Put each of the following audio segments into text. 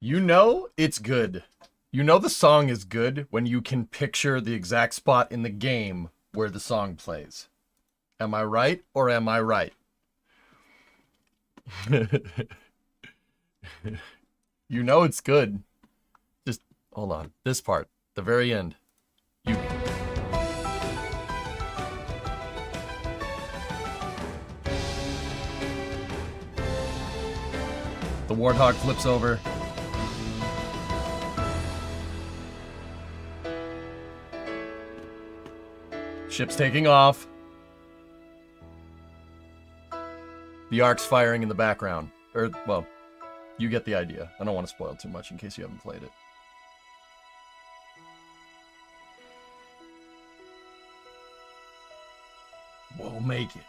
You know it's good. You know the song is good when you can picture the exact spot in the game where the song plays. Am I right or am I right? You know it's good. Just hold on. This part, the very end. You The warthog flips over. Ship's taking off. The Ark's firing in the background. Or, well, you get the idea. I don't want to spoil too much in case you haven't played it. We'll make it.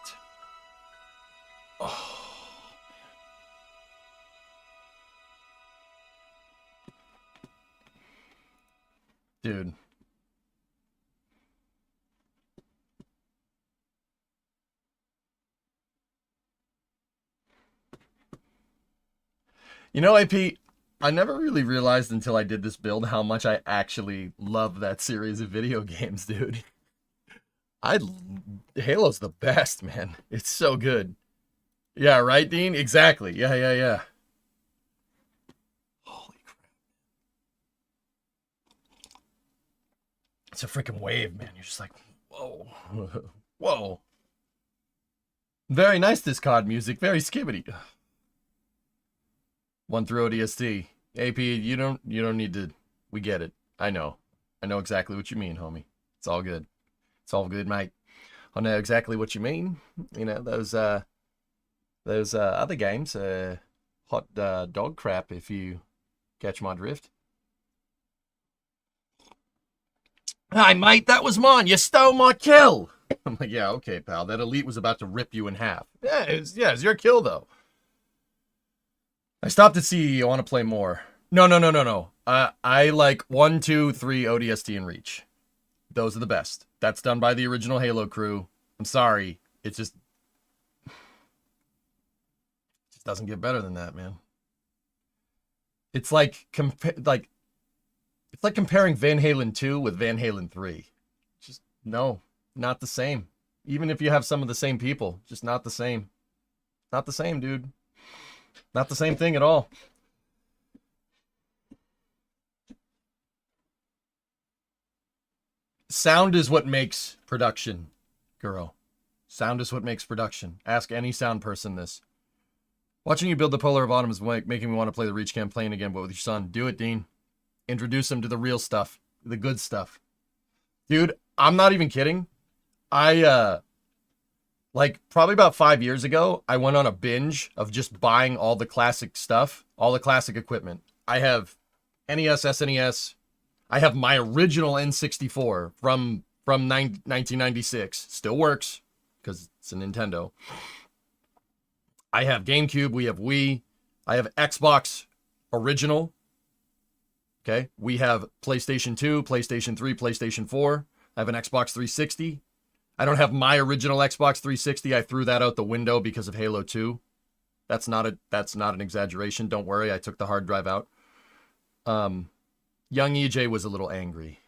Oh. Dude. You know, AP, I never really realized until I did this build how much I actually love that series of video games, dude. Halo's the best, man. It's so good. Yeah, right, Dean? Exactly. Yeah. Holy crap. It's a freaking wave, man. You're just like, whoa. Whoa. Very nice, this COD music. Very skibbity. One through ODST. AP, you don't need to. We get it. I know exactly what you mean, homie. It's all good. It's all good, mate. I know exactly what you mean. You know, those other games, hot dog crap, if you catch my drift. Hi, mate, that was mine. You stole my kill. I'm like, yeah, okay, pal. That elite was about to rip you in half. Yeah, it's your kill, though. I stopped at CE. I want to play more. No. I like 1, 2, 3 ODST and Reach. Those are the best. That's done by the original Halo crew. I'm sorry. It just doesn't get better than that, man. It's like it's like comparing Van Halen 2 with Van Halen 3. Just no, not the same. Even if you have some of the same people, just not the same. Not the same, dude. Not the same thing at all. Sound is what makes production, girl. Sound is what makes production. Ask any sound person this. Watching you build the Polar of Autumn is making me want to play the Reach campaign again, but with your son. Do it, Dean. Introduce him to the real stuff. The good stuff. Dude, I'm not even kidding. Like, probably about 5 years ago, I went on a binge of just buying all the classic stuff, all the classic equipment. I have NES, SNES. I have my original N64 from 1996. Still works, because it's a Nintendo. I have GameCube. We have Wii. I have Xbox original. Okay. We have PlayStation 2, PlayStation 3, PlayStation 4. I have an Xbox 360. I don't have my original Xbox 360. I threw that out the window because of Halo 2. That's not an exaggeration. Don't worry, I took the hard drive out. Young EJ was a little angry.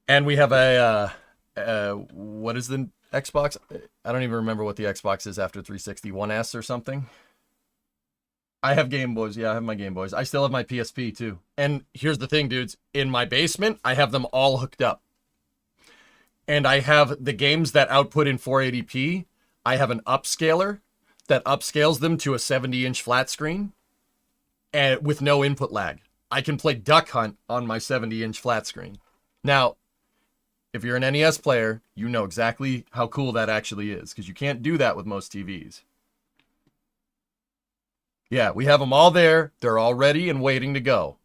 And we have what is the Xbox? I don't even remember what the Xbox is after 360. 1S or something. I have Game Boys. Yeah, I have my Game Boys. I still have my PSP too. And here's the thing, dudes. In my basement, I have them all hooked up. And I have the games that output in 480p. I have an upscaler that upscales them to a 70-inch flat screen and with no input lag. I can play Duck Hunt on my 70-inch flat screen. Now, if you're an NES player, you know exactly how cool that actually is, because you can't do that with most TVs. Yeah, we have them all there. They're all ready and waiting to go.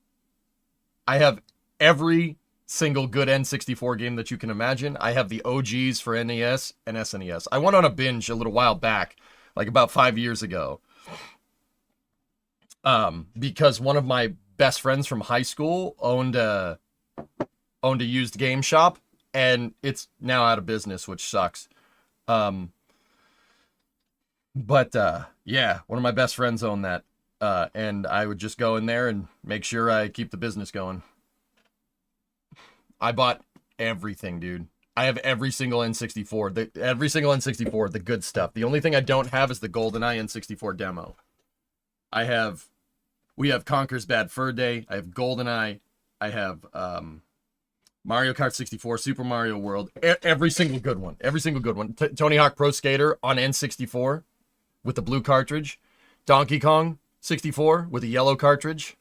I have every single good N64 game that you can imagine. I have the OGs for NES and SNES. I went on a binge a little while back, like about 5 years ago, because one of my best friends from high school owned a used game shop, and it's now out of business, which sucks. But yeah, one of my best friends owned that, And I would just go in there and make sure I keep the business going. I bought everything, dude. I have every single N64. Every single N64, the good stuff. The only thing I don't have is the GoldenEye N64 demo. We have Conker's Bad Fur Day. I have GoldenEye. I have Mario Kart 64, Super Mario World. Every single good one. Every single good one. Tony Hawk Pro Skater on N64 with the blue cartridge. Donkey Kong 64 with a yellow cartridge.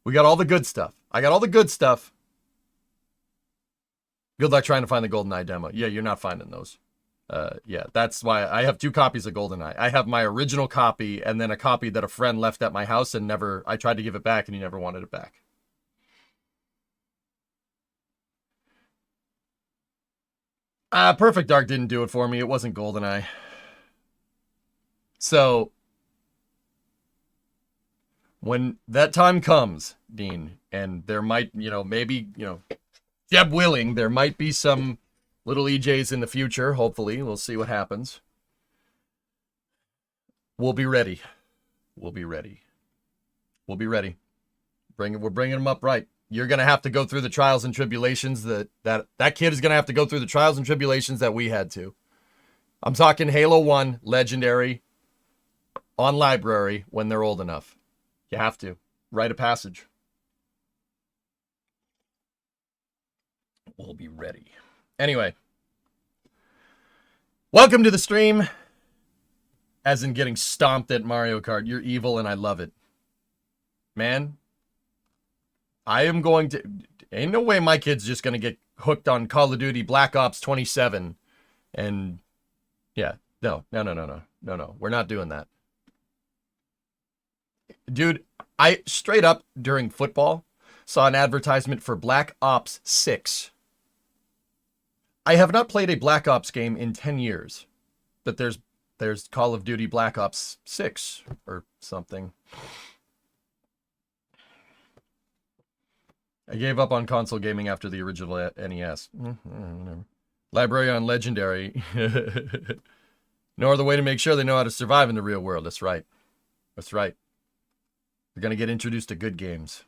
We got all the good stuff. I got all the good stuff. Good luck trying to find the GoldenEye demo. Yeah, you're not finding those. Yeah, that's why I have 2 copies of GoldenEye. I have my original copy and then a copy that a friend left at my house and I tried to give it back and he never wanted it back. Perfect Dark didn't do it for me. It wasn't GoldenEye. So, when that time comes, Dean, and there might, maybe, Jeb willing, there might be some little EJs in the future, hopefully. We'll see what happens. We'll be ready. We'll be ready. We'll be ready. We're bringing them up right. You're going to have to go through the trials and tribulations that kid is going to have to go through the trials and tribulations that we had to. I'm talking Halo 1, Legendary, on library when they're old enough. You have to. Rite of passage. We'll be ready. Anyway. Welcome to the stream. As in getting stomped at Mario Kart. You're evil and I love it. Man. I am going to... Ain't no way my kid's just going to get hooked on Call of Duty Black Ops 27. And... Yeah. No. We're not doing that. Dude, I straight up during football saw an advertisement for Black Ops 6. I have not played a Black Ops game in 10 years. But there's Call of Duty Black Ops 6 or something. I gave up on console gaming after the original NES. Library on Legendary. No other way to make sure they know how to survive in the real world. That's right. That's right. They're going to get introduced to good games.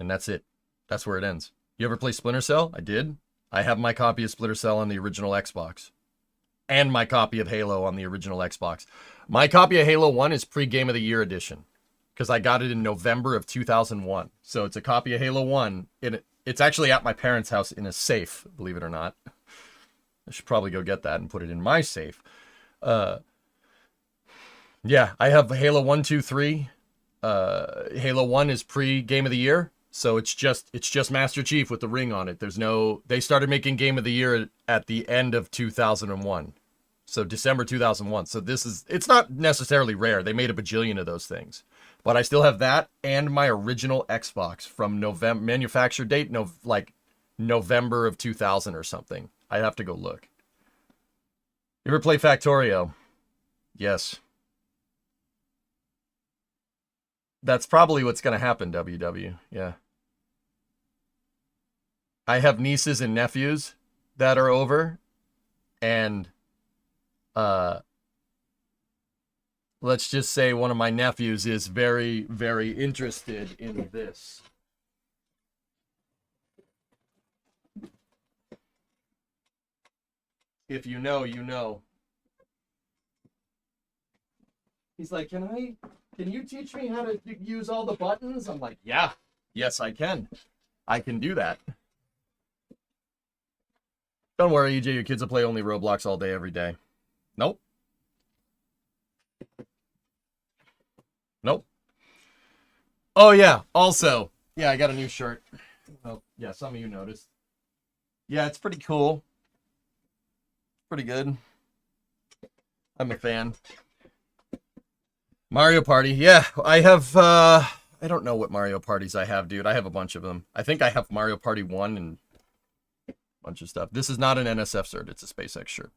And that's it. That's where it ends. You ever play Splinter Cell? I did. I have my copy of Splinter Cell on the original Xbox. And my copy of Halo on the original Xbox. My copy of Halo 1 is pre-Game of the Year edition. Because I got it in November of 2001. So it's a copy of Halo 1. It's actually at my parents' house in a safe, believe it or not. I should probably go get that and put it in my safe. Yeah, I have Halo 1, 2, 3. Halo 1 is pre-Game of the Year. So it's just Master Chief with the ring on it. They started making Game of the Year at the end of 2001. So December 2001. So it's not necessarily rare. They made a bajillion of those things. But I still have that and my original Xbox from November, manufacture date, November of 2000 or something. I have to go look. You ever play Factorio? Yes. That's probably what's going to happen, WW. Yeah. I have nieces and nephews that are over. And, let's just say one of my nephews is very, very interested in this. If you know, you know. He's like, can you teach me how to use all the buttons? I'm like, yeah, yes, I can. I can do that. Don't worry, EJ, your kids will play only Roblox all day, every day. Nope. Nope. Oh, yeah. Also, yeah, I got a new shirt. Oh, yeah, some of you noticed. Yeah, it's pretty cool. Pretty good. I'm a fan. Mario Party. Yeah, I have, I don't know what Mario Parties I have, dude. I have a bunch of them. I think I have Mario Party 1 and a bunch of stuff. This is not an NSF cert. It's a SpaceX shirt.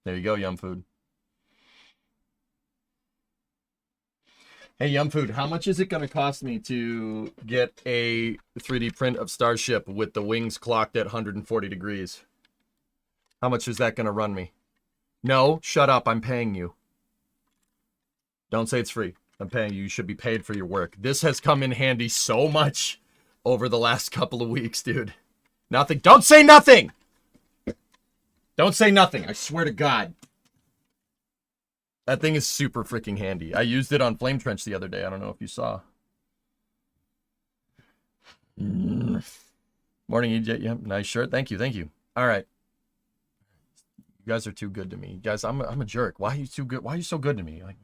There you go, Yum Food. Hey, Yum Food, how much is it going to cost me to get a 3D print of Starship with the wings clocked at 140 degrees? How much is that going to run me? No, shut up. I'm paying you. Don't say it's free. I'm paying you. You should be paid for your work. This has come in handy so much over the last couple of weeks, dude. Nothing. Don't say nothing! Don't say nothing. I swear to God. That thing is super freaking handy. I used it on Flame Trench the other day. I don't know if you saw. Morning, EJ. Yeah, nice shirt. Thank you. Thank you. All right. You guys are too good to me. Guys, I'm a jerk. Why are you too good? Why are you so good to me? Like,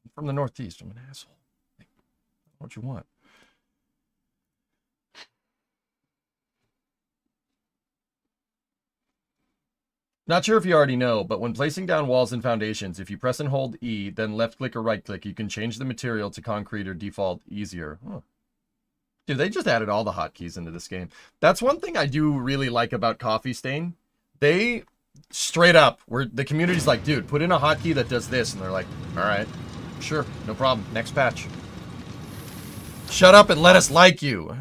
I'm from the Northeast. I'm an asshole. Like, what you want? Not sure if you already know, but when placing down walls and foundations, if you press and hold E, then left click or right click, you can change the material to concrete or default easier. Huh. Dude, they just added all the hotkeys into this game. That's one thing I do really like about Coffee Stain. They straight up, the community's like, dude, put in a hotkey that does this. And they're like, all right, sure, no problem. Next patch. Shut up and let us like you.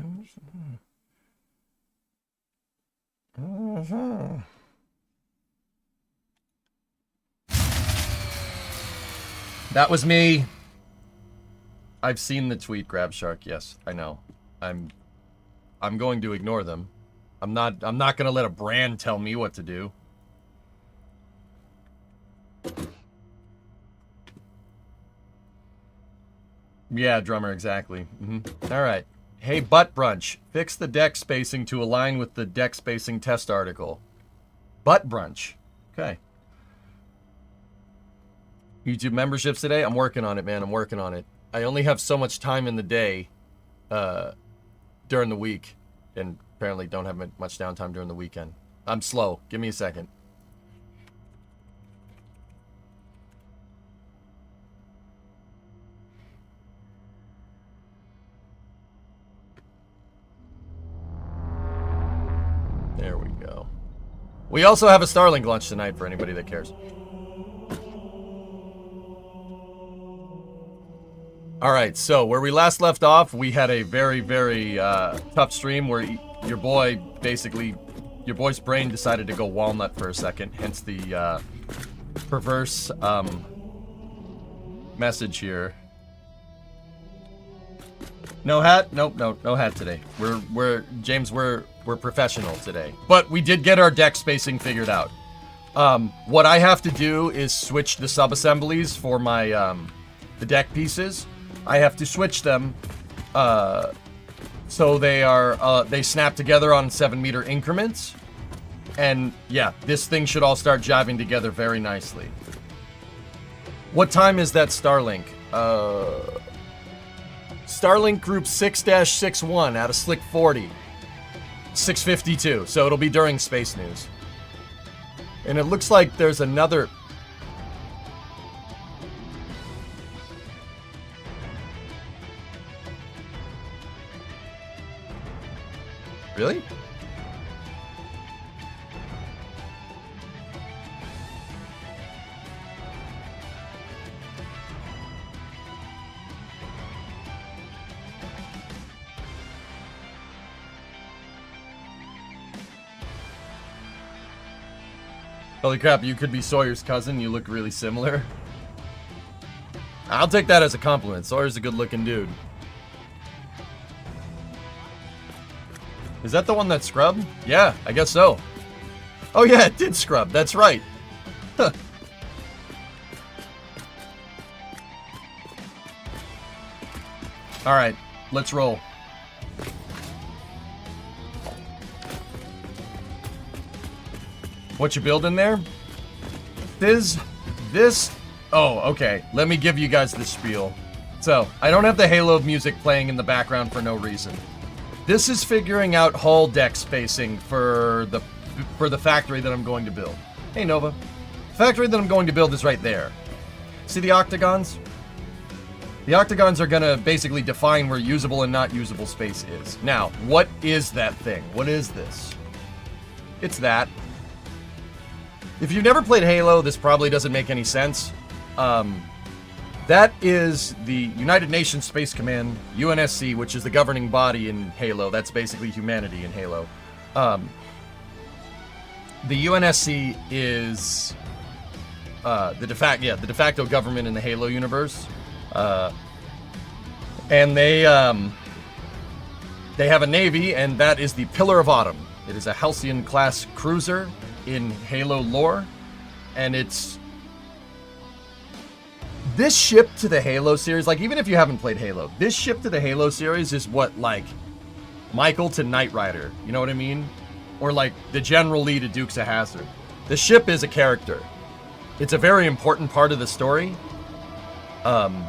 That was me. I've seen the tweet, Grab Shark. Yes, I know. I'm going to ignore them. I'm not going to let a brand tell me what to do. Yeah, drummer, exactly. All right. Hey, Butt Brunch. Fix the deck spacing to align with the deck spacing test article. Butt Brunch. Okay. YouTube memberships today? I'm working on it, man. I'm working on it. I only have so much time in the day during the week. And apparently don't have much downtime during the weekend. I'm slow. Give me a second. There we go. We also have a Starlink launch tonight for anybody that cares. All right, so where we last left off, we had a very, very tough stream where your boy's brain decided to go walnut for a second, hence the perverse message here. No hat? Nope, no hat today. We're professional today. But we did get our deck spacing figured out. What I have to do is switch the sub-assemblies for my the deck pieces. I have to switch them so they snap together on 7-meter increments. And yeah, this thing should all start jiving together very nicely. What time is that Starlink? Starlink Group 6-61 out of Slick 40. 6:52, so it'll be during Space News. And it looks like there's another... Really? Holy crap, you could be Sawyer's cousin. You look really similar. I'll take that as a compliment. Sawyer's a good-looking dude. Is that the one that scrubbed? Yeah, I guess so. Oh yeah, it did scrub. That's right. Huh. All right, let's roll. What you building there? This... Oh, okay. Let me give you guys the spiel. So, I don't have the Halo music playing in the background for no reason. This is figuring out hull deck spacing for the factory that I'm going to build. Hey, Nova. The factory that I'm going to build is right there. See the octagons? The octagons are going to basically define where usable and not usable space is. Now, what is that thing? What is this? It's that. If you've never played Halo, this probably doesn't make any sense. That is the United Nations Space Command, UNSC, which is the governing body in Halo. That's basically humanity in Halo. the UNSC is the de facto government in the Halo universe, and they have a navy, and that is the Pillar of Autumn. It is a Halcyon class cruiser in Halo lore, and it's this ship to the Halo series. Like, even if you haven't played Halo, this ship to the Halo series is what, like, Michael to Knight Rider, you know what I mean? Or like the General Lee to Dukes of Hazzard. The ship is a character. It's a very important part of the story. And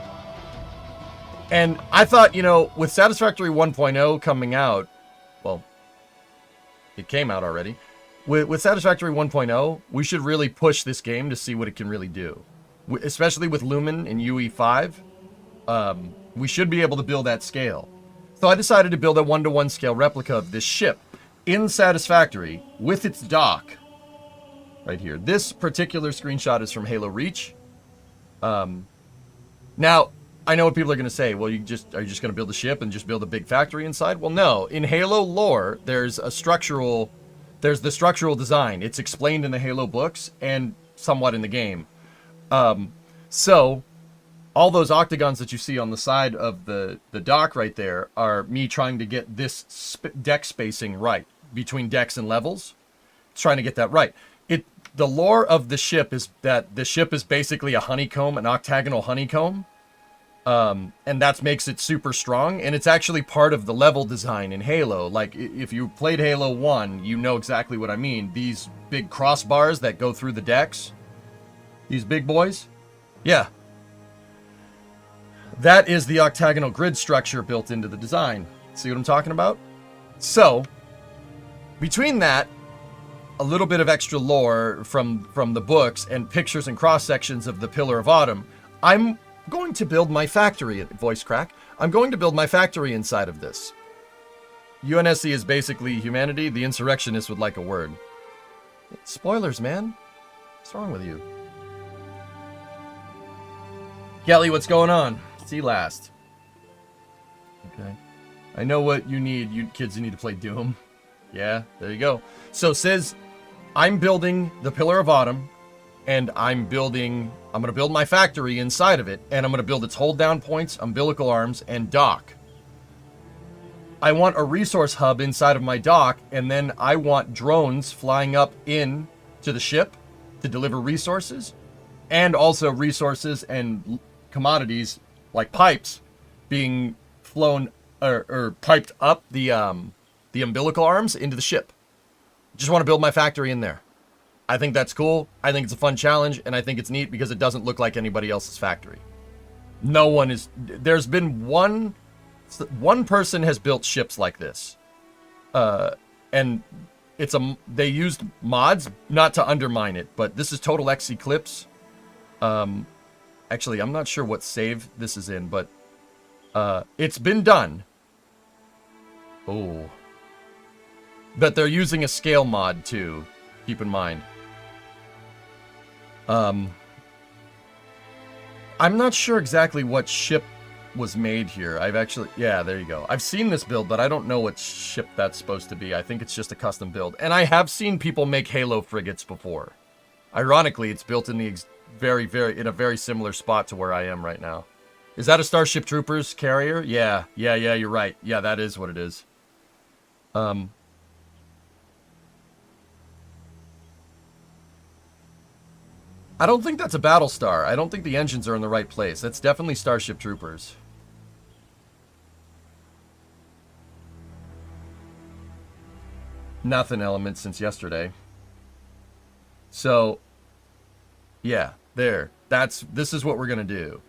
I thought, you know, with Satisfactory 1.0 coming out, well, it came out already. With Satisfactory 1.0, we should really push this game to see what it can really do. Especially with Lumen and UE5, we should be able to build at scale. So I decided to build a 1-to-1 scale replica of this ship in Satisfactory with its dock right here. This particular screenshot is from Halo Reach. Now, I know what people are going to say. Well, are you just going to build a ship and just build a big factory inside? Well, no. In Halo lore, there's the structural design. It's explained in the Halo books and somewhat in the game. So all those octagons that you see on the side of the dock right there are me trying to get this deck spacing right between decks and levels. It's trying to get that right. The lore of the ship is that the ship is basically a honeycomb, an octagonal honeycomb. And that makes it super strong. And it's actually part of the level design in Halo. Like, if you played Halo 1, you know exactly what I mean. These big crossbars that go through the decks. These big boys. Yeah. That is the octagonal grid structure built into the design. See what I'm talking about? So, between that, a little bit of extra lore from the books and pictures and cross sections of the Pillar of Autumn, I'm going to build my factory. Voice crack. I'm going to build my factory inside of this. UNSC is basically humanity. The insurrectionists would like a word. Spoilers, man. What's wrong with you? Kelly, what's going on? See you last. Okay. I know what you need. You kids need to play Doom. Yeah, there you go. So it says, I'm building the Pillar of Autumn, and I'm going to build my factory inside of it, and I'm going to build its hold down points, umbilical arms, and dock. I want a resource hub inside of my dock, and then I want drones flying up in to the ship to deliver resources, and also resources and commodities like pipes being flown or piped up the umbilical arms into the ship. Just want to build my factory in there. I think that's cool. I think it's a fun challenge, and I think it's neat because it doesn't look like anybody else's factory. No one is. There's been one person has built ships like this, and they used mods not to undermine it, but this is Total X Eclipse. Actually, I'm not sure what save this is in, but it's been done. Oh. But they're using a scale mod too. Keep in mind. I'm not sure exactly what ship was made here. Yeah, there you go. I've seen this build, but I don't know what ship that's supposed to be. I think it's just a custom build. And I have seen people make Halo frigates before. Ironically, it's built in the in a very similar spot to where I am right now. Is that a Starship Troopers carrier? Yeah, you're right. Yeah, that is what it is. I don't think that's a Battlestar. I don't think the engines are in the right place. That's definitely Starship Troopers. Nothing element since yesterday. So, yeah, there. This is what we're gonna do.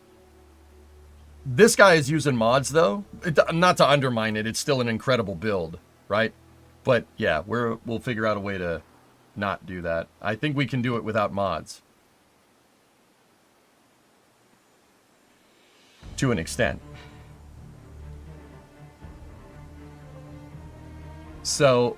This guy is using mods though. Not to undermine it. It's still an incredible build, right? But yeah, we'll figure out a way to not do that. I think we can do it without mods. To an extent. So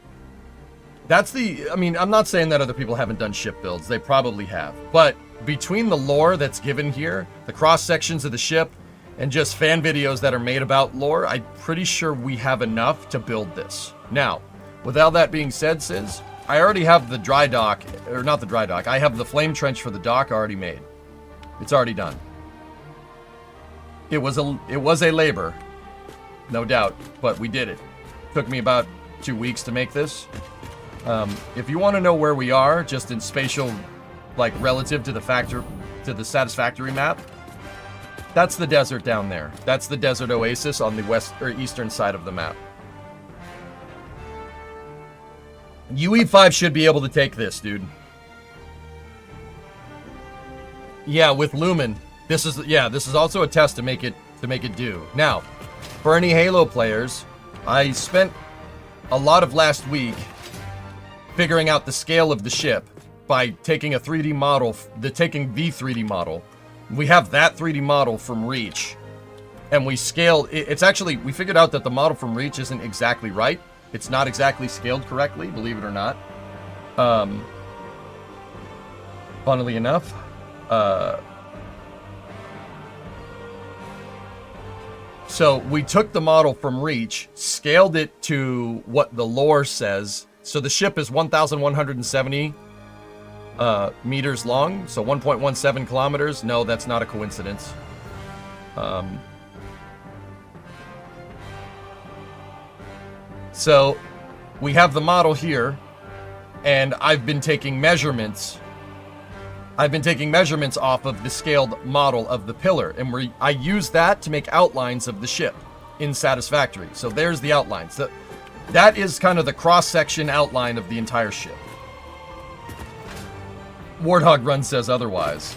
that's I mean, I'm not saying that other people haven't done ship builds. They probably have. But between the lore that's given here, the cross sections of the ship, and just fan videos that are made about lore, I'm pretty sure we have enough to build this. Now, with all that being said, Sis, I already have the dry dock, or not the dry dock. I have the flame trench for the dock already made. It's already done. It was a labor, no doubt, but we did it. Took me about 2 weeks to make this. If you want to know where we are, just in spatial, like relative to the Satisfactory map, that's the desert down there. That's the desert oasis on the west or eastern side of the map. UE5 should be able to take this, dude. Yeah, with Lumen. This is also a test to make it do. Now, for any Halo players, I spent a lot of last week figuring out the scale of the ship by taking a 3D model, taking the 3D model. We have that 3D model from Reach, and we scaled. It's actually, we figured out that the model from Reach isn't exactly right. It's not exactly scaled correctly, believe it or not. Funnily enough, so we took the model from Reach, scaled it to what the lore says. So the ship is 1,170 meters long, so 1.17 kilometers. No, that's not a coincidence. So we have the model here, and I've been taking measurements. I've been taking measurements off of the scaled model of the pillar, and I use that to make outlines of the ship in Satisfactory. So there's the outlines. That is kind of the cross-section outline of the entire ship. Warthog Run says otherwise.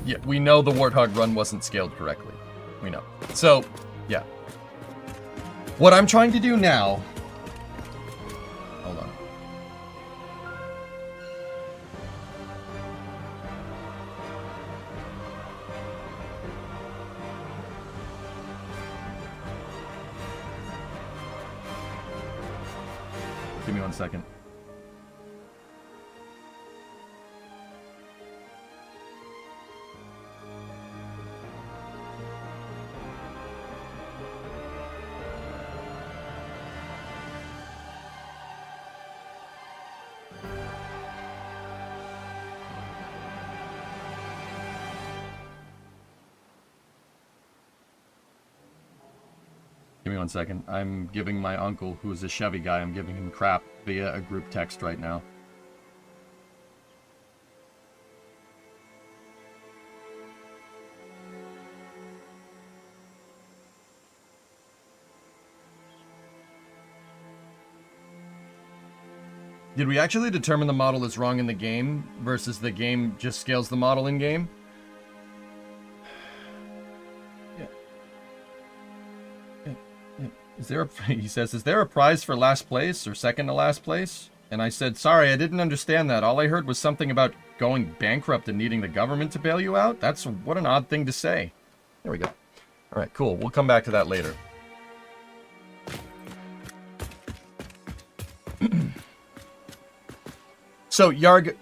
Yeah, we know the Warthog Run wasn't scaled correctly. We know. So, yeah. What I'm trying to do now... Hold on. Give me 1 second. Give me 1 second. I'm giving my uncle, who is a Chevy guy, I'm giving him crap via a group text right now. Did we actually determine the model is wrong in the game versus the game just scales the model in game? He says, is there a prize for last place or second to last place? And I said, sorry, I didn't understand that. All I heard was something about going bankrupt and needing the government to bail you out. What an odd thing to say. There we go. All right, cool. We'll come back to that later. So, Yarg,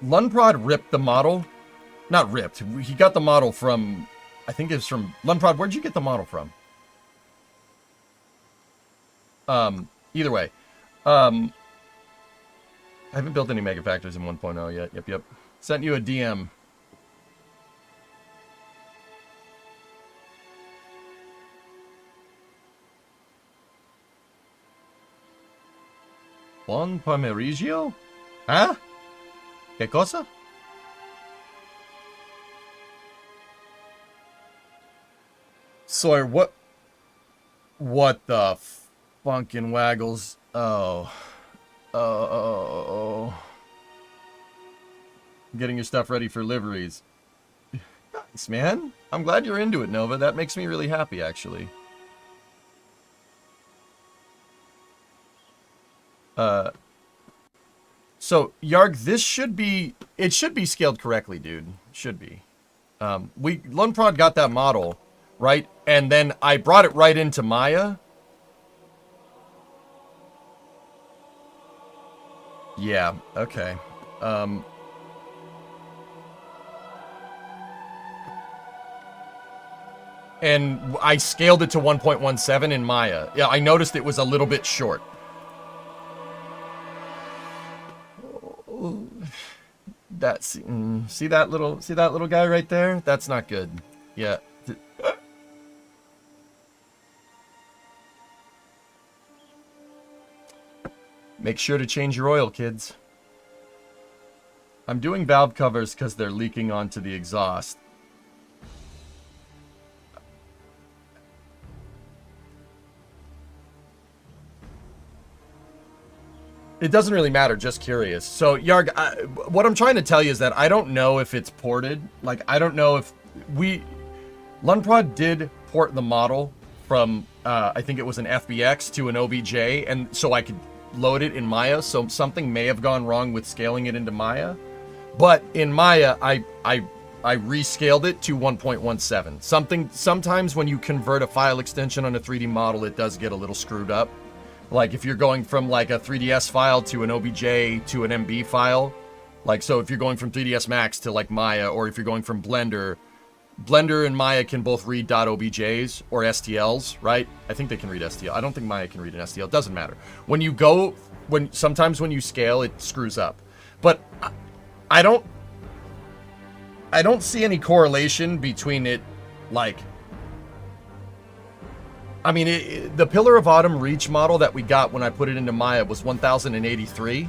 Lunprod ripped the model. Not ripped. He got the model from, I think it's from, Lunprod, where'd you get the model from? Either way, I haven't built any Mega Factories in 1.0 yet. Yep. Sent you a DM. Buon pomeriggio? Huh? ¿Qué cosa? Sawyer, what the funkin' waggles? Oh. Getting your stuff ready for liveries. Nice, man. I'm glad you're into it, Nova. That makes me really happy, actually. So, Yarg, this should be... It should be scaled correctly, dude. Should be. Lunprod got that model, right? And then I brought it right into Maya. Yeah, okay. And I scaled it to 1.17 in Maya. Yeah, I noticed it was a little bit short. That's see that little guy right there? That's not good. Yeah. Make sure to change your oil, kids. I'm doing valve covers because they're leaking onto the exhaust. It doesn't really matter, just curious. So, Yarg, what I'm trying to tell you is that I don't know if it's ported. Like, I don't know if Lunprod did port the model from, I think it was an FBX to an OBJ, and so I could load it in Maya, so something may have gone wrong with scaling it into Maya. But in Maya, I rescaled it to 1.17. Sometimes when you convert a file extension on a 3D model, it does get a little screwed up. Like if you're going from like a 3ds file to an OBJ to an MB file, like so if you're going from 3ds Max to like Maya, or if you're going from Blender and Maya can both read .objs or STLs, right? I think they can read STL. I don't think Maya can read an STL. It doesn't matter. Sometimes when you scale, it screws up. But I don't see any correlation between it, like, I mean, the Pillar of Autumn Reach model that we got when I put it into Maya was 1083,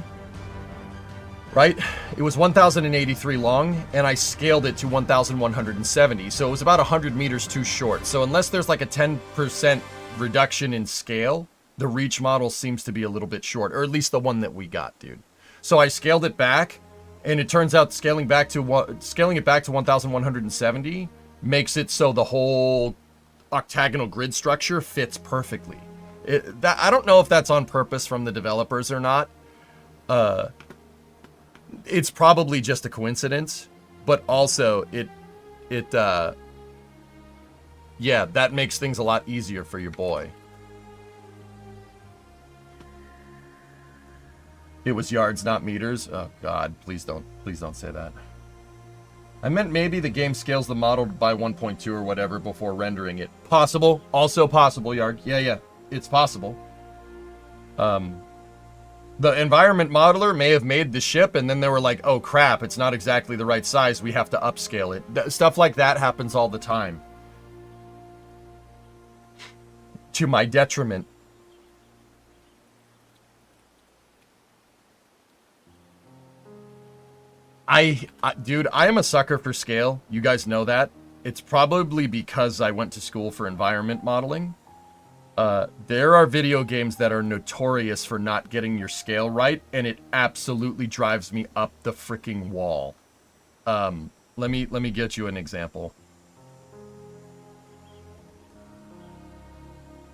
right? It was 1083 long, and I scaled it to 1170, so it was about 100 meters too short. So unless there's like a 10% reduction in scale, the Reach model seems to be a little bit short, or at least the one that we got, dude. So I scaled it back, and it turns out scaling it back to 1170 makes it so the whole octagonal grid structure fits perfectly. I don't know if that's on purpose from the developers or not. It's probably just a coincidence, but also yeah, that makes things a lot easier for your boy. It was yards, not meters. Oh God, please don't say that. I meant maybe the game scales the model by 1.2 or whatever before rendering it. Possible. Also possible, Yarg. Yeah. It's possible. The environment modeler may have made the ship and then they were like, oh crap, it's not exactly the right size. We have to upscale it. Stuff like that happens all the time. To my detriment. Dude, I am a sucker for scale. You guys know that. It's probably because I went to school for environment modeling. There are video games that are notorious for not getting your scale right, and it absolutely drives me up the freaking wall. Let me get you an example.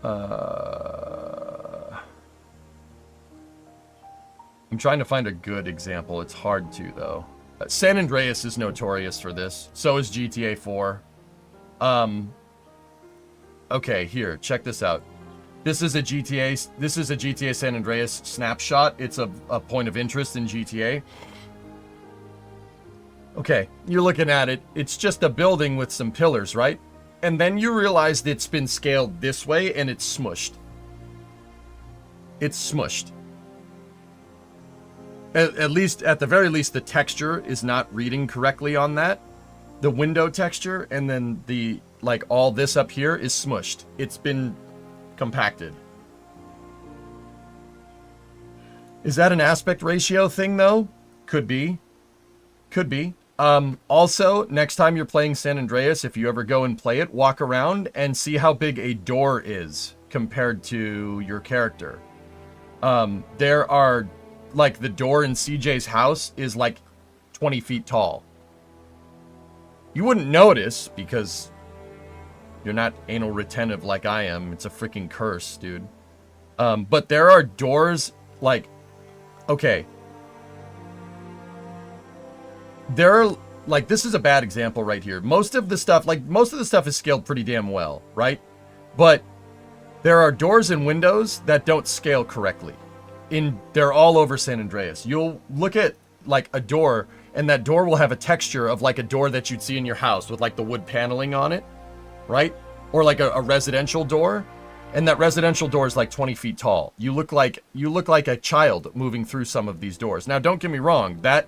I'm trying to find a good example. It's hard to, though. San Andreas is notorious for this. So is GTA 4. Okay, here, check this out. This is a GTA San Andreas snapshot. It's a point of interest in GTA. Okay, you're looking at it. It's just a building with some pillars, right? And then you realize it's been scaled this way and it's smushed. It's smushed. At the very least, the texture is not reading correctly on that. The window texture and then the, like, all this up here is smushed. It's been compacted. Is that an aspect ratio thing, though? Could be. Could be. Also, next time you're playing San Andreas, if you ever go and play it, walk around and see how big a door is compared to your character. There are... Like, the door in CJ's house is, like, 20 feet tall. You wouldn't notice, because you're not anal retentive like I am. It's a freaking curse, dude. But there are doors, like... Okay. There are... Like, this is a bad example right here. Most of the stuff is scaled pretty damn well, right? But there are doors and windows that don't scale correctly. They're all over San Andreas. You'll look at like a door and that door will have a texture of like a door that you'd see in your house with like the wood paneling on it, right? or like a residential door, and that residential door is like 20 feet tall. You look like a child moving through some of these doors. Now, don't get me wrong, that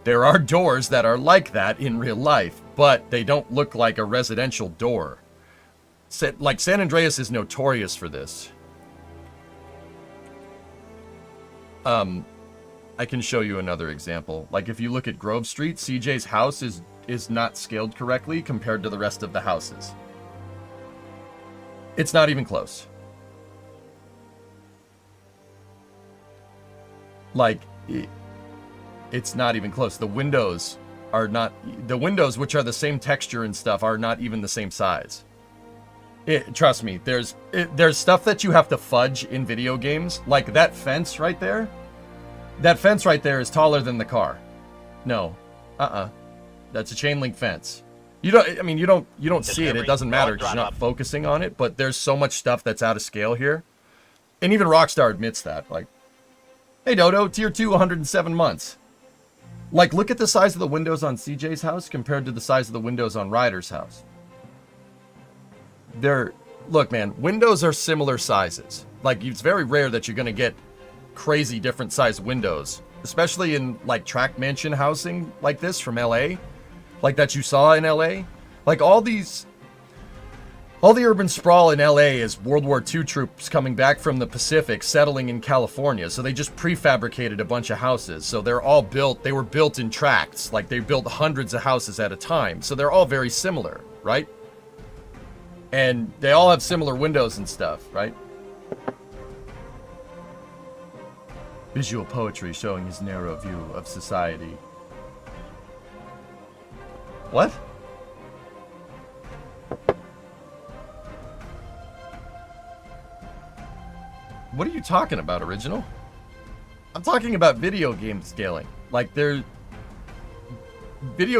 there are doors that are like that in real life, but they don't look like a residential door. Like San Andreas is notorious for this. I can show you another example. Like if you look at Grove Street, CJ's house is not scaled correctly compared to the rest of the houses. It's not even close. Like, it's not even close. The windows are not, the windows, which are the same texture and stuff, are not even the same size. Trust me, there's stuff that you have to fudge in video games. Like that fence right there. That fence right there is taller than the car. No. That's a chain link fence. You don't see it. It doesn't matter because you're not focusing on it, but there's so much stuff that's out of scale here. And even Rockstar admits that. Like, hey Dodo, tier 2, 107 months. Like, look at the size of the windows on CJ's house compared to the size of the windows on Ryder's house. Look, man, windows are similar sizes. Like, it's very rare that you're going to get crazy different sized windows, especially in like tract mansion housing like this from LA, like that you saw in LA. Like all the urban sprawl in LA is World War II troops coming back from the Pacific settling in California. So they just prefabricated a bunch of houses. So they're all built, they were built in tracts. Like they built hundreds of houses at a time. So they're all very similar, right? And they all have similar windows and stuff, right? Visual poetry showing his narrow view of society. What? What are you talking about, Original? I'm talking about video game scaling. Like, video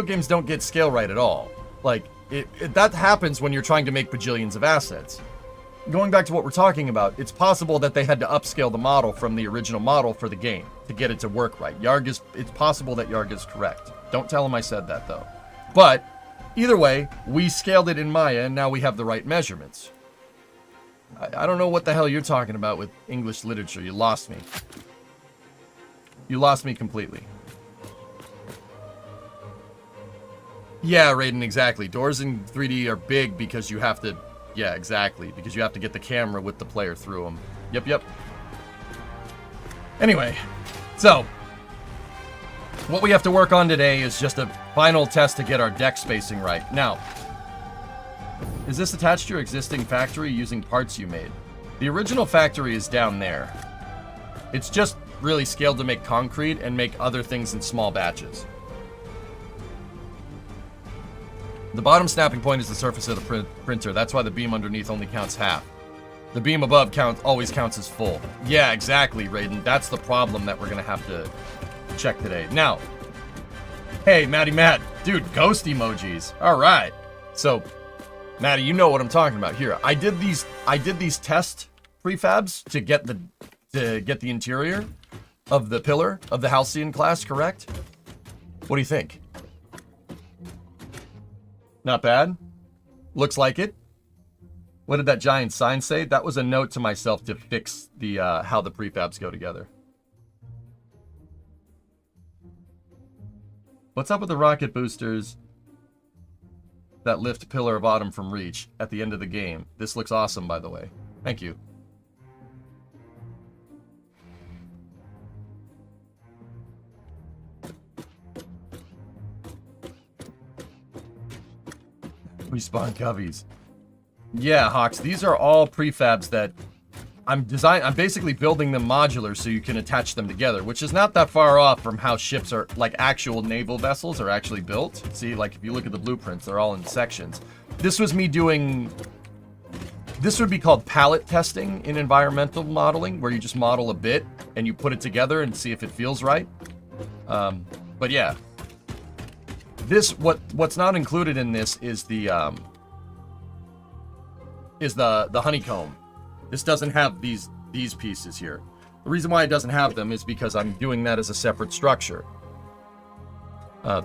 games don't get scale right at all. Like, that happens when you're trying to make bajillions of assets. Going back to what we're talking about, it's possible that they had to upscale the model from the original model for the game to get it to work right. It's possible that Yarg is correct. Don't tell him I said that, though. But, either way, we scaled it in Maya, and now we have the right measurements. I don't know what the hell you're talking about with English literature. You lost me. You lost me completely. Yeah, Raiden, exactly. Doors in 3D are big because you have to... Yeah, exactly. Because you have to get the camera with the player through them. Yep. Anyway, so... what we have to work on today is just a final test to get our deck spacing right. Now, is this attached to your existing factory using parts you made? The original factory is down there. It's just really scaled to make concrete and make other things in small batches. The bottom snapping point is the surface of the printer. That's why the beam underneath only counts half. The beam above always counts as full. Yeah, exactly, Raiden. That's the problem that we're going to have to check today. Now, hey, Matty Matt. Dude, ghost emojis. All right. So, Matty, you know what I'm talking about here. I did these test prefabs to get the interior of the pillar of the Halcyon class correct. What do you think? Not bad. Looks like it. What did that giant sign say? That was a note to myself to fix the how the prefabs go together. What's up with the rocket boosters that lift Pillar of Autumn from reach at the end of the game? This looks awesome, by the way. Thank you. We spawn coveys. Yeah, Hawks, these are all prefabs that I'm basically building them modular so you can attach them together, which is not that far off from how ships are, like actual naval vessels are actually built. See, like if you look at the blueprints, they're all in sections. This was me doing, this would be called pallet testing in environmental modeling, where you just model a bit and you put it together and see if it feels right. But yeah. What's not included in this is the honeycomb. This doesn't have these pieces here. The reason why it doesn't have them is because I'm doing that as a separate structure.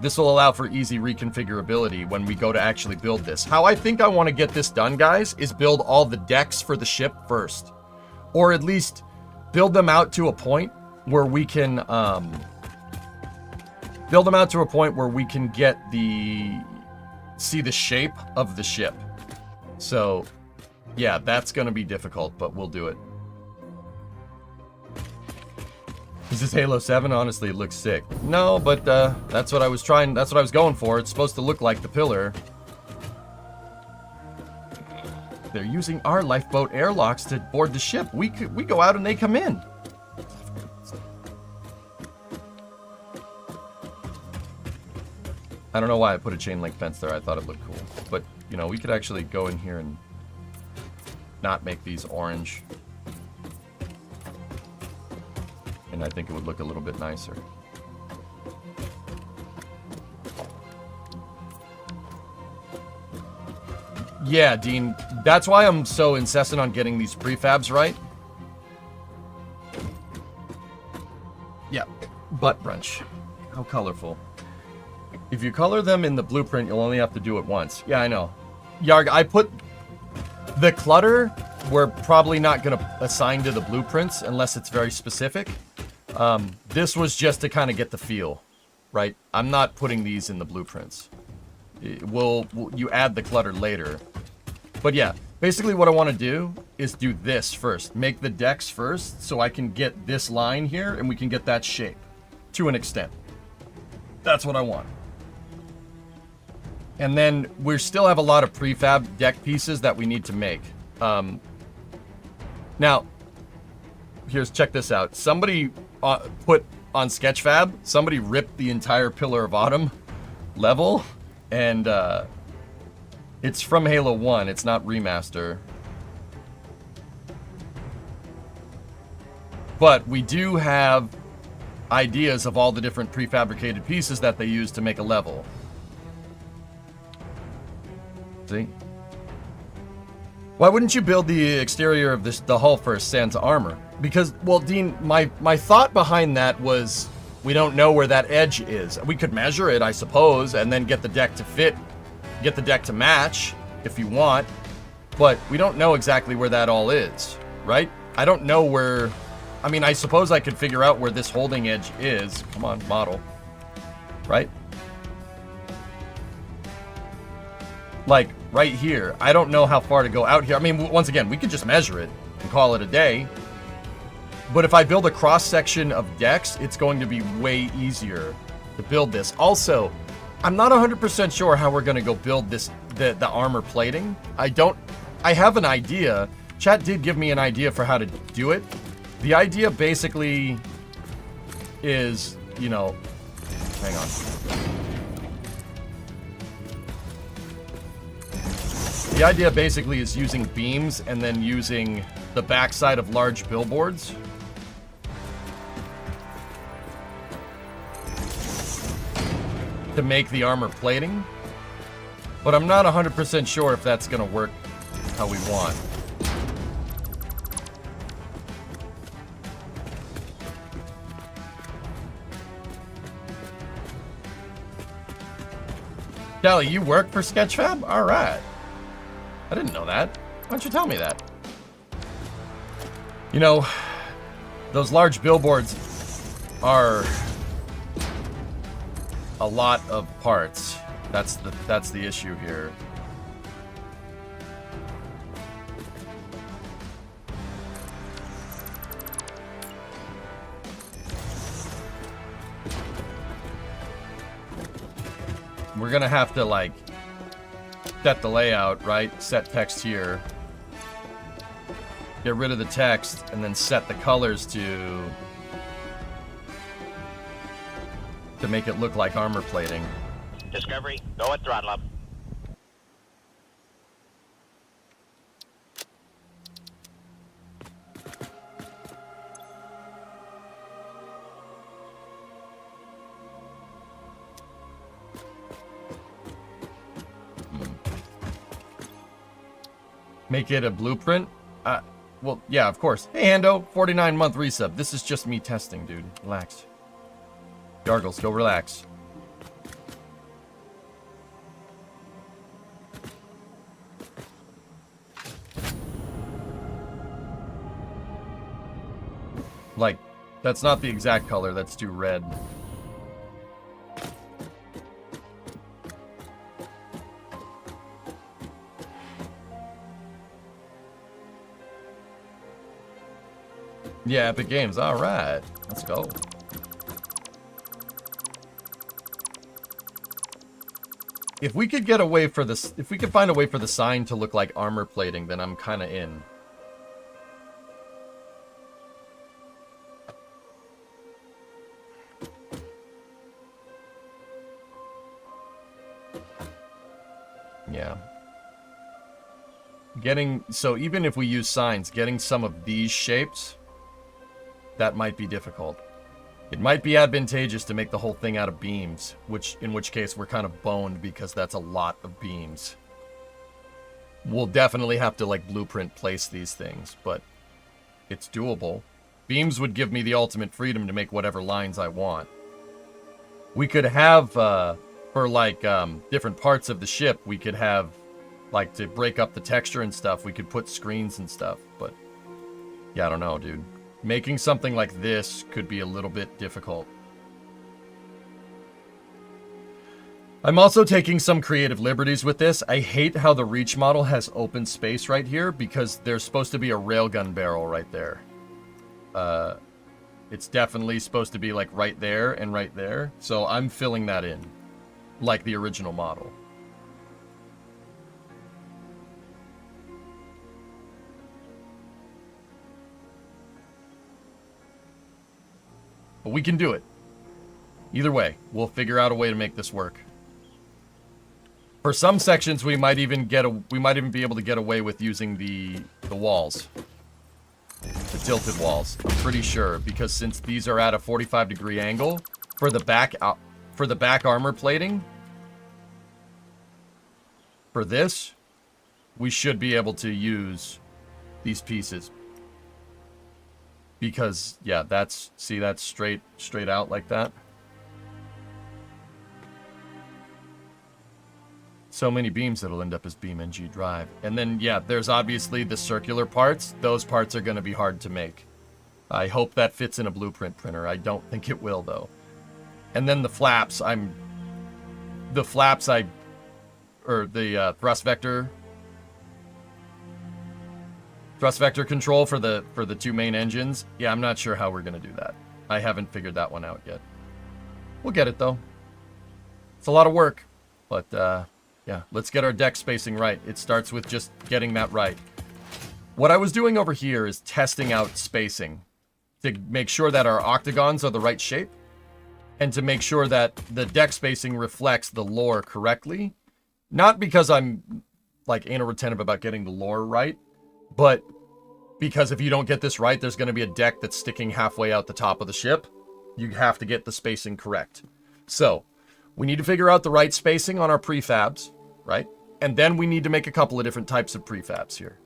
This will allow for easy reconfigurability when we go to actually build this. How I think I want to get this done, guys, is build all the decks for the ship first. Or at least build them out to a point where we can, build them out to a point where we can get see the shape of the ship. So, yeah, that's going to be difficult, but we'll do it. Is this Halo 7? Honestly, it looks sick. No, but that's what I was going for. It's supposed to look like the pillar. They're using our lifeboat airlocks to board the ship. We go out and they come in. I don't know why I put a chain link fence there. I thought it looked cool. But, you know, we could actually go in here and not make these orange. And I think it would look a little bit nicer. Yeah, Dean, that's why I'm so incessant on getting these prefabs right. Yeah, butt brunch. How colorful. If you color them in the blueprint, you'll only have to do it once. Yeah, I know. Yarg, I put the clutter, we're probably not going to assign to the blueprints unless it's very specific. This was just to kind of get the feel, right? I'm not putting these in the blueprints. You add the clutter later. But yeah, basically what I want to do is do this first. Make the decks first so I can get this line here and we can get that shape to an extent. That's what I want. And then we still have a lot of prefab deck pieces that we need to make. Now, check this out. Somebody put on Sketchfab, somebody ripped the entire Pillar of Autumn level, and it's from Halo 1. It's not remaster. But we do have ideas of all the different prefabricated pieces that they use to make a level. See? Why wouldn't you build the exterior of the hull first, sans armor? Because, well, Dean, my thought behind that was we don't know where that edge is. We could measure it, I suppose, and then get the deck to fit, get the deck to match if you want, but we don't know exactly where that all is, right? I don't know where... I mean, I suppose I could figure out where this holding edge is. Come on, model. Right? Like, right here. I don't know how far to go out here. I mean, once again, we could just measure it and call it a day. But if I build a cross-section of decks, it's going to be way easier to build this. Also, I'm not 100% sure how we're going to go build this, the armor plating. I have an idea. Chat did give me an idea for how to do it. The idea basically is, you know, hang on. The idea basically is using beams and then using the backside of large billboards. To make the armor plating. But I'm not 100% sure if that's going to work how we want. Kelly, you work for Sketchfab? Alright. I didn't know that. Why don't you tell me that? You know, those large billboards are a lot of parts. That's the issue here. We're gonna have to, like, set the layout, right? Set text here. Get rid of the text, and then set the colors to make it look like armor plating. Discovery, go at throttle up. Make it a blueprint? Well, yeah, of course. Hey, Hando, 49-month resub. This is just me testing, dude. Relax. Gargles, go relax. Like, that's not the exact color, that's too red. Yeah, Epic Games, alright. Let's go. If we could get away for this, if we could find a way for the sign to look like armor plating, then I'm kind of in. Yeah. So even if we use signs, getting some of these shapes, that might be difficult. It might be advantageous to make the whole thing out of beams, in which case we're kind of boned because that's a lot of beams. We'll definitely have to, like, blueprint place these things, but it's doable. Beams would give me the ultimate freedom to make whatever lines I want. We could have, for, like, different parts of the ship, we could have, like, to break up the texture and stuff, we could put screens and stuff, but yeah, I don't know, dude. Making something like this could be a little bit difficult. I'm also taking some creative liberties with this. I hate how the Reach model has open space right here because there's supposed to be a railgun barrel right there. It's definitely supposed to be like right there and right there. So I'm filling that in like the original model. But we can do it. Either way, we'll figure out a way to make this work. For some sections, we might even be able to get away with using the walls, the tilted walls. I'm pretty sure because since these are at a 45-degree angle for the back armor plating, for this, we should be able to use these pieces. Because, yeah, that's straight out like that. So many beams that'll end up as BeamNG drive. And then, yeah, there's obviously the circular parts. Those parts are going to be hard to make. I hope that fits in a blueprint printer. I don't think it will, though. And then the flaps, the thrust vector control for the two main engines. Yeah, I'm not sure how we're going to do that. I haven't figured that one out yet. We'll get it, though. It's a lot of work. But, yeah, let's get our deck spacing right. It starts with just getting that right. What I was doing over here is testing out spacing to make sure that our octagons are the right shape and to make sure that the deck spacing reflects the lore correctly. Not because I'm, like, anal retentive about getting the lore right, but because if you don't get this right, there's going to be a deck that's sticking halfway out the top of the ship. You have to get the spacing correct. So, we need to figure out the right spacing on our prefabs, right? And then we need to make a couple of different types of prefabs here.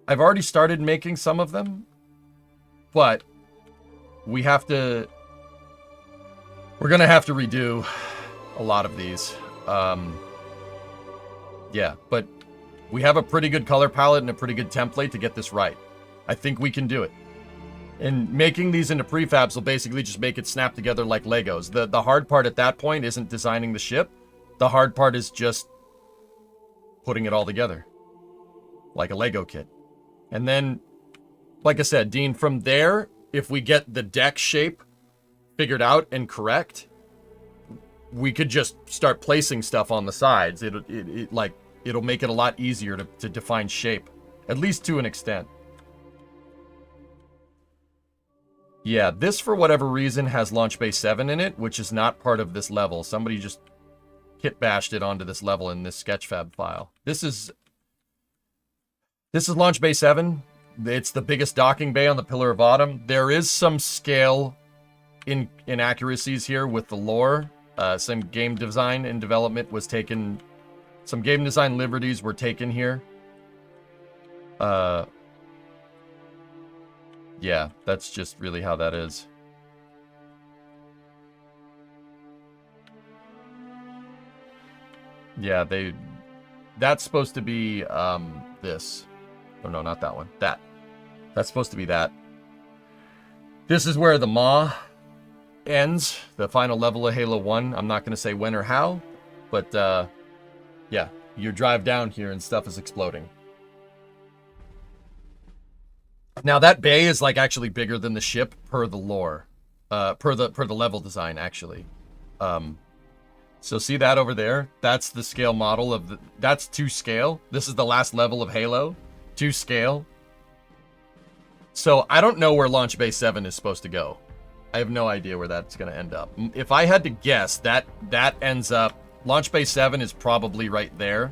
I've already started making some of them, but we're going to have to redo a lot of these. Yeah, but we have a pretty good color palette and a pretty good template to get this right. I think we can do it. And making these into prefabs will basically just make it snap together like Legos. The hard part at that point isn't designing the ship. The hard part is just putting it all together. Like a Lego kit. And then, like I said, Dean, from there, if we get the deck shape figured out and correct, we could just start placing stuff on the sides. It'll make it a lot easier to define shape. At least to an extent. Yeah, this, for whatever reason, has Launch Bay 7 in it, which is not part of this level. Somebody just kit bashed it onto this level in this sketchfab file. This is Launch Bay 7. It's the biggest docking bay on the Pillar of Autumn. There is some scale inaccuracies here with the lore. Some game design and development was taken. Some game design liberties were taken here. Yeah, that's just really how that is. Yeah, that's supposed to be, this. Oh, no, not that one. That's supposed to be that. This is where the Maw ends, the final level of Halo 1. I'm not going to say when or how, but yeah, you drive down here and stuff is exploding. Now that bay is like actually bigger than the ship per the lore, per the level design actually. So see that over there? That's the scale model of that's to scale. This is the last level of Halo, to scale. So I don't know where Launch Bay 7 is supposed to go. I have no idea where that's going to end up. If I had to guess, that ends up... Launch Bay 7 is probably right there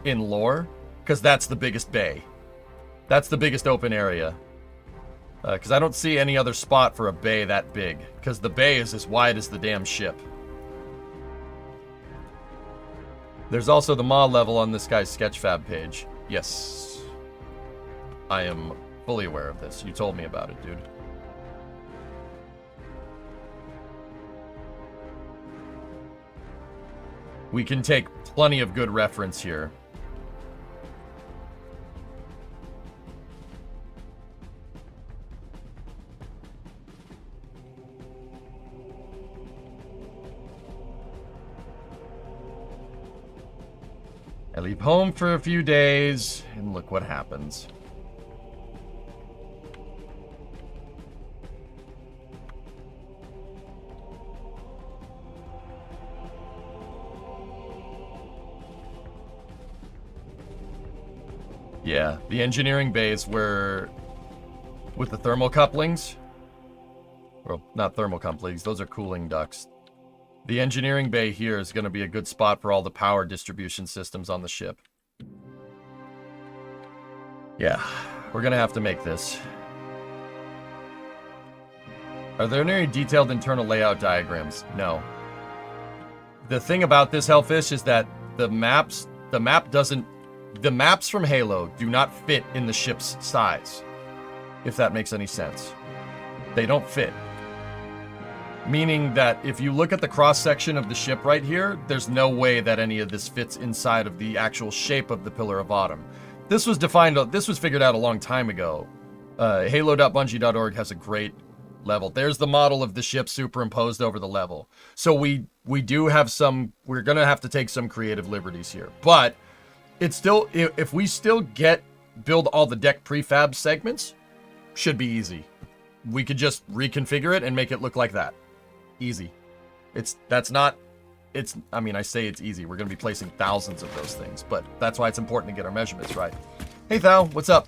in lore, because that's the biggest bay. That's the biggest open area. Because I don't see any other spot for a bay that big, because the bay is as wide as the damn ship. There's also the Maw level on this guy's Sketchfab page. Yes. I am fully aware of this. You told me about it, dude. We can take plenty of good reference here. I leave home for a few days, and look what happens. Yeah, the engineering bays were with the thermal couplings. Well, not thermal couplings, those are cooling ducts. The engineering bay here is going to be a good spot for all the power distribution systems on the ship. Yeah, we're going to have to make this. Are there any detailed internal layout diagrams? No. The thing about this Hellfish is that the maps from Halo do not fit in the ship's size, if that makes any sense. They don't fit. Meaning that if you look at the cross-section of the ship right here, there's no way that any of this fits inside of the actual shape of the Pillar of Autumn. This was figured out a long time ago. Halo.bungie.org has a great level. There's the model of the ship superimposed over the level. So we do have some, we're going to have to take some creative liberties here. But it's still, if we still build all the deck prefab segments, should be easy. We could just reconfigure it and make it look like that. Easy. I mean, I say it's easy. We're going to be placing thousands of those things, but that's why it's important to get our measurements right. Hey, Thou, what's up?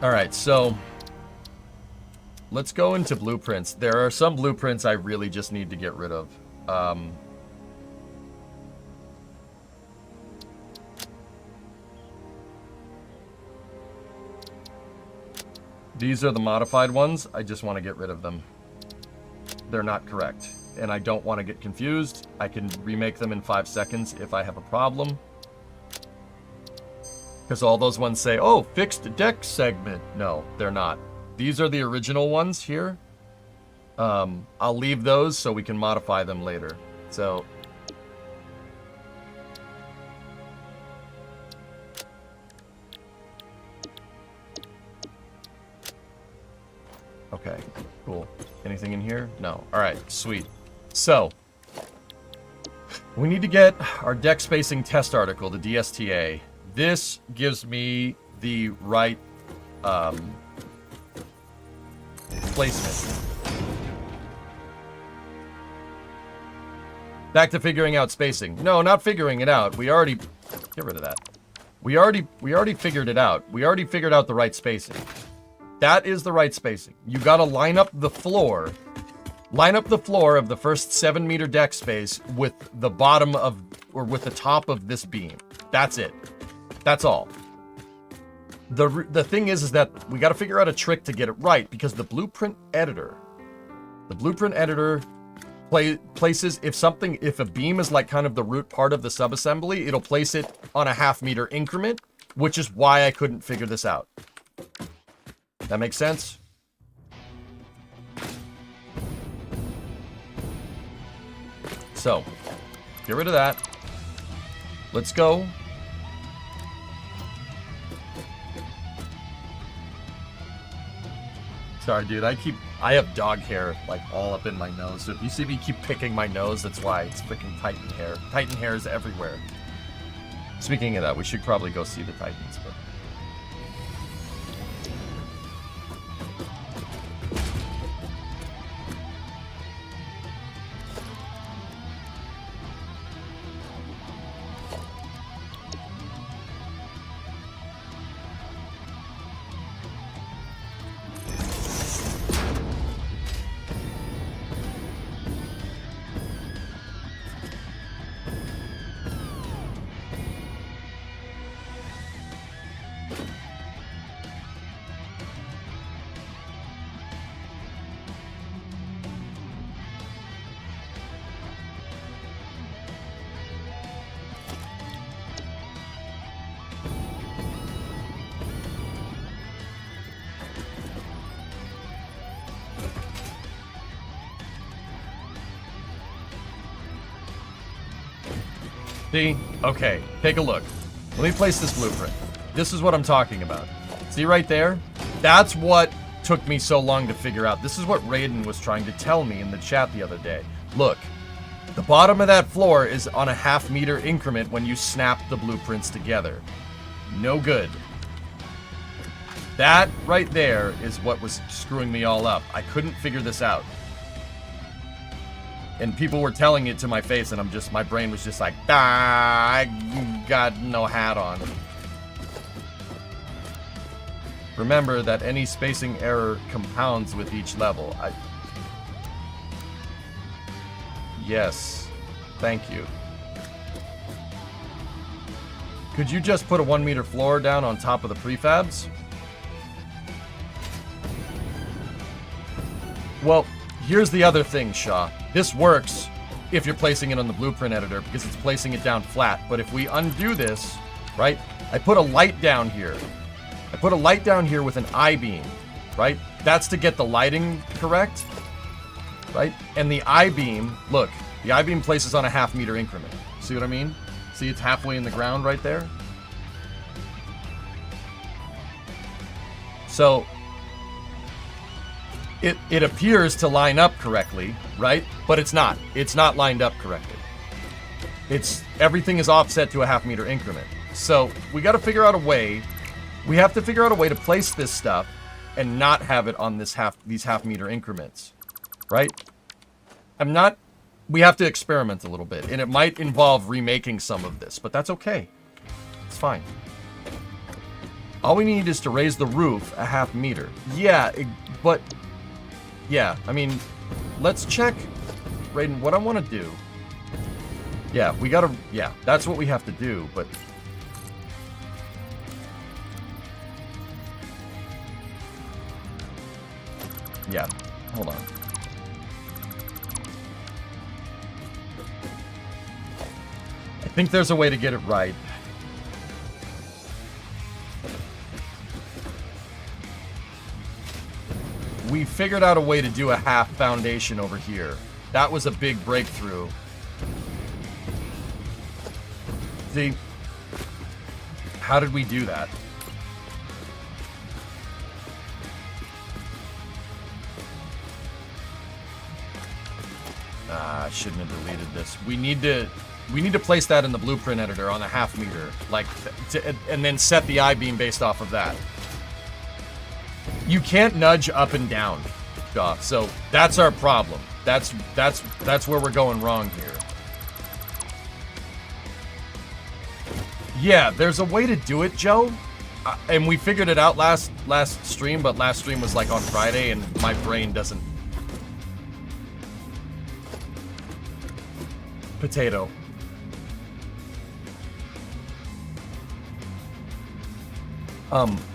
All right, so let's go into blueprints. There are some blueprints I really just need to get rid of. These are the modified ones. I just want to get rid of them. They're not correct. And I don't want to get confused. I can remake them in 5 seconds if I have a problem. Because all those ones say, oh, fixed deck segment. No, they're not. These are the original ones here. I'll leave those so we can modify them later. So... okay, cool. Anything in here? No. Alright, sweet. So, we need to get our deck spacing test article, the DSTA. This gives me the right placement. Back to figuring out spacing. No, not figuring it out. We already... get rid of that. We already figured it out. We already figured out the right spacing. That is the right spacing. You gotta line up the floor. Line up the floor of the first 7-meter deck space with the bottom of, or with the top of this beam. That's it. That's all. The thing is that we gotta figure out a trick to get it right, because the blueprint editor places, if a beam is like kind of the root part of the subassembly, it'll place it on a 1/2 meter increment, which is why I couldn't figure this out. That makes sense? So, get rid of that. Let's go. Sorry, dude. I have dog hair like all up in my nose. So if you see me keep picking my nose, that's why. It's freaking Titan hair. Titan hair is everywhere. Speaking of that, we should probably go see the Titans. But... See? Okay, take a look. Let me place this blueprint. This is what I'm talking about. See right there? That's what took me so long to figure out. This is what Raiden was trying to tell me in the chat the other day. Look, the bottom of that floor is on a half-meter increment when you snap the blueprints together. No good. That right there is what was screwing me all up. I couldn't figure this out. And people were telling it to my face, and my brain was just like, I got no hat on. Remember that any spacing error compounds with each level. Yes. Thank you. Could you just put a 1 meter floor down on top of the prefabs? Well, here's the other thing, Shaw. This works if you're placing it on the blueprint editor because it's placing it down flat. But if we undo this, right? I put a light down here. I put a light down here with an I-beam, right? That's to get the lighting correct, right? And the I-beam, look, the I-beam places on a half-meter increment. See what I mean? See, it's halfway in the ground right there. So it appears to line up correctly, right? But it's not. It's not lined up correctly. Everything is offset to a half-meter increment. So we got to figure out a way. We have to figure out a way to place this stuff and not have it on these half-meter increments, right? We have to experiment a little bit, and it might involve remaking some of this, but that's okay. It's fine. All we need is to raise the roof a half-meter. Yeah, but... Yeah, I mean, let's check, Raiden, what I want to do. Yeah, that's what we have to do, but... Yeah, hold on. I think there's a way to get it right. We figured out a way to do a half foundation over here. That was a big breakthrough. See? How did we do that? I shouldn't have deleted this. We need to place that in the blueprint editor on a half-meter, and then set the I-beam based off of that. You can't nudge up and down, Shaw. So that's our problem. That's where we're going wrong here. Yeah, there's a way to do it, Joe. And we figured it out last stream, but last stream was like on Friday, and my brain doesn't. Potato.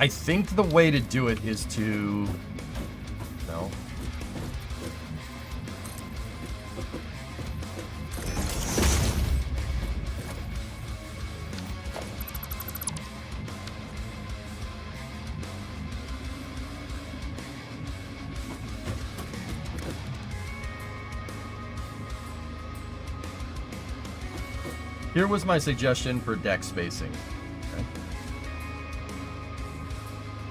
I think the way to do it is to... No. Here was my suggestion for deck spacing. Okay.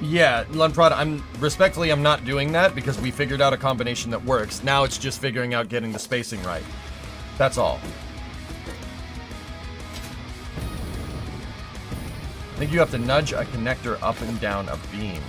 Yeah, Lunprod, I'm not doing that because we figured out a combination that works. Now it's just figuring out getting the spacing right. That's all. I think you have to nudge a connector up and down a beam.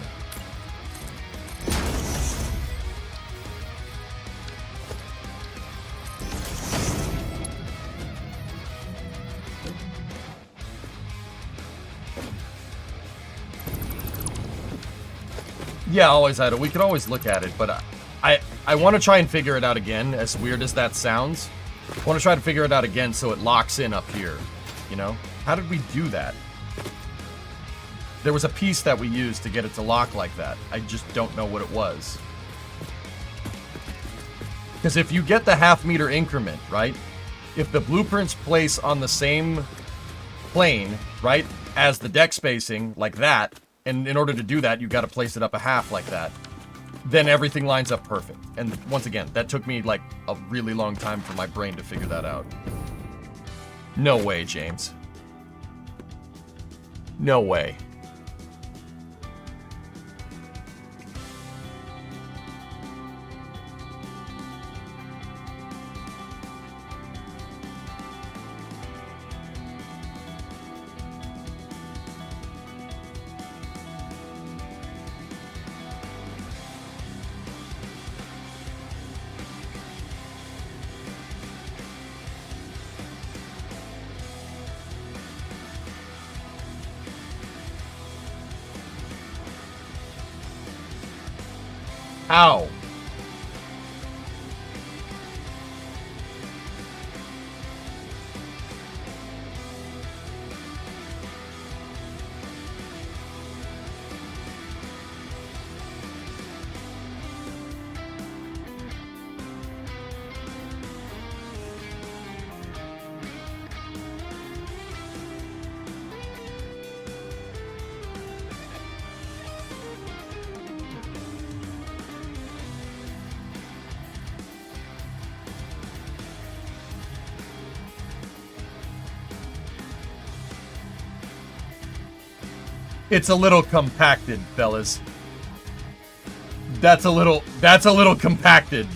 Yeah, always had it. We could always look at it, but I want to try and figure it out again, as weird as that sounds. I want to try to figure it out again so it locks in up here, you know? How did we do that? There was a piece that we used to get it to lock like that. I just don't know what it was. Because if you get the half-meter increment, right? If the blueprints place on the same plane, right, as the deck spacing, like that, and in order to do that, you got to place it up a half like that, then everything lines up perfect. And once again, that took me like a really long time for my brain to figure that out. No way, James. No way. How? It's a little compacted, fellas. That's a little compacted.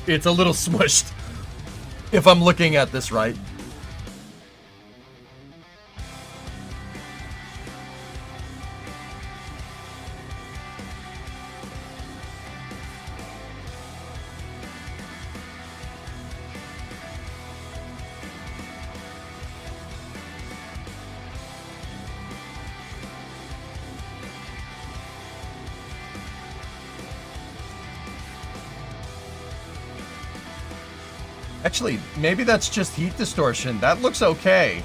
It's a little smushed. If I'm looking at this right. Actually, maybe that's just heat distortion. That looks okay.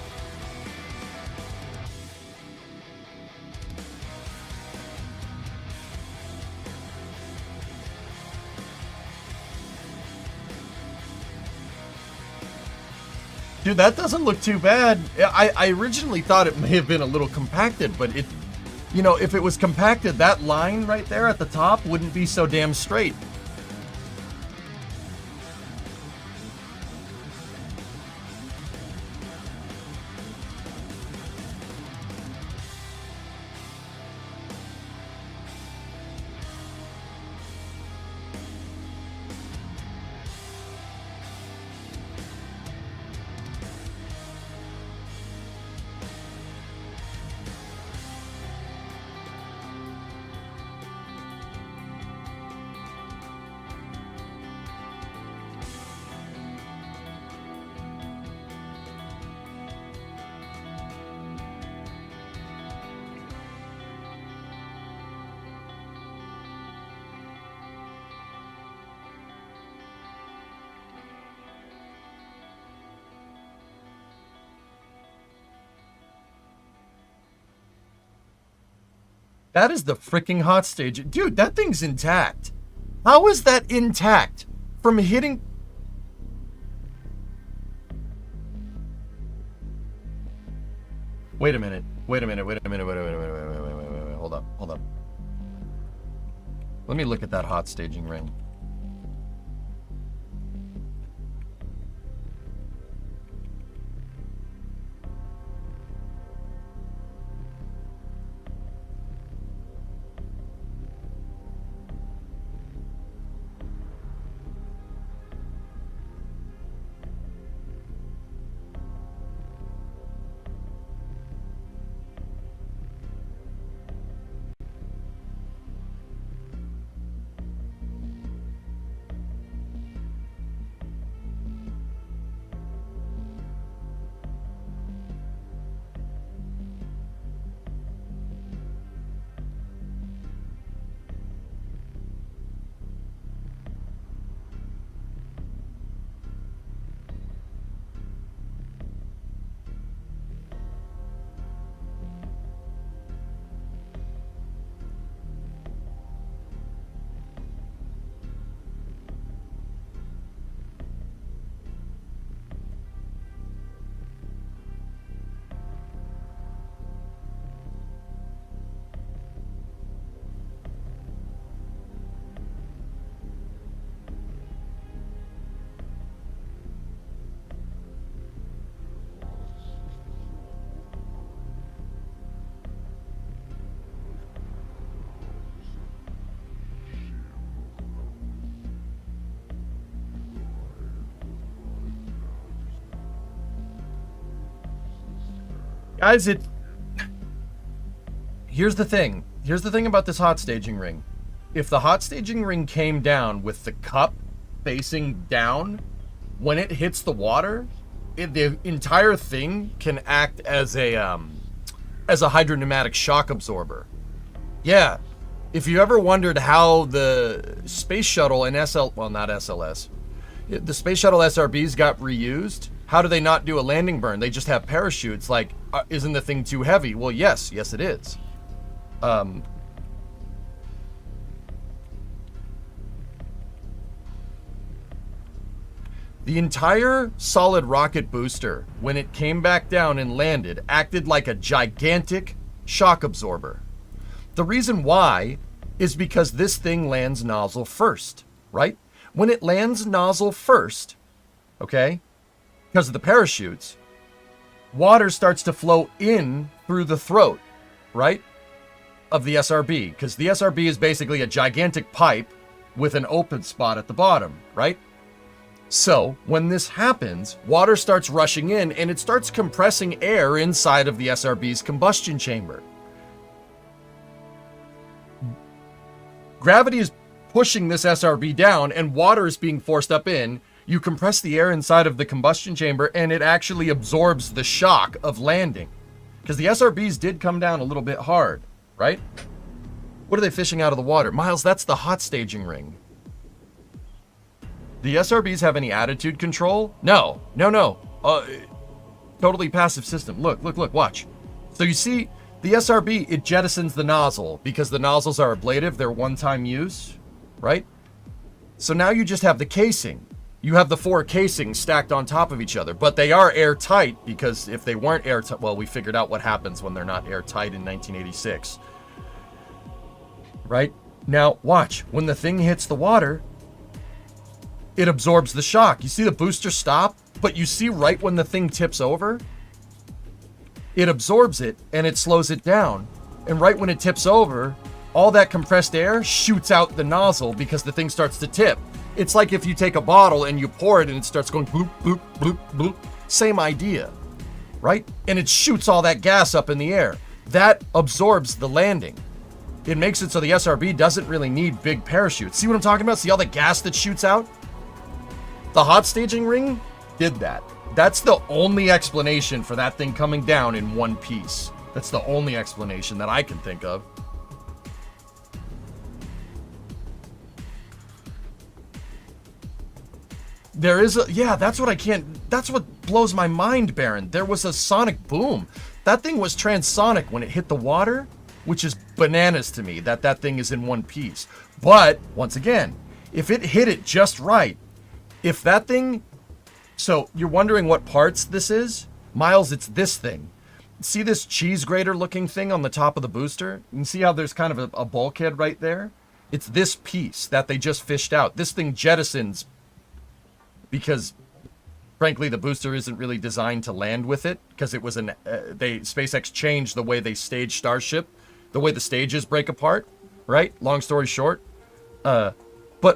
Dude, that doesn't look too bad. I originally thought it may have been a little compacted, but it, you know, if it was compacted, that line right there at the top wouldn't be so damn straight. That is the freaking hot stage. Dude, that thing's intact. How is that intact from hitting? Wait a minute. Wait a minute. Wait a minute. Wait a minute. Wait. Hold up. Hold up. Let me look at that hot staging ring. Guys, here's the thing. Here's the thing about this hot staging ring. If the hot staging ring came down with the cup facing down, when it hits the water, the entire thing can act as a hydropneumatic shock absorber. Yeah, if you ever wondered how the space shuttle and not SLS, the space shuttle SRBs got reused, how do they not do a landing burn? They just have parachutes. Like, isn't the thing too heavy? Well, yes, it is. The entire solid rocket booster, when it came back down and landed, acted like a gigantic shock absorber. The reason why is because this thing lands nozzle first, right? When it lands nozzle first, okay, because of the parachutes, water starts to flow in through the throat, right, of the SRB, because the SRB is basically a gigantic pipe with an open spot at the bottom, right? So when this happens, water starts rushing in and it starts compressing air inside of the SRB's combustion chamber. Gravity is pushing this SRB down and water is being forced up in. You compress the air inside of the combustion chamber and it actually absorbs the shock of landing. Because the SRBs did come down a little bit hard, right? What are they fishing out of the water? Miles, that's the hot staging ring. The SRBs have any attitude control? No. Totally passive system. Look, watch. So you see, the SRB, it jettisons the nozzle because the nozzles are ablative. They're one-time use, right? So now you just have the casing. You have the 4 casings stacked on top of each other, but they are airtight because if they weren't airtight, well, we figured out what happens when they're not airtight in 1986. Right? Now, watch. When the thing hits the water, it absorbs the shock. You see the booster stop, but you see right when the thing tips over, it absorbs it and it slows it down. And right when it tips over, all that compressed air shoots out the nozzle because the thing starts to tip. It's like if you take a bottle and you pour it and it starts going bloop, bloop, bloop, bloop. Same idea, right? And it shoots all that gas up in the air. That absorbs the landing. It makes it so the SRB doesn't really need big parachutes. See what I'm talking about? See all the gas that shoots out? The hot staging ring did that. That's the only explanation for that thing coming down in one piece. That's the only explanation that I can think of. There is a, yeah, that's what blows my mind, Baron. There was a sonic boom. That thing was transonic when it hit the water, which is bananas to me that thing is in one piece. But, once again, if it hit it just right, if that thing, so you're wondering what parts this is? Miles, it's this thing. See this cheese grater looking thing on the top of the booster? You can see how there's kind of a bulkhead right there? It's this piece that they just fished out. This thing jettisons because, frankly, the booster isn't really designed to land with it because it was SpaceX changed the way they stage Starship, the way the stages break apart, right? Long story short. But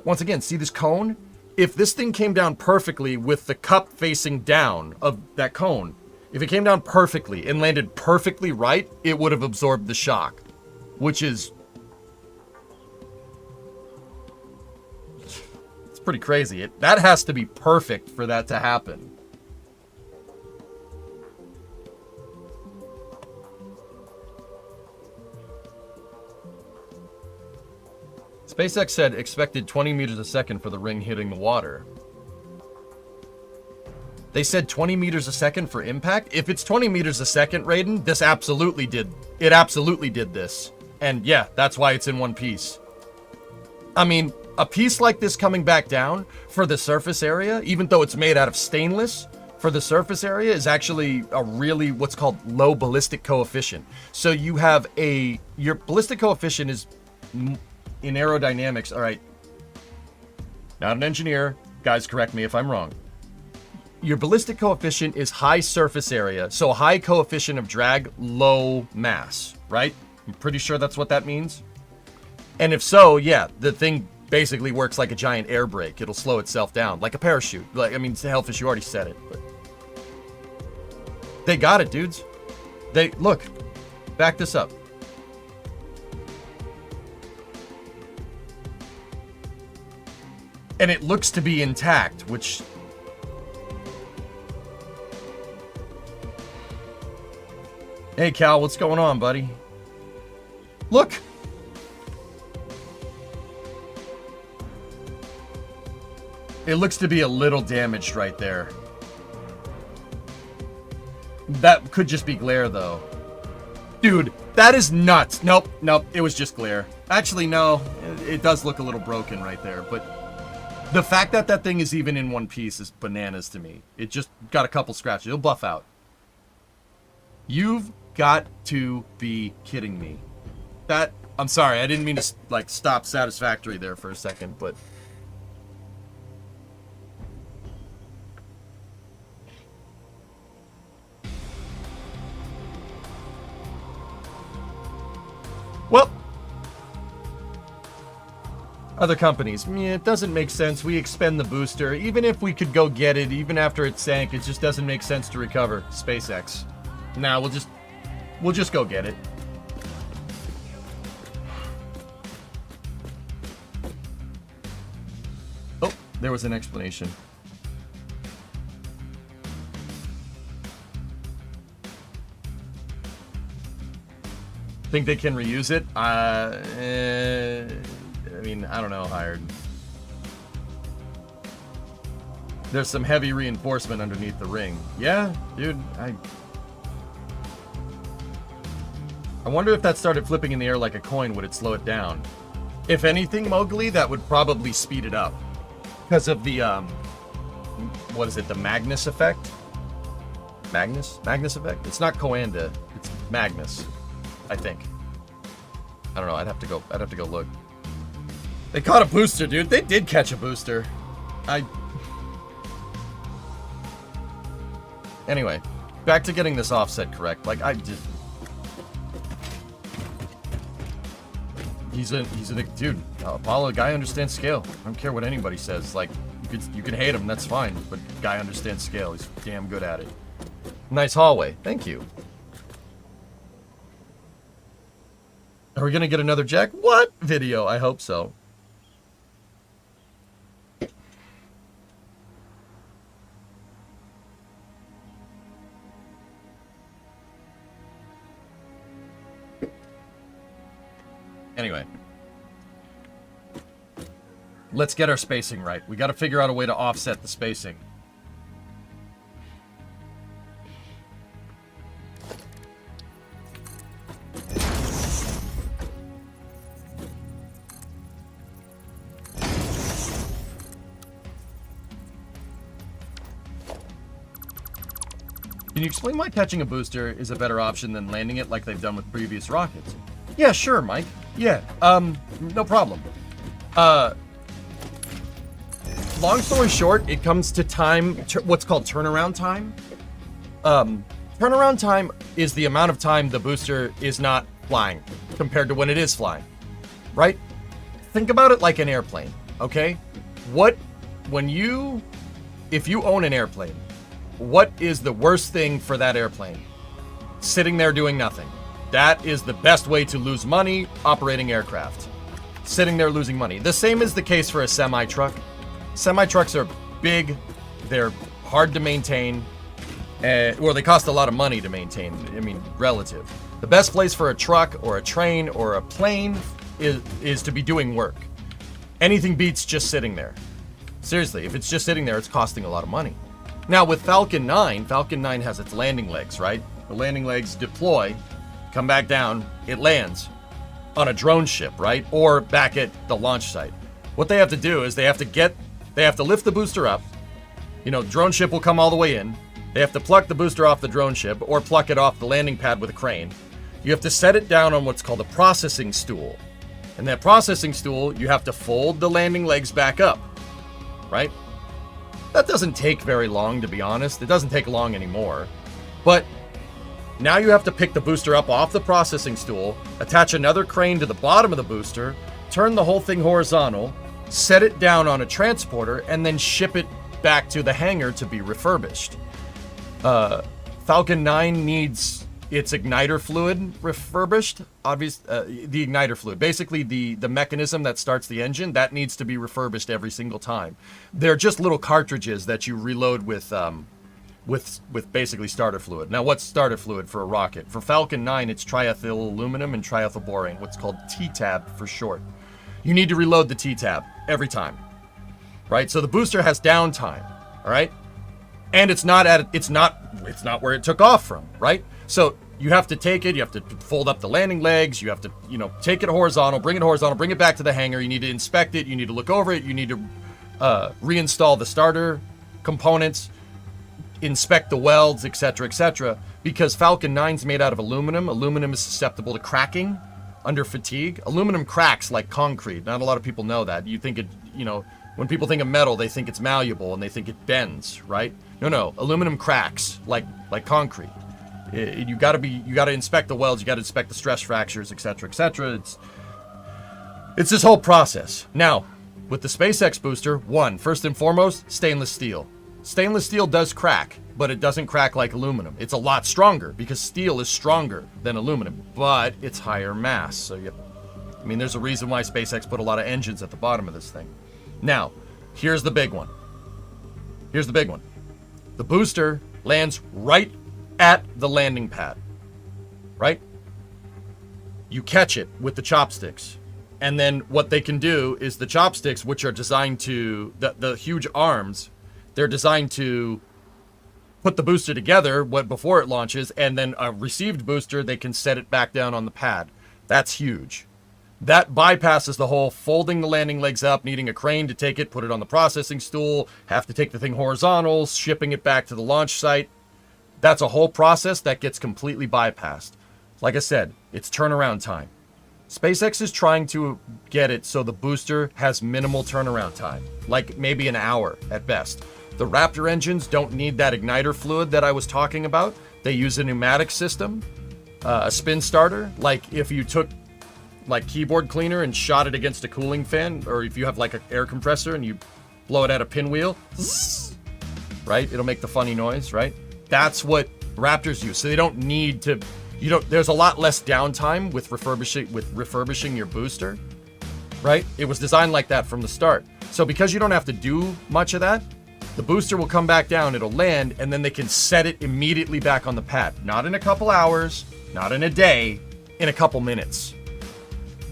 once again, see this cone? If this thing came down perfectly with the cup facing down of that cone, if it came down perfectly and landed perfectly right, it would have absorbed the shock, which is pretty crazy. That has to be perfect for that to happen. SpaceX said expected 20 meters a second for the ring hitting the water. They said 20 meters a second for impact? If it's 20 meters a second, Raiden, this absolutely did. It absolutely did this. And yeah, that's why it's in one piece. I mean, a piece like this coming back down for the surface area, even though it's made out of stainless, for the surface area is actually a really what's called low ballistic coefficient. So you have your ballistic coefficient is in aerodynamics. All right. Not an engineer. Guys, correct me if I'm wrong. Your ballistic coefficient is high surface area. So high coefficient of drag, low mass, right? I'm pretty sure that's what that means. And if so, yeah, the thing basically works like a giant air brake. It'll slow itself down, like a parachute. Like, I mean, Hellfish, you already said it, but they got it, dudes. look, back this up. And it looks to be intact, which... Hey, Cal, what's going on, buddy? Look! It looks to be a little damaged right there. That could just be glare, though. Dude, that is nuts. Nope, it was just glare. Actually, no, it does look a little broken right there, but the fact that that thing is even in one piece is bananas to me. It just got a couple scratches. It'll buff out. You've got to be kidding me. That, I'm sorry, I didn't mean to, like, stop Satisfactory there for a second, but... Well, other companies, it doesn't make sense. We expend the booster. Even if we could go get it, even after it sank, it just doesn't make sense to recover. SpaceX. Nah, we'll just go get it. Oh, there was an explanation. Think they can reuse it? I mean, I don't know, Hired. There's some heavy reinforcement underneath the ring. Yeah, dude, I wonder if that started flipping in the air like a coin, would it slow it down? If anything, Mowgli, that would probably speed it up. Because of the, what is it, the Magnus effect? Magnus? Magnus effect? It's not Coanda, it's Magnus. I think. I don't know. I'd have to go look. They caught a booster, dude. They did catch a booster. Anyway, back to getting this offset correct. Like, he's a dude. Apollo, guy understands scale. I don't care what anybody says. Like, you can hate him, that's fine. But guy understands scale. He's damn good at it. Nice hallway. Thank you. Are we gonna get another Jack? What video? I hope so. Anyway. Let's get our spacing right. We gotta figure out a way to offset the spacing. Can you explain why catching a booster is a better option than landing it like they've done with previous rockets? Yeah, sure, Mike. Yeah, no problem. Long story short, it comes to time, what's called turnaround time. Turnaround time is the amount of time the booster is not flying compared to when it is flying, right? Think about it like an airplane, okay? If you own an airplane, what is the worst thing for that airplane? Sitting there doing nothing. That is the best way to lose money operating aircraft. Sitting there losing money. The same is the case for a semi-truck. Semi-trucks are big, they're hard to maintain, or they cost a lot of money to maintain. I mean, relative. The best place for a truck or a train or a plane is to be doing work. Anything beats just sitting there. Seriously, if it's just sitting there, it's costing a lot of money. Now with Falcon 9 has its landing legs, right? The landing legs deploy, come back down, it lands on a drone ship, right? Or back at the launch site. What they have to do is they have to lift the booster up. You know, drone ship will come all the way in. They have to pluck the booster off the drone ship or pluck it off the landing pad with a crane. You have to set it down on what's called a processing stool. And that processing stool, you have to fold the landing legs back up, right? That doesn't take very long, to be honest. It doesn't take long anymore. But now you have to pick the booster up off the processing stool, attach another crane to the bottom of the booster, turn the whole thing horizontal, set it down on a transporter, and then ship it back to the hangar to be refurbished. Falcon 9 needs its igniter fluid refurbished. The igniter fluid, basically the mechanism that starts the engine, that needs to be refurbished every single time. They're just little cartridges that you reload with basically starter fluid. Now, what's starter fluid for a rocket? For Falcon 9, it's triethyl aluminum and triethylborane, what's called T-tab for short. You need to reload the T-tab every time, right? So the booster has downtime, all right? And it's not where it took off from, right? So you have to take it, you have to fold up the landing legs, you have to, take it horizontal, bring it back to the hangar, you need to inspect it, you need to look over it, you need to reinstall the starter components, inspect the welds, etc., because Falcon 9's made out of aluminum. Aluminum is susceptible to cracking under fatigue. Aluminum cracks like concrete. Not a lot of people know that. You think it, when people think of metal, they think it's malleable and they think it bends, right? No, aluminum cracks like concrete. You got to inspect the welds, you got to inspect the stress fractures, etc. It's this whole process. Now, with the SpaceX booster, first and foremost, stainless steel. Stainless steel does crack, but it doesn't crack like aluminum. It's a lot stronger because steel is stronger than aluminum, but it's higher mass. So there's a reason why SpaceX put a lot of engines at the bottom of this thing. Now, here's the big one. The booster lands right at the landing pad, right? You catch it with the chopsticks. And then what they can do is the chopsticks, which are designed to, the huge arms, they're designed to put the booster together before it launches, and then a received booster, they can set it back down on the pad. That's huge. That bypasses the whole folding the landing legs up, needing a crane to take it, put it on the processing stool, have to take the thing horizontal, shipping it back to the launch site. That's a whole process that gets completely bypassed. Like I said, it's turnaround time. SpaceX is trying to get it so the booster has minimal turnaround time, like maybe an hour at best. The Raptor engines don't need that igniter fluid that I was talking about. They use a pneumatic system, a spin starter. Like if you took keyboard cleaner and shot it against a cooling fan, or if you have like an air compressor and you blow it at a pinwheel, right? It'll make the funny noise, right? That's what Raptors use. So they don't need to, there's a lot less downtime with refurbishing your booster, right? It was designed like that from the start. So because you don't have to do much of that, the booster will come back down, it'll land, and then they can set it immediately back on the pad. Not in a couple hours, not in a day, in a couple minutes.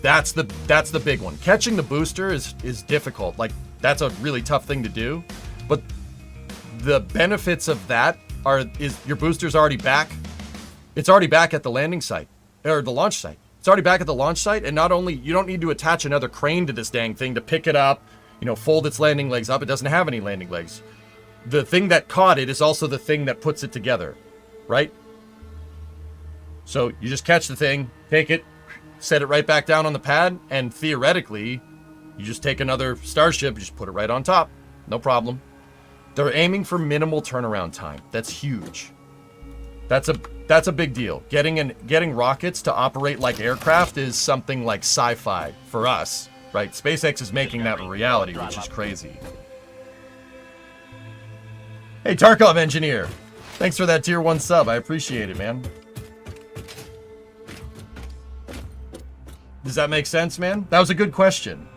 That's the big one. Catching the booster is difficult. Like, that's a really tough thing to do. But the benefits of that is your booster's already back. It's already back at the landing site, or the launch site. It's already back at the launch site, and not only, you don't need to attach another crane to this dang thing to pick it up, fold its landing legs up. It doesn't have any landing legs. The thing that caught it is also the thing that puts it together, right? So you just catch the thing, take it, set it right back down on the pad, and theoretically, you just take another Starship, you just put it right on top. No problem. They're aiming for minimal turnaround time. That's huge. That's a big deal. Getting rockets to operate like aircraft is something like sci-fi for us, right? SpaceX is making that a reality, which is crazy. Hey, Tarkov Engineer. Thanks for that tier 1 sub. I appreciate it, man. Does that make sense, man? That was a good question.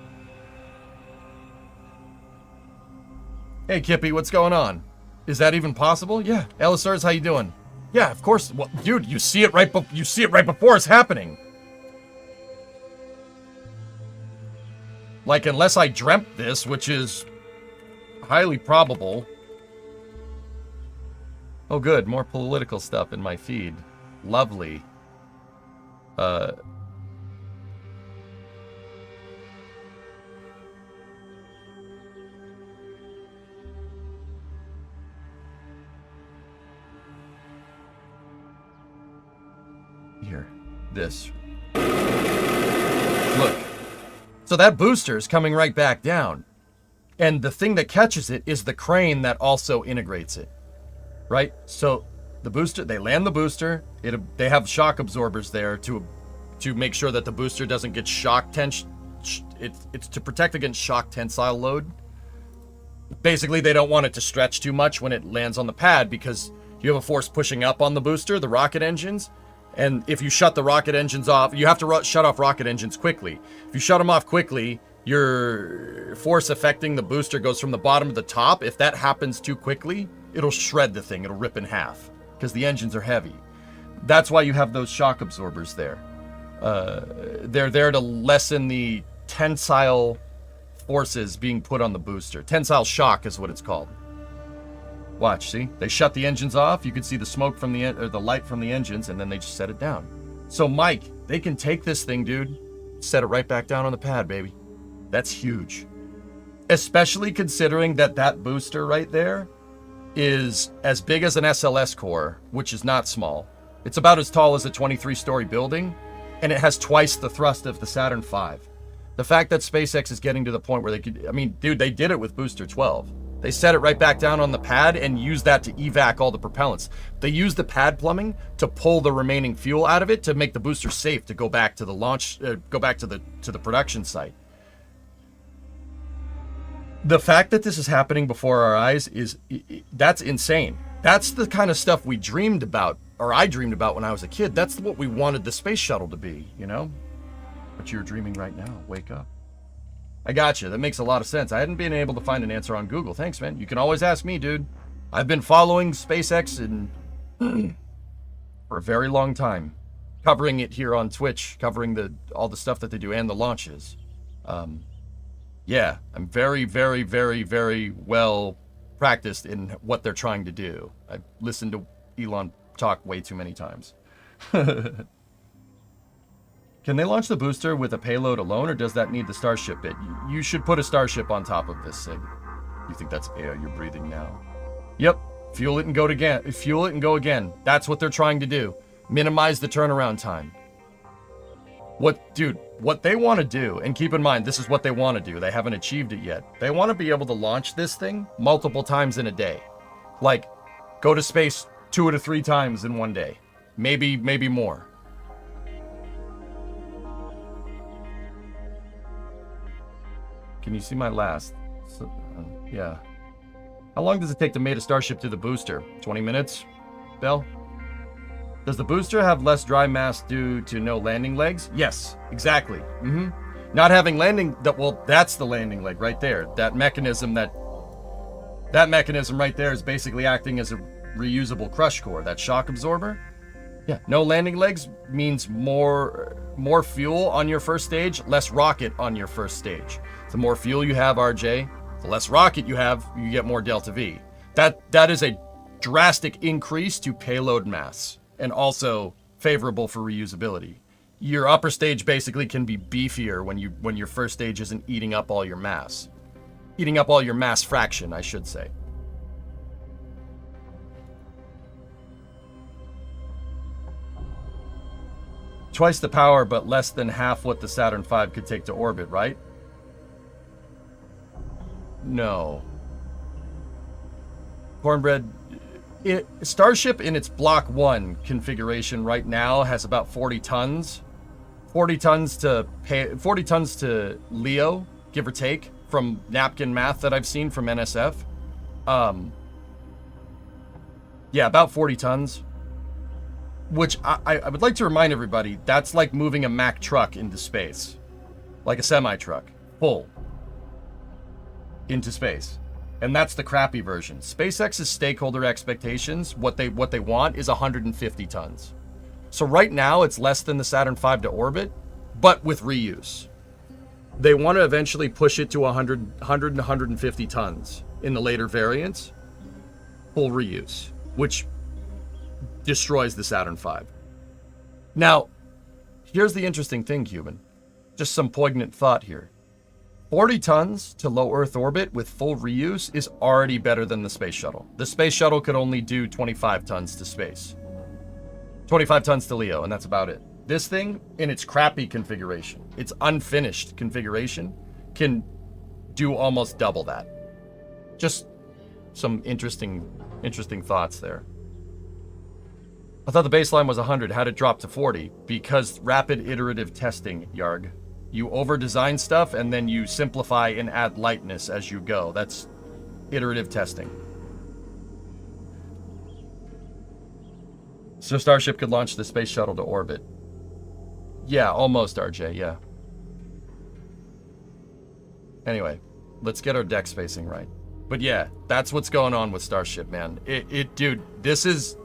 Hey, Kippy, what's going on? Is that even possible? Yeah. LSRs, how you doing? Yeah, of course. Well, dude, you see it right before it's happening. Like, unless I dreamt this, which is highly probable. Oh, good. More political stuff in my feed. Lovely. Here. This. Look. So that booster is coming right back down. And the thing that catches it is the crane that also integrates it. Right? So the booster, they land the booster. They have shock absorbers there to make sure that the booster doesn't get shock tension. It's to protect against shock tensile load. Basically, they don't want it to stretch too much when it lands on the pad because you have a force pushing up on the booster, the rocket engines, And if you shut the rocket engines off, you have to shut off rocket engines quickly. If you shut them off quickly, your force affecting the booster goes from the bottom to the top. If that happens too quickly, it'll shred the thing. It'll rip in half because the engines are heavy. That's why you have those shock absorbers there. They're there to lessen the tensile forces being put on the booster. Tensile shock is what it's called. Watch, see? They shut the engines off. You can see the smoke from the light from the engines, and then they just set it down. So, Mike, they can take this thing, dude, set it right back down on the pad, baby. That's huge. Especially considering that booster right there is as big as an SLS core, which is not small. It's about as tall as a 23-story building, and it has twice the thrust of the Saturn V. The fact that SpaceX is getting to the point where they could... I mean, dude, they did it with Booster 12. They set it right back down on the pad and used that to evac all the propellants. They used the pad plumbing to pull the remaining fuel out of it to make the booster safe to go back to the launch, go back to the production site. The fact that this is happening before our eyes that's insane. That's the kind of stuff we dreamed about, or I dreamed about when I was a kid. That's what we wanted the space shuttle to be, you know? But you're dreaming right now. Wake up. I gotcha. That makes a lot of sense. I hadn't been able to find an answer on Google. Thanks, man. You can always ask me, dude. I've been following SpaceX for a very long time. Covering it here on Twitch. Covering all the stuff that they do and the launches. Yeah, I'm very, very, very, very well practiced in what they're trying to do. I've listened to Elon talk way too many times. Can they launch the booster with a payload alone, or does that need the Starship bit? You should put a Starship on top of this, Sig. You think that's air you're breathing now? Yep. Fuel it and go again. Fuel it and go again. That's what they're trying to do. Minimize the turnaround time. What they want to do, and keep in mind, this is what they want to do. They haven't achieved it yet. They want to be able to launch this thing multiple times in a day. Like, go to space 2 to 3 times in one day. Maybe more. Can you see my last? Yeah. How long does it take to mate a Starship to the booster? 20 minutes? Bell? Does the booster have less dry mass due to no landing legs? Yes, exactly. Not having landing... Well, that's the landing leg right there. That mechanism right there is basically acting as a reusable crush core. That shock absorber? Yeah. No landing legs means more fuel on your first stage, less rocket on your first stage. The more fuel you have, RJ, the less rocket you have, you get more delta V. That is a drastic increase to payload mass, and also favorable for reusability. Your upper stage basically can be beefier when your first stage isn't eating up all your mass. Eating up all your mass fraction, I should say. Twice the power, but less than half what the Saturn V could take to orbit, right? No. Cornbread... Starship in its Block 1 configuration right now has about 40 tons. 40 tons to Leo, give or take, from napkin math that I've seen from NSF. Yeah, about 40 tons. Which I would like to remind everybody, that's like moving a Mack truck into space. Like a semi-truck. Full. Into space. And that's the crappy version. SpaceX's stakeholder expectations, what they want is 150 tons. So right now it's less than the Saturn V to orbit, but with reuse. They want to eventually push it to 100 and 150 tons in the later variants. Full reuse, which destroys the Saturn V. Now, here's the interesting thing, Cuban. Just some poignant thought here. 40 tons to low Earth orbit with full reuse is already better than the space shuttle. The space shuttle could only do 25 tons to space. 25 tons to Leo, and that's about it. This thing, in its crappy configuration, its unfinished configuration, can do almost double that. Just some interesting thoughts there. I thought the baseline was 100. How'd it drop to 40? Because rapid iterative testing, Yarg. You over-design stuff, and then you simplify and add lightness as you go. That's iterative testing. So Starship could launch the space shuttle to orbit. Yeah, almost, RJ, yeah. Anyway, let's get our deck spacing right. But yeah, that's what's going on with Starship, man. Dude, this is...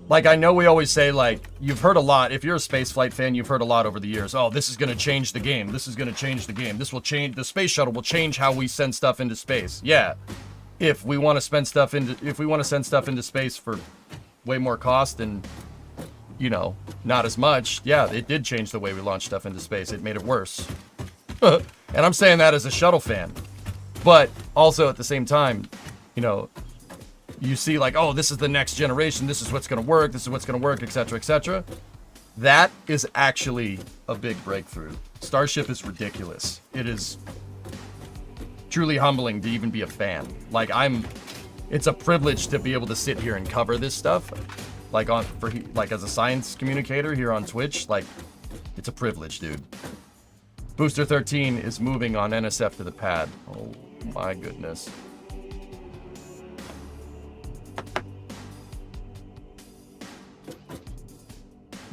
Like, I know we always say, like, you've heard a lot. If you're a spaceflight fan, you've heard a lot over the years. Oh, this is going to change the game. This is going to change the game. This will change... The space shuttle will change how we send stuff into space. Yeah. If we want to send stuff into space for way more cost and, you know, not as much, yeah, it did change the way we launch stuff into space. It made it worse. And I'm saying that as a shuttle fan. But also at the same time, you know, you see like, oh, this is the next generation. This is what's going to work. This is what's going to work, etc., etc. That is actually a big breakthrough. Starship is ridiculous. It is truly humbling to even be a fan. Like, it's a privilege to be able to sit here and cover this stuff. Like, as a science communicator here on Twitch, like, it's a privilege, dude. Booster 13 is moving on NSF to the pad. Oh my goodness.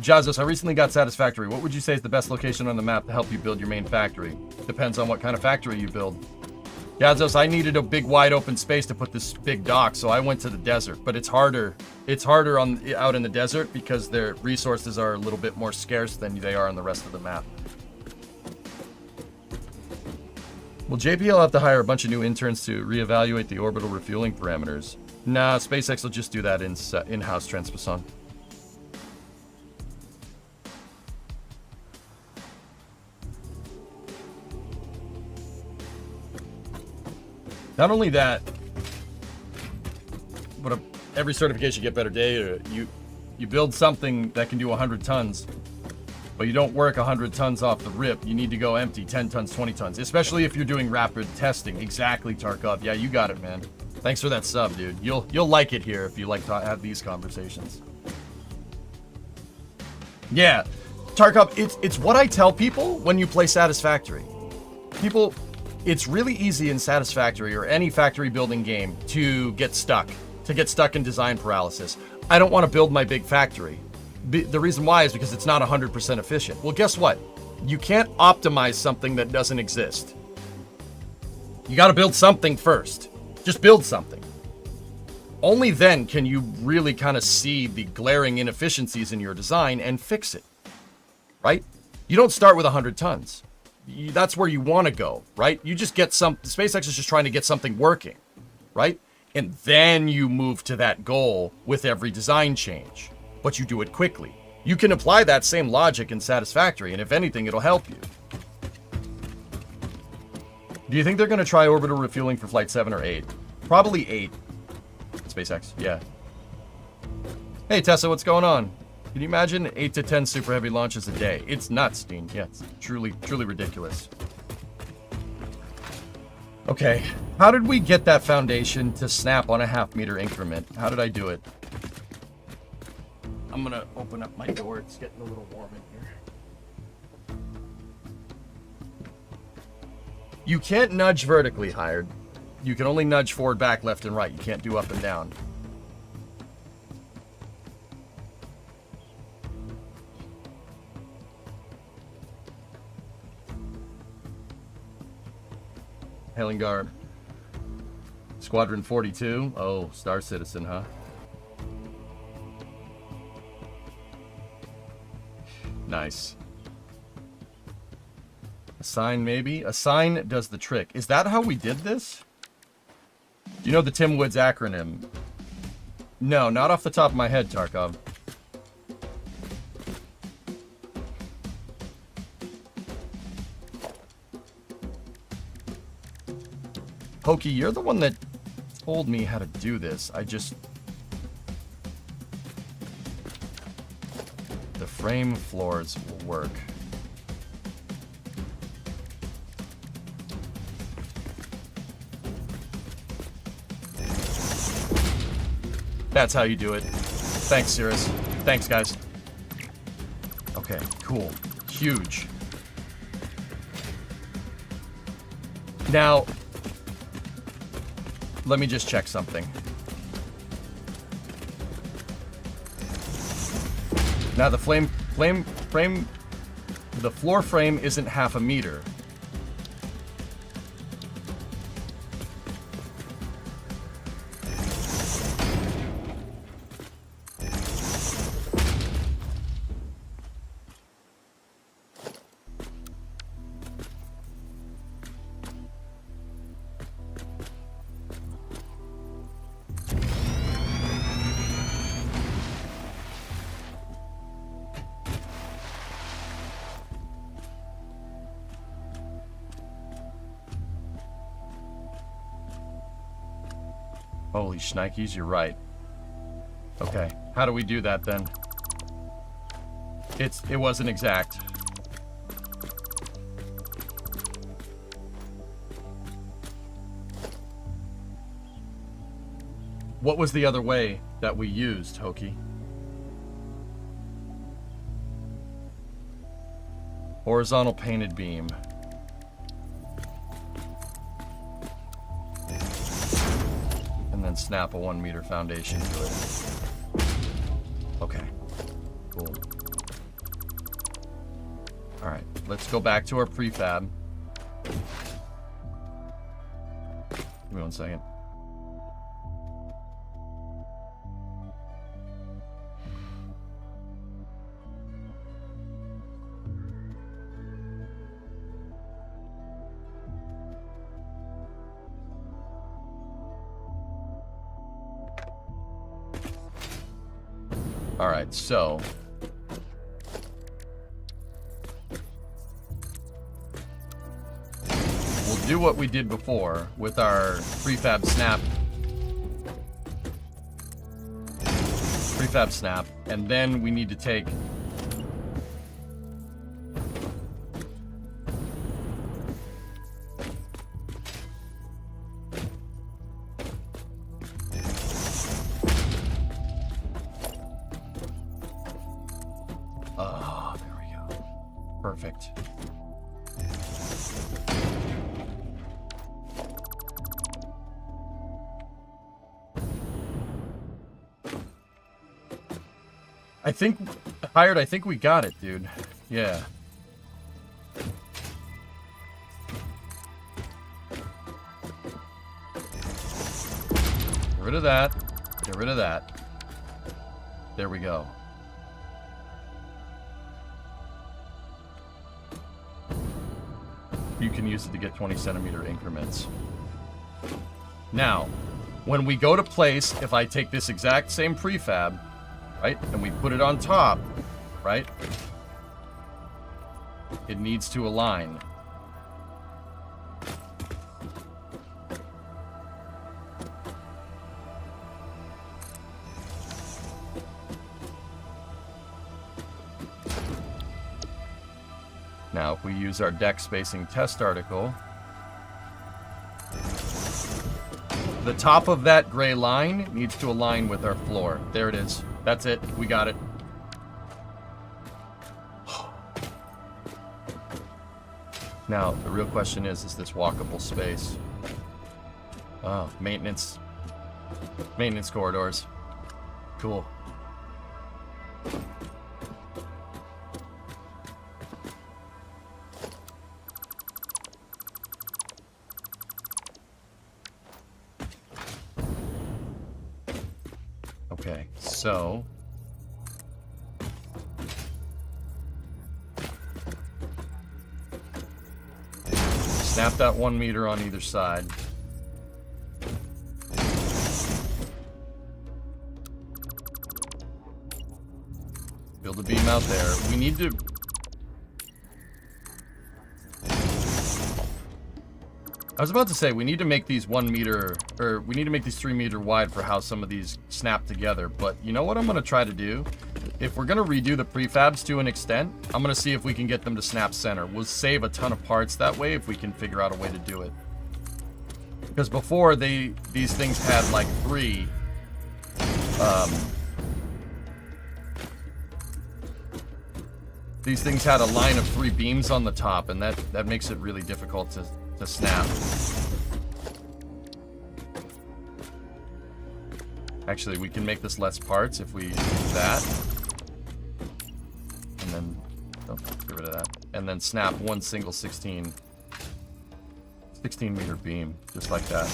Jazos, I recently got Satisfactory. What would you say is the best location on the map to help you build your main factory? Depends on what kind of factory you build. Jazos, I needed a big wide open space to put this big dock, so I went to the desert. But it's harder. It's harder out in the desert because their resources are a little bit more scarce than they are on the rest of the map. Will JPL have to hire a bunch of new interns to reevaluate the orbital refueling parameters? Nah, SpaceX will just do that in-house, Transposon. Not only that, but every certification you get better data. You build something that can do 100 tons, but you don't work 100 tons off the rip. You need to go empty 10 tons, 20 tons, especially if you're doing rapid testing. Exactly, Tarkov. Yeah, you got it, man. Thanks for that sub, dude. You'll like it here if you like to have these conversations. Yeah, Tarkov, it's what I tell people when you play Satisfactory. People, it's really easy in Satisfactory or any factory building game to get stuck in design paralysis. I don't want to build my big factory. The reason why is because it's not 100% efficient. Well, guess what? You can't optimize something that doesn't exist. You got to build something first. Just build something. Only then can you really kind of see the glaring inefficiencies in your design and fix it. Right? You don't start with 100 tons. That's where you want to go, right? You just get SpaceX is just trying to get something working, right? And then you move to that goal with every design change. But you do it quickly. You can apply that same logic in Satisfactory, and if anything, it'll help you. Do you think they're going to try orbital refueling for Flight 7 or 8? Probably 8. SpaceX, yeah. Hey, Tessa, what's going on? Can you imagine 8 to 10 super heavy launches a day? It's nuts, Dean. Yeah, it's truly ridiculous. Okay, how did we get that foundation to snap on a half-meter increment? How did I do it? I'm gonna open up my door. It's getting a little warm in here. You can't nudge vertically, Hired. You can only nudge forward, back, left, and right. You can't do up and down. Hellingar. Squadron 42. Oh, Star Citizen, huh? Nice. A sign, maybe? A sign does the trick. Is that how we did this? Do you know the Tim Woods acronym? No, not off the top of my head, Tarkov. Pokey, you're the one that told me how to do this. The frame floors will work. That's how you do it. Thanks, Cirrus. Thanks, guys. Okay, cool. Huge. Now, let me just check something. Now the the floor frame isn't half a meter. Holy shnikes, you're right. Okay, how do we do that then? It wasn't exact. What was the other way that we used, Hokie? Horizontal painted beam. And then snap a 1 meter foundation to it. Okay, cool. All right, let's go back to our prefab. Give me 1 second. All right, so we'll do what we did before with our prefab snap. Prefab snap, and then we need to take perfect. I think, Hired, I think we got it, dude. Yeah. Get rid of that. Get rid of that. There we go. You can use it to get 20 centimeter increments. Now, when we go to place, if I take this exact same prefab, right, and we put it on top, right, it needs to align. Now, if we use our deck spacing test article, the top of that gray line needs to align with our floor. There it is. That's it. We got it. Now, the real question is this walkable space? Oh, maintenance. Maintenance corridors. Cool. Okay, so snap that 1 meter on either side. Build a beam out there. We need to... I was about to say, we need to make these 1 meter, or we need to make these 3 meter wide for how some of these snap together. But you know what I'm going to try to do? If we're going to redo the prefabs to an extent, I'm going to see if we can get them to snap center. We'll save a ton of parts that way if we can figure out a way to do it. Because before, these things had like 3. These things had a line of 3 beams on the top, and that makes it really difficult to snap. Actually, we can make this less parts if we do that. then get rid of that. And then snap one single 16 meter beam, just like that.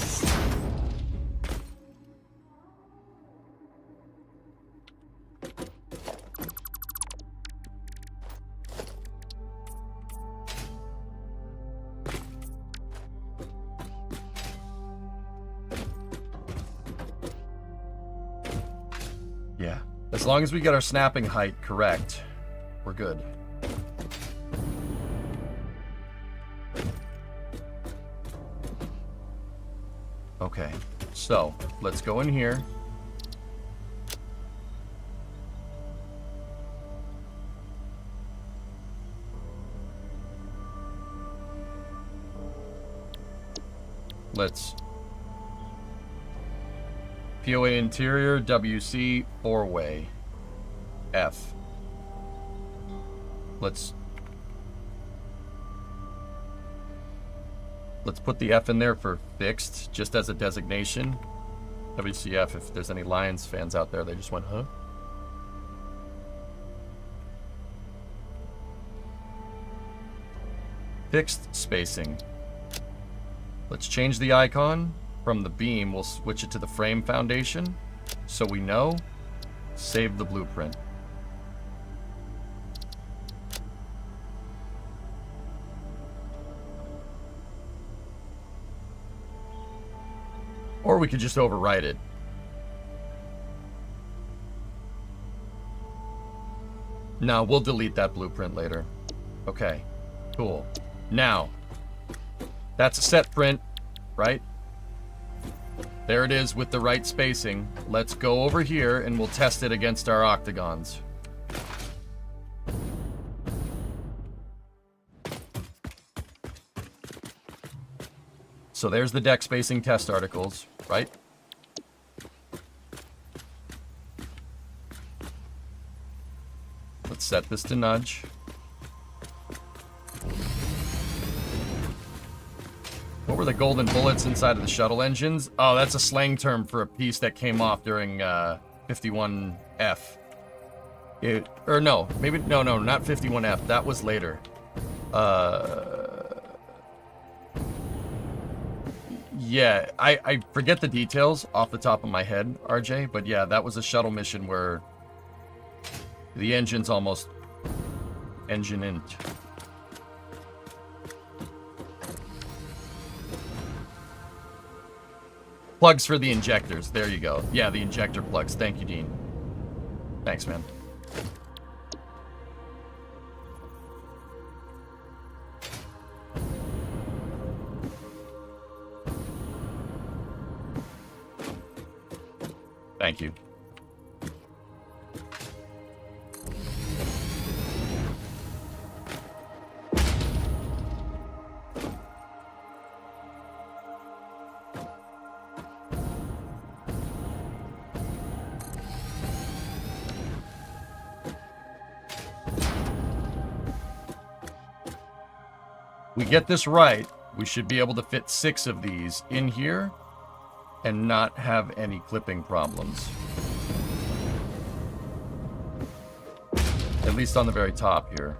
Yeah, as long as we get our snapping height correct, we're good. Okay, so let's go in here. Let's POA interior, WC, 4-way, F. Let's put the F in there for fixed, just as a designation. WCF, if there's any Lions fans out there, they just went, huh? Fixed spacing. Let's change the icon. From the beam, we'll switch it to the frame foundation, so we know. Save the blueprint. Or we could just overwrite it. No, we'll delete that blueprint later. Okay, cool. Now, that's a set print, right? There it is with the right spacing. Let's go over here and we'll test it against our octagons. So there's the deck spacing test articles, right? Let's set this to nudge. What were the golden bullets inside of the shuttle engines? Oh, that's a slang term for a piece that came off during 51F. No, not 51F. That was later. Yeah, I forget the details off the top of my head, RJ, but yeah, that was a shuttle mission where the engine's almost engine-int. Plugs for the injectors. There you go. Yeah, the injector plugs. Thank you, Dean. Thanks, man. Thank you. We get this right, we should be able to fit 6 of these in here and not have any clipping problems. At least on the very top here.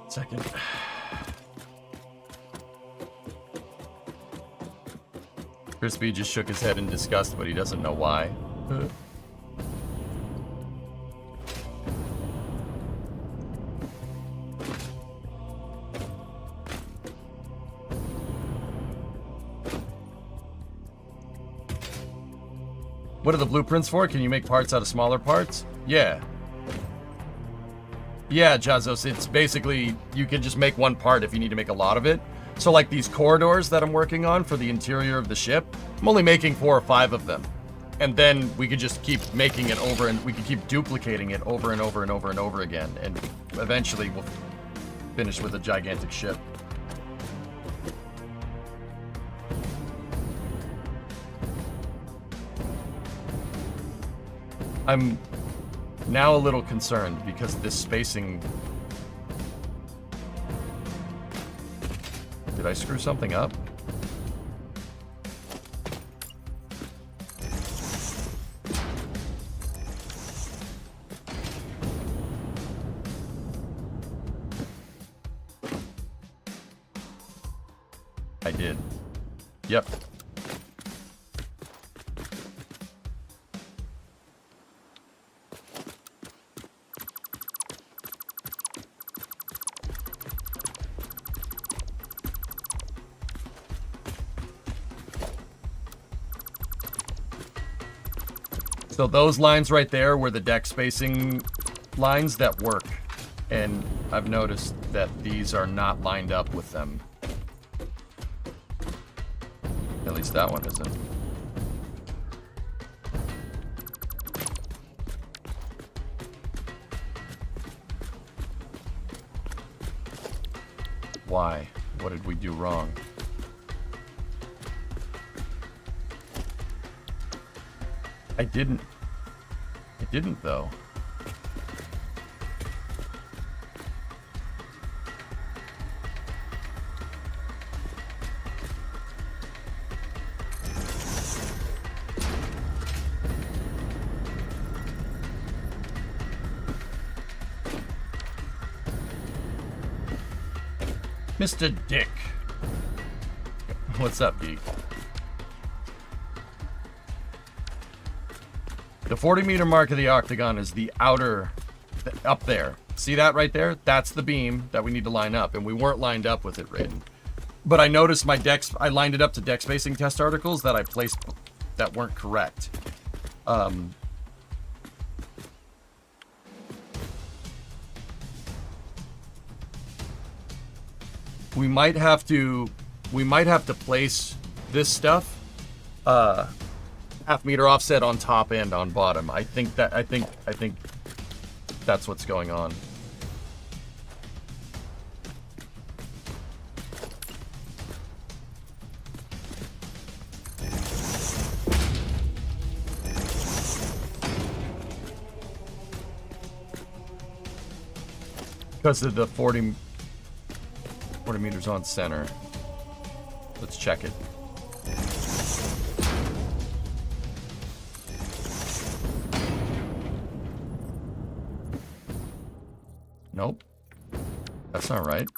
Second. Crispy just shook his head in disgust, but he doesn't know why. What are the blueprints for? Can you make parts out of smaller parts? Yeah. Yeah, Jazos, it's basically, you can just make one part if you need to make a lot of it. So like these corridors that I'm working on for the interior of the ship, I'm only making 4 or 5 of them. And then we could just keep making it over, and we could keep duplicating it over and over and over and over again. And eventually we'll finish with a gigantic ship. I'm now a little concerned because this spacing... Did I screw something up? I did. Yep. So those lines right there were the deck spacing lines that work. And I've noticed that these are not lined up with them. At least that one isn't. Why? What did we do wrong? I didn't though. Mr. Dick. What's up, geek? The 40-meter mark of the octagon is the outer, up there. See that right there? That's the beam that we need to line up, and we weren't lined up with it, Raiden. But I noticed my decks, I lined it up to deck spacing test articles that I placed that weren't correct. We might have to place this stuff half-meter offset on top and on bottom. I think that's what's going on. Because of the 40 meters on center. Let's check it. Nope. That's not right.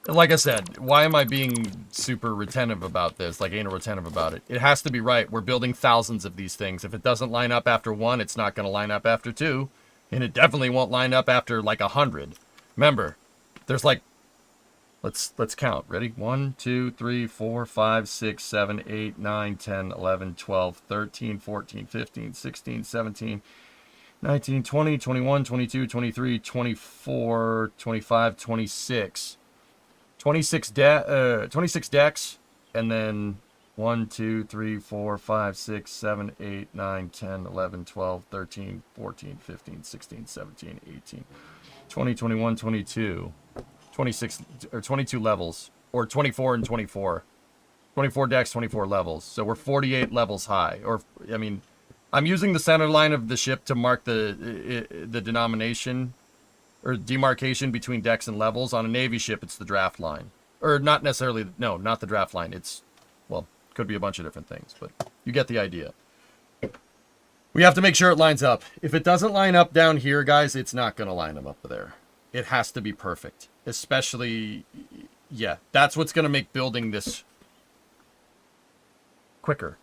Like I said, why am I being super retentive about this? Like, anal retentive about it? It has to be right. We're building thousands of these things. If it doesn't line up after 1, it's not going to line up after 2. And it definitely won't line up after, like, 100. Remember, there's, like... Let's count. Ready? 1, 2, 3, 4, 5, 6, 7, 8, 9, 10, 11, 12, 13, 14, 15, 16, 17... 19, 20, 21, 22, 23, 24, 25, 26. 26 decks, and then 1, 2, 3, 4, 5, 6, 7, 8, 9, 10, 11, 12, 13, 14, 15, 16, 17, 18, 20, 21, 22. 26, or 22 levels, or 24 and 24. 24 decks, 24 levels. So we're 48 levels high, or, I mean... I'm using the center line of the ship to mark the denomination or demarcation between decks and levels. On a Navy ship, it's the draft line. Or not necessarily, no, not the draft line. It's, well, could be a bunch of different things, but you get the idea. We have to make sure it lines up. If it doesn't line up down here, guys, it's not going to line them up there. It has to be perfect. Especially, yeah, that's what's going to make building this quicker.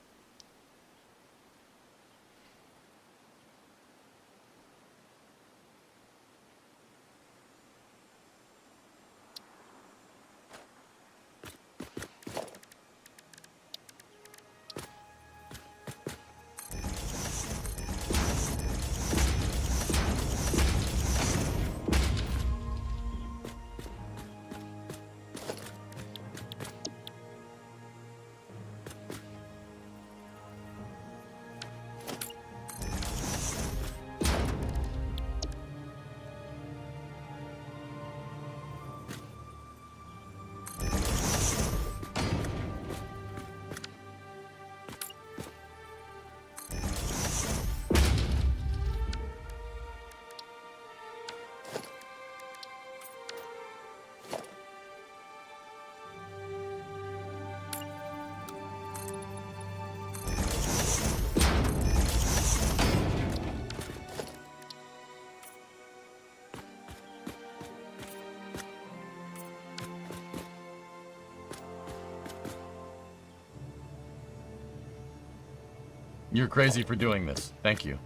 You're crazy for doing this. Thank you.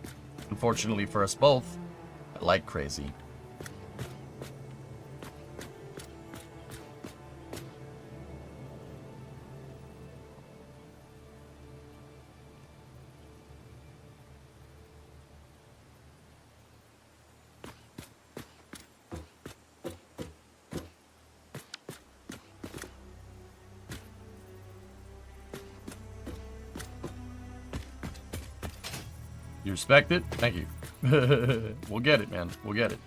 Unfortunately for us both, I like crazy. You respect it? Thank you. We'll get it, man. We'll get it.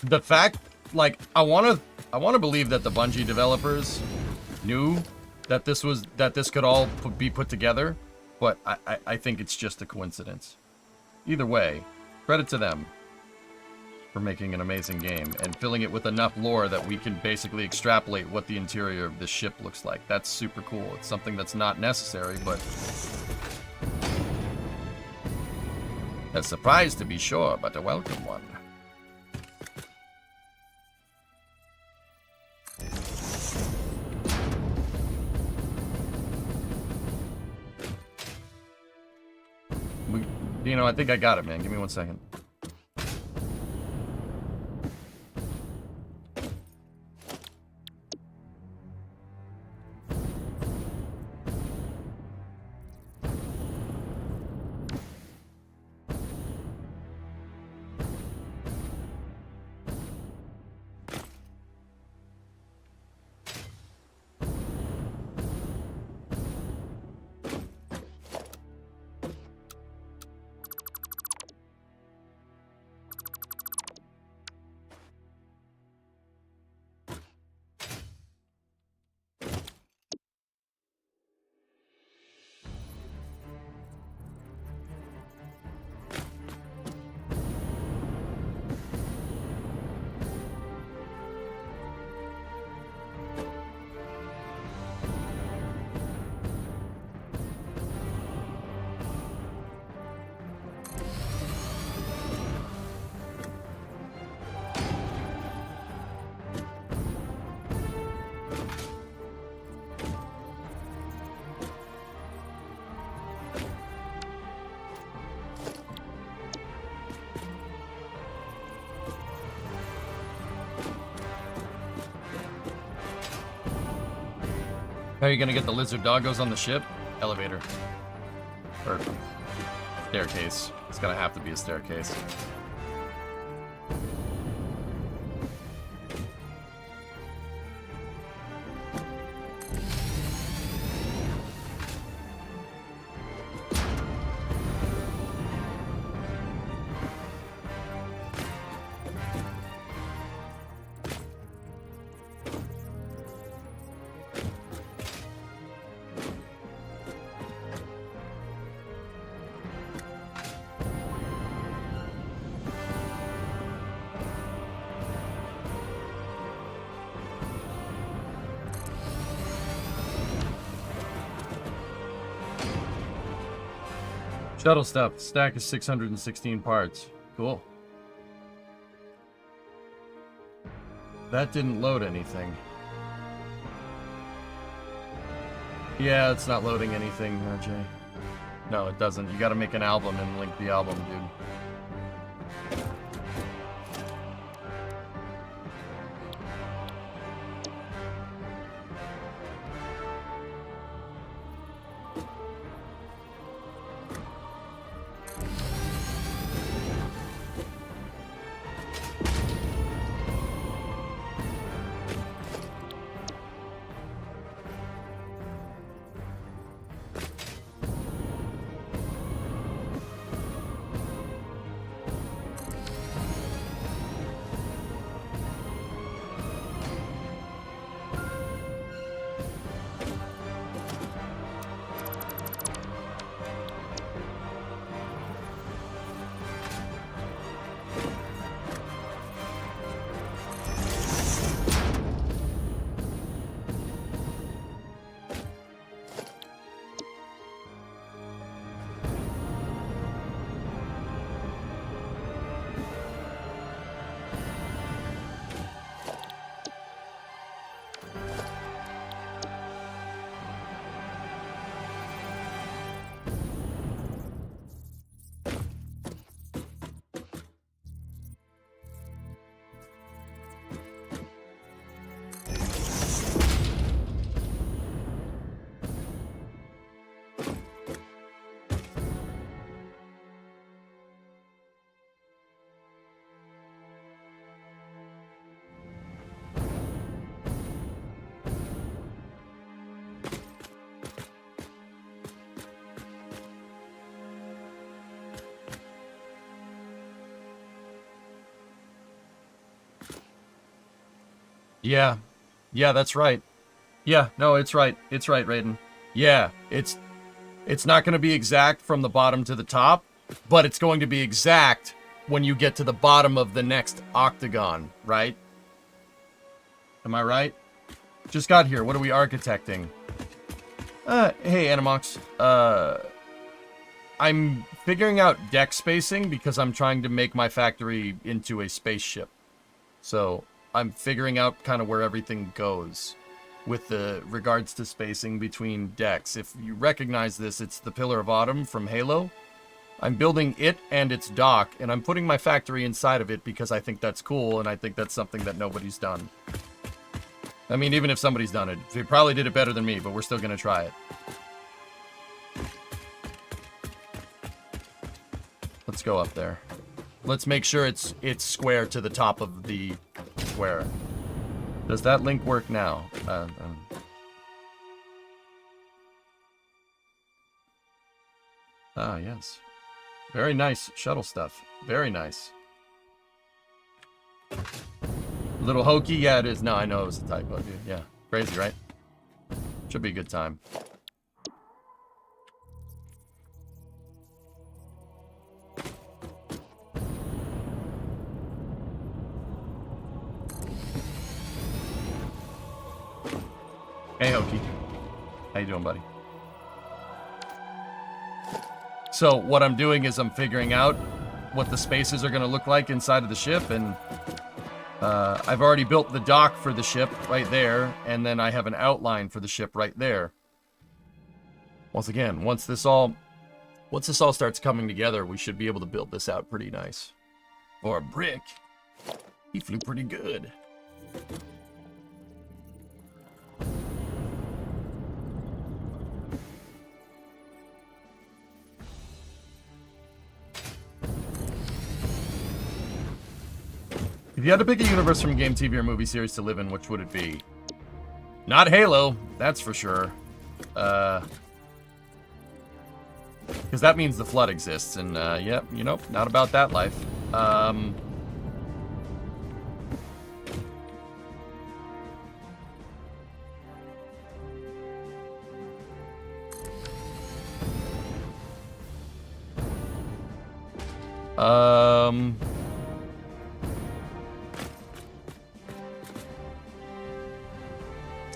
The fact, like, I wanna believe that the Bungie developers knew that this could all be put together, but I think it's just a coincidence. Either way, credit to them for making an amazing game and filling it with enough lore that we can basically extrapolate what the interior of this ship looks like. That's super cool. It's something that's not necessary, but a surprise to be sure, but a welcome one. You know, I think I got it, man. Give me 1 second. How are you gonna get the lizard doggos on the ship? Elevator. Or staircase. It's gonna have to be a staircase. Shuttle stuff. Stack is 616 parts. Cool. That didn't load anything. Yeah, it's not loading anything, Jay. No, it doesn't. You gotta make an album and link the album, dude. Yeah. Yeah, that's right. Yeah, no, it's right. It's right, Raiden. Yeah, it's not going to be exact from the bottom to the top, but it's going to be exact when you get to the bottom of the next octagon, right? Am I right? Just got here. What are we architecting? Hey, Animox. I'm figuring out deck spacing because I'm trying to make my factory into a spaceship. So I'm figuring out kind of where everything goes with the regards to spacing between decks. If you recognize this, it's the Pillar of Autumn from Halo. I'm building it and its dock, and I'm putting my factory inside of it because I think that's cool, and I think that's something that nobody's done. I mean, even if somebody's done it, they probably did it better than me, but we're still going to try it. Let's go up there. Let's make sure it's square to the top of the square. Does that link work now? Ah, yes. Very nice shuttle stuff. Very nice. A little hokey? Yeah, it is. No, I know it was a typo, dude. Yeah. Crazy, right? Should be a good time. Hey, Hokey. How you doing, buddy? So what I'm doing is I'm figuring out what the spaces are going to look like inside of the ship, and I've already built the dock for the ship right there, and then I have an outline for the ship right there. Once again, once this all starts coming together, we should be able to build this out pretty nice. Or a brick. He flew pretty good. If you had to pick a universe from game, TV, or movie series to live in, which would it be? Not Halo, that's for sure. Because that means the Flood exists, and yeah, you know, not about that life.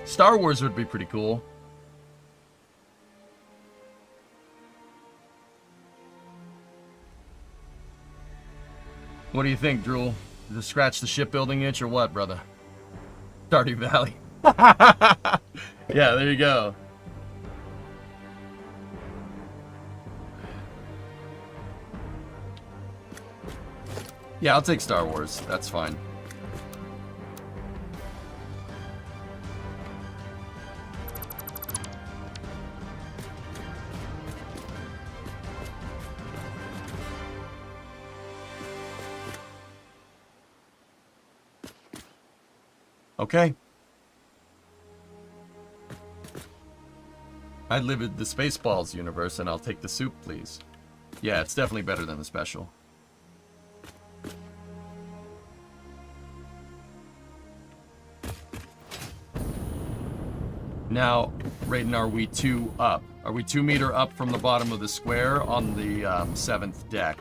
Star Wars would be pretty cool. What do you think, Drool? Does it scratch the shipbuilding itch or what, brother? Stardew Valley. Yeah, there you go. Yeah, I'll take Star Wars. That's fine. Okay. I'd live in the Spaceballs universe, and I'll take the soup, please. Yeah, it's definitely better than the special. Now, Raiden, are we 2 up? Are we 2 meter up from the bottom of the square on the 7th deck?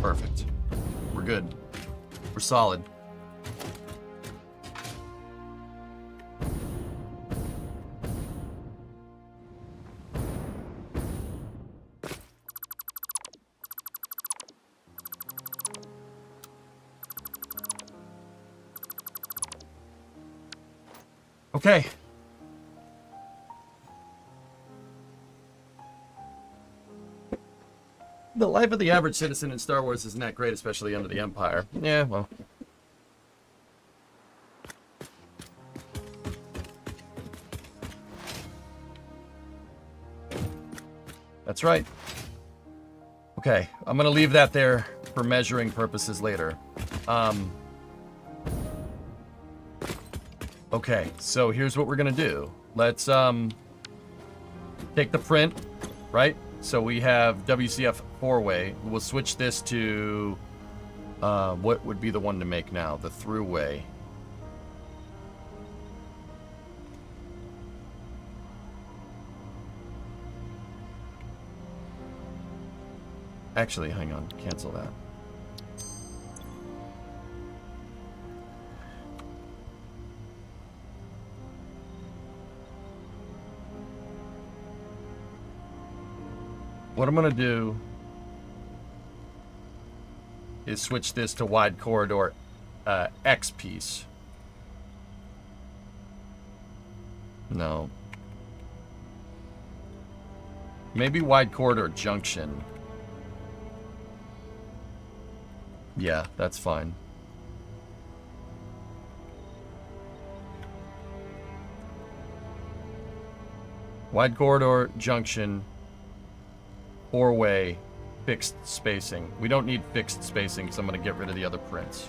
Perfect. We're good. We're solid. Okay. The life of the average citizen in Star Wars isn't that great, especially under the Empire. Yeah, well. That's right. Okay, I'm gonna leave that there for measuring purposes later. Okay, so here's what we're gonna do. Let's take the print, right? So we have WCF 4-way. We'll switch this to what would be the one to make now? The through-way. Actually, hang on. Cancel that. What I'm going to do is switch this to wide corridor X piece. No. Maybe wide corridor junction. Yeah, that's fine. Wide corridor junction, 4-way, fixed spacing. We don't need fixed spacing, so I'm going to get rid of the other prints.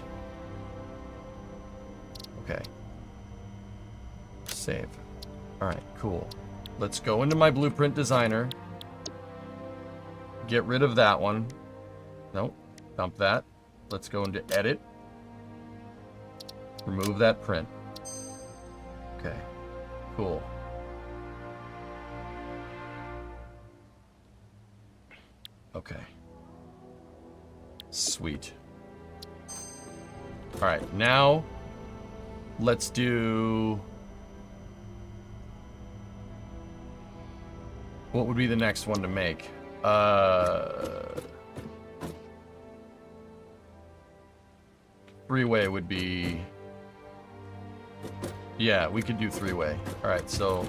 Okay. Save. Alright, cool. Let's go into my blueprint designer. Get rid of that one. Nope. Dump that. Let's go into edit. Remove that print. Okay. Cool. Okay. Sweet. Alright, now let's do... What would be the next one to make? Three-way would be... Yeah, we could do three-way. Alright, so...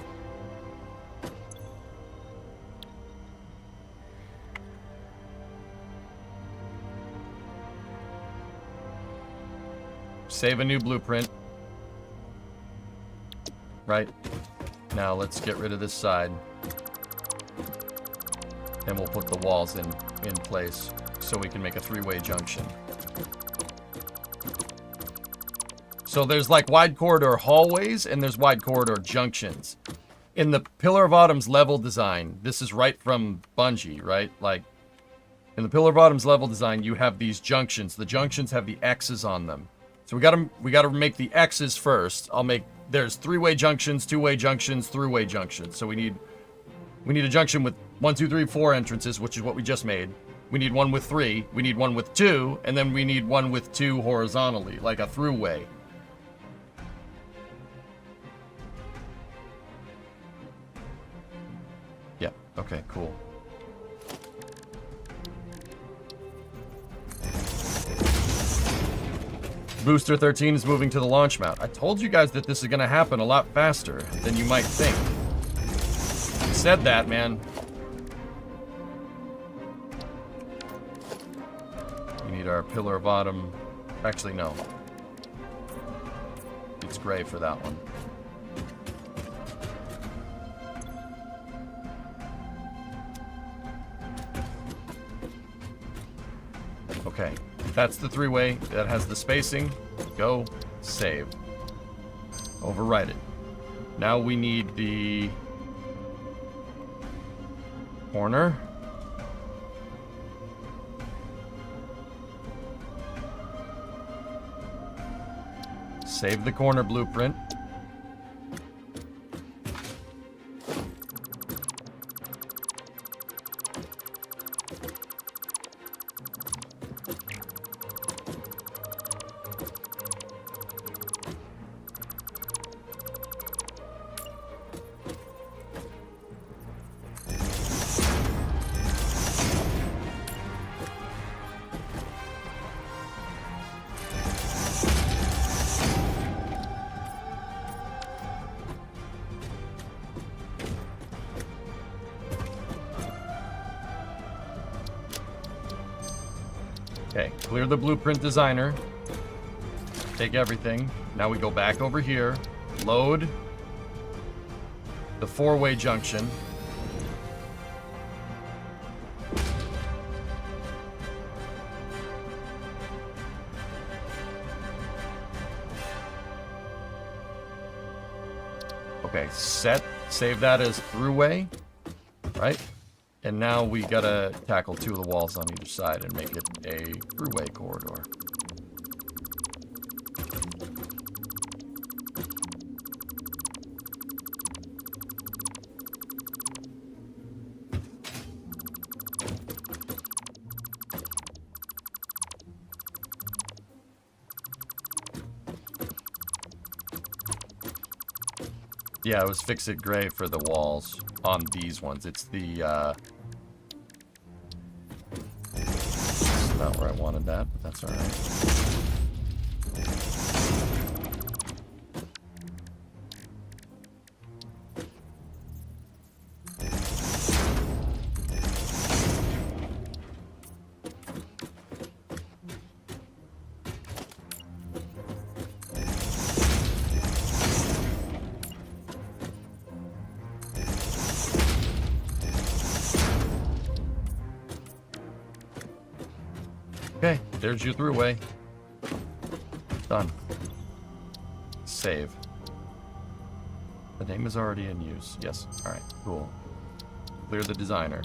Save a new blueprint. Right. Now let's get rid of this side. And we'll put the walls in place so we can make a three-way junction. So there's like wide corridor hallways and there's wide corridor junctions. In the Pillar of Autumn's level design, this is right from Bungie, right? Like, in the Pillar of Autumn's level design, you have these junctions. The junctions have the X's on them. So we gotta make the X's first. There's three-way junctions, two-way junctions, three-way junctions. So we need a junction with 1, 2, 3, 4 entrances, which is what we just made. We need one with 3, we need one with 2, and then we need one with 2 horizontally, like a through-way. Yeah, okay, cool. Booster 13 is moving to the launch mount. I told you guys that this is going to happen a lot faster than you might think. I said that, man. We need our Pillar of Autumn. Actually, no. It's gray for that one. Okay. That's the three-way. That has the spacing. Go. Save. Overwrite it. Now we need the corner. Save the corner blueprint. Okay, clear the blueprint designer. Take everything. Now we go back over here. Load the four-way junction. save that as throughway, right? And now we gotta tackle 2 of the walls on either side and make it a throughway corridor. Yeah, it was Fix It Gray for the walls on these ones. It's the, not where I wanted that, but that's alright. Okay, there's your throughway. Done. Save. The name is already in use. Yes. Alright, cool. Clear the designer.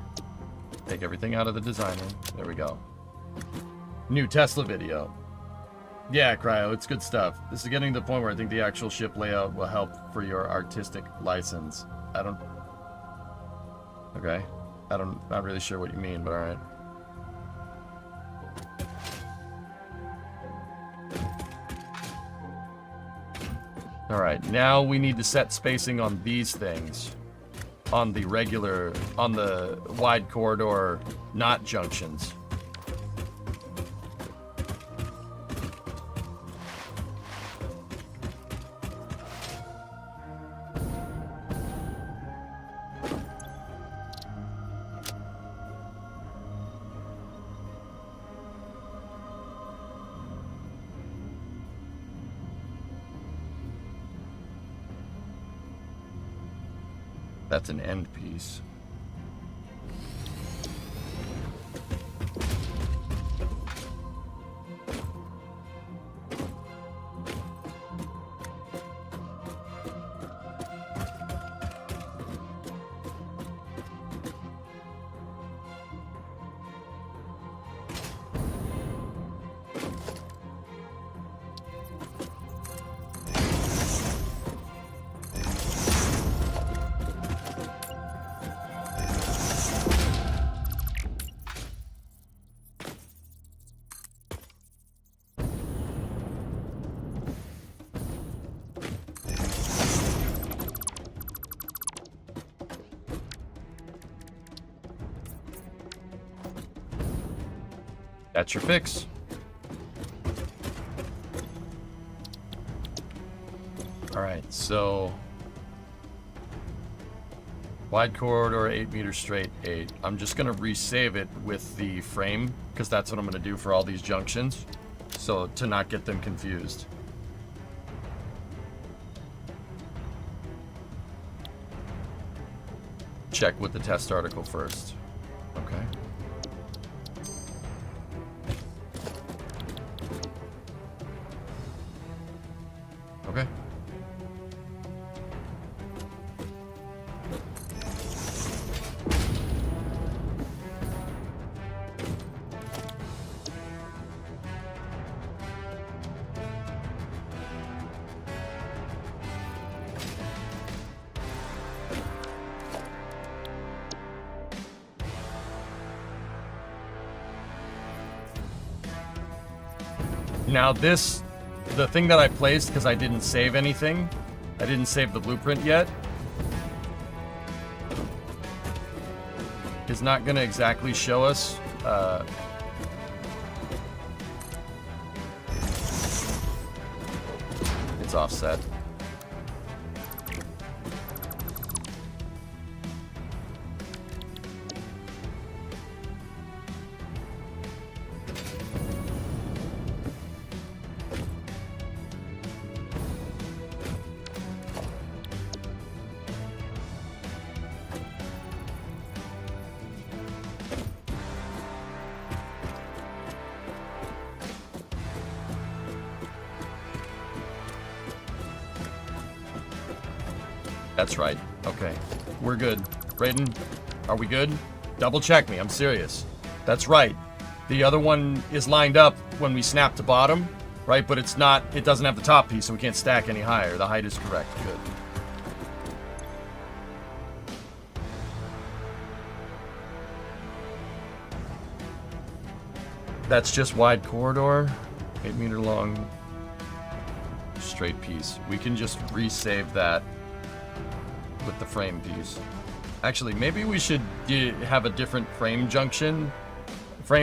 Take everything out of the designer. There we go. New Tesla video. Yeah, Cryo, it's good stuff. This is getting to the point where I think the actual ship layout will help for your artistic license. Okay. Not really sure what you mean, but alright. Alright, now we need to set spacing on these things. On the wide corridor, not junctions. That's an end piece. That's your fix. Alright, so wide corridor, 8 meters straight, 8. I'm just gonna resave it with the frame, because that's what I'm gonna do for all these junctions. So to not get them confused. Check with the test article first. Okay. Okay. Now this, the thing that I placed, because I didn't save anything, I didn't save the blueprint yet, is not going to exactly show us it's offset. That's right. Okay. We're good. Brayden, are we good? Double check me. I'm serious. That's right. The other one is lined up when we snap to bottom, right? But it's not, it doesn't have the top piece, so we can't stack any higher. The height is correct. Good. That's just wide corridor. 8 meter long straight piece. We can just resave that with the frame piece. Actually, maybe we should have a different frame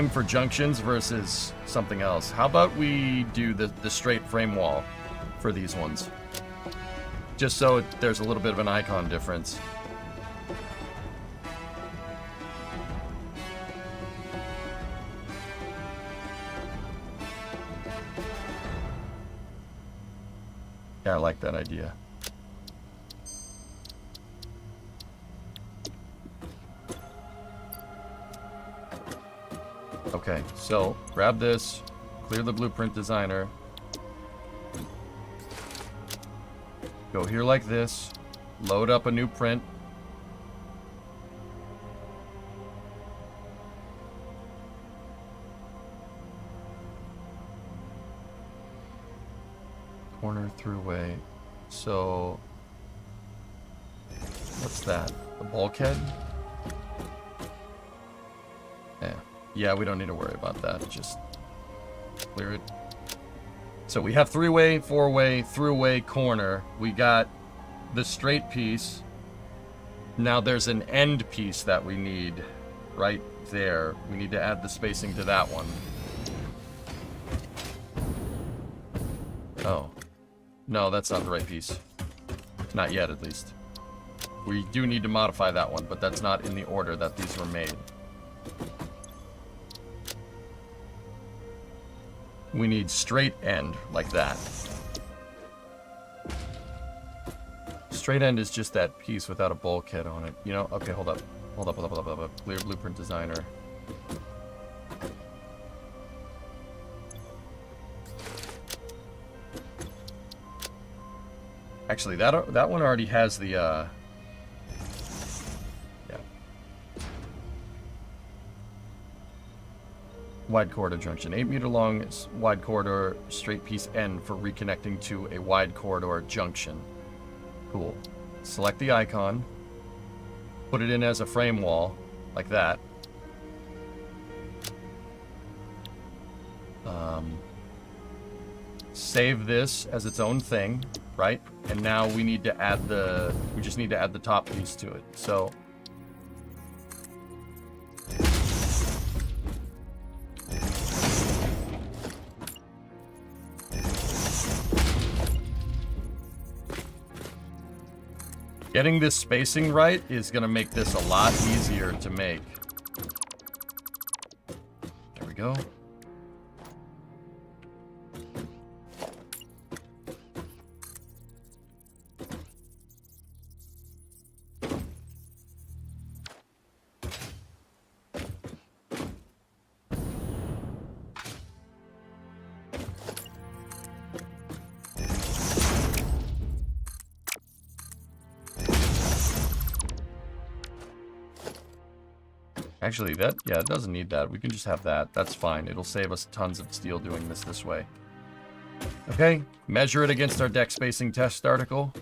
for junctions versus something else. How about we do the straight frame wall for these ones? Just so there's a little bit of an icon difference. Yeah, I like that idea. Okay, so grab this, clear the blueprint designer. Go here like this, load up a new print. Corner throughway. So, what's that? The bulkhead? Yeah, we don't need to worry about that. Just clear it. So we have 3-way, 4-way, throughway, corner. We got the straight piece. Now there's an end piece that we need right there. We need to add the spacing to that one. Oh. No, that's not the right piece. Not yet, at least. We do need to modify that one, but that's not in the order that these were made. We need straight end, like that. Straight end is just that piece without a bulkhead on it. You know, okay, hold up. Hold up. Clear blueprint designer. Actually, that one already has the, yeah. Wide corridor junction. 8 meter long wide corridor straight piece end for reconnecting to a wide corridor junction. Cool. Select the icon. Put it in as a frame wall, like that. Save this as its own thing, right? And now we need to add we just need to add the top piece to it. So getting this spacing right is going to make this a lot easier to make. There we go. Actually, it doesn't need that. We can just have that. That's fine. It'll save us tons of steel doing this way. Okay, measure it against our deck spacing test article.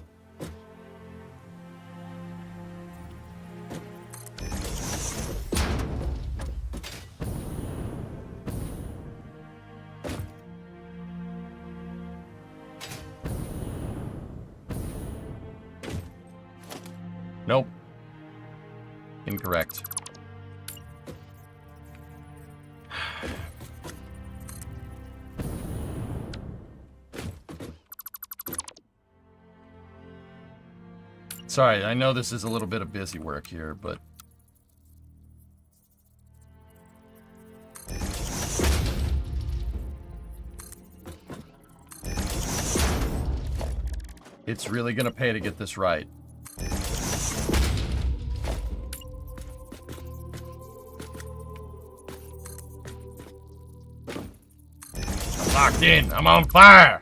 Nope. Incorrect. Sorry, I know this is a little bit of busy work here, but it's really gonna pay to get this right. I'm locked in. I'm on fire.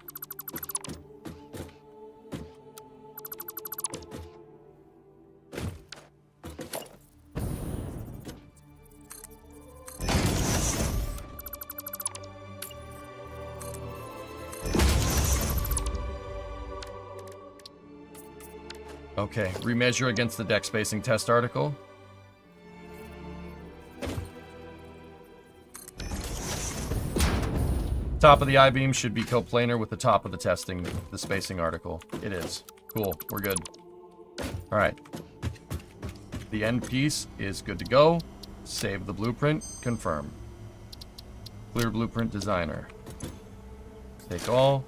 Okay, remeasure against the deck spacing test article. Top of the I-beam should be coplanar with the top of the spacing article. It is. Cool, we're good. All right. The end piece is good to go. Save the blueprint, confirm. Clear blueprint designer. Take all.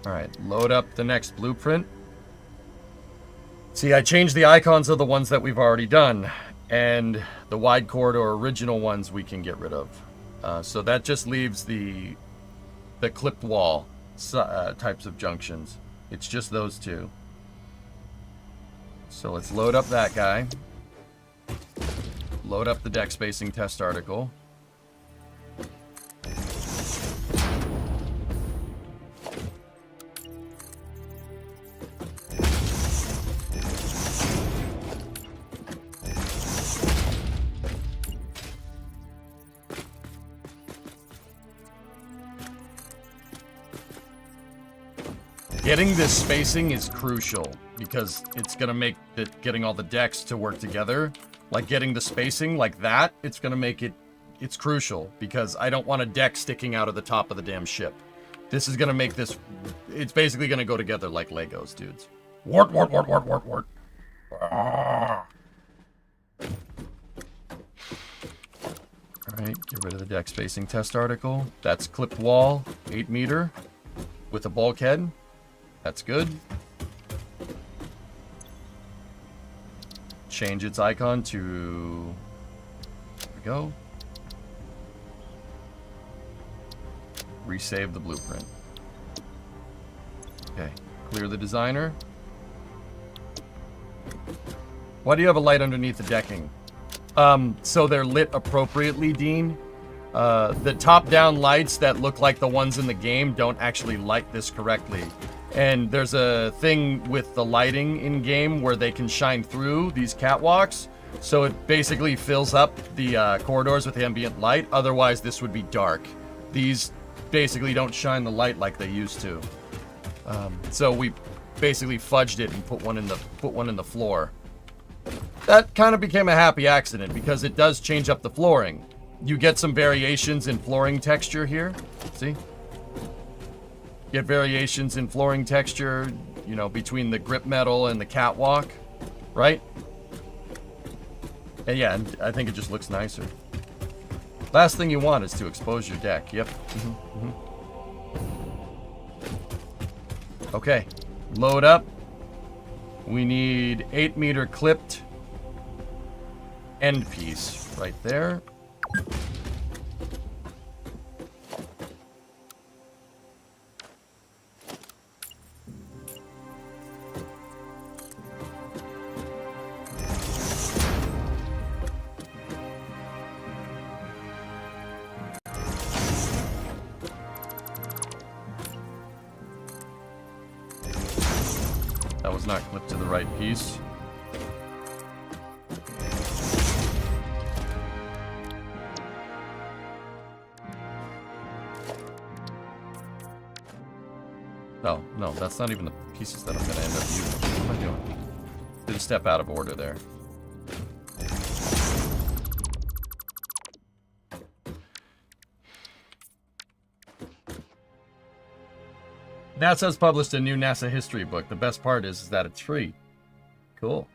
All right, load up the next blueprint. See, I changed the icons of the ones that we've already done, and the wide corridor original ones we can get rid of. So that just leaves the clipped wall types of junctions. It's just those two. So let's load up that guy. Load up the deck spacing test article. Getting this spacing is crucial because it's going to make getting all the decks to work together. Like getting the spacing like that, it's going to make it's crucial because I don't want a deck sticking out of the top of the damn ship. This is going to make this, it's basically going to go together like Legos, dudes. Wart, wart, wart, wart, wart, wart. All right, get rid of the deck spacing test article. That's clipped wall, 8 meter with a bulkhead. That's good. Change its icon to... There we go. Resave the blueprint. Okay, clear the designer. Why do you have a light underneath the decking? So they're lit appropriately, Dean. The top-down lights that look like the ones in the game don't actually light this correctly. And there's a thing with the lighting in-game where they can shine through these catwalks. So it basically fills up the corridors with ambient light. Otherwise, this would be dark. These basically don't shine the light like they used to. So we basically fudged it and put one in the floor. That kind of became a happy accident because it does change up the flooring. You get some variations in flooring texture here. See? Get variations in flooring texture, you know, between the grip metal and the catwalk, right? And yeah, and I think it just looks nicer. Last thing you want is to expose your deck. Yep. Okay, load up. We need 8 meter clipped end piece right there. That was not clipped to the right piece. Oh, no, that's not even the pieces that I'm going to end up using. What am I doing? Did a step out of order there. NASA's published a new NASA history book. The best part is that it's free. Cool.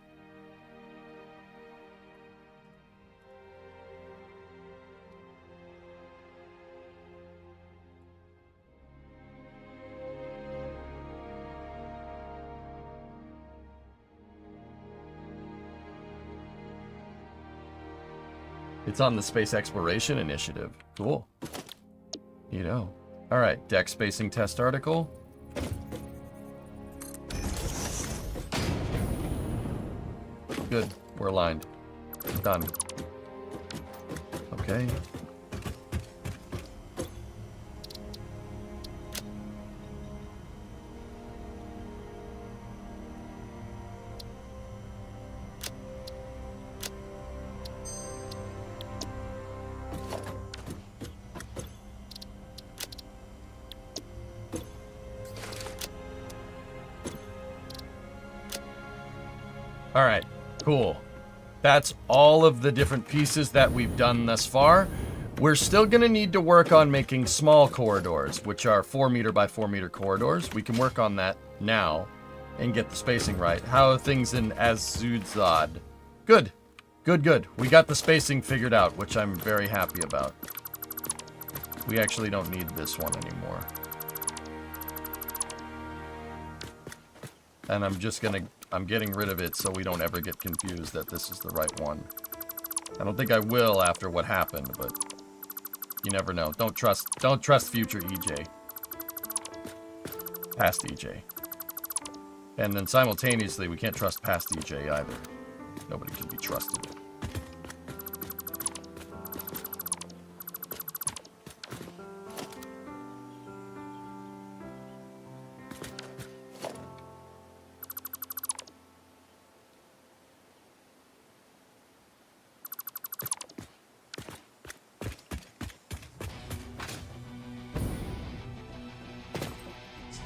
It's on the Space Exploration Initiative. Cool. You know. All right, deck spacing test article. Good, we're aligned. Done. Okay. All right, cool. That's all of the different pieces that we've done thus far. We're still gonna need to work on making small corridors, which are 4 meter by 4 meter corridors. We can work on that now and get the spacing right. How are things in ASZOD? Good, good, good. We got the spacing figured out, which I'm very happy about. We actually don't need this one anymore. And I'm getting rid of it so we don't ever get confused that this is the right one. I don't think I will after what happened, but you never know. Don't trust future EJ. Past EJ. And then simultaneously, we can't trust past EJ either. Nobody can be trusted.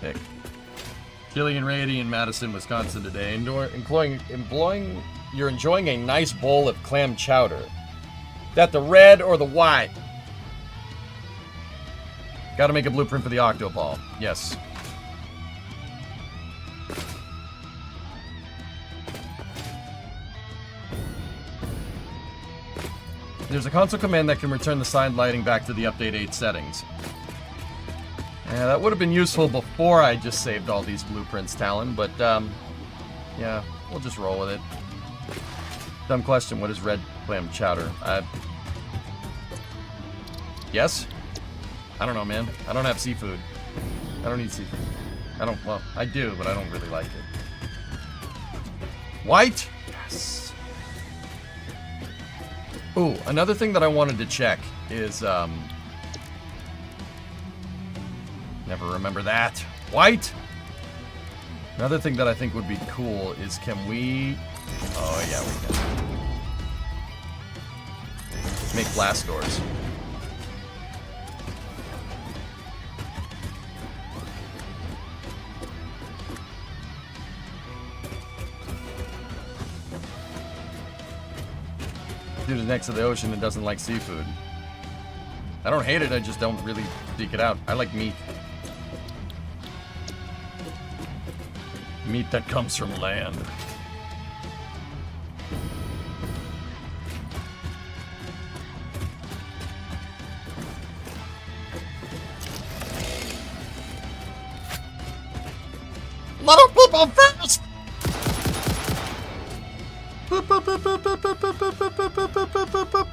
Sick. Chilly and rainy in Madison, Wisconsin today. You're enjoying a nice bowl of clam chowder. That the red or the white? Gotta make a blueprint for the octoball. Yes. There's a console command that can return the side lighting back to the update 8 settings. Yeah, that would have been useful before I just saved all these blueprints, Talon, but, yeah, we'll just roll with it. Dumb question, what is red clam chowder? Yes? I don't know, man. I don't have seafood. I don't eat seafood. Well, I do, but I don't really like it. White? Yes. Ooh, another thing that I wanted to check is, never remember that. White? Another thing that I think would be cool is can we... Oh, yeah, we can. Make blast doors. Dude is next to the ocean and doesn't like seafood. I don't hate it, I just don't really seek it out. I like meat. Meat that comes from land. Little people first!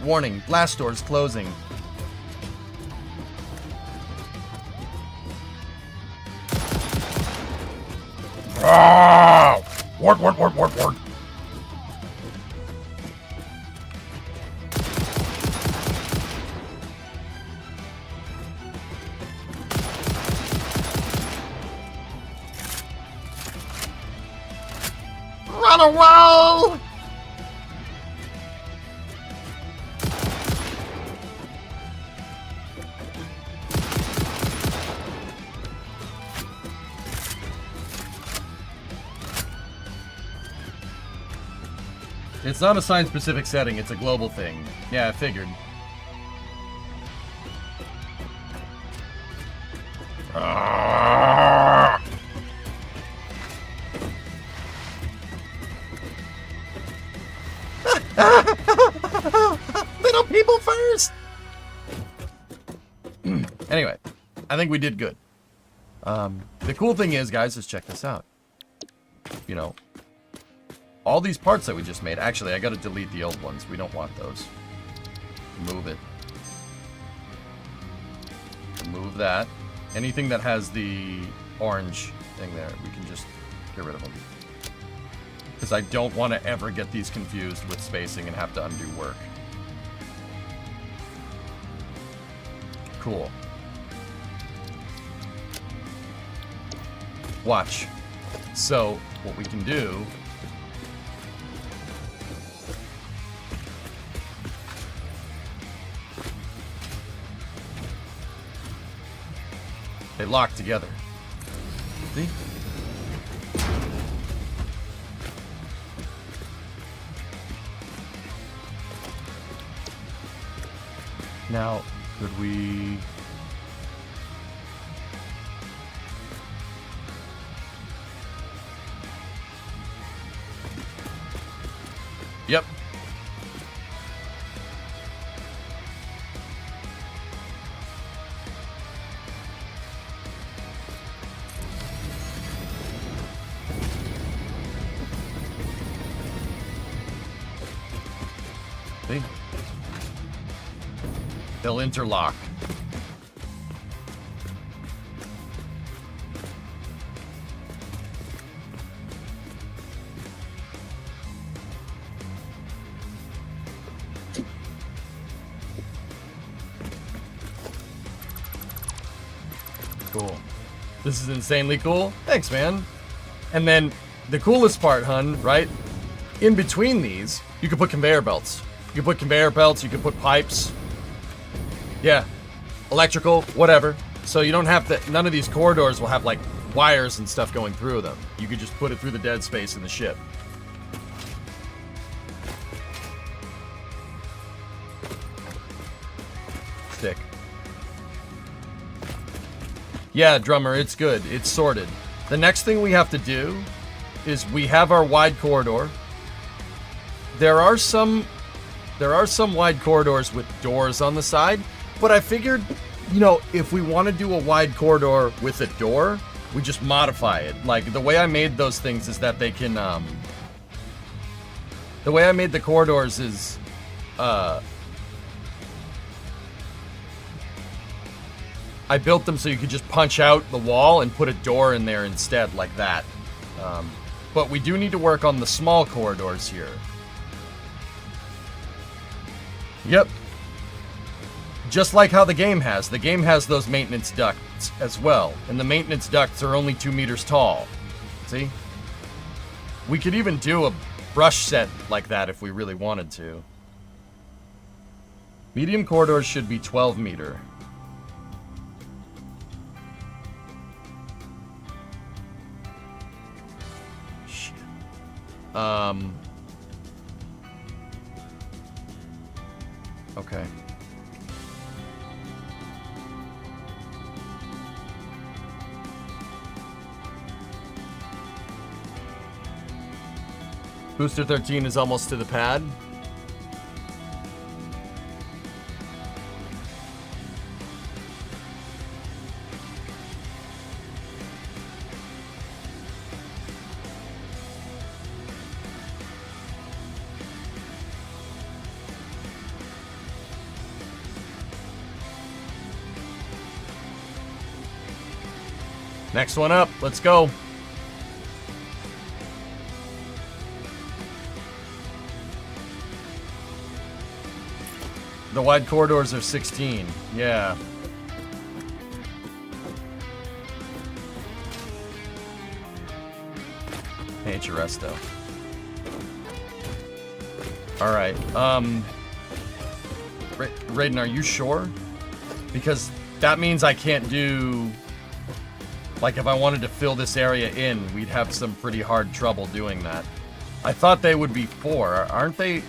Warning, blast doors closing. Wart. Run away! It's not a sign-specific setting, it's a global thing. Yeah, I figured. Little people first! Anyway, I think we did good. The cool thing is, guys, is check this out. You know, all these parts that we just made. Actually, I gotta delete the old ones. We don't want those. Move it. Remove that. Anything that has the orange thing there, we can just get rid of them. Because I don't want to ever get these confused with spacing and have to undo work. Cool. Watch. So, what we can do... They lock together. See? Now, could we... Yep. See? They'll interlock. Cool. This is insanely cool. Thanks, man. And then the coolest part, hun, right? In between these, you can put conveyor belts. You can put conveyor belts, you can put pipes. Yeah. Electrical, whatever. So you don't have to, none of these corridors will have like wires and stuff going through them. You could just put it through the dead space in the ship. Sick. Yeah, drummer, it's good. It's sorted. The next thing we have to do is we have our wide corridor. There are some wide corridors with doors on the side, but I figured, you know, if we want to do a wide corridor with a door, we just modify it. Like, the way I made those things is that they can, the way I made the corridors is, I built them so you could just punch out the wall and put a door in there instead, like that. But we do need to work on the small corridors here. Yep. Just like how the game has. The game has those maintenance ducts as well. And the maintenance ducts are only 2 meters tall. See? We could even do a brush set like that if we really wanted to. Medium corridors should be 12 meter. Shit. Okay. Booster 13 is almost to the pad. Next one up. Let's go. The wide corridors are 16. Yeah. Hey, it's your resto. Alright. Raiden, are you sure? Because that means I can't do... Like, if I wanted to fill this area in, we'd have some pretty hard trouble doing that. I thought they would be 4. Aren't they?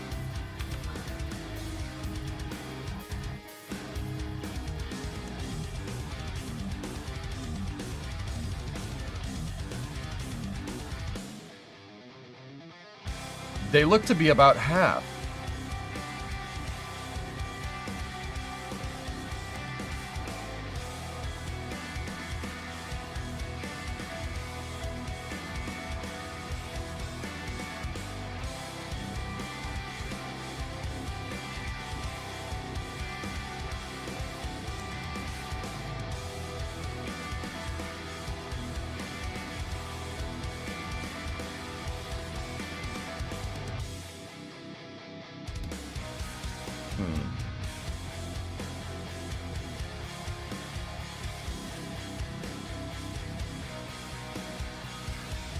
They look to be about half.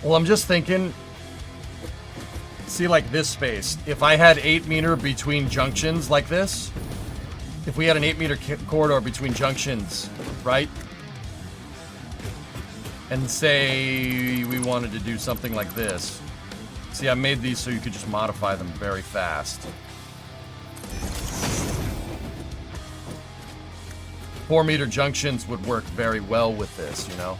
Well, I'm just thinking, see, like this space, if I had 8 meter between junctions like this, if we had an 8 meter corridor between junctions, right? And say we wanted to do something like this. See, I made these so you could just modify them very fast. 4-meter junctions would work very well with this, you know?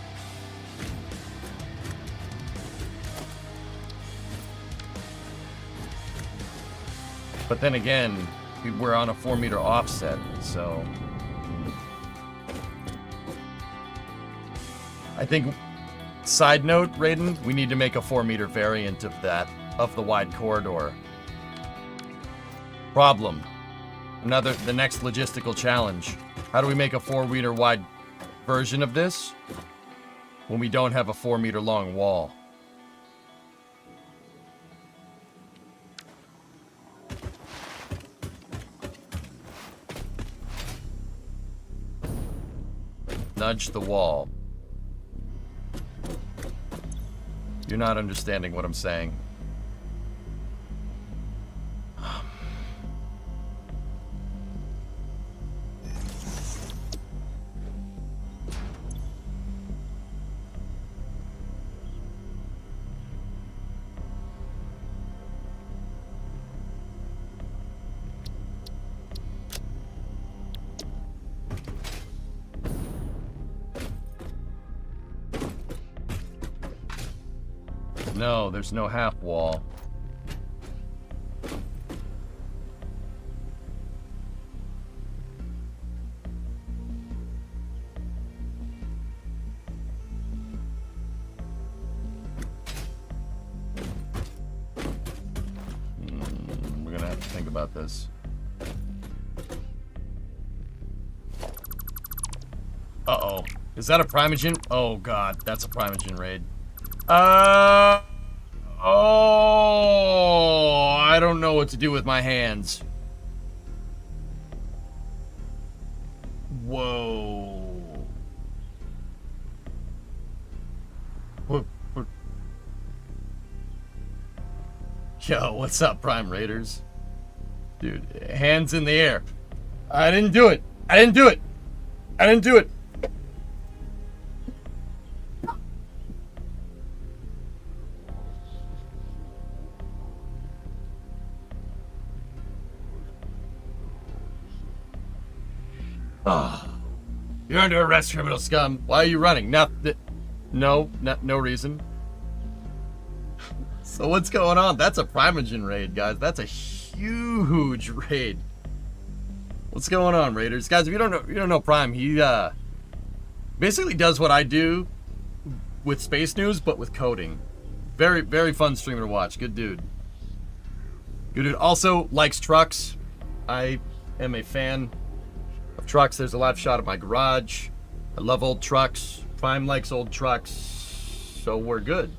But then again, we're on a 4-meter offset, so... I think, side note, Raiden, we need to make a 4-meter variant of that, of the wide corridor. Problem. The next logistical challenge. How do we make a 4-meter wide version of this when we don't have a 4-meter long wall? Nudge the wall. You're not understanding what I'm saying. No, there's no half wall. We're gonna have to think about this. Uh-oh. Is that a Primogen? Oh god, that's a Primogen raid. Oh, I don't know what to do with my hands. Whoa. Yo, what's up, Prime Raiders? Dude, hands in the air. I didn't do it. I didn't do it. I didn't do it. Oh, you're under arrest, criminal scum. Why are you running? No reason. So what's going on? That's a Primogen raid, guys. That's a huge raid. What's going on, Raiders? Guys, if you don't know Prime, he basically does what I do with Space News, but with coding. Very, very fun streamer to watch. Good dude. Good dude. Also likes trucks. I am a fan of trucks. There's a live shot of my garage. I love old trucks. Prime likes old trucks. So we're good.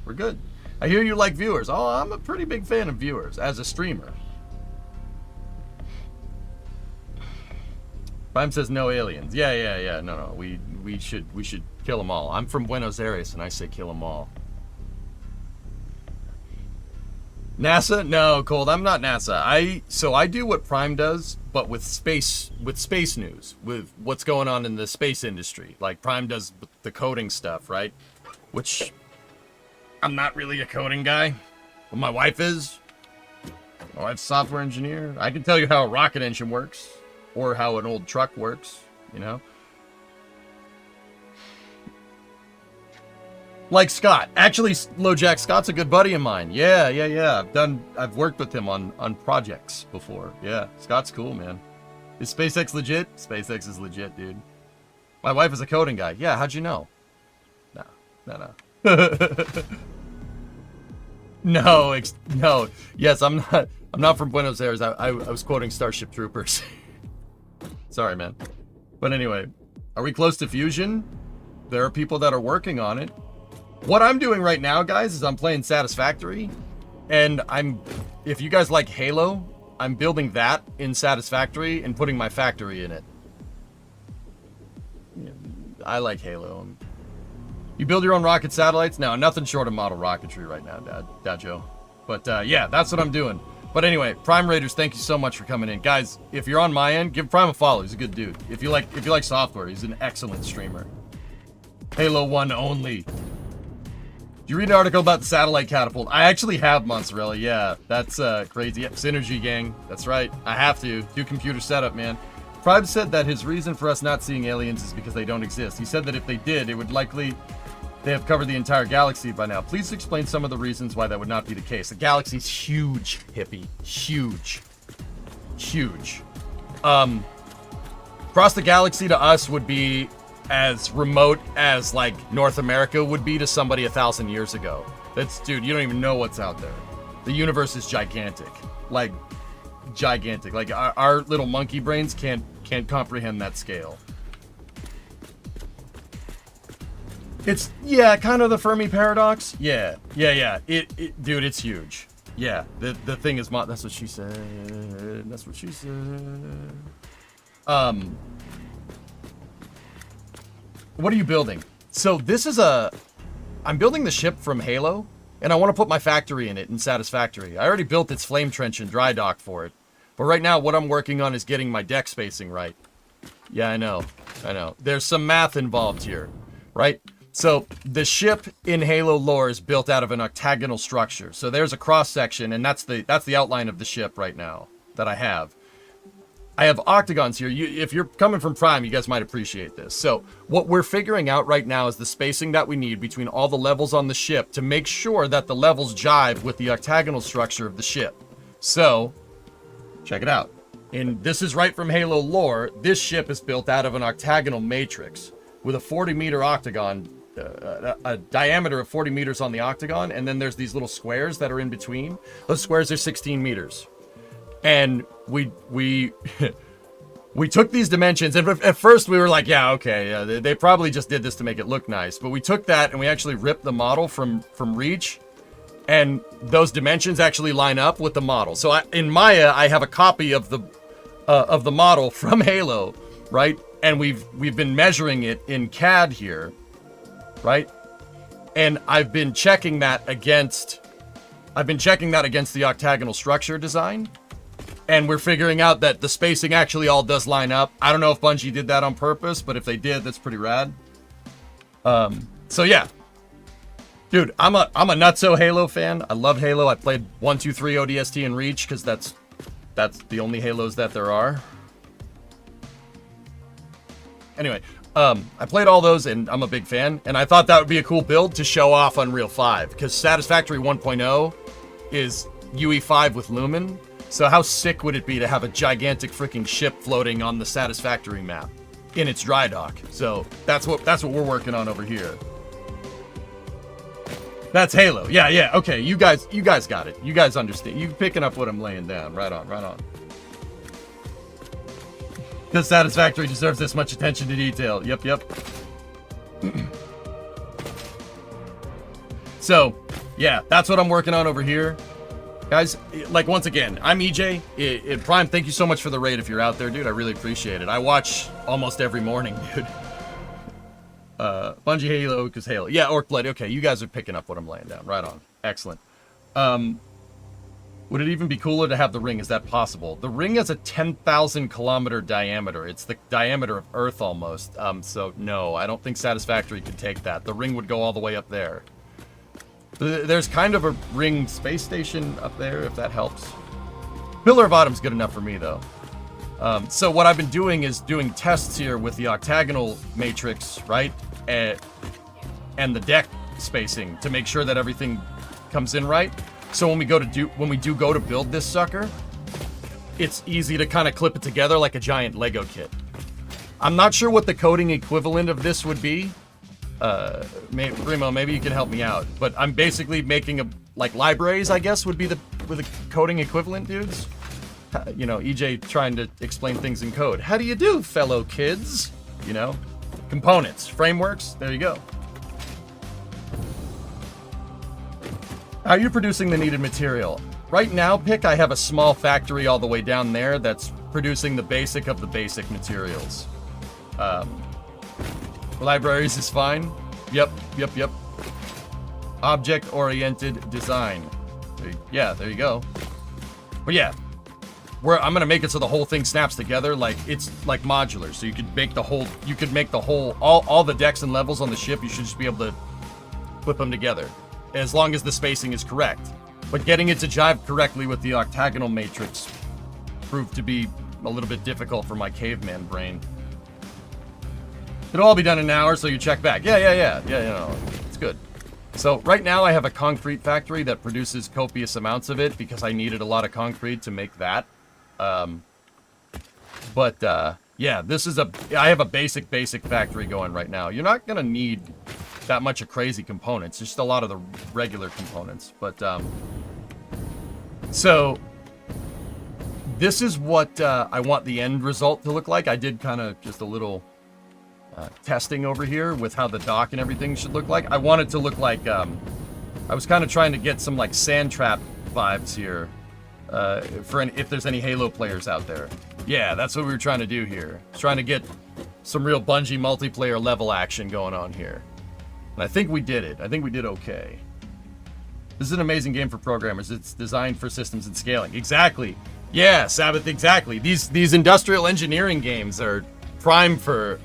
We're good. I hear you like viewers. Oh, I'm a pretty big fan of viewers as a streamer. Prime says no aliens. Yeah. No. We should kill them all. I'm from Buenos Aires and I say kill them all. NASA? No, Cold. I'm not NASA. I do what Prime does, but with space news, with what's going on in the space industry. Like Prime does the coding stuff, right? Which I'm not really a coding guy, but my wife is. My wife's a software engineer. I can tell you how a rocket engine works, or how an old truck works, you know? Like Scott. Actually, LoJack, Scott's a good buddy of mine. Yeah. I've worked with him on projects before. Yeah, Scott's cool, man. Is SpaceX legit? SpaceX is legit, dude. My wife is a coding guy. Yeah, how'd you know? No. No. Yes, I'm not from Buenos Aires. I was quoting Starship Troopers. Sorry, man. But anyway, are we close to fusion? There are people that are working on it. What I'm doing right now, guys, is I'm playing Satisfactory. And if you guys like Halo, I'm building that in Satisfactory and putting my factory in it. I like Halo. You build your own rocket satellites? No, nothing short of model rocketry right now, Dajo. But yeah, that's what I'm doing. But anyway, Prime Raiders, thank you so much for coming in. Guys, if you're on my end, give Prime a follow. He's a good dude. If you like software, he's an excellent streamer. Halo 1 only. Did you read an article about the satellite catapult? I actually have, Mozzarella. Yeah, that's crazy. Yep, Synergy gang. That's right. I have to. Do computer setup, man. Prime said that his reason for us not seeing aliens is because they don't exist. He said that if they did, it would likely they have covered the entire galaxy by now. Please explain some of the reasons why that would not be the case. The galaxy's huge, hippie. Huge. Huge. Across the galaxy to us would be as remote as, like, North America would be to somebody 1,000 years ago. Dude, you don't even know what's out there. The universe is gigantic. Like, gigantic. Like, our little monkey brains can't comprehend that scale. It's, yeah, kind of the Fermi paradox. Yeah. Dude, it's huge. Yeah, the thing is, that's what she said. That's what she said. What are you building? So this is I'm building the ship from Halo, and I want to put my factory in it in Satisfactory. I already built its flame trench and dry dock for it. But right now, what I'm working on is getting my deck spacing right. Yeah, I know. There's some math involved here, right? So the ship in Halo lore is built out of an octagonal structure. So there's a cross section, and that's the outline of the ship right now that I have. I have octagons here. If you're coming from Prime, you guys might appreciate this. So what we're figuring out right now is the spacing that we need between all the levels on the ship to make sure that the levels jive with the octagonal structure of the ship. So, check it out. And this is right from Halo lore. This ship is built out of an octagonal matrix with a 40-meter octagon, a diameter of 40 meters on the octagon, and then there's these little squares that are in between. Those squares are 16 meters. And we took these dimensions, and at first we were like, yeah, okay, they probably just did this to make it look nice. But we took that and we actually ripped the model from Reach, and those dimensions actually line up with the model. So in Maya, I have a copy of the model from Halo, right? And we've been measuring it in CAD here, right? And I've been checking that against the octagonal structure design. And we're figuring out that the spacing actually all does line up. I don't know if Bungie did that on purpose, but if they did, that's pretty rad. So yeah. Dude, I'm a nutso Halo fan. I love Halo. I played 1, 2, 3 ODST and Reach because that's the only Halos that there are. Anyway, I played all those and I'm a big fan. And I thought that would be a cool build to show off Unreal 5 because Satisfactory 1.0 is UE5 with Lumen. So how sick would it be to have a gigantic freaking ship floating on the Satisfactory map in its dry dock? So that's what we're working on over here. That's Halo. Yeah. Okay, you guys got it. You guys understand. You picking up what I'm laying down. Right on. Because Satisfactory deserves this much attention to detail. Yep. So, yeah, that's what I'm working on over here. Guys, like, once again, I'm EJ. Prime, thank you so much for the raid if you're out there, dude. I really appreciate it. I watch almost every morning, dude. Bungie Halo, because Halo. Yeah, Orc Blood. Okay, you guys are picking up what I'm laying down. Right on. Excellent. Would it even be cooler to have the ring? Is that possible? The ring has a 10,000 kilometer diameter. It's the diameter of Earth almost. So, no, I don't think Satisfactory could take that. The ring would go all the way up there. There's kind of a ring space station up there, if that helps. Pillar of Autumn's good enough for me, though. So what I've been doing is doing tests here with the octagonal matrix, right? And the deck spacing to make sure that everything comes in right. So when we do go to build this sucker, it's easy to kind of clip it together like a giant Lego kit. I'm not sure what the coding equivalent of this would be. Remo, maybe you can help me out. But I'm basically making like libraries, I guess, would be the coding equivalent, dudes. You know, EJ trying to explain things in code. How do you do, fellow kids? You know, components, frameworks. There you go. How are you producing the needed material? Right now, Pick, I have a small factory all the way down there that's producing the basic of the basic materials. Libraries is fine. Yep. Object-oriented design. Yeah, there you go. But yeah, I'm gonna make it so the whole thing snaps together like it's like modular. So you could make the whole, all the decks and levels on the ship. You should just be able to put them together, as long as the spacing is correct. But getting it to jive correctly with the octagonal matrix proved to be a little bit difficult for my caveman brain. It'll all be done in an hour, so you check back. Yeah, you know, it's good. So right now I have a concrete factory that produces copious amounts of it because I needed a lot of concrete to make that. Yeah, I have a basic factory going right now. You're not gonna need that much of crazy components, just a lot of the regular components. But, so this is what I want the end result to look like. I did kind of just a little testing over here with how the dock and everything should look like. I want it to look like, I was kind of trying to get some like sand trap vibes here if there's any Halo players out there. Yeah, that's what we were trying to do here. Trying to get some real Bungie multiplayer level action going on here. And I think we did it. I think we did okay. This is an amazing game for programmers. It's designed for systems and scaling. Exactly. Yeah, Sabbath, exactly. These industrial engineering games are prime for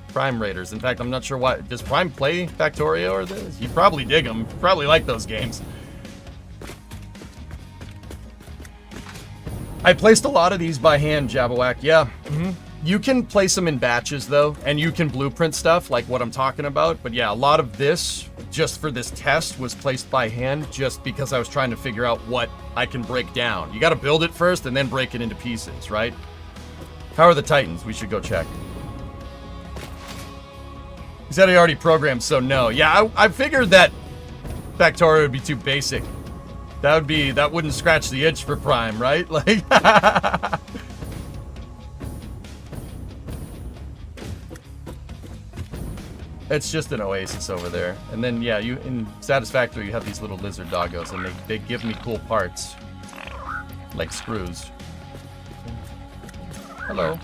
Prime Raiders. In fact, I'm not sure why. Does Prime play Factorio or this? You probably dig them. You probably like those games. I placed a lot of these by hand, Jabberwack. Yeah. You can place them in batches, though, and you can blueprint stuff like what I'm talking about. But yeah, a lot of this, just for this test, was placed by hand just because I was trying to figure out what I can break down. You got to build it first and then break it into pieces, right? How are the Titans? We should go check. He said he already programmed, so no. Yeah, I figured that Factorio would be too basic. That wouldn't scratch the itch for Prime, right? Like, it's just an oasis over there. And then, yeah, you in Satisfactory, you have these little lizard doggos, and they give me cool parts. Like screws. Hello.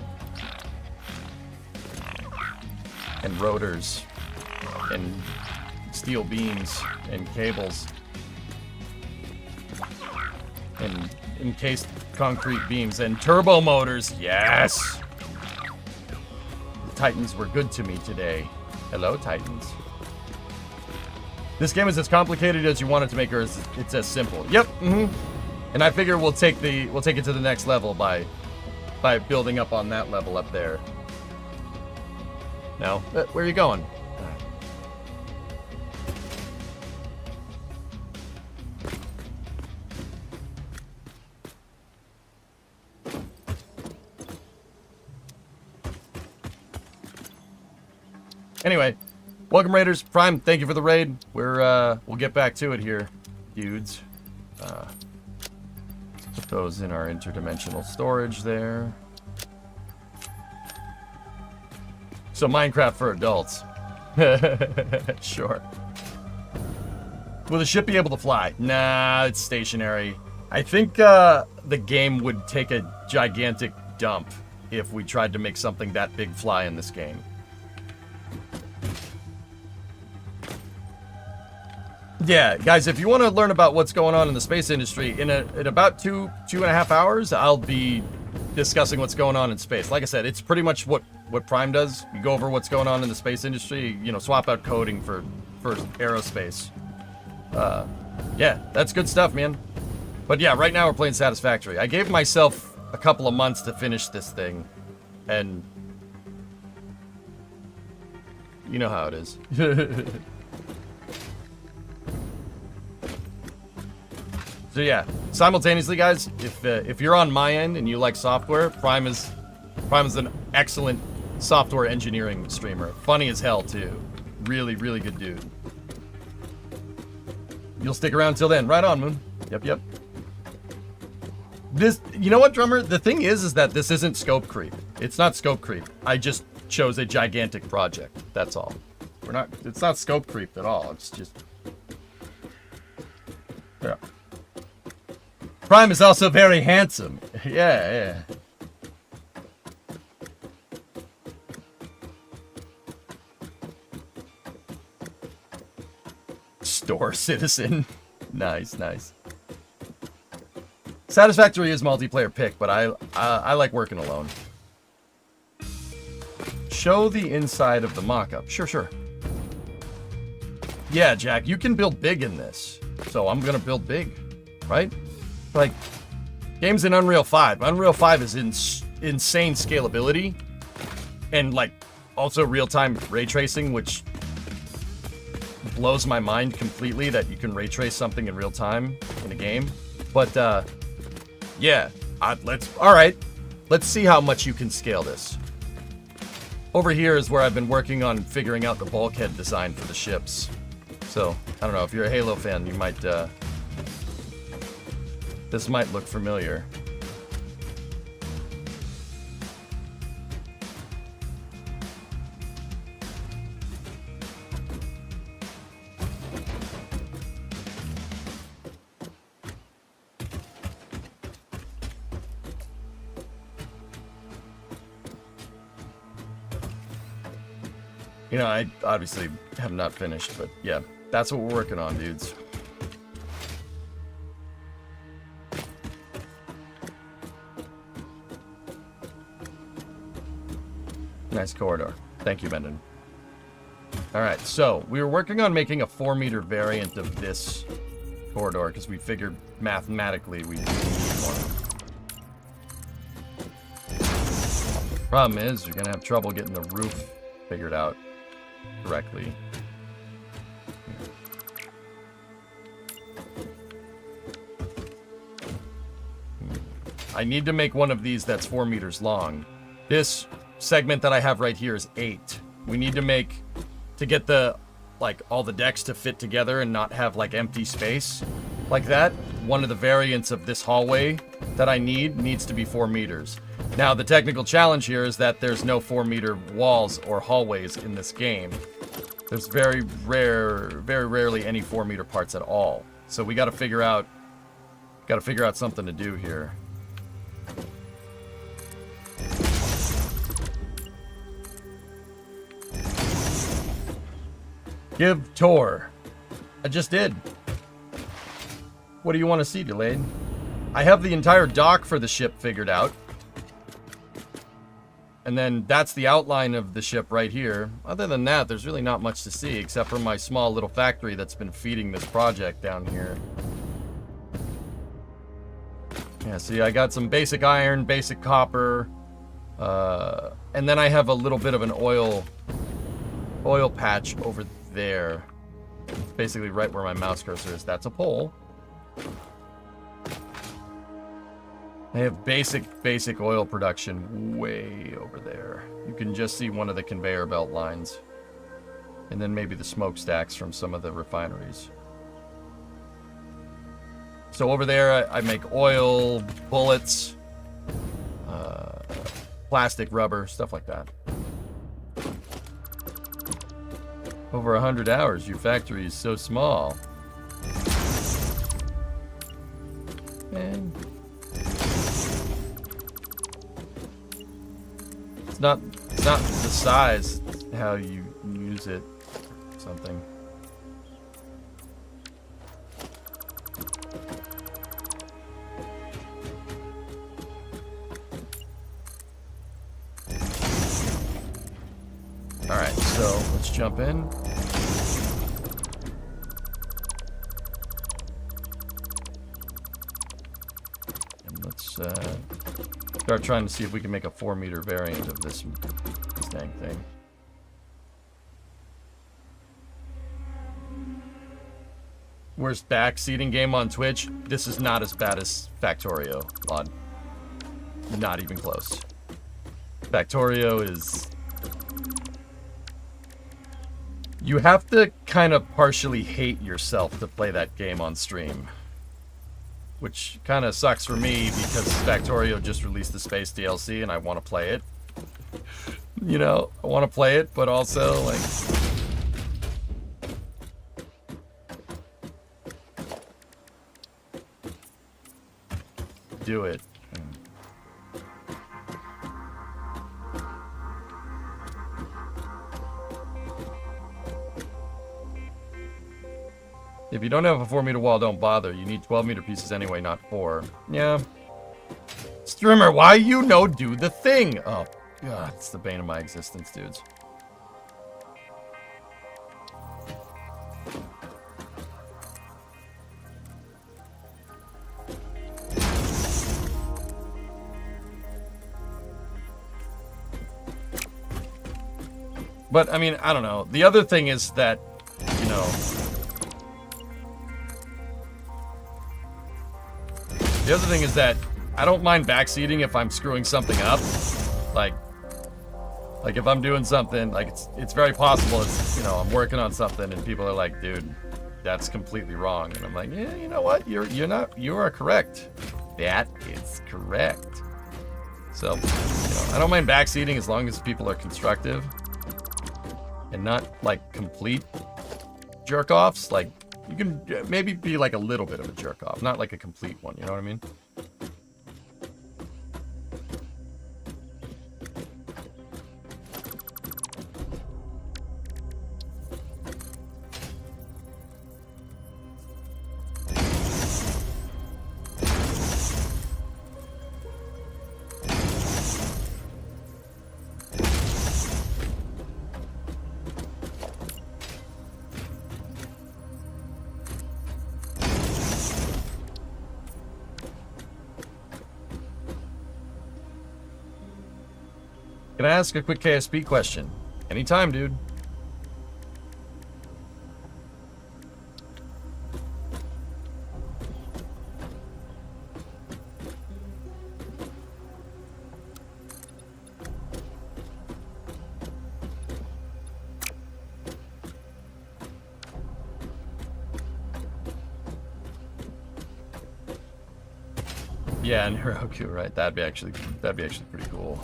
And rotors. And steel beams. And cables. And encased concrete beams. And turbo motors. Yes! The Titans were good to me today. Hello, Titans. This game is as complicated as you want it to make, or it's as simple. Yep. And I figure we'll take it to the next level by building up on that level up there. Now, where are you going? Anyway, welcome Raiders. Prime, thank you for the raid. We'll get back to it here, dudes. Put those in our interdimensional storage there. So Minecraft for adults. Sure. Will the ship be able to fly? Nah, it's stationary. I think the game would take a gigantic dump if we tried to make something that big fly in this game. Yeah, guys, if you want to learn about what's going on in the space industry, in about two and a half hours, I'll be discussing what's going on in space. Like I said, it's pretty much what Prime does. You go over what's going on in the space industry, you know, swap out coding for aerospace. Yeah, that's good stuff, man. But yeah, right now we're playing Satisfactory. I gave myself a couple of months to finish this thing, and you know how it is. So yeah, simultaneously, guys, if you're on my end and you like software, Prime is an excellent software engineering streamer. Funny as hell too. Really, really good dude. You'll stick around till then. Right on, Moon. Yep. This, you know what, Drummer? The thing is that this isn't scope creep. It's not scope creep. I just chose a gigantic project. That's all. It's not scope creep at all. It's just, yeah. Prime is also very handsome. Yeah. Store citizen. Nice. Satisfactory is multiplayer pick, but I like working alone. Show the inside of the mock-up. Sure. Yeah, Jack, you can build big in this. So I'm gonna build big, right? Like, Game's in Unreal 5. Unreal 5 is insane scalability. And, like, also real-time ray tracing, which blows my mind completely that you can ray trace something in real time in a game. But, yeah. Alright. Let's see how much you can scale this. Over here is where I've been working on figuring out the bulkhead design for the ships. So, I don't know, if you're a Halo fan, you might, this might look familiar. You know, I obviously have not finished, but yeah, that's what we're working on, dudes. Nice corridor. Thank you, Bendon. Alright, so we were working on making a 4-meter variant of this corridor because we figured mathematically we need one. Problem is, you're going to have trouble getting the roof figured out correctly. I need to make one of these that's 4 meters long. This segment that I have right here is 8. We need to make, to get the, like, all the decks to fit together and not have, like, empty space like that, one of the variants of this hallway that I needs to be 4 meters. Now, the technical challenge here is that there's no 4-meter walls or hallways in this game. There's very rarely any 4-meter parts at all. So we got to figure out something to do here. Give tour. I just did. What do you want to see, Delayed? I have the entire dock for the ship figured out. And then that's the outline of the ship right here. Other than that, there's really not much to see except for my small little factory that's been feeding this project down here. Yeah, see, I got some basic iron, basic copper, and then I have a little bit of an oil patch over there. Basically right where my mouse cursor is. That's a pole. I have basic oil production way over there. You can just see one of the conveyor belt lines. And then maybe the smokestacks from some of the refineries. So over there, I make oil, bullets, plastic, rubber, stuff like that. Over 100 hours, your factory is so small. And it's not the size, it's how you use it, something. Alright, so let's jump in. And let's start trying to see if we can make a 4-meter variant of this dang thing. Worst backseating game on Twitch? This is not as bad as Factorio, Lod. Not even close. Factorio is... You have to kind of partially hate yourself to play that game on stream. Which kind of sucks for me because Factorio just released the Space DLC and I want to play it. You know, I want to play it, but also, like... Do it. If you don't have a 4-meter wall, don't bother. You need 12-meter pieces anyway, not 4. Yeah. Streamer, why you no do the thing? Oh, God, it's the bane of my existence, dudes. But I mean, I don't know. The other thing is that, you know, the other thing is that I don't mind backseating if I'm screwing something up. Like if I'm doing something, like it's very possible it's, you know, I'm working on something and people are like, dude, that's completely wrong. And I'm like, yeah, you know what? You are correct. That is correct. So, you know, I don't mind backseating as long as people are constructive and not like complete jerk offs. Like, you can maybe be like a little bit of a jerk off, not like a complete one, you know what I mean? Can I ask a quick KSP question? Anytime, dude. Yeah, and Heroku, right? That'd be actually pretty cool.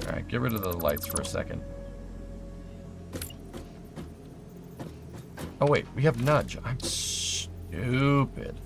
Alright, get rid of the lights for a second. Oh wait, we have nudge. I'm stupid.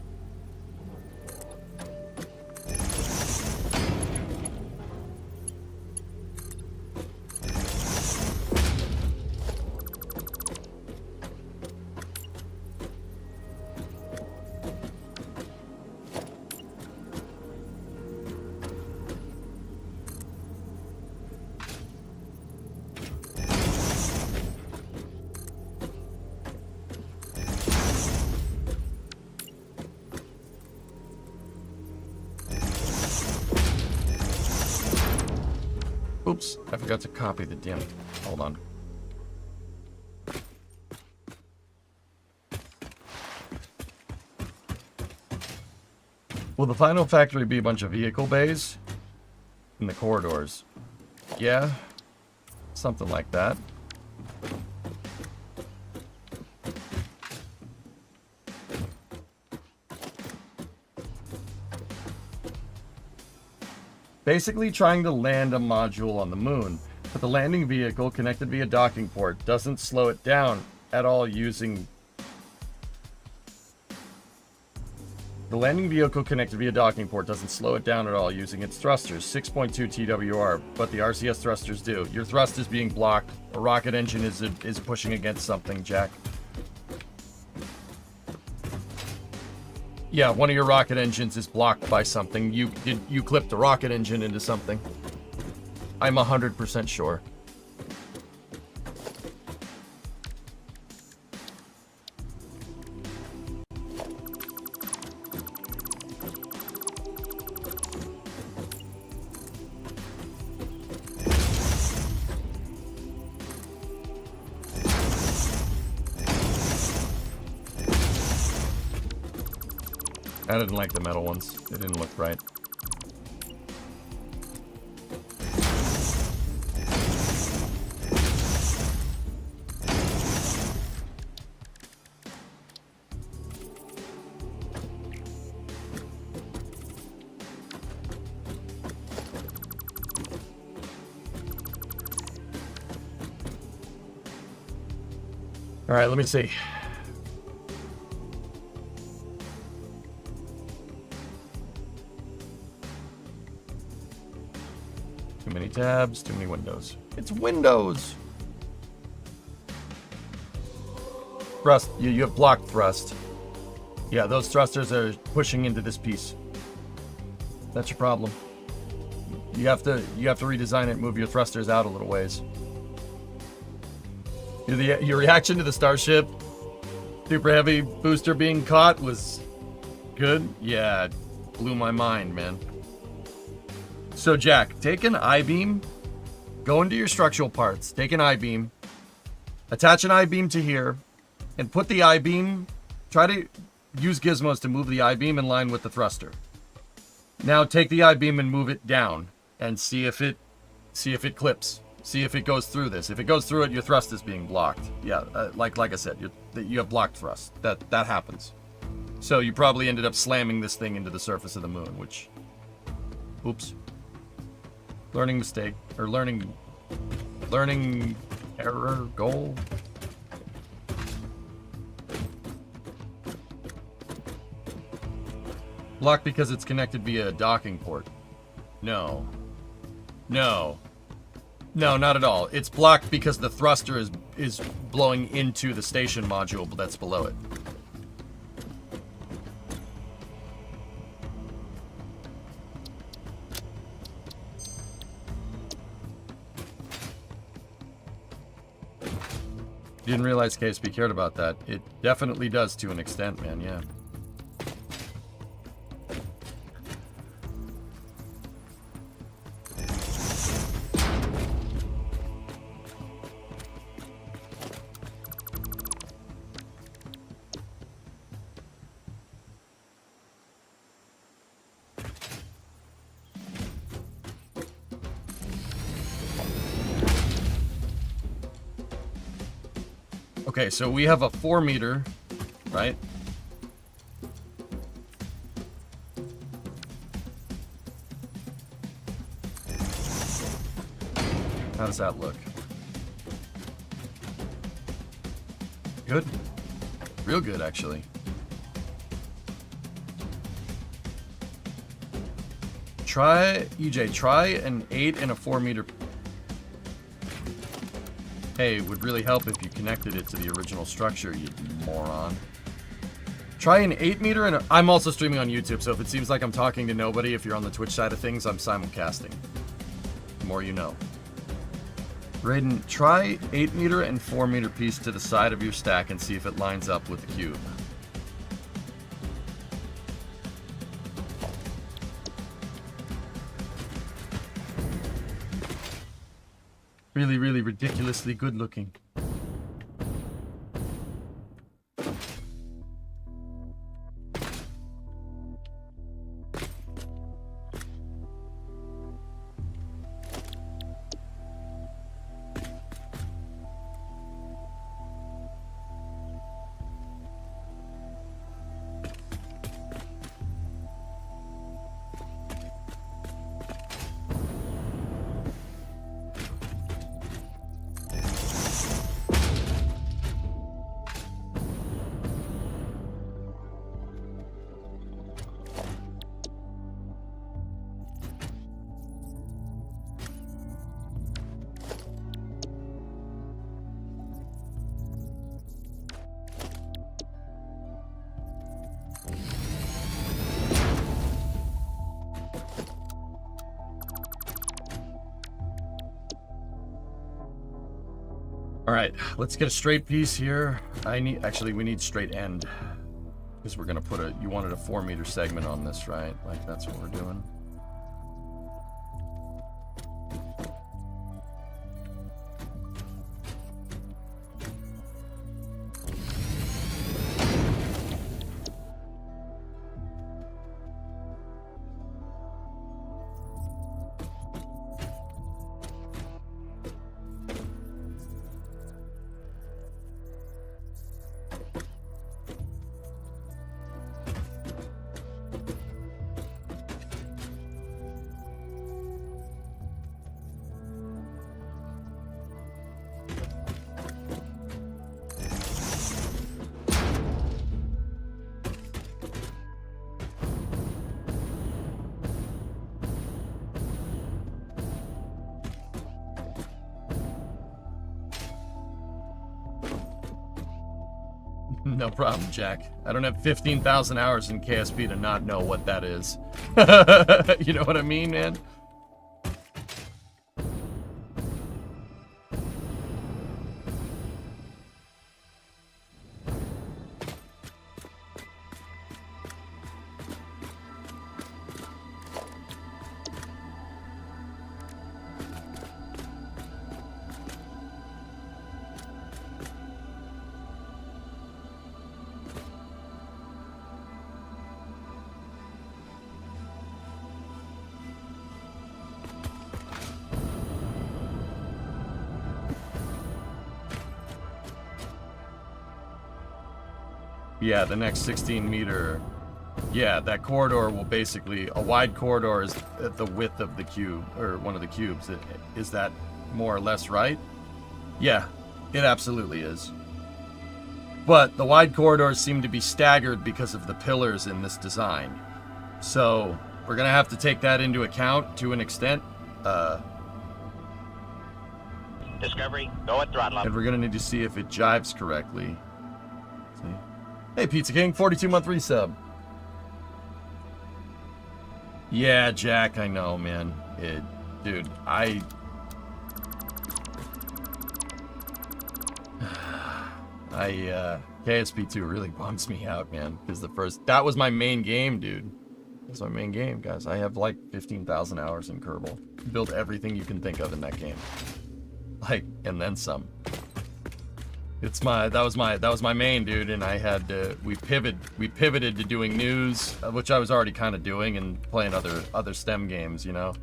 Oops, I forgot to copy the damn... Hold on. Will the final factory be a bunch of vehicle bays in the corridors? Yeah, something like that. Basically trying to land a module on the moon, but the landing vehicle connected via docking port doesn't slow it down at all using... The landing vehicle connected via docking port doesn't slow it down at all using its thrusters, 6.2 TWR, but the RCS thrusters do. Your thrust is being blocked. A rocket engine is pushing against something, Jack. Yeah, one of your rocket engines is blocked by something. You clipped the rocket engine into something. I'm 100% sure. I didn't like the metal ones. They didn't look right. All right, let me see. Too many tabs, too many windows. It's Windows! Thrust. You have blocked thrust. Yeah, those thrusters are pushing into this piece. That's your problem. You have to redesign it, move your thrusters out a little ways. Your reaction to the Starship super heavy booster being caught was good. Yeah, it blew my mind, man. So Jack, take an I-beam, go into your structural parts, take an I-beam, attach an I-beam to here, and put the I-beam, try to use gizmos to move the I-beam in line with the thruster. Now take the I-beam and move it down and see if it clips. See if it goes through this. If it goes through it, your thrust is being blocked. Yeah, like I said, you have blocked thrust. That happens. So you probably ended up slamming this thing into the surface of the moon, which, oops. Learning mistake, or learning error, goal. Blocked because it's connected via a docking port. No. No. No, not at all. It's blocked because the thruster is blowing into the station module that's below it. Didn't realize KSP cared about that. It definitely does to an extent, man, yeah. Okay, so we have a 4 meter, right? How does that look? Good. Real good, actually. EJ, try an 8 and a 4 meter. Hey, it would really help if you connected it to the original structure, you moron. Try an 8 meter and I'm also streaming on YouTube, so if it seems like I'm talking to nobody, if you're on the Twitch side of things, I'm simulcasting. The more you know. Raiden, try 8 meter and 4 meter piece to the side of your stack and see if it lines up with the cube. Really, really ridiculously good looking. Alright, let's get a straight piece here. Actually, we need straight end. Because we're gonna put you wanted a 4 meter segment on this, right? Like, that's what we're doing. No problem, Jack. I don't have 15,000 hours in KSP to not know what that is. You know what I mean, man? Yeah, the next 16 meter. Yeah, that corridor will basically, a wide corridor is at the width of the cube, or one of the cubes. Is that more or less right? Yeah, it absolutely is. But the wide corridors seem to be staggered because of the pillars in this design. So we're gonna have to take that into account to an extent. Discovery, go at throttle up. And we're gonna need to see if it jives correctly. See? Hey, Pizza King, 42-month resub. Yeah, Jack, I know, man. Dude, KSP2 really bums me out, man. Because that was my main game, dude. That's my main game, guys. I have like 15,000 hours in Kerbal. Built everything you can think of in that game. Like, and then some. That was my main, dude, and I had we pivoted to doing news, which I was already kind of doing, and playing other STEM games, you know.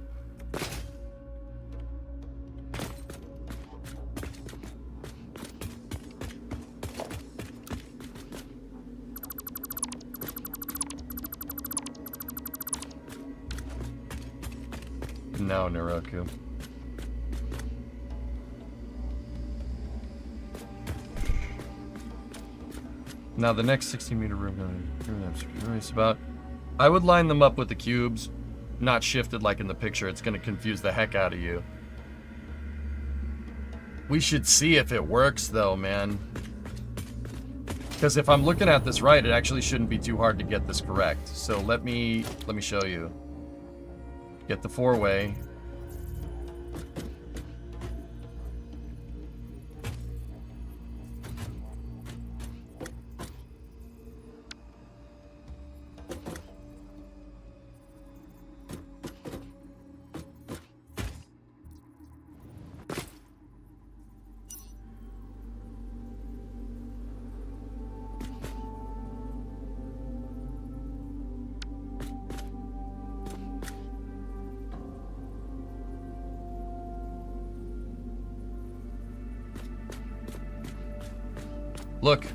No, Naroku. Now the next 16-meter room, I'm curious about. I would line them up with the cubes, not shifted like in the picture. It's going to confuse the heck out of you. We should see if it works, though, man. Because if I'm looking at this right, it actually shouldn't be too hard to get this correct. So let me show you. Get the four-way. Look.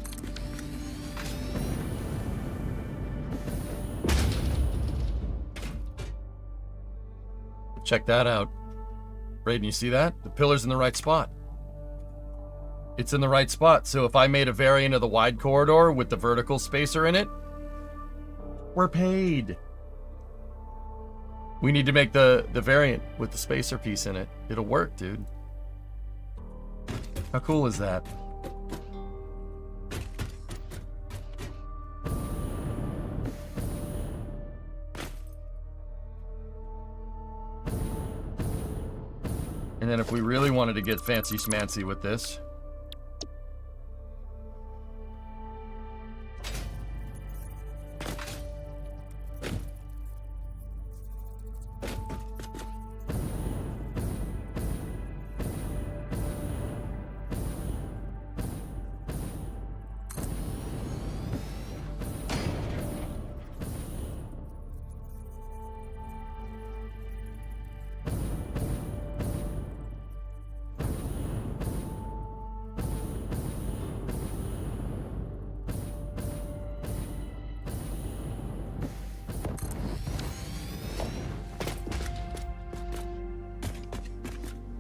Check that out. Raiden, you see that? The pillar's in the right spot. It's in the right spot. So if I made a variant of the wide corridor with the vertical spacer in it, we're paid. We need to make the variant with the spacer piece in it. It'll work, dude. How cool is that? And then if we really wanted to get fancy schmancy with this,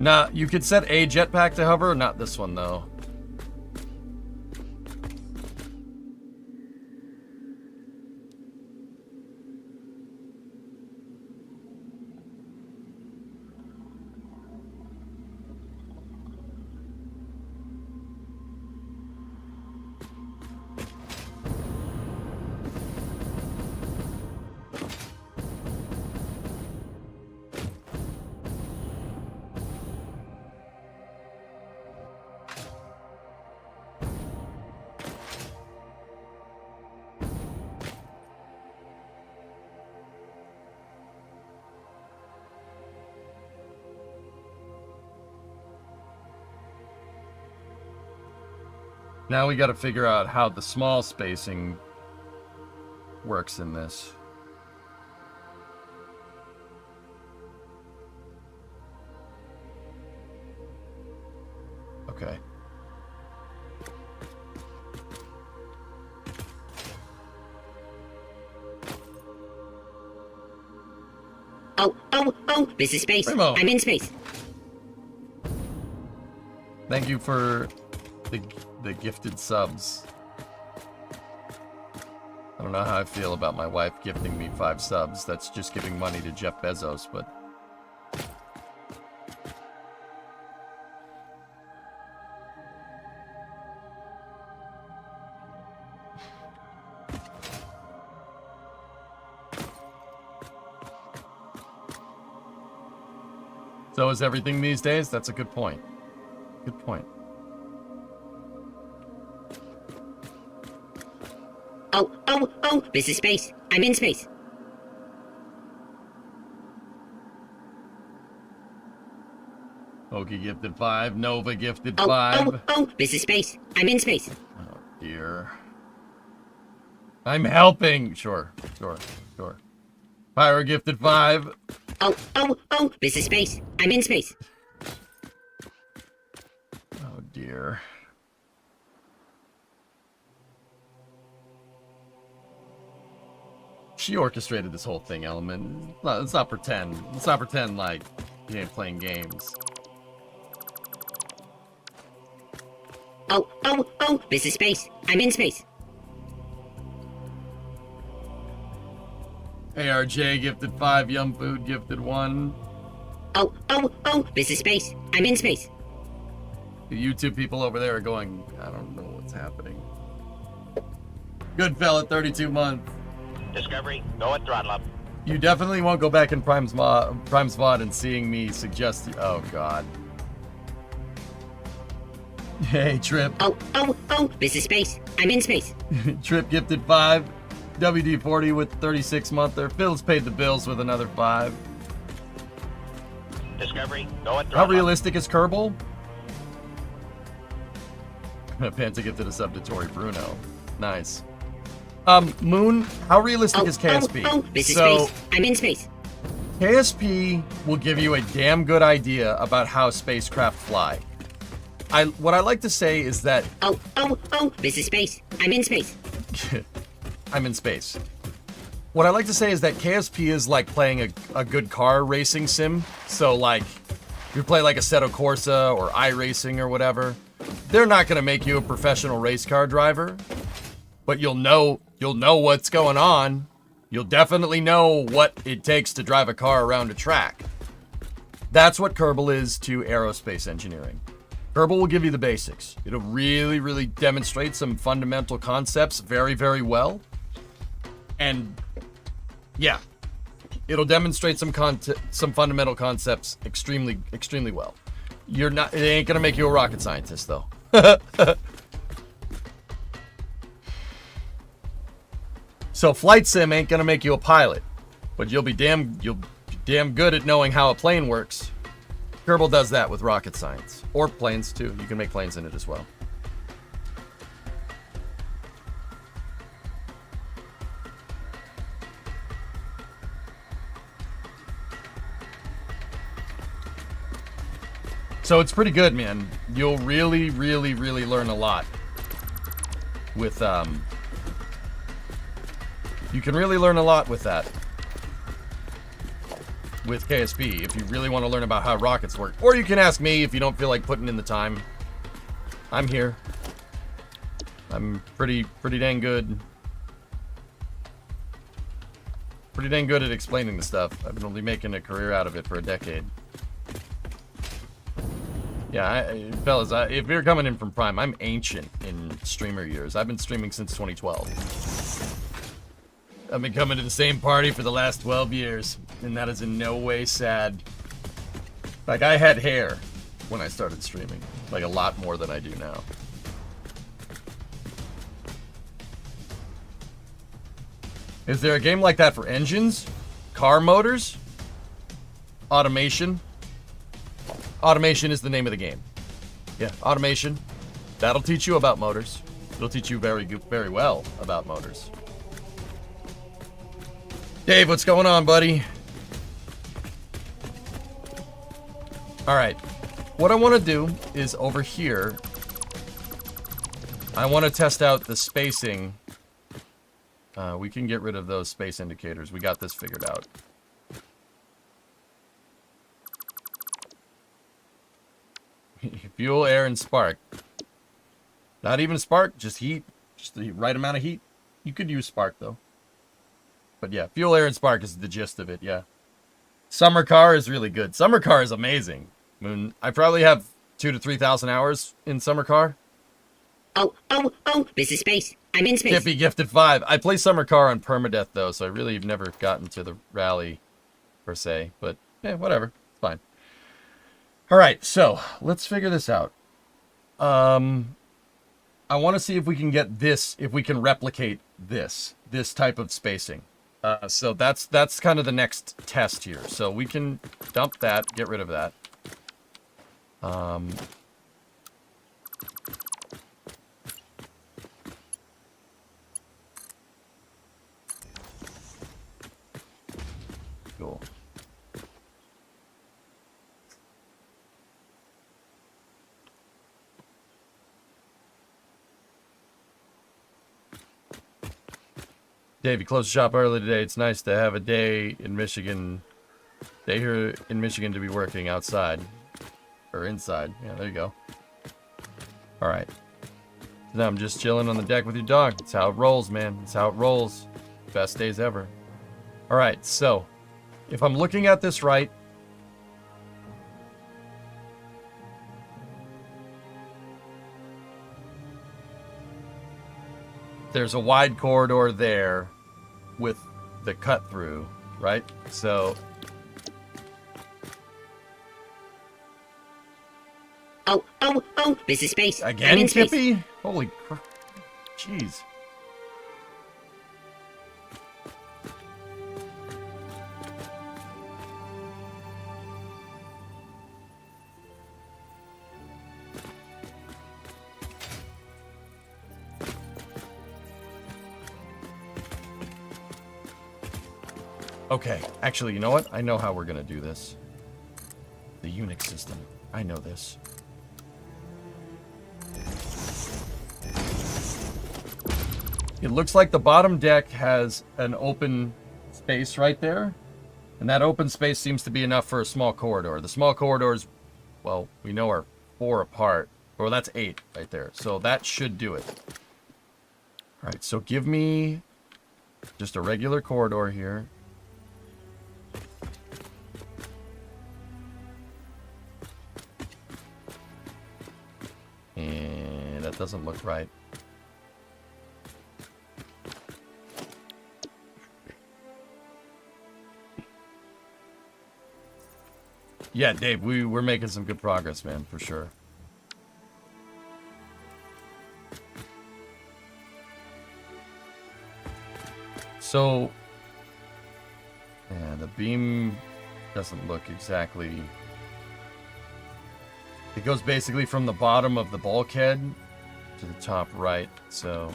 nah, you could set a jetpack to hover, not this one though. Now we got to figure out how the small spacing works in this. Okay. Oh, this is space. Primo. I'm in space. Thank you for the gifted subs. I don't know how I feel about my wife gifting me 5 subs. That's just giving money to Jeff Bezos, but... So is everything these days? That's a good point. Good point. Oh, this is space. I'm in space. Okie gifted 5. Nova gifted 5. Oh, this is space. I'm in space. Oh, dear. I'm helping. Sure. Pyro gifted 5. Oh, this is space. I'm in space. Oh, dear. She orchestrated this whole thing, Element. Let's not pretend. Let's not pretend like you ain't playing games. Oh, this is space. I'm in space. ARJ gifted 5. Yum Food gifted 1. Oh, this is space. I'm in space. The YouTube people over there are going, I don't know what's happening. Good fella, 32 months. Discovery, go at throttle up. You definitely won't go back in Prime's VOD and seeing me suggest... Oh, God. Hey, Trip. Oh, this is space. I'm in space. Trip gifted 5. WD-40 with 36-monther. Phil's paid the bills with another 5. Discovery, go at throttle How up. realistic is Kerbal? Panta gifted a sub to Tori Bruno. Nice. Moon, how realistic is KSP? Oh, this is So, space. I'm in space. KSP will give you a damn good idea about how spacecraft fly. What I like to say is that... Oh, this is space. I'm in space. I'm in space. What I like to say is that KSP is like playing a good car racing sim. So like, if you play like Assetto Corsa or iRacing or whatever, they're not going to make you a professional race car driver, but you'll know what's going on. You'll definitely know what it takes to drive a car around a track. That's what Kerbal is to aerospace engineering. Kerbal will give you the basics. It'll really, really demonstrate some fundamental concepts very, very well. And yeah, it'll demonstrate some fundamental concepts extremely, extremely well. It ain't gonna make you a rocket scientist though. So flight sim ain't gonna make you a pilot, but you'll be damn good at knowing how a plane works. Kerbal does that with rocket science. Or planes too. You can make planes in it as well. So it's pretty good, man. You'll really, really, really learn a lot with, you can really learn a lot with that. With KSP, if you really want to learn about how rockets work. Or you can ask me if you don't feel like putting in the time. I'm here. I'm pretty dang good. Pretty dang good at explaining the stuff. I've been only making a career out of it for a decade. Yeah, fellas, if you're coming in from Prime, I'm ancient in streamer years. I've been streaming since 2012. I've been coming to the same party for the last 12 years, and that is in no way sad. Like, I had hair when I started streaming. Like, a lot more than I do now. Is there a game like that for engines? Car motors? Automation? Automation is the name of the game. Yeah, automation. That'll teach you about motors. It'll teach you very well about motors. Dave, what's going on, buddy? All right. What I want to do is over here, I want to test out the spacing. We can get rid of those space indicators. We got this figured out. Fuel, air, and spark. Not even spark, just heat. Just the right amount of heat. You could use spark, though. But yeah, fuel, air, and spark is the gist of it, yeah. Summer car is really good. Summer car is amazing. I mean, I probably have 2,000 to 3,000 hours in summer car. Oh, this is space. I'm in space. Tippy gifted 5. I play summer car on permadeath, though, so I really have never gotten to the rally, per se. But, whatever. It's fine. All right, so let's figure this out. I want to see if we can get this, if we can replicate this type of spacing. So that's kind of the next test here. So we can dump that, get rid of that. Cool. Dave, you closed the shop early today. It's nice to have a day in Michigan. Day here in Michigan to be working outside. Or inside. Yeah, there you go. Alright. So now I'm just chilling on the deck with your dog. That's how it rolls, man. That's how it rolls. Best days ever. Alright, so if I'm looking at this right, there's a wide corridor there with the cut through, right? So Oh, this is space. I'm again, in space. Tippy? Holy crap. Jeez. Okay, actually, you know what? I know how we're gonna do this. The Unix system. I know this. It looks like the bottom deck has an open space right there. And that open space seems to be enough for a small corridor. The small corridors, well, we know are 4 apart. Well, that's 8 right there. So that should do it. All right, so give me just a regular corridor here. And that doesn't look right. Yeah, Dave, we're making some good progress, man, for sure. So, yeah, the beam doesn't look exactly... It goes basically from the bottom of the bulkhead to the top right, so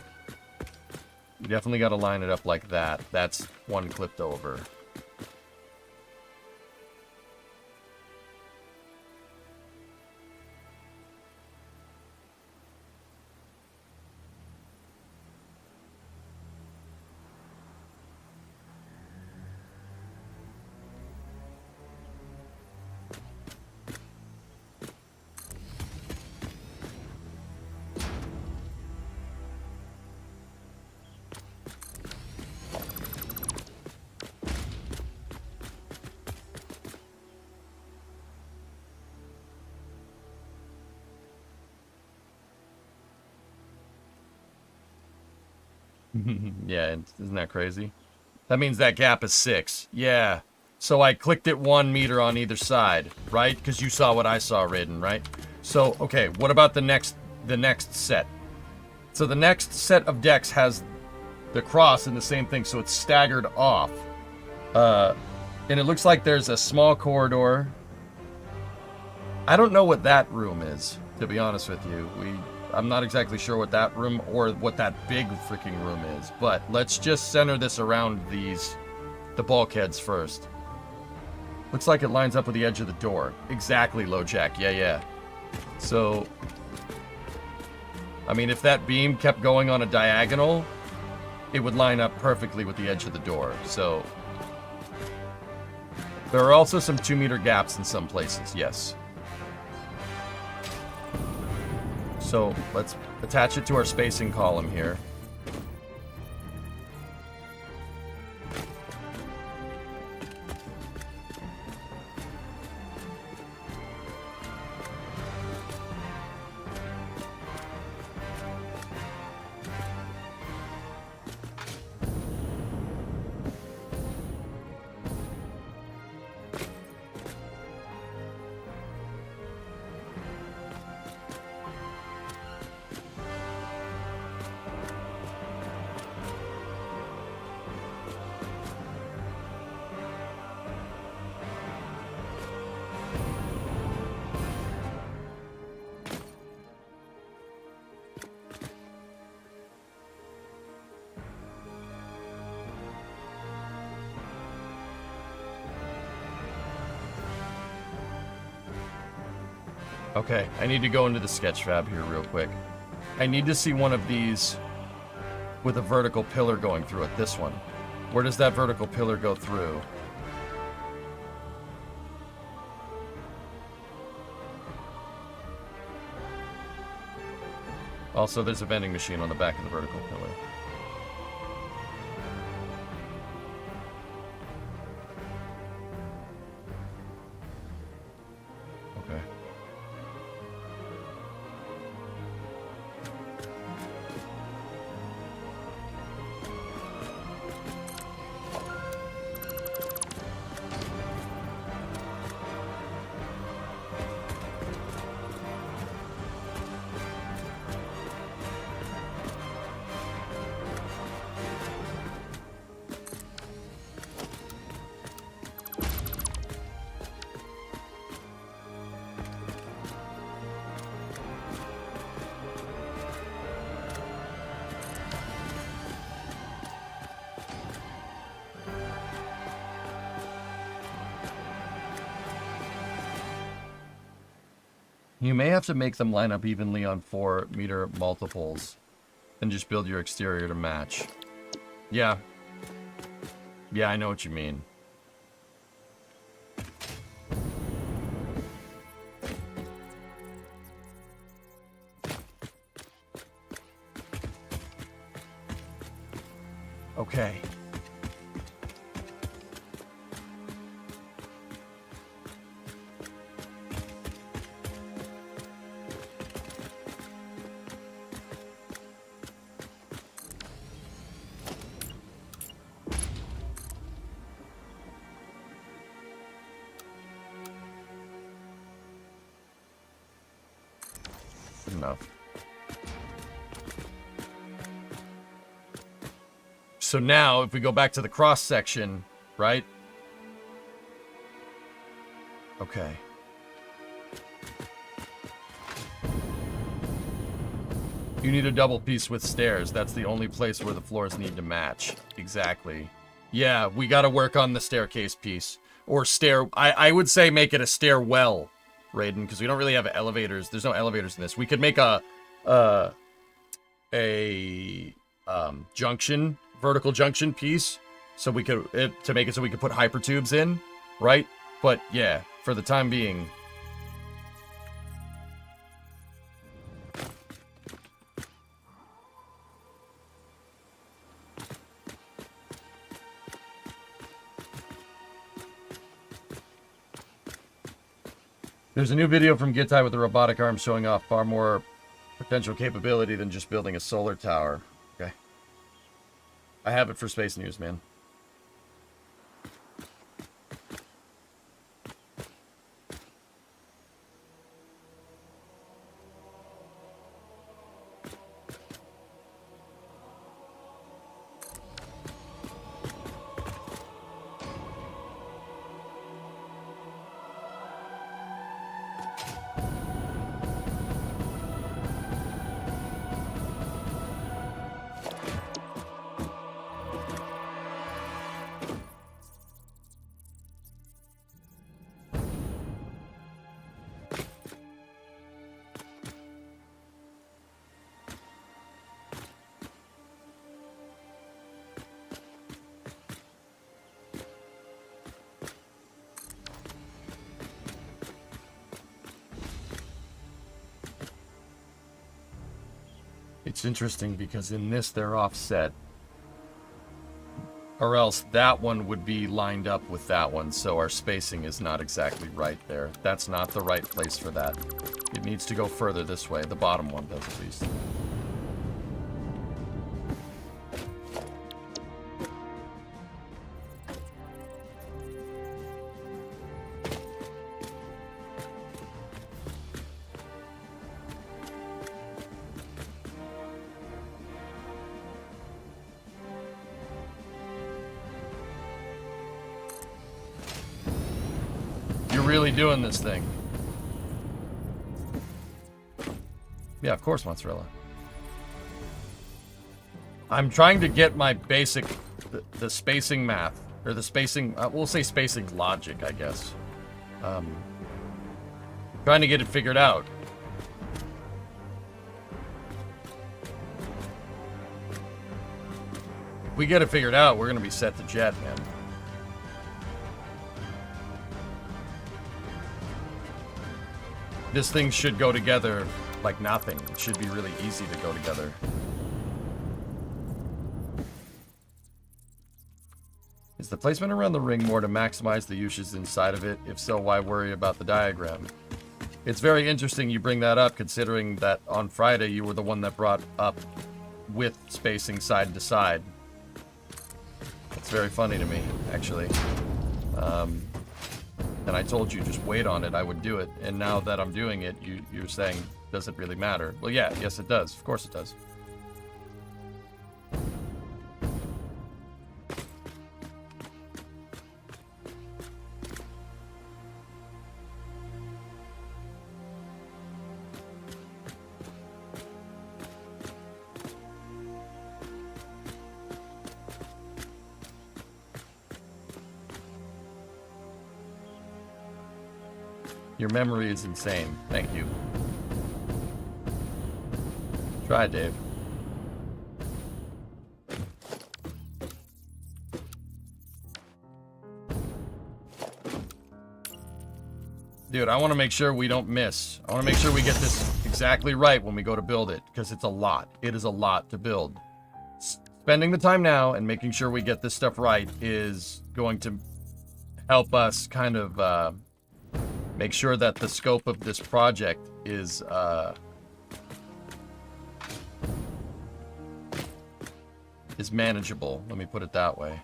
you definitely got to line it up like that. That's one clipped over. Yeah, isn't that crazy? That means that gap is 6. Yeah. So I clicked it 1 meter on either side, right? Because you saw what I saw, Raiden, right? So, okay, what about the next set? So the next set of decks has the cross and the same thing, so it's staggered off. And it looks like there's a small corridor. I don't know what that room is, to be honest with you. I'm not exactly sure what that room or what that big freaking room is. But let's just center this around the bulkheads first. Looks like it lines up with the edge of the door. Exactly, LoJack. Yeah. So, I mean, if that beam kept going on a diagonal, it would line up perfectly with the edge of the door. So, there are also some 2-meter gaps in some places, yes. So, let's attach it to our spacing column here. Okay, I need to go into the sketch fab here real quick. I need to see one of these with a vertical pillar going through it. This one. Where does that vertical pillar go through? Also, there's a vending machine on the back of the vertical pillar. Okay. You may have to make them line up evenly on 4-meter multiples and just build your exterior to match. Yeah. Yeah, I know what you mean. Okay. Enough. So now, if we go back to the cross section, right? Okay. You need a double piece with stairs. That's the only place where the floors need to match. Exactly. Yeah, we got to work on the staircase piece. Or I would say make it a stairwell, Raiden, because we don't really have elevators. There's no elevators in this. We could make a junction, vertical junction piece, so we could to make it so we could put hypertubes in, right? But yeah, for the time being. There's a new video from Gitai with the robotic arm showing off far more potential capability than just building a solar tower. Okay. I have it for Space News, man. It's interesting because in this they're offset. Or else that one would be lined up with that one, so our spacing is not exactly right there. That's not the right place for that. It needs to go further this way. The bottom one does, at least. Really doing this thing. Yeah, of course, mozzarella. I'm trying to get my basic, the spacing math, or the spacing, we'll say spacing logic, I guess. Trying to get it figured out. If we get it figured out, we're gonna be set to jet, man. This thing should go together like nothing. It should be really easy to go together. Is the placement around the ring more to maximize the uses inside of it? If so, why worry about the diagram? It's very interesting you bring that up, considering that on Friday you were the one that brought up with spacing side to side. It's very funny to me, actually. And I told you just wait on it, I would do it. And now that I'm doing it, you're saying, does it really matter? Well, yeah, yes it does. Of course it does. Your memory is insane. Thank you. Try, Dave. Dude, I want to make sure we don't miss. I want to make sure we get this exactly right when we go to build it, because it's a lot. It is a lot to build. Spending the time now and making sure we get this stuff right is going to help us kind of make sure that the scope of this project is manageable. Let me put it that way.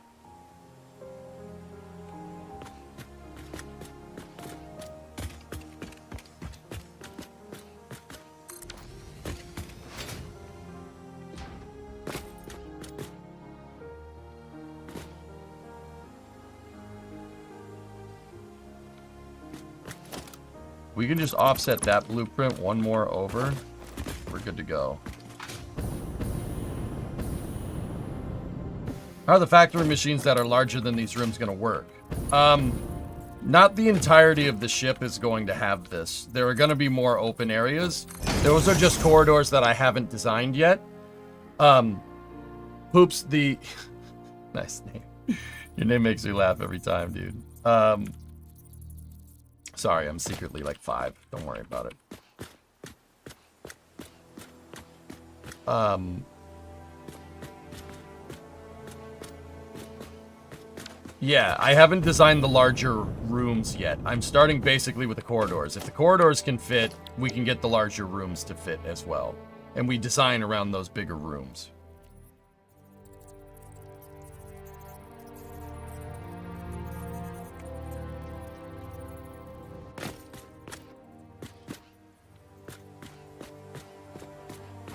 We can just offset that blueprint one more over. We're good to go. How are the factory machines that are larger than these rooms going to work? Not the entirety of the ship is going to have this. There are going to be more open areas. Those are just corridors that I haven't designed yet. Poops, the... Nice name. Your name makes me laugh every time, dude. Sorry, I'm secretly like 5. Don't worry about it. Yeah, I haven't designed the larger rooms yet. I'm starting basically with the corridors. If the corridors can fit, we can get the larger rooms to fit as well. And we design around those bigger rooms.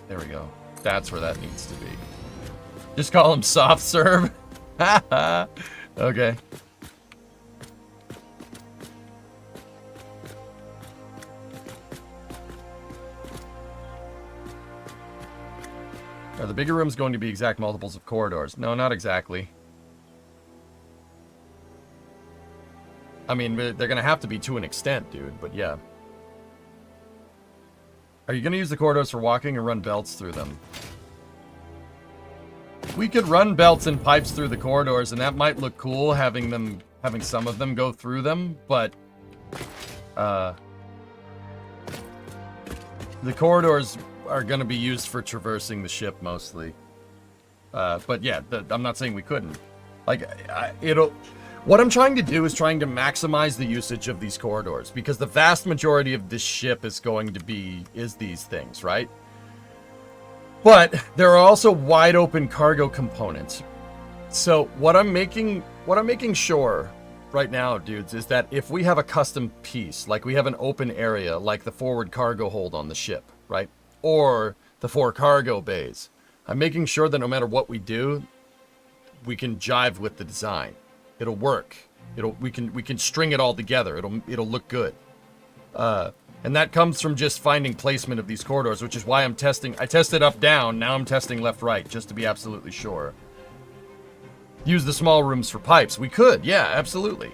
There we go. That's where that needs to be. Just call him soft serve. Okay. Are the bigger rooms going to be exact multiples of corridors? No, not exactly. I mean, they're going to have to be to an extent, dude, but yeah. Are you going to use the corridors for walking or run belts through them? We could run belts and pipes through the corridors, and that might look cool, having some of them go through them, but the corridors, are going to be used for traversing the ship mostly. But yeah, I'm not saying we couldn't. Like, what I'm trying to do is trying to maximize the usage of these corridors, because the vast majority of this ship is going to be these things, right? But there are also wide open cargo components. So what I'm making sure right now, dudes, is that if we have a custom piece, like we have an open area, like the forward cargo hold on the ship, right? Or the 4 cargo bays, I'm making sure that no matter what we do, we can jive with the design. It'll work. We can string it all together. It'll look good. And that comes from just finding placement of these corridors, which is why I'm testing. I tested up down. Now I'm testing left right just to be absolutely sure. Use the small rooms for pipes. We could, yeah, absolutely.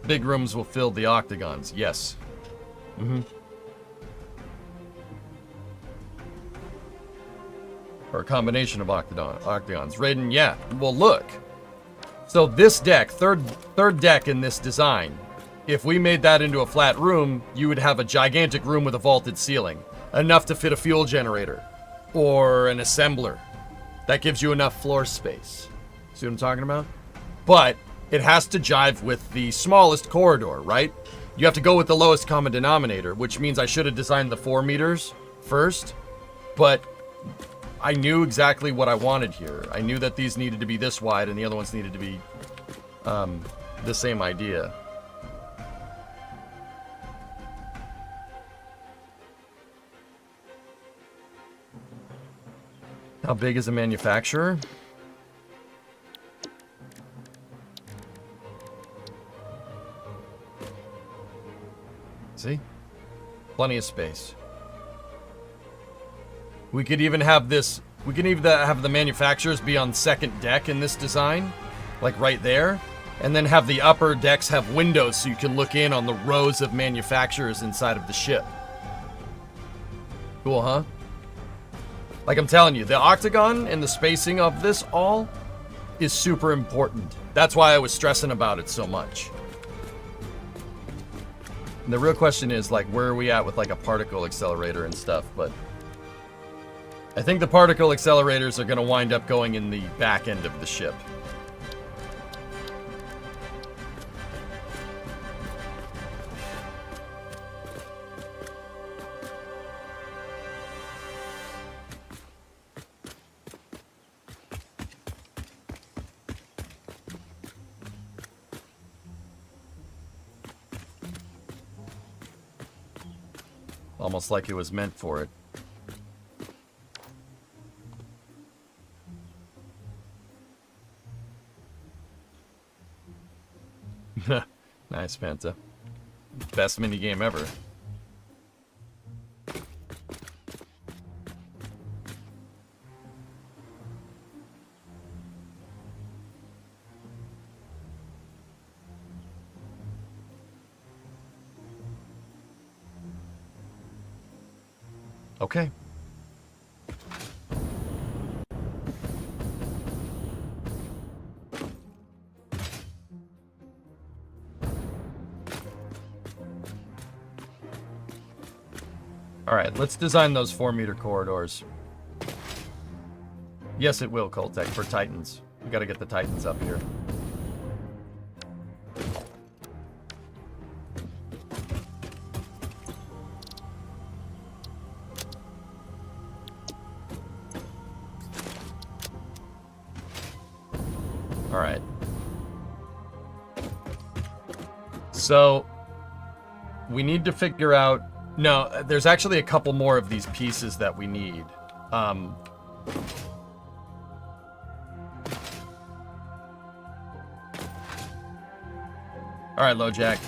Big rooms will fill the octagons. Yes. Mm-hmm. Or a combination of octagons. Raiden, yeah. Well, look. So this deck, third deck in this design, if we made that into a flat room, you would have a gigantic room with a vaulted ceiling. Enough to fit a fuel generator. Or an assembler. That gives you enough floor space. See what I'm talking about? But it has to jive with the smallest corridor, right? You have to go with the lowest common denominator, which means I should have designed the 4 meters first, but I knew exactly what I wanted here. I knew that these needed to be this wide and the other ones needed to be the same idea. How big is a manufacturer? See? Plenty of space. We could even have this... We can even have the manufacturers be on second deck in this design. Like right there. And then have the upper decks have windows so you can look in on the rows of manufacturers inside of the ship. Cool, huh? Like I'm telling you, the octagon and the spacing of this all is super important. That's why I was stressing about it so much. And the real question is, like, where are we at with, like, a particle accelerator and stuff, but... I think the particle accelerators are going to wind up going in the back end of the ship. Almost like it was meant for it. Nice, Panta. Best minigame ever. Okay. Alright, let's design those 4-meter corridors. Yes, it will, Coltec, for Titans. We gotta get the Titans up here. Alright. So, we need to figure out... No, there's actually a couple more of these pieces that we need. Alright, LoJack.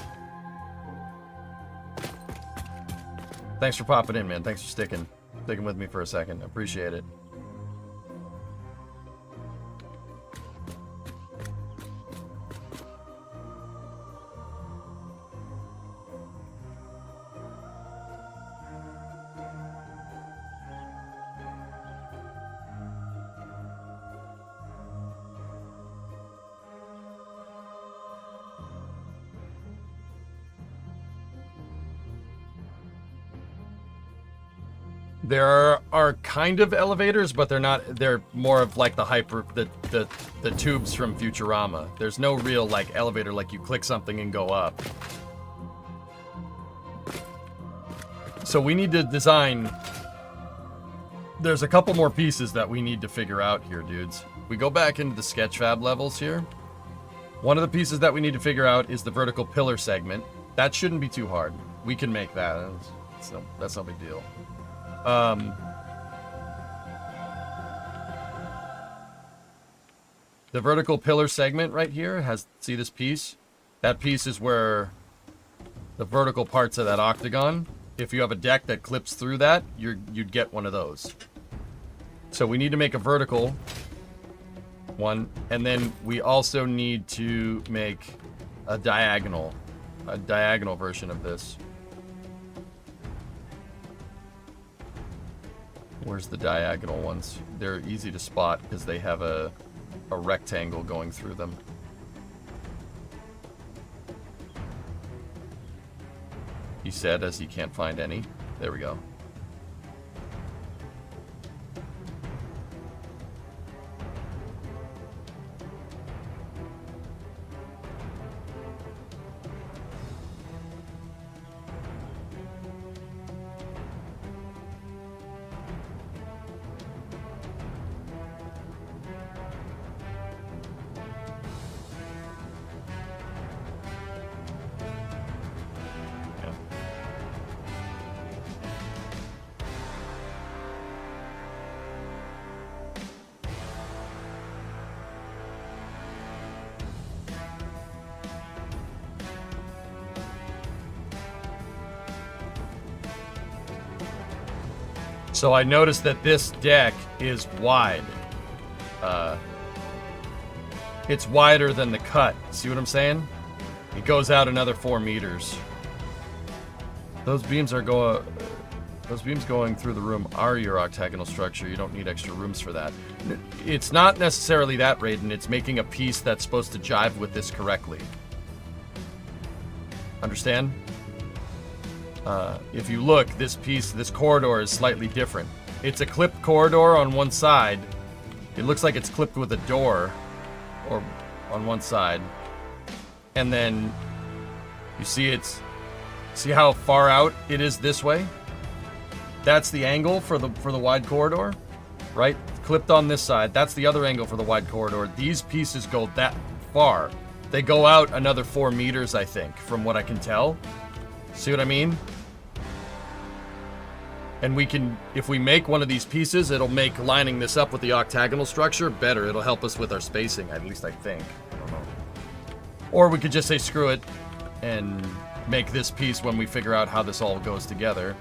Thanks for popping in, man. Thanks for sticking with me for a second. Appreciate it. There are kind of elevators, but they're not. They're more of like the tubes from Futurama. There's no real like elevator like you click something and go up. So we need to design. There's a couple more pieces that we need to figure out here, dudes. We go back into the Sketchfab levels here. One of the pieces that we need to figure out is the vertical pillar segment. That shouldn't be too hard. We can make that. That's no big deal. The vertical pillar segment right here has, see this piece? That piece is where the vertical parts of that octagon, if you have a deck that clips through that, you'd get one of those. So we need to make a vertical one, and then we also need to make a diagonal version of this. Where's the diagonal ones? They're easy to spot because they have a rectangle going through them. He said as he can't find any. There we go. So I noticed that this deck is wide. It's wider than the cut. See what I'm saying? It goes out another 4 meters. Those beams going through the room are your octagonal structure. You don't need extra rooms for that. It's not necessarily that, Raiden. It's making a piece that's supposed to jive with this correctly. Understand? If you look, this corridor is slightly different. It's a clipped corridor on one side. It looks like it's clipped with a door, or on one side. And then you see see how far out it is this way? That's the angle for the wide corridor, right? Clipped on this side. That's the other angle for the wide corridor. These pieces go that far. They go out another 4 meters, I think, from what I can tell. See what I mean? And we can, if we make one of these pieces, it'll make lining this up with the octagonal structure better. It'll help us with our spacing, at least I think. I don't know. Or we could just say screw it and make this piece when we figure out how this all goes together.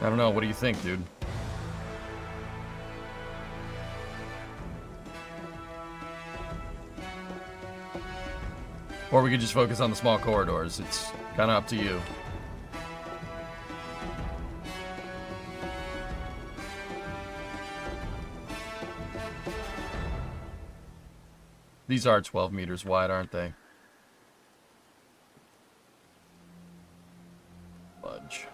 I don't know. What do you think, dude? Or we could just focus on the small corridors. It's kind of up to you. These are 12 meters wide, aren't they? Fudge.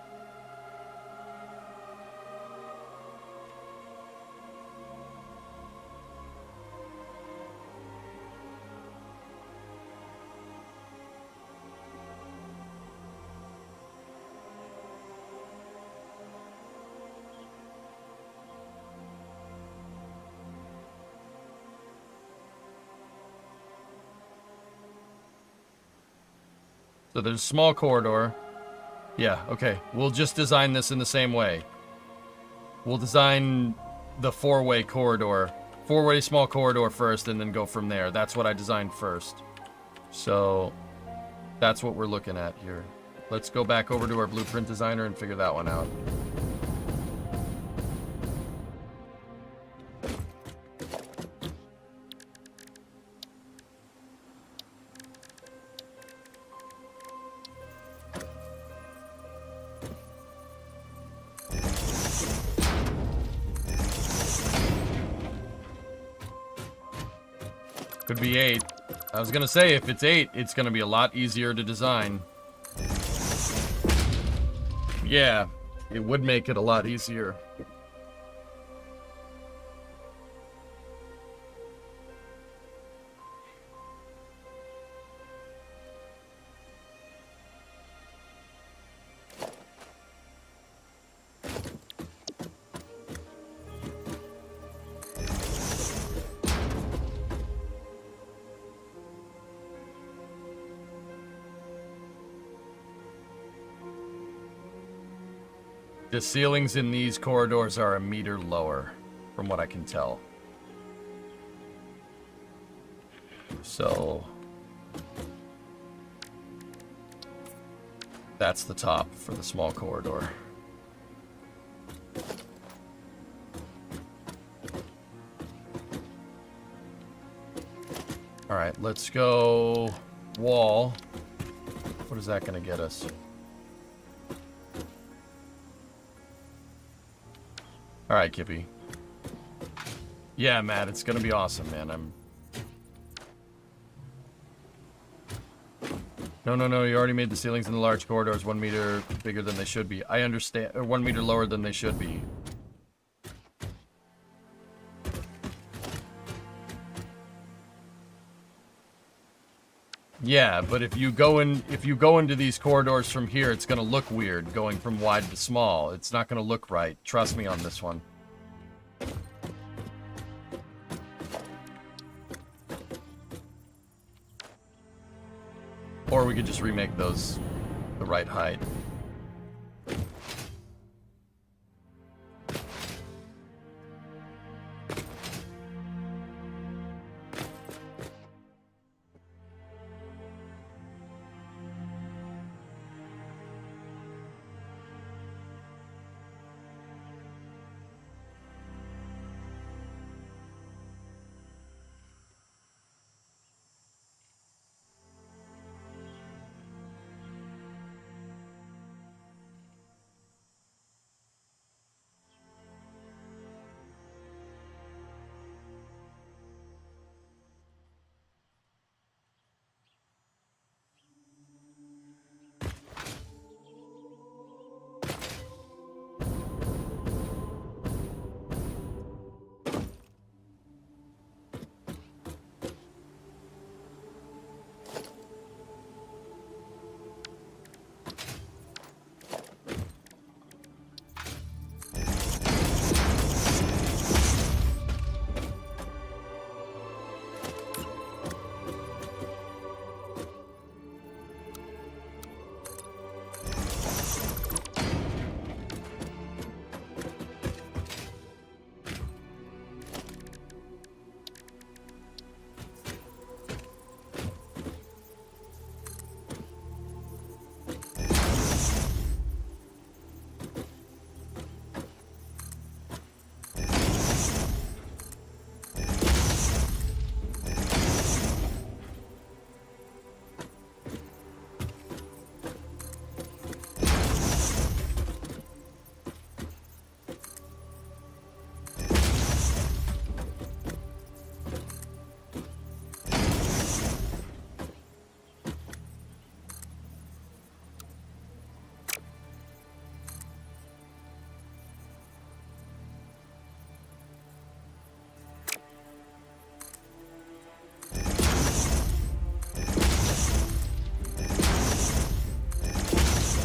So there's a small corridor. Yeah, okay. We'll just design this in the same way. We'll design the four-way corridor. Four-way small corridor first and then go from there. That's what I designed first. So that's what we're looking at here. Let's go back over to our blueprint designer and figure that one out. Could be 8. I was gonna say, if it's 8, it's gonna be a lot easier to design. Yeah, it would make it a lot easier. The ceilings in these corridors are 1 meter lower, from what I can tell. So that's the top for the small corridor. All right, let's go wall. What is that going to get us? All right, Kippy. Yeah, Matt, it's going to be awesome, man. No, you already made the ceilings in the large corridors 1 meter bigger than they should be. I understand, or 1 meter lower than they should be. Yeah, but if you go into these corridors from here, it's gonna look weird going from wide to small. It's not gonna look right. Trust me on this one. Or we could just remake those the right height.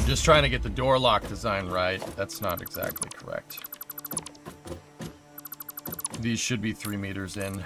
Just trying to get the door lock design right. That's not exactly correct. These should be 3 meters in.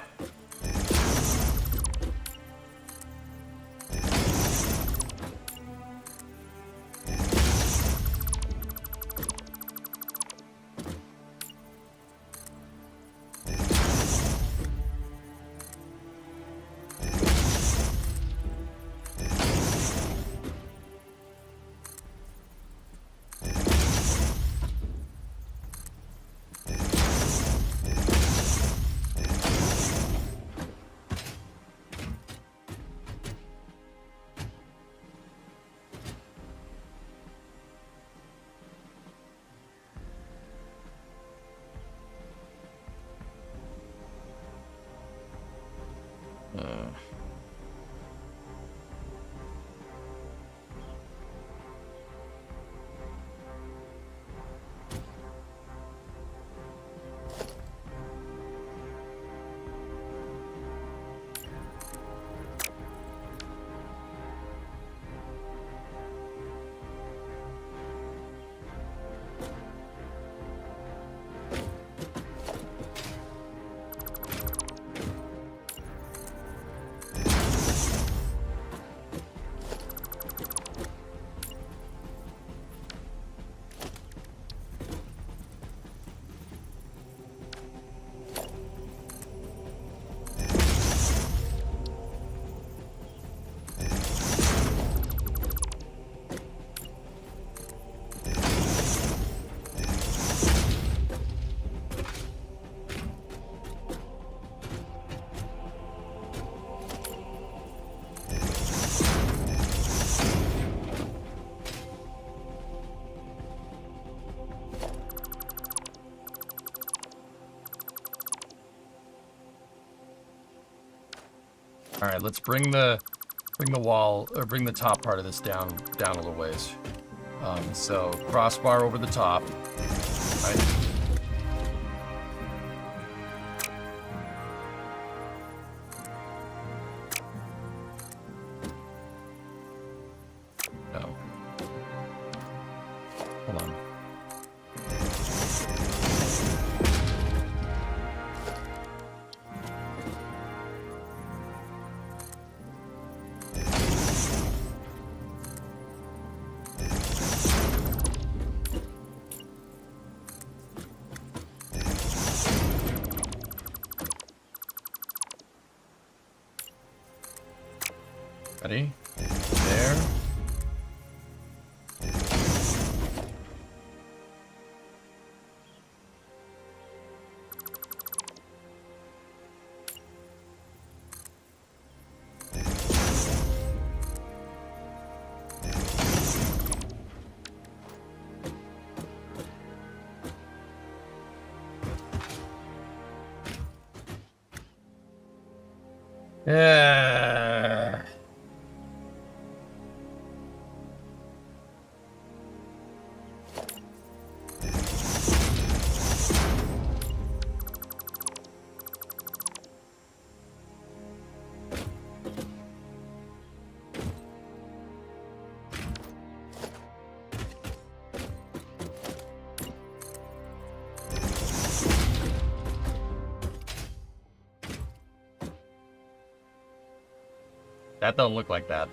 All right, let's bring the wall, or bring the top part of this down a little ways. So crossbar over the top. Right. No. Hold on. Ready? There. Yeah. That don't look like that.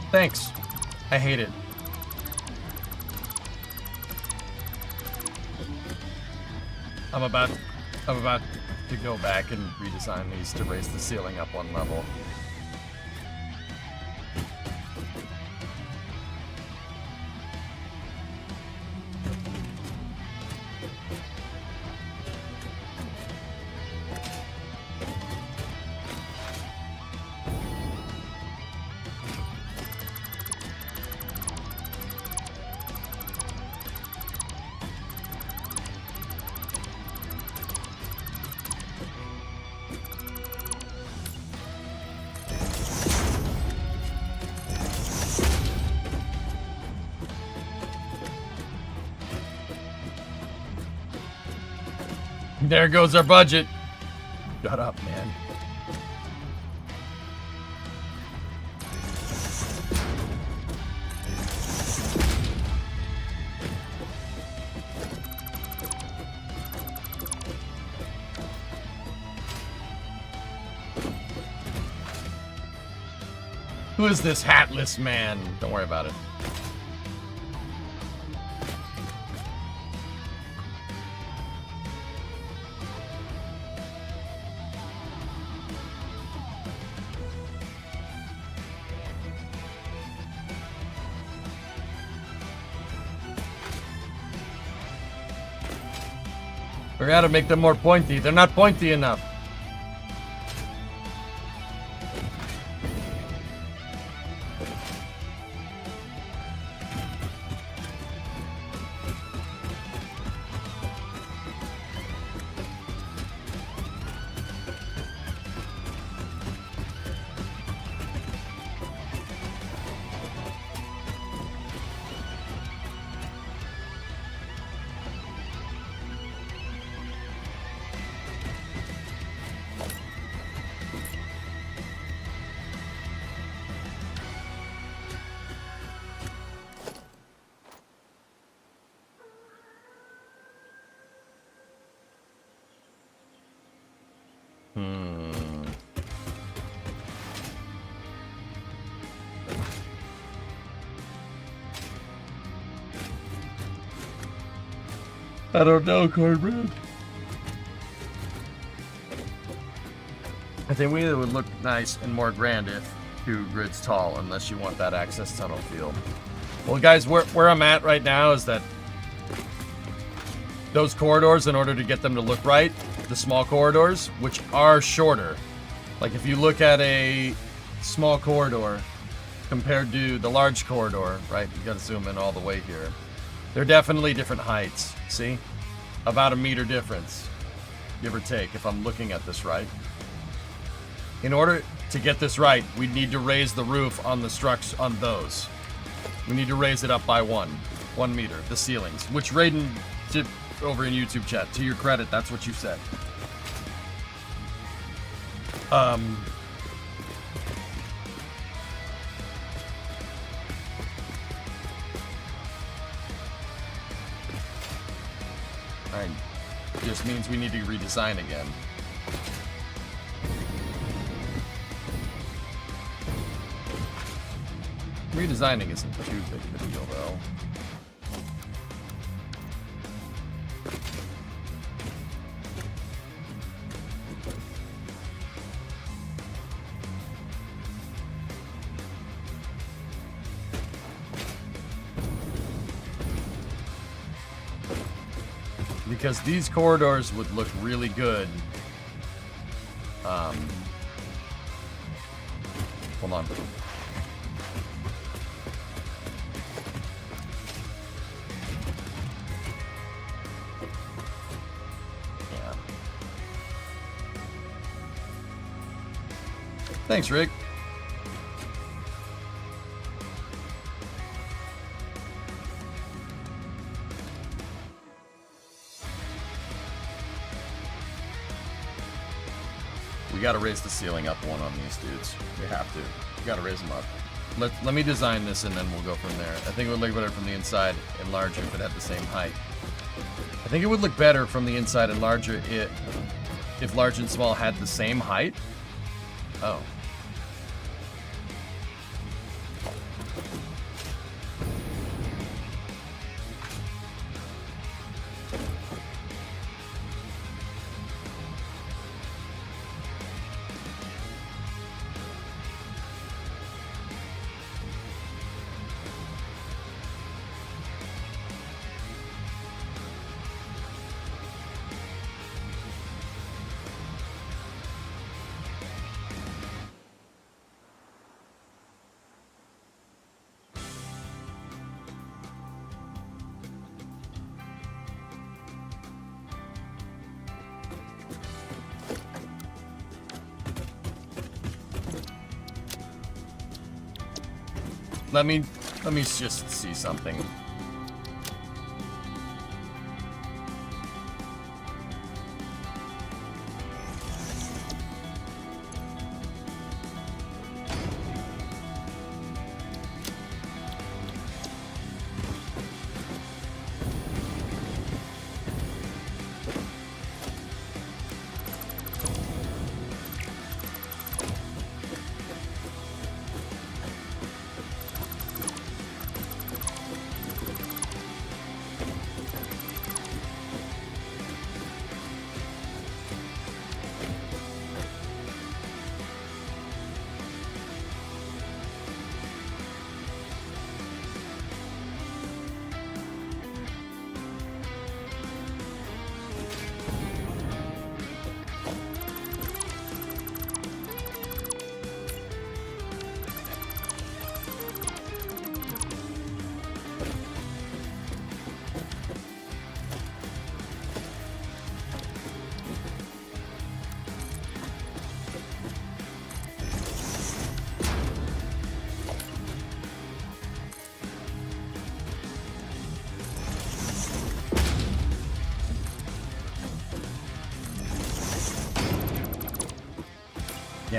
Thanks. I hate it. I'm about to go back and redesign these to raise the ceiling up one level. There goes our budget. Shut up, man. Who is this hatless man? Don't worry about it. We gotta make them more pointy. They're not pointy enough. I don't know, Cornbread. I think it would look nice and more grand if 2 grids tall, unless you want that access tunnel field. Well, guys, where I'm at right now is that those corridors, in order to get them to look right, the small corridors, which are shorter. Like if you look at a small corridor compared to the large corridor, right? You gotta zoom in all the way here. They're definitely different heights, see? About a meter difference, give or take, if I'm looking at this right. In order to get this right, we need to raise the roof on the structures, on those. We need to raise it up by 1 meter, the ceilings, which Raiden did over in YouTube chat. To your credit, that's what you said. Just means we need to redesign again. Redesigning isn't too big of a deal, though. Because these corridors would look really good. Hold on. Yeah. Thanks, Rick. We gotta raise the ceiling up 1 on these dudes. We have to. We gotta raise them up. Let me design this and then we'll go from there. I think it would look better from the inside and larger if it had the same height. I think it would look better from the inside and larger if large and small had the same height. Oh. Let me just see something.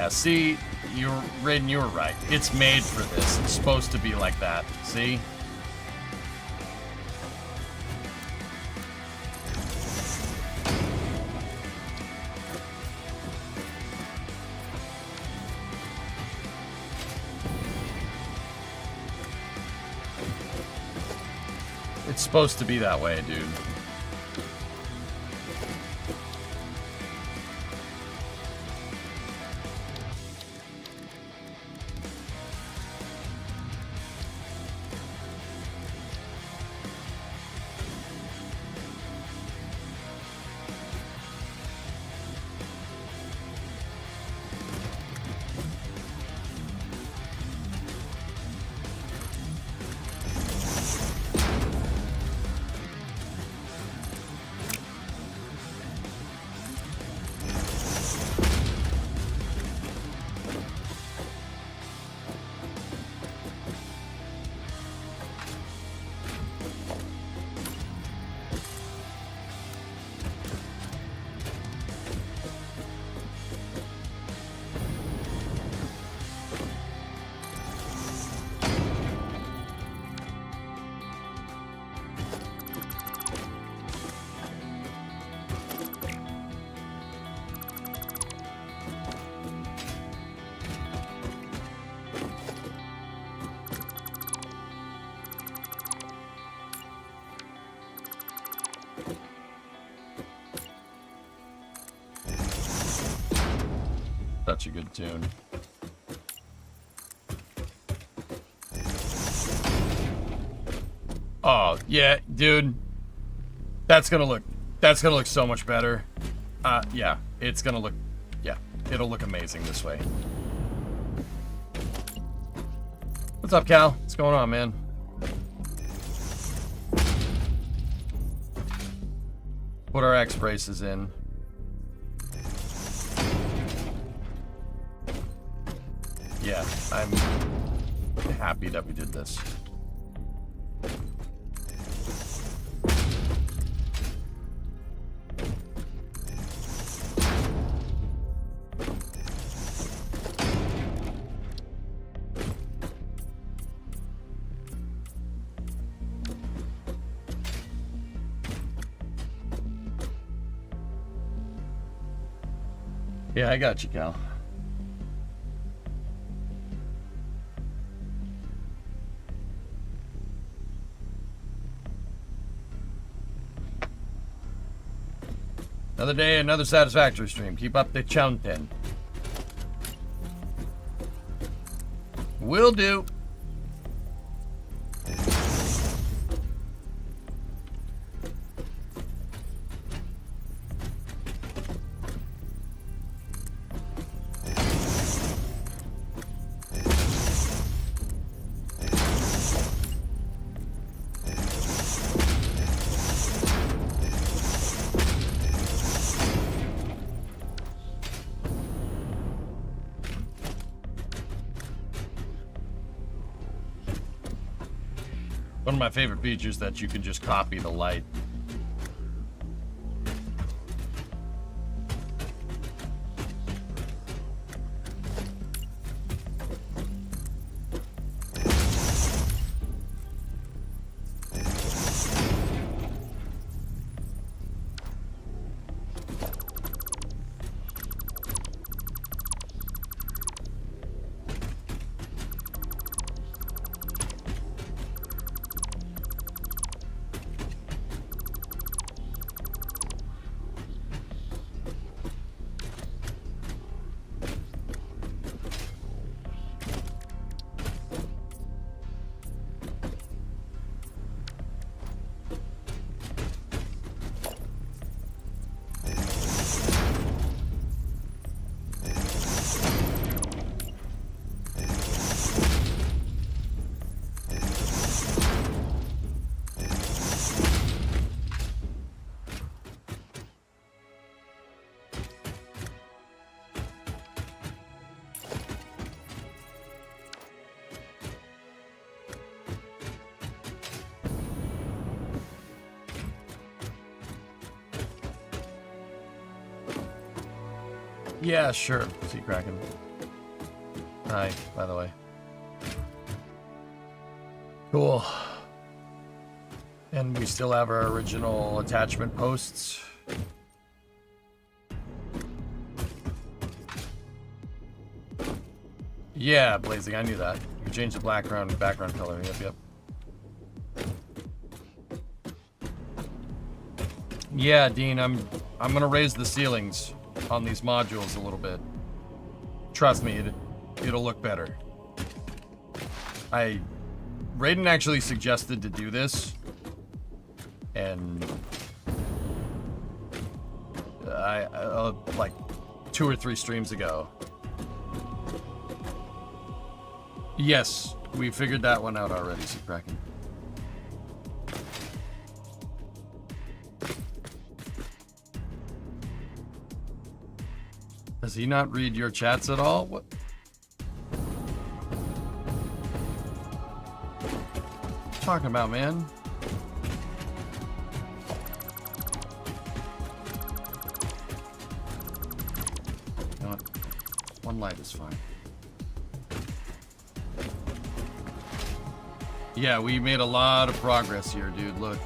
Yeah, see, Raiden, you were right. It's made for this. It's supposed to be like that. See? It's supposed to be that way, dude. Such a good tune. Oh, yeah, dude. That's gonna look so much better. Yeah, it's gonna look, yeah, it'll look amazing this way. What's up, Cal? What's going on, man? Put our X braces in. Yeah, I'm happy that we did this. Yeah, I got you, Cal. Another day, another Satisfactory stream. Keep up the chanting. Will do. One of my favorite features that you can just copy the light. Yeah, sure. See Kraken. Hi, by the way. Cool. And we still have our original attachment posts. Yeah, Blazing, I knew that. You can change the background color. Yep. Yeah, Dean, I'm gonna raise the ceilings on these modules a little bit. Trust me, it'll look better. Raiden actually suggested to do this, and I like 2 or 3 streams ago. Yes, we figured that one out already, Kraken. Does he not read your chats at all? What? Talking about, man? You know what? One light is fine. Yeah, we made a lot of progress here, dude. Look.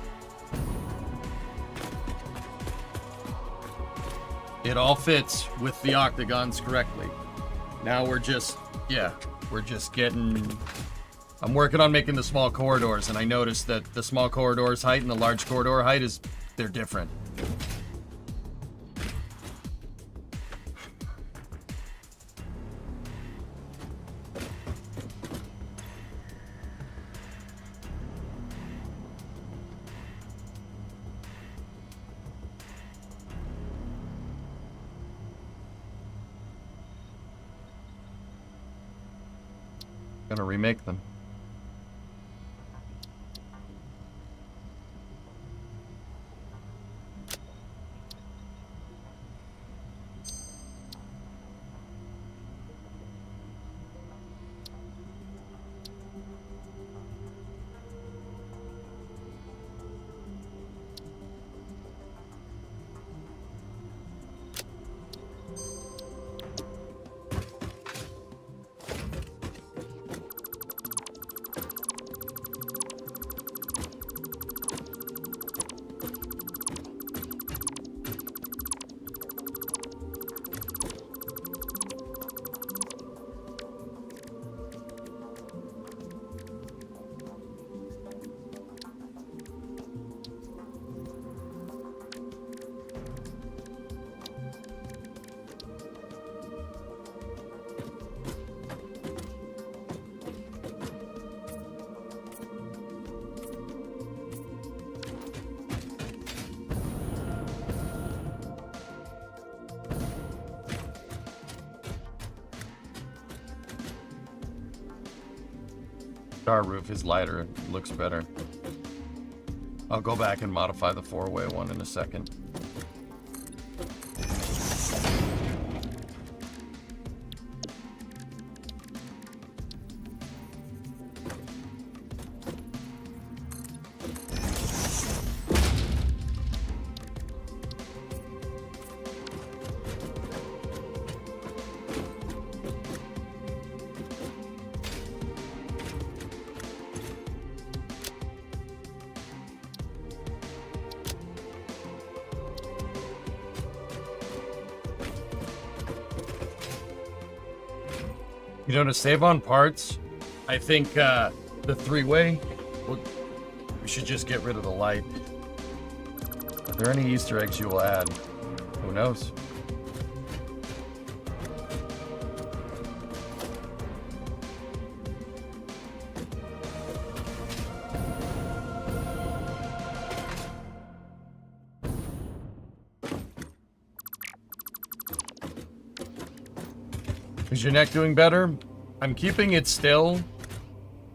It all fits with the octagons correctly. Now we're just, we're just getting... I'm working on making the small corridors, and I noticed that the small corridor's height and the large corridor height they're different. Gonna remake them. Our roof is lighter, it looks better. I'll go back and modify the 4-way one in a second. You know, to save on parts, I think the 3-way, we should just get rid of the light. Are there any Easter eggs you will add? Who knows? Is your neck doing better? I'm keeping it still.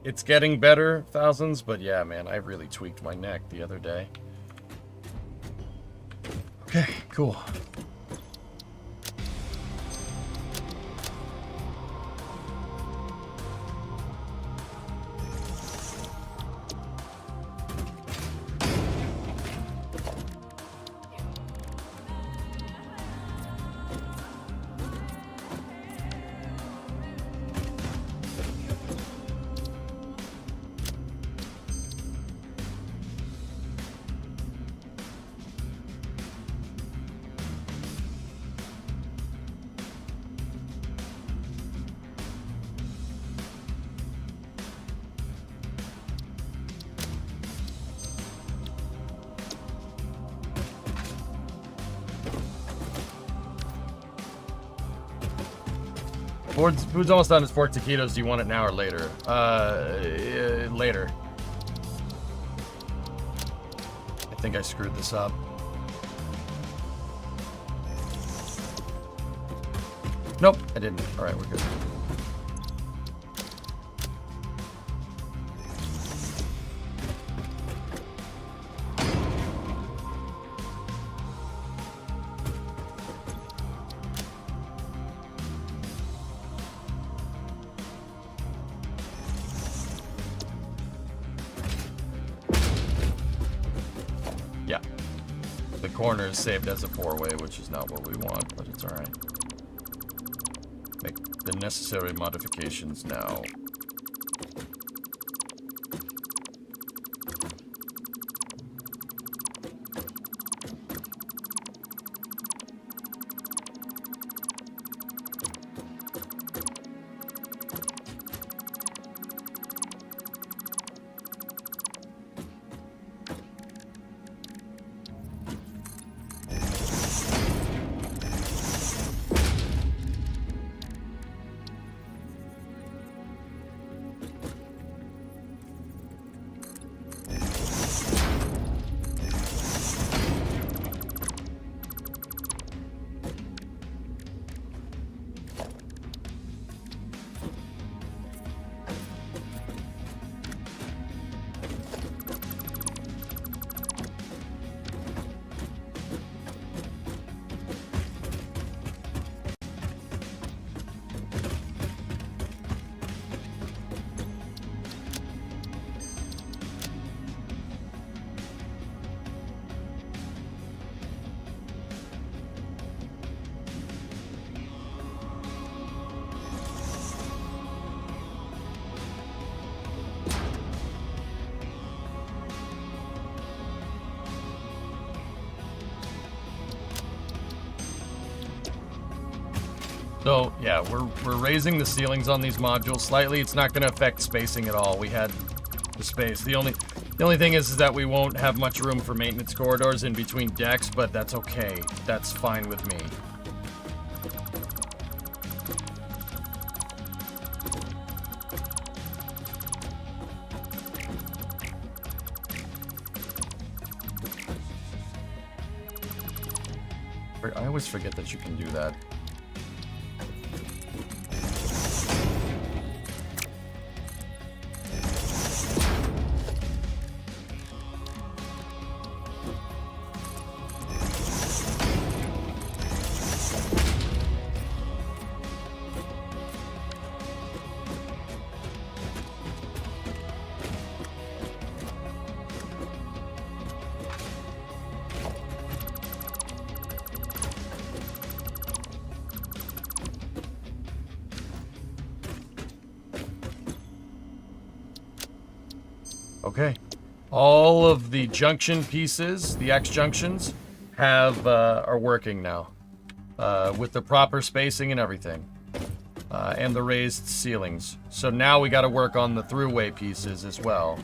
It's getting better, thousands, but yeah, man, I really tweaked my neck the other day. Okay, cool. Food's almost done. It's pork taquitos. Do you want it now or later? Later. I think I screwed this up. Nope, I didn't. All right, we're good. Yeah. The corner is saved as a 4-way, which is not what we want, but it's all right. Make the necessary modifications now. So yeah, we're raising the ceilings on these modules slightly. It's not going to affect spacing at all. We had the space. The only thing is that we won't have much room for maintenance corridors in between decks, but that's okay. That's fine with me. I always forget that you can do that. Okay. All of the junction pieces, the X junctions, are working now. With the proper spacing and everything. And the raised ceilings. So now we gotta work on the throughway pieces as well.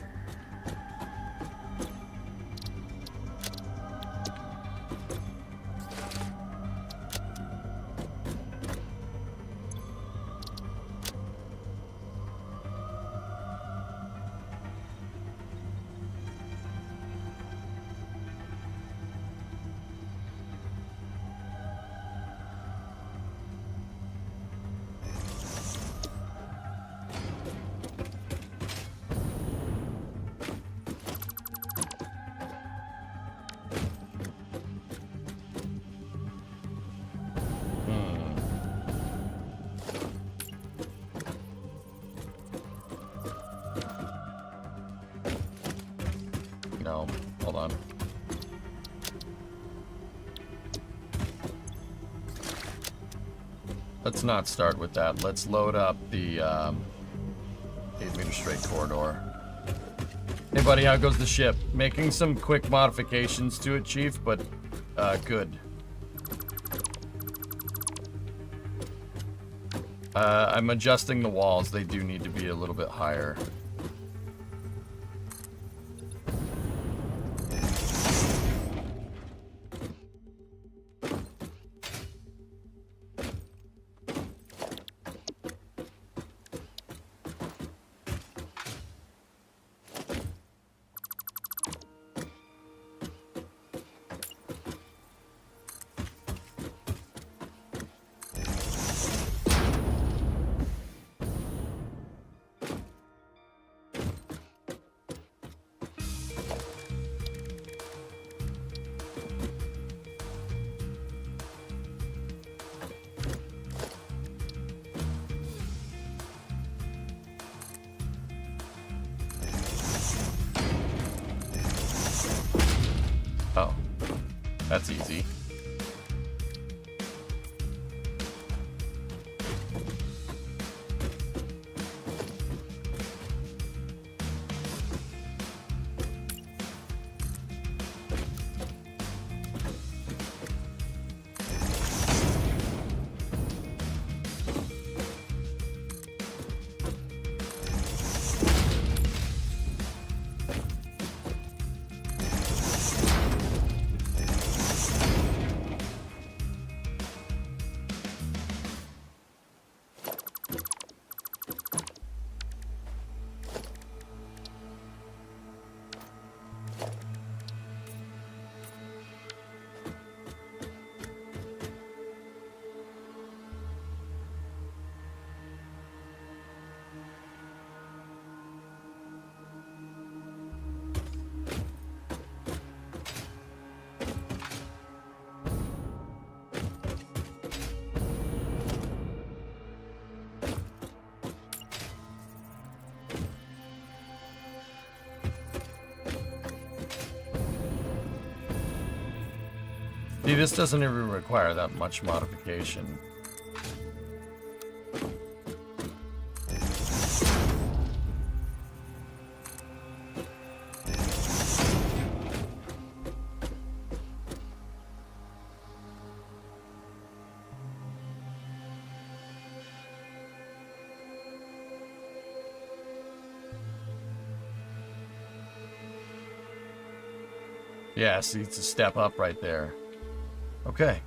No, hold on. Let's not start with that. Let's load up the 8-meter straight corridor. Hey buddy, how goes the ship? Making some quick modifications to it, Chief, but good. I'm adjusting the walls. They do need to be a little bit higher. That's easy. See, this doesn't even require that much modification. Yeah, see, it's a step up right there. Okay.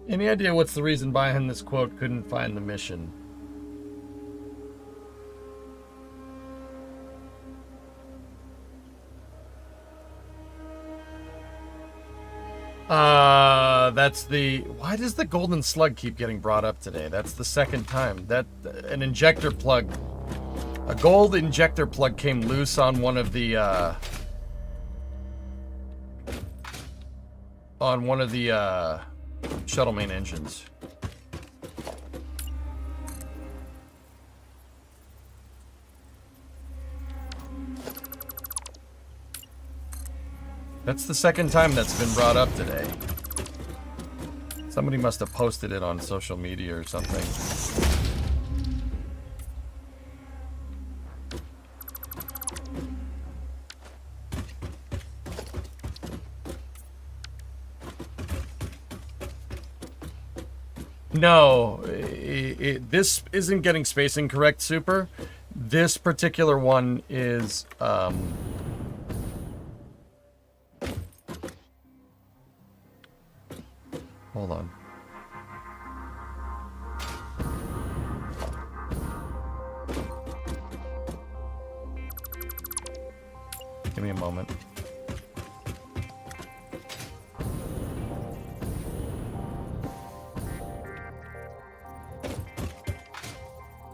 Any idea what's the reason behind this quote, couldn't find the mission? That's the... Why does the golden slug keep getting brought up today? That's the second time. That... An injector plug... A gold injector plug came loose on one of the, shuttle main engines. That's the second time that's been brought up today. Somebody must have posted it on social media or something. No, this isn't getting spacing correct, Super. This particular one is, hold on. Give me a moment.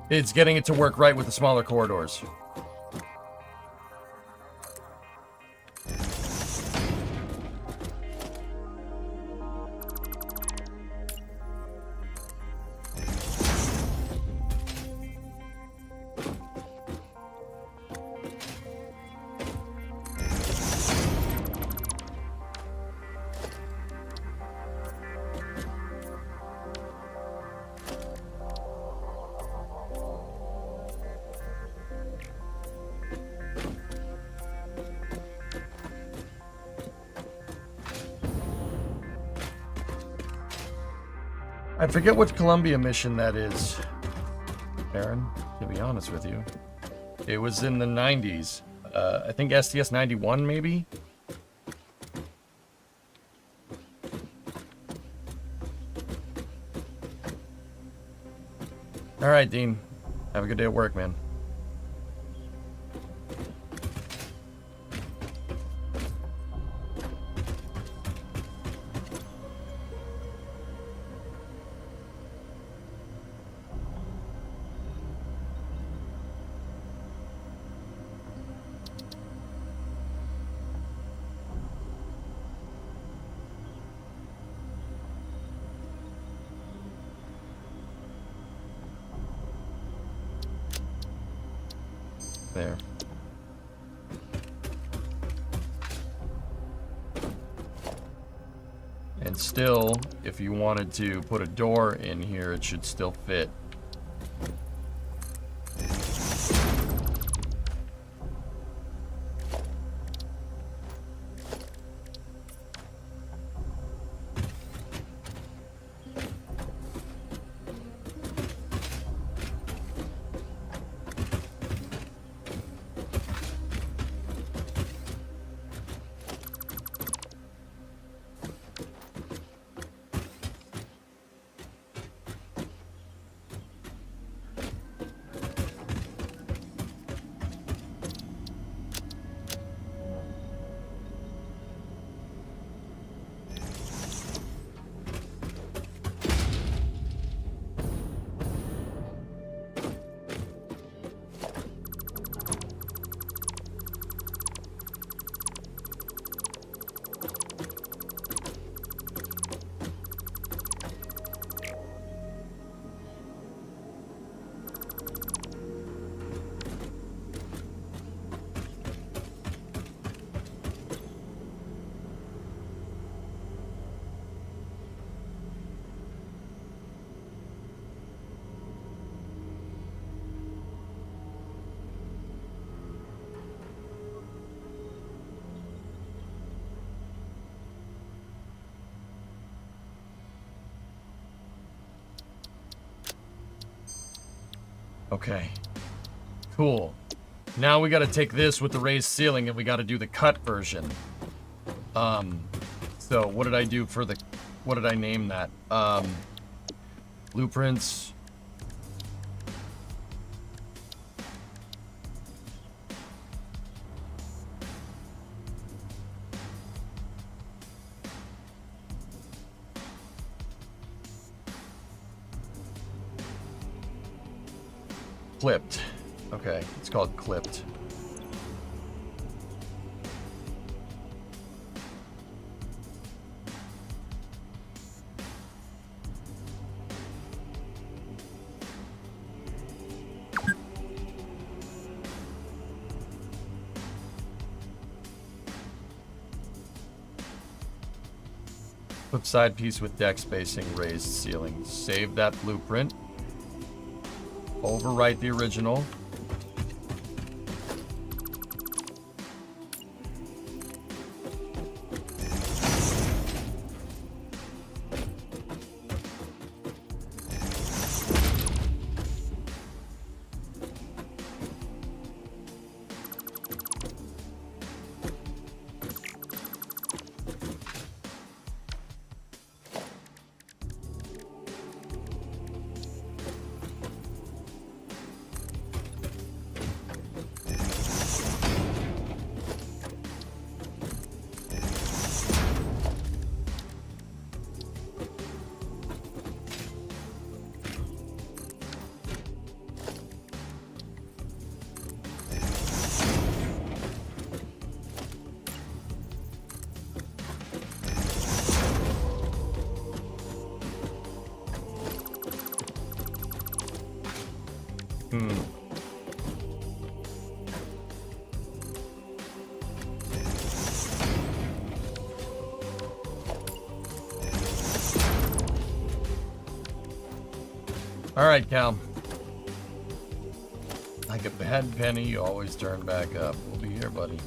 It's getting it to work right with the smaller corridors. I forget which Columbia mission that is, Aaron, to be honest with you. It was in the 90s. I think STS-91 maybe? Alright, Dean. Have a good day at work, man. There. And still, if you wanted to put a door in here, it should still fit. Okay. Cool. Now we gotta take this with the raised ceiling and we gotta do the cut version. So what did I do for the... What did I name that? Blueprints. Clipped. Okay, it's called clipped. Flip side piece with deck spacing, raised ceiling. Save that blueprint. Overwrite the original. All right, Cal. Like a bad penny, you always turn back up. We'll be here, buddy.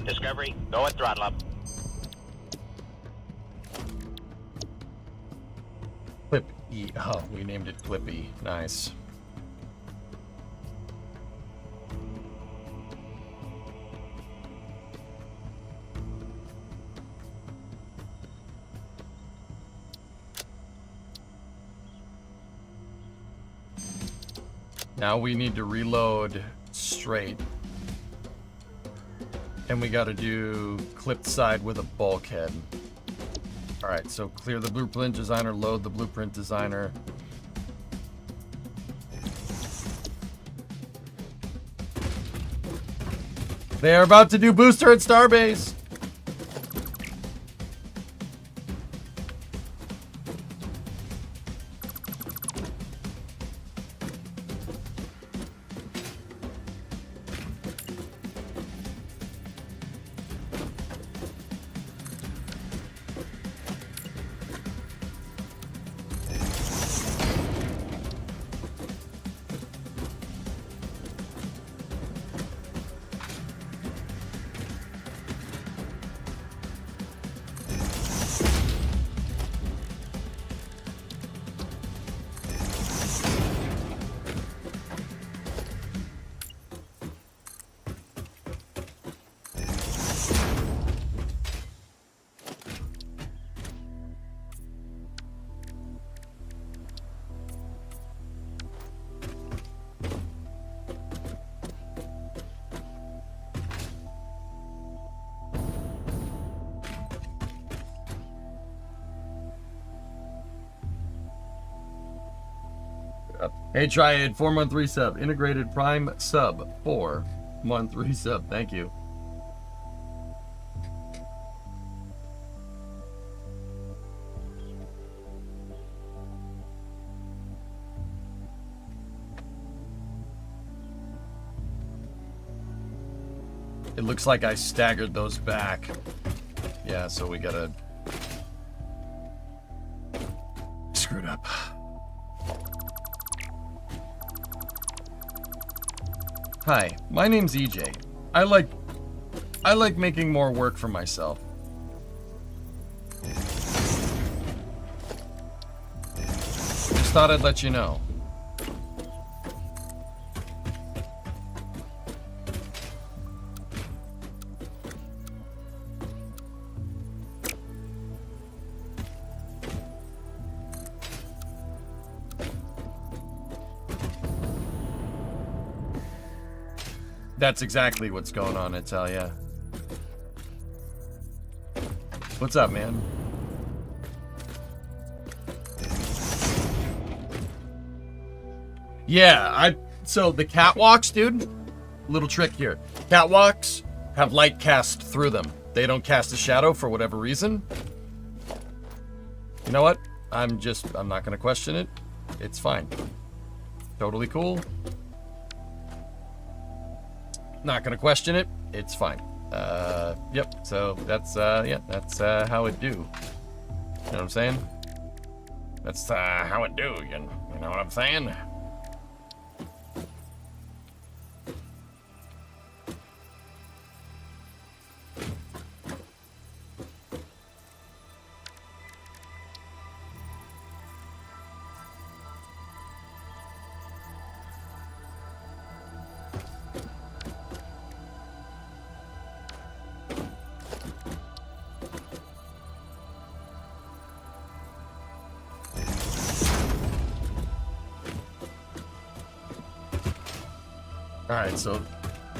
Discovery, go at throttle up. Clip E. Oh, we named it Clip E. Nice. Now we need to reload straight. And we gotta do clipped side with a bulkhead. Alright, so clear the blueprint designer, load the blueprint designer. They are about to do booster at Starbase. Hey, Triad, 4-month resub. Integrated Prime sub. 4-month resub. Thank you. It looks like I staggered those back. Yeah, so we gotta... Screwed up. Hi, my name's EJ. I like making more work for myself. Just thought I'd let you know. That's exactly what's going on, I tell ya. What's up, man? Yeah, so the catwalks, dude, little trick here. Catwalks have light cast through them. They don't cast a shadow for whatever reason. You know what? I'm not gonna question it. It's fine. Totally cool. Not gonna question it. It's fine. Yep. So that's yeah, that's how it do. You know what I'm saying? That's how it do. You know what I'm saying? Alright, so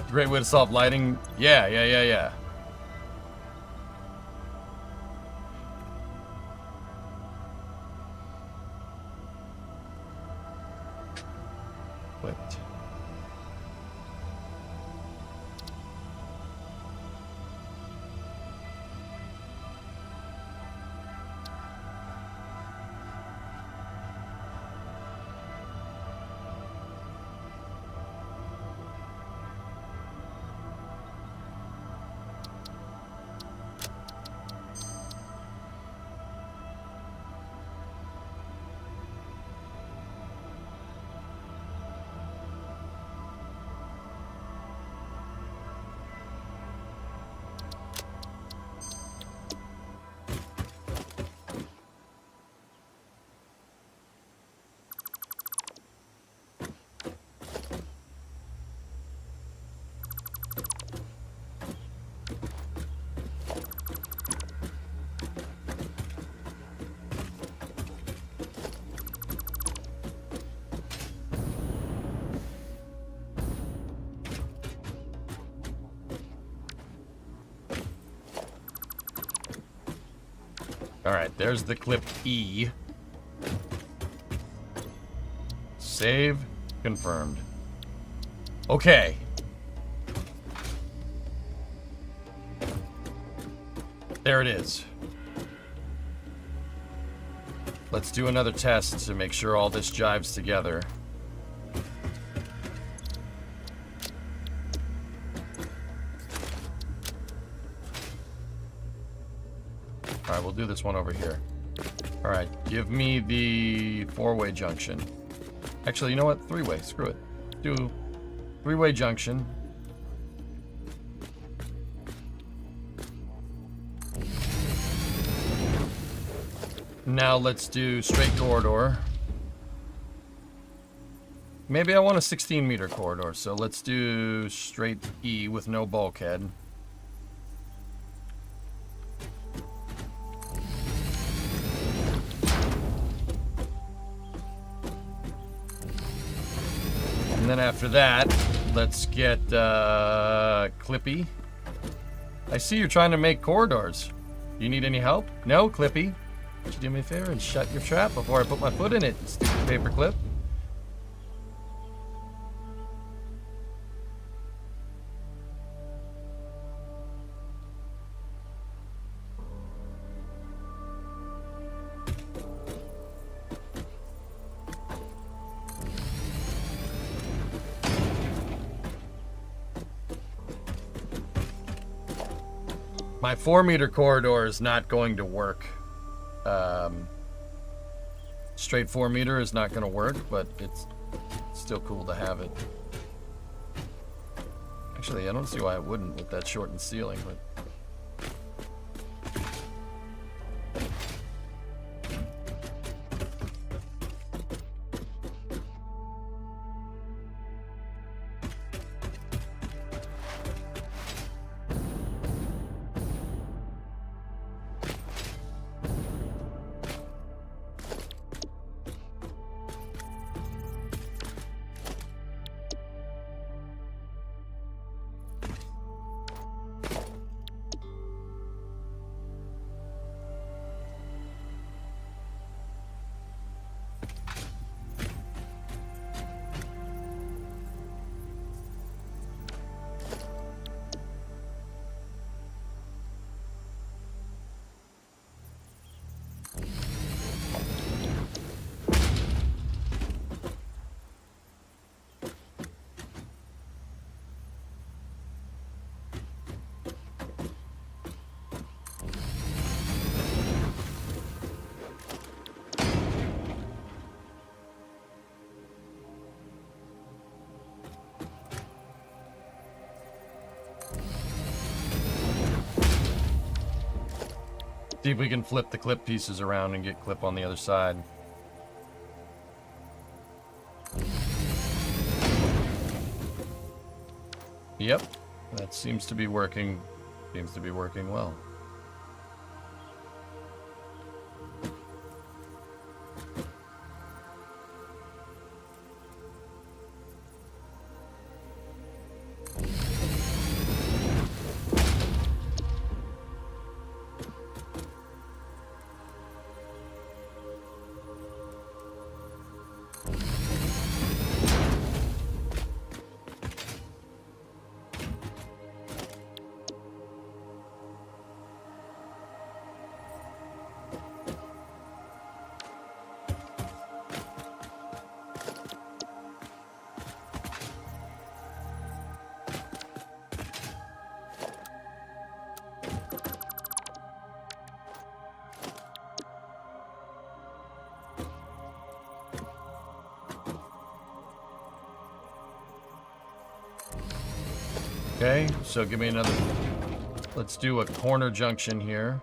great way to solve lighting. Yeah. Clicked. All right, there's the clip E. Save. Confirmed. Okay. There it is. Let's do another test to make sure all this jives together. Alright, we'll do this one over here. Alright, give me the four-way junction. Actually, you know what? Three-way. Screw it. Do three-way junction. Now let's do straight corridor. Maybe I want a 16-meter corridor, so let's do straight E with no bulkhead. And then after that, let's get Clippy. I see you're trying to make corridors. You need any help? No, Clippy? Would you do me a favor and shut your trap before I put my foot in it, stupid paperclip? My 4-meter corridor is not going to work. Straight 4-meter is not going to work, but it's still cool to have it. Actually, I don't see why it wouldn't with that shortened ceiling, but... See if we can flip the clip pieces around and get clip on the other side. Yep, that seems to be working. Seems to be working well. Okay, so give me another. Let's do a corner junction here.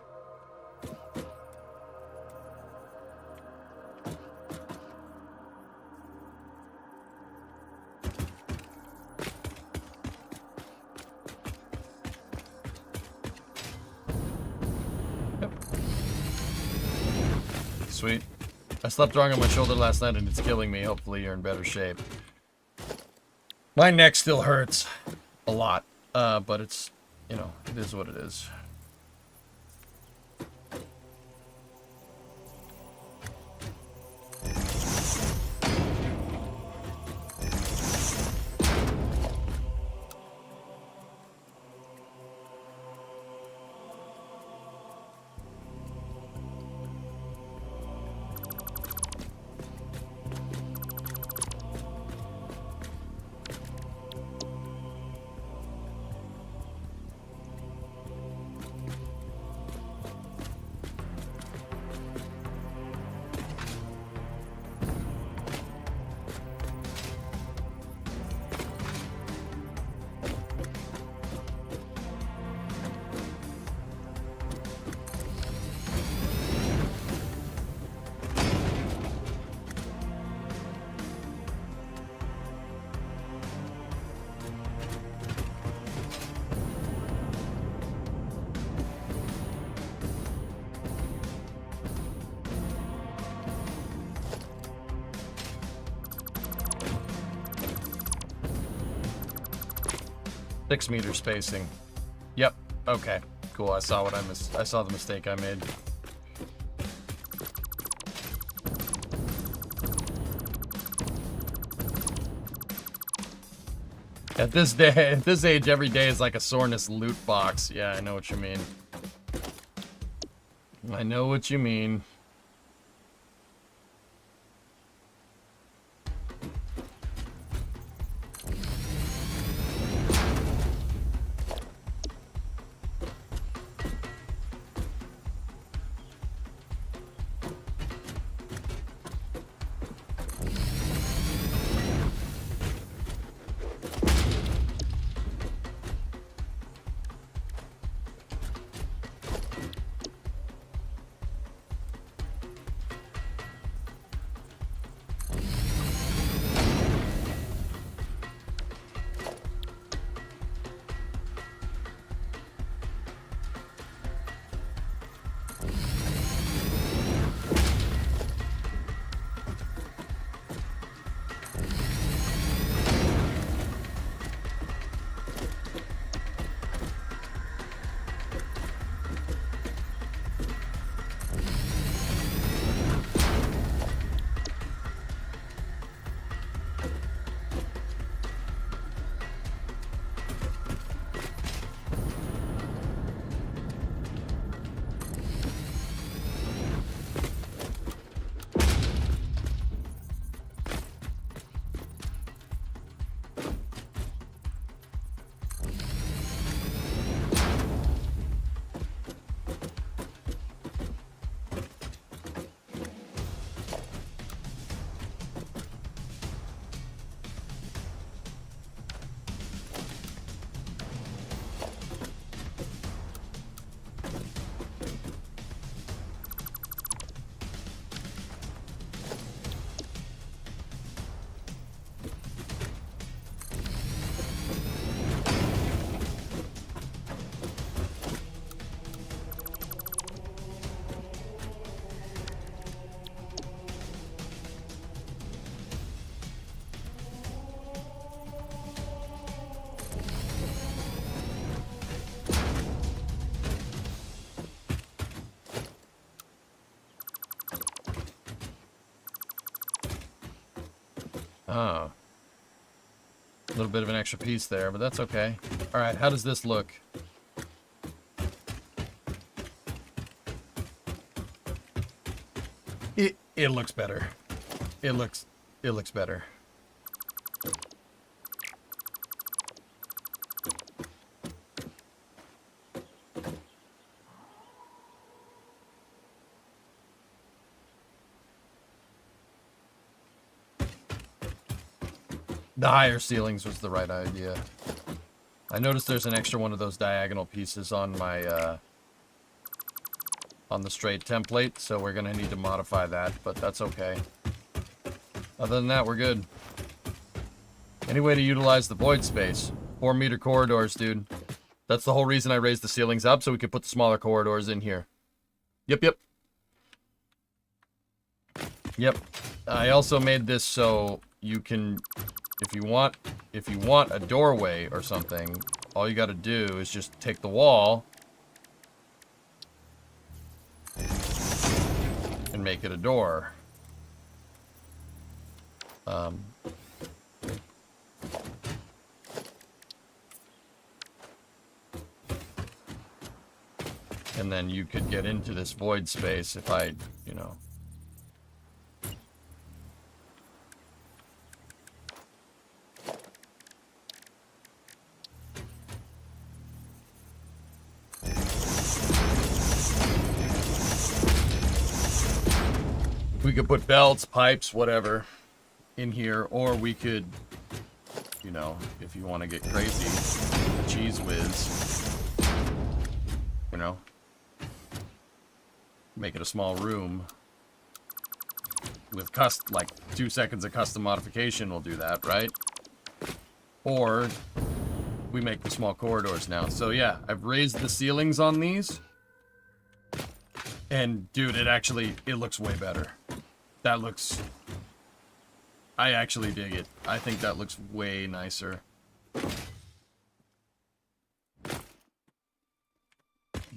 Yep. Sweet. I slept wrong on my shoulder last night and it's killing me. Hopefully you're in better shape. My neck still hurts. A lot, but it's, you know, it is what it is. 6-meter spacing. Yep. Okay. Cool. I saw what I saw the mistake I made. At this age, every day is like a soreness loot box. Yeah, I know what you mean. I know what you mean. Oh. A little bit of an extra piece there, but that's okay. Alright, how does this look? It looks better. It looks better. The higher ceilings was the right idea. I noticed there's an extra one of those diagonal pieces on my, on the straight template, so we're gonna need to modify that, but that's okay. Other than that, we're good. Any way to utilize the void space? 4-meter corridors, dude. That's the whole reason I raised the ceilings up, so we could put the smaller corridors in here. Yep. Yep. I also made this so you can... If you want a doorway or something, all you gotta do is just take the wall and make it a door. And then you could get into this void space if I, you know... We could put belts, pipes, whatever in here, or we could, you know, if you want to get crazy, cheese whiz, you know, make it a small room with like 2 seconds of custom modification will do that, right? Or we make the small corridors now. So yeah, I've raised the ceilings on these. And dude, it looks way better. That looks... I actually dig it. I think that looks way nicer.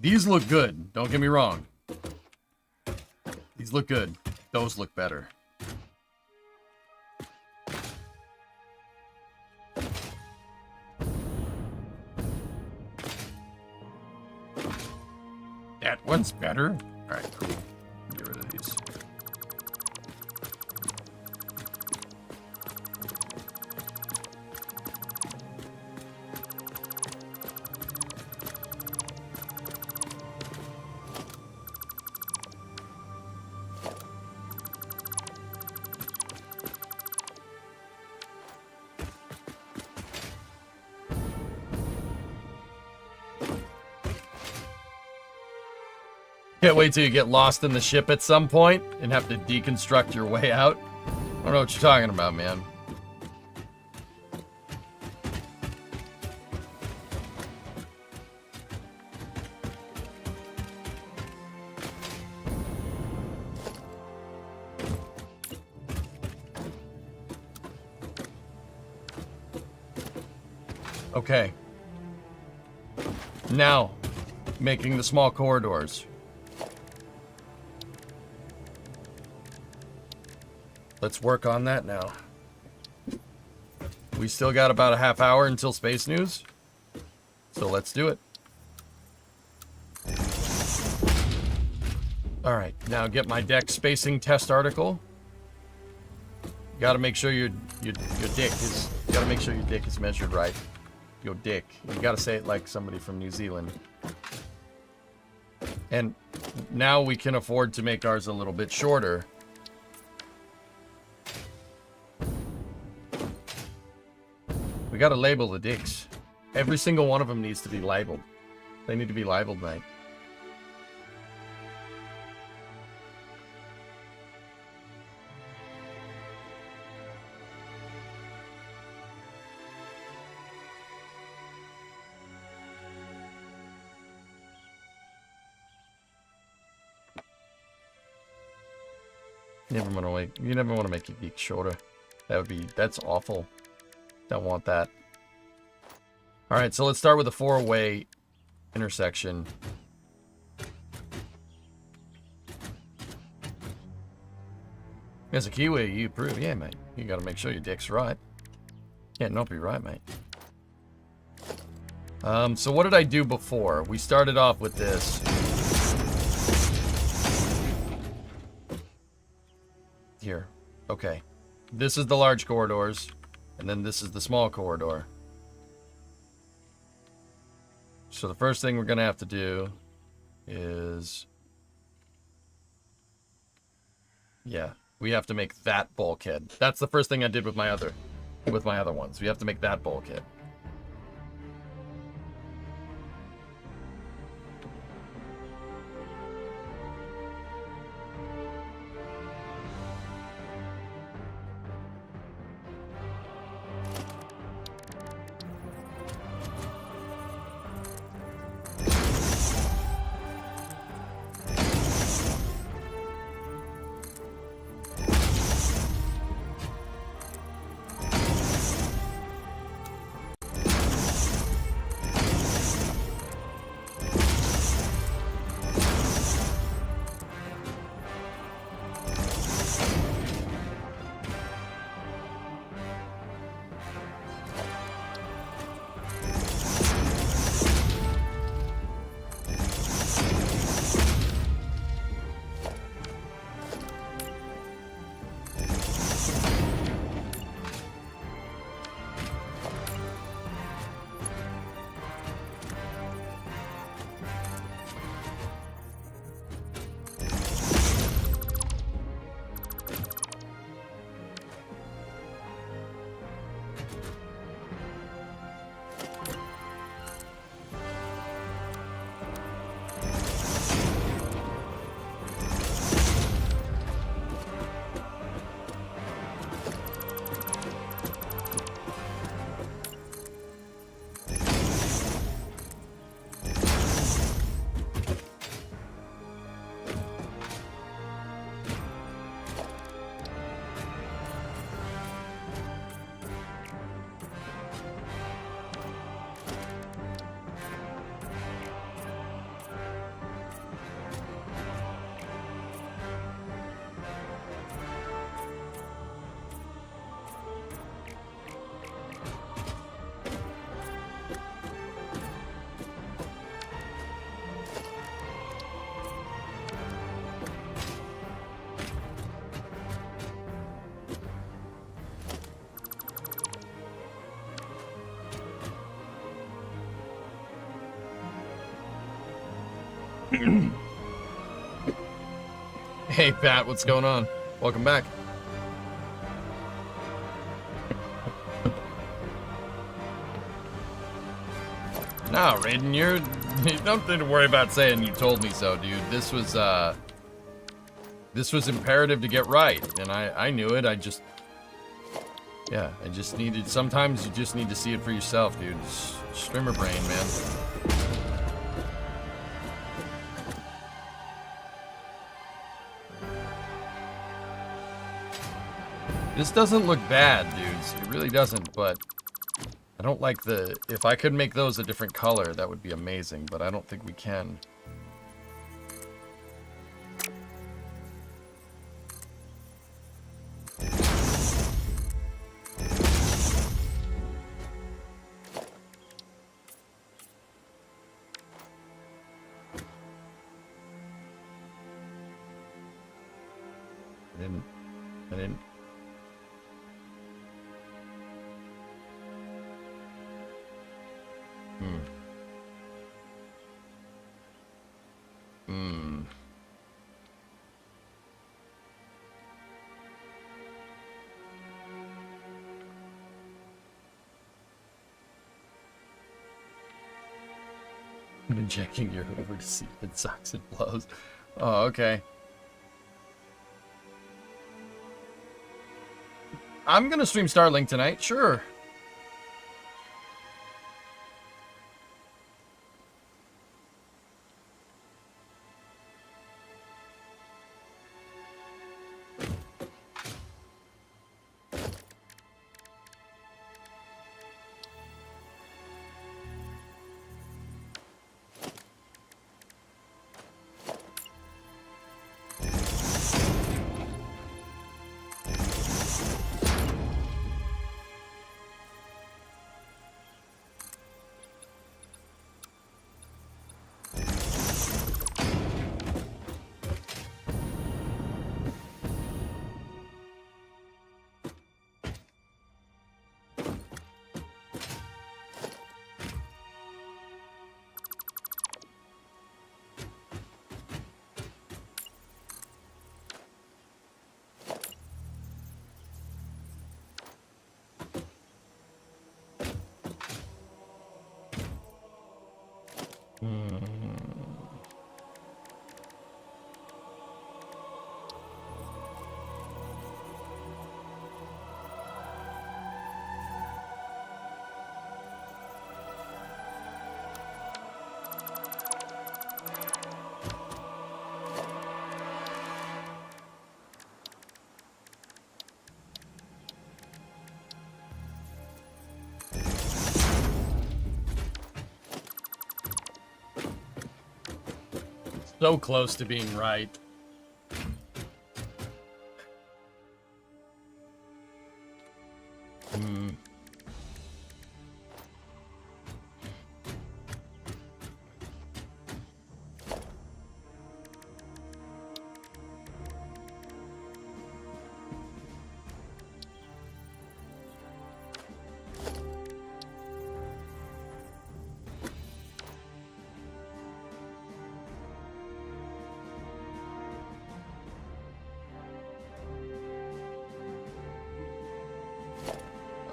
These look good. Don't get me wrong. These look good. Those look better. That one's better. All right, cool. Get rid of these. Can't wait till you get lost in the ship at some point and have to deconstruct your way out. I don't know what you're talking about, man. Okay. Now, making the small corridors. Let's work on that now. We still got about a half hour until space news. So let's do it. All right, now get my deck spacing test article. You gotta make sure your dick is, you gotta make sure your dick is measured right. Your dick. You gotta say it like somebody from New Zealand. And now we can afford to make ours a little bit shorter. We gotta label the dicks. Every single one of them needs to be labeled. They need to be labeled, mate. You never want to make your geek shorter. That's awful. Don't want that. All right, so let's start with a 4-way intersection. As a Kiwi, you approve. Yeah, mate. You got to make sure your dick's right. Can't not be right, mate. So what did I do before? We started off with this. Here. Okay. This is the large corridors. And then this is the small corridor. So the first thing we're going to have to do is... yeah, we have to make that bulkhead. That's the first thing I did with my other ones. We have to make that bulkhead. Hey, Pat, what's going on? Welcome back. No, Raiden, you don't need to worry about saying you told me so, dude. This was imperative to get right, and I knew it. I just needed, sometimes you just need to see it for yourself, dude. Streamer brain, man. This doesn't look bad, dudes. It really doesn't, but I don't like the... If I could make those a different color, that would be amazing, but I don't think we can. I didn't... I'm injecting your Hoover to see if it sucks and blows. Oh, okay. I'm gonna stream Starlink tonight, sure. So close to being right.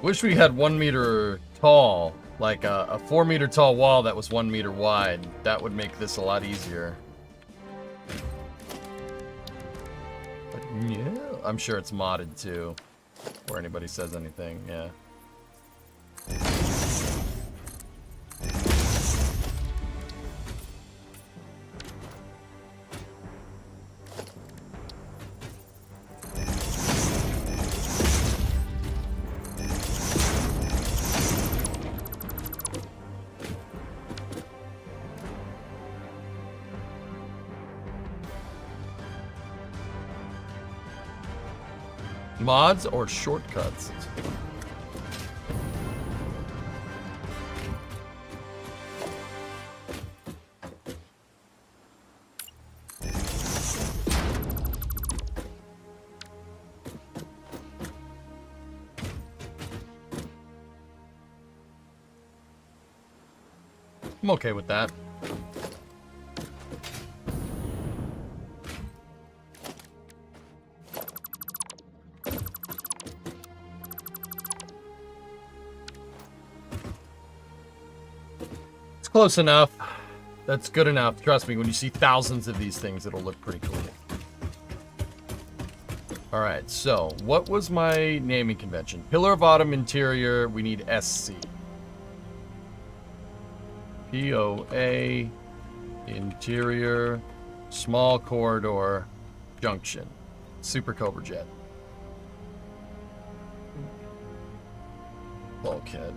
Wish we had 1 meter tall, like a 4 meter tall wall that was 1 meter wide. That would make this a lot easier. But yeah, I'm sure it's modded too, before anybody says anything, yeah. Mods or shortcuts? I'm okay with that. close enough. That's good enough. Trust me, when you see thousands of these things, it'll look pretty cool. All right, so what was my naming convention? Pillar of Autumn interior, we need SC. POA, interior, small corridor, junction, Super Cobra Jet. Bulkhead.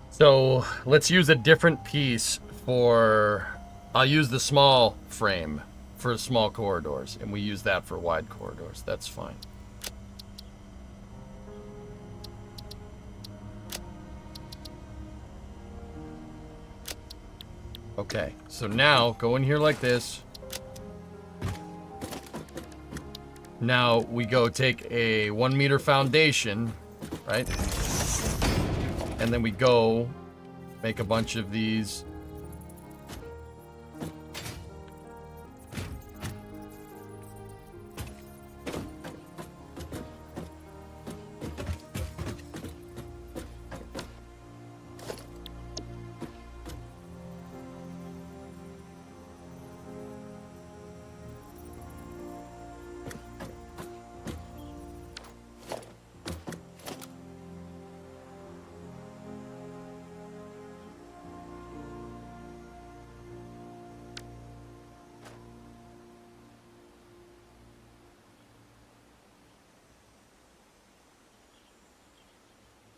So let's use a different piece for, I'll use the small frame for small corridors, and we use that for wide corridors. That's fine. Okay, so now go in here like this. Now we go take a 1 meter foundation, right? And then we go make a bunch of these.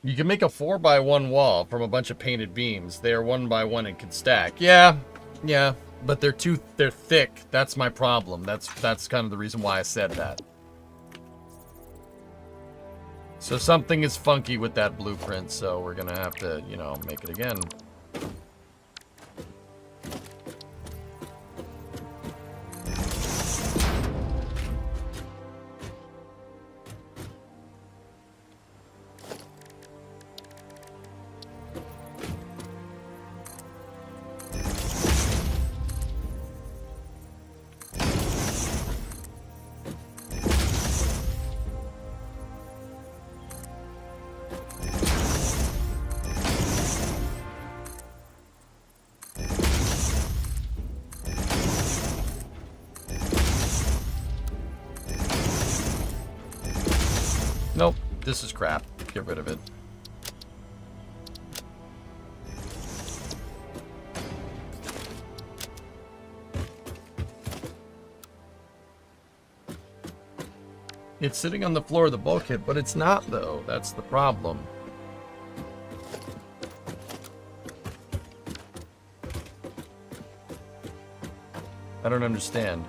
You can make a 4x1 wall from a bunch of painted beams. They are 1x1 and can stack. Yeah, but they're thick. That's my problem. That's kind of the reason why I said that. So something is funky with that blueprint, so we're gonna have to, you know, make it again. Nope, this is crap. Get rid of it. It's sitting on the floor of the bulkhead, but it's not, though. That's the problem. I don't understand.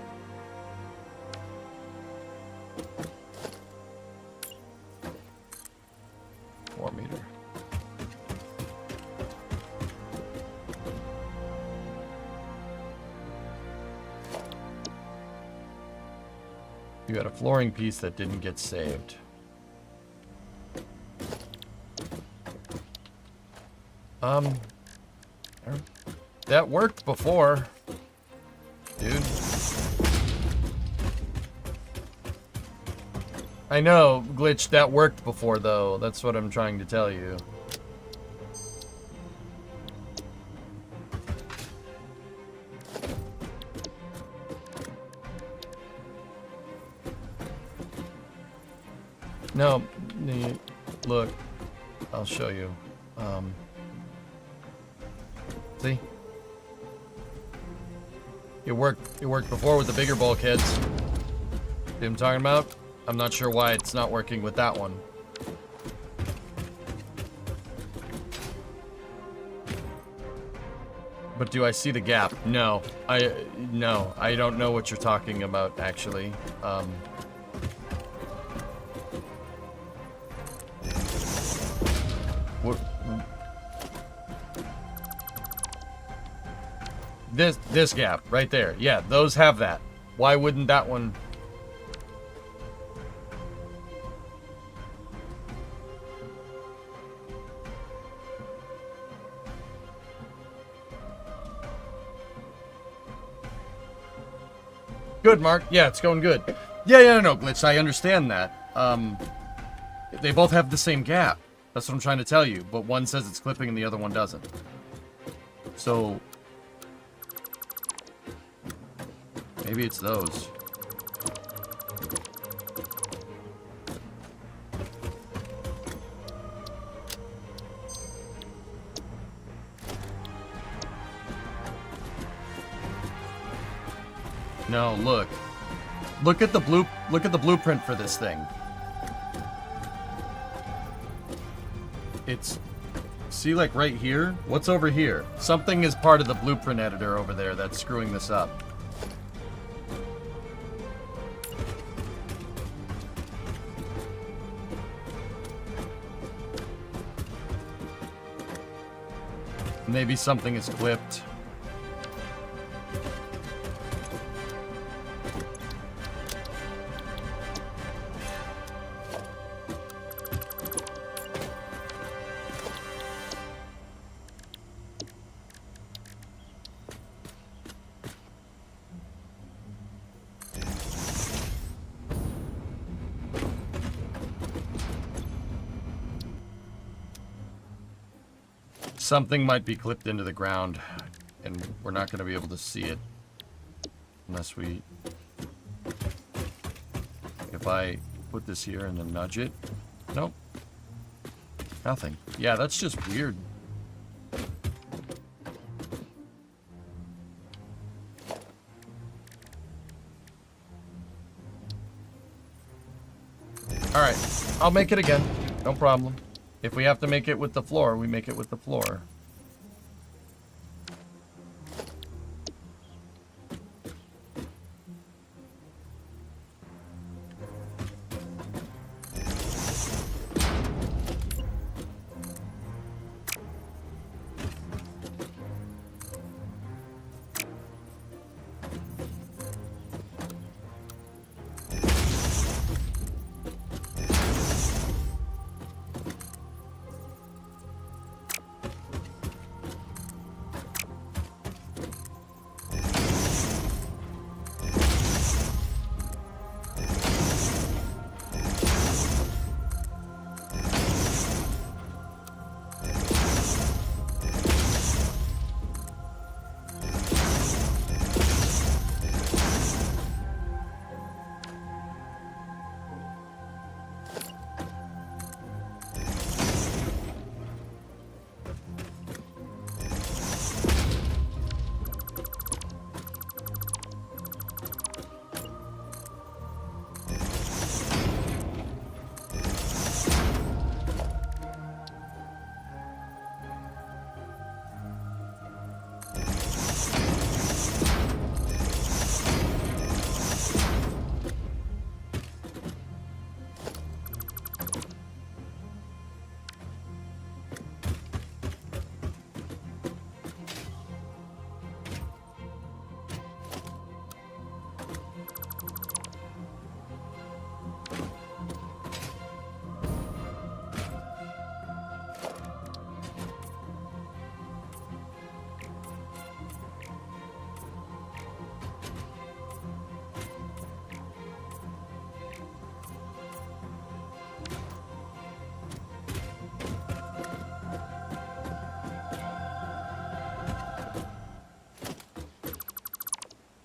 You had a flooring piece that didn't get saved. That worked before, dude. I know, Glitch, that worked before, though. That's what I'm trying to tell you. No, look, I'll show you. See? It worked before with the bigger bulkheads. See what I'm talking about? I'm not sure why it's not working with that one. But do I see the gap? No. I don't know what you're talking about, actually. This gap right there. Yeah, those have that. Why wouldn't that one? Good, Mark. Yeah, it's going good. Yeah, no, Glitch, I understand that. They both have the same gap. That's what I'm trying to tell you. But one says it's clipping and the other one doesn't. So... maybe it's those. No, look. Look at the blueprint for this thing. It's... see, like, right here? What's over here? Something is part of the blueprint editor over there that's screwing this up. Maybe something is clipped. Something might be clipped into the ground, and we're not going to be able to see it unless we... if I put this here and then nudge it. Nope. Nothing. Yeah, that's just weird. Alright, I'll make it again. No problem. If we have to make it with the floor, we make it with the floor.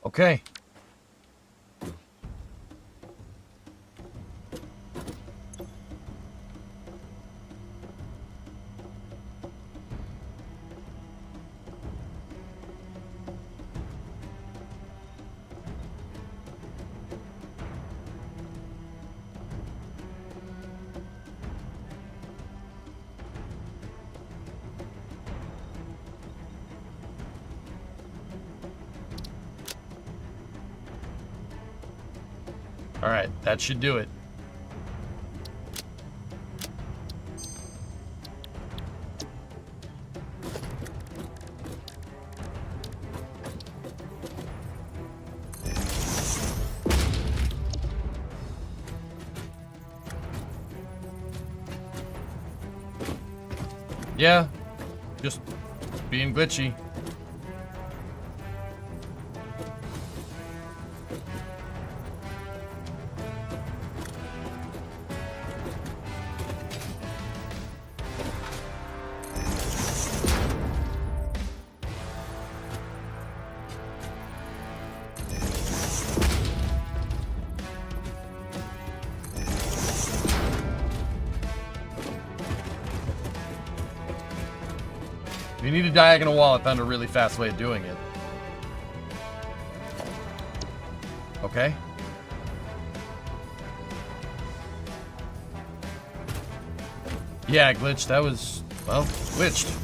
Okay. All right, that should do it. Yeah, just being glitchy. If you need a diagonal wall, I found a really fast way of doing it. Okay. Yeah, glitched. That was, well, glitched.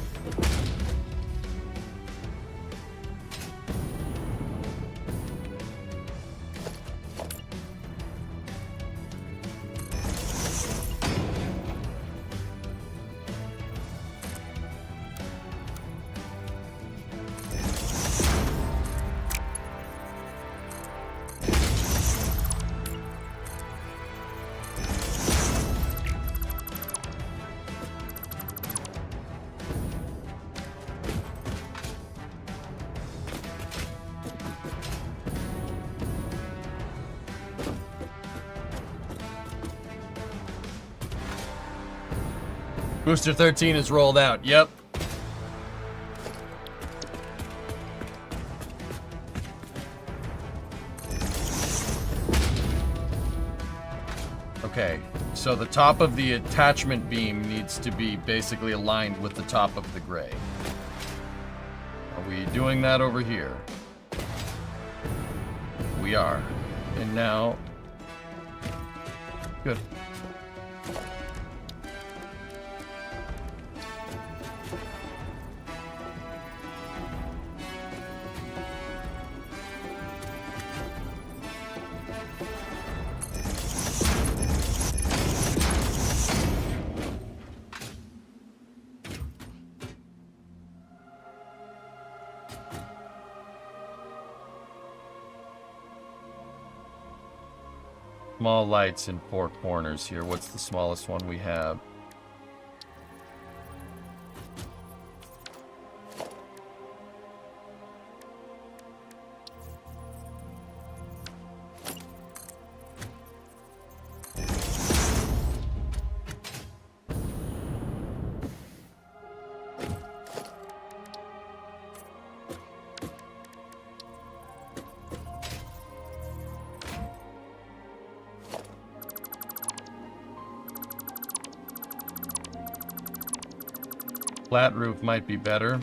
Booster 13 is rolled out. Yep. Okay, so the top of the attachment beam needs to be basically aligned with the top of the gray. Are we doing that over here? We are. And now... Good. Small lights in 4 corners here. What's the smallest one we have? Flat roof might be better.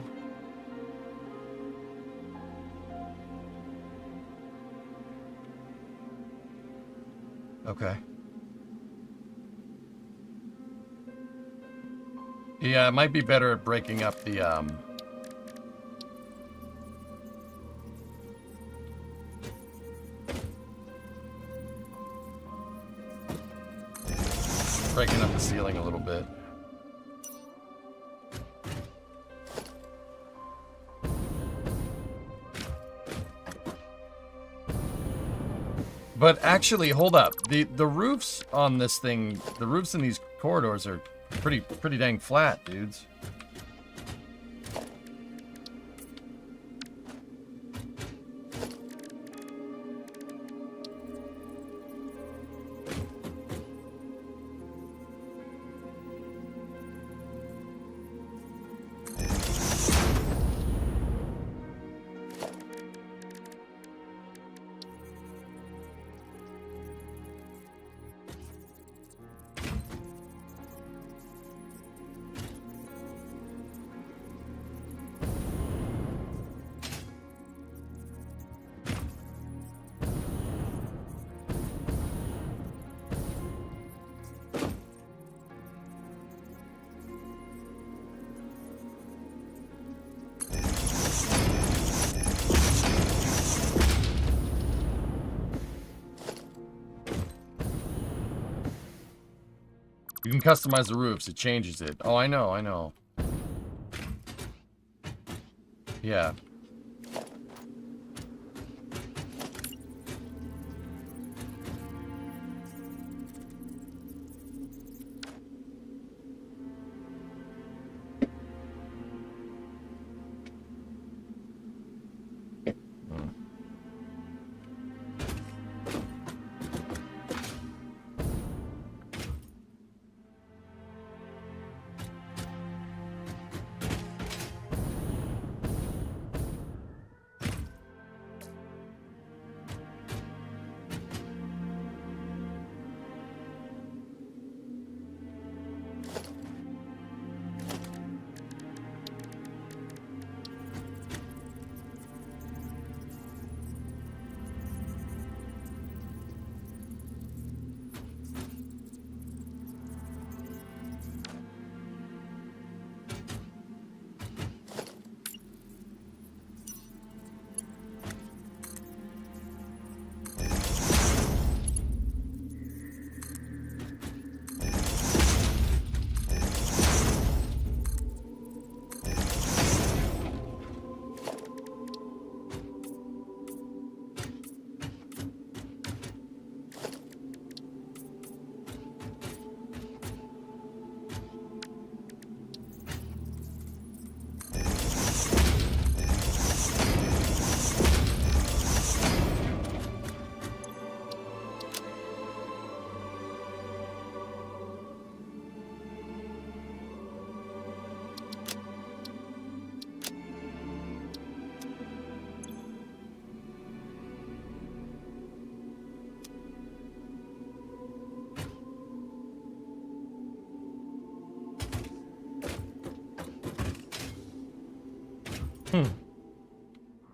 Okay. Yeah, it might be better at breaking up the, breaking up the ceiling a little bit. But actually, hold up. The roofs on this thing, the roofs in these corridors are pretty dang flat, dudes. You can customize the roofs. It changes it. Oh, I know, I know. Yeah.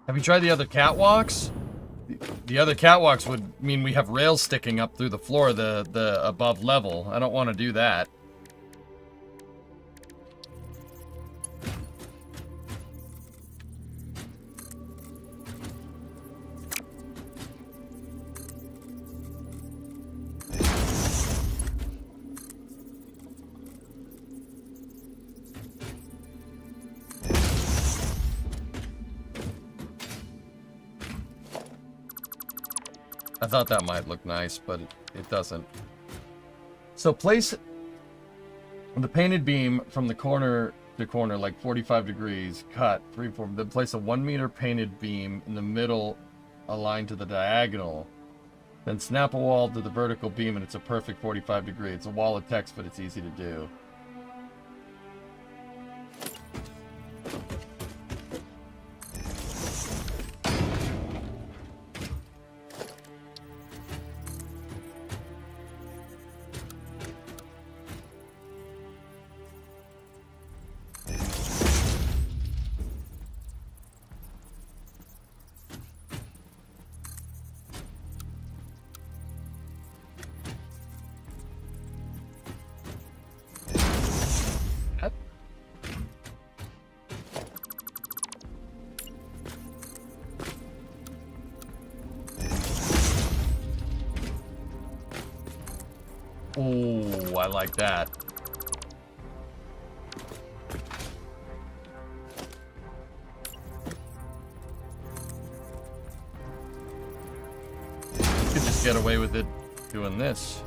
Have you tried the other catwalks? The other catwalks would mean we have rails sticking up through the floor, the above level. I don't want to do that. I thought that might look nice, but it doesn't. So place the painted beam from the corner to corner, like 45 degrees, cut, 3, 4, then place a 1 meter painted beam in the middle aligned to the diagonal. Then snap a wall to the vertical beam and it's a perfect 45 degree. It's a wall of text, but it's easy to do. Oh, I like that. Could just get away with it doing this.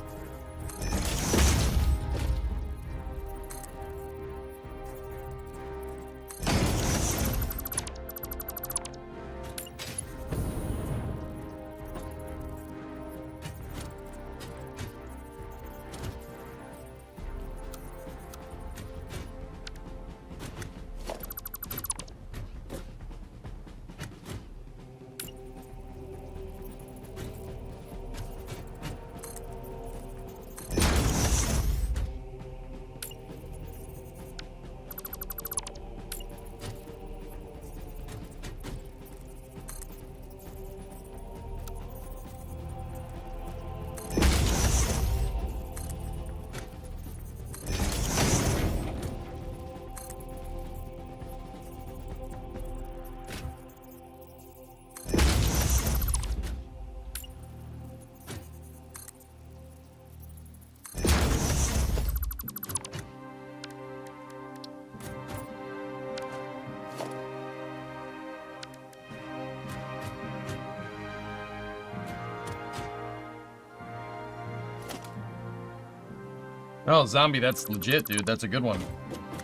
Oh, zombie, that's legit, dude. That's a good one.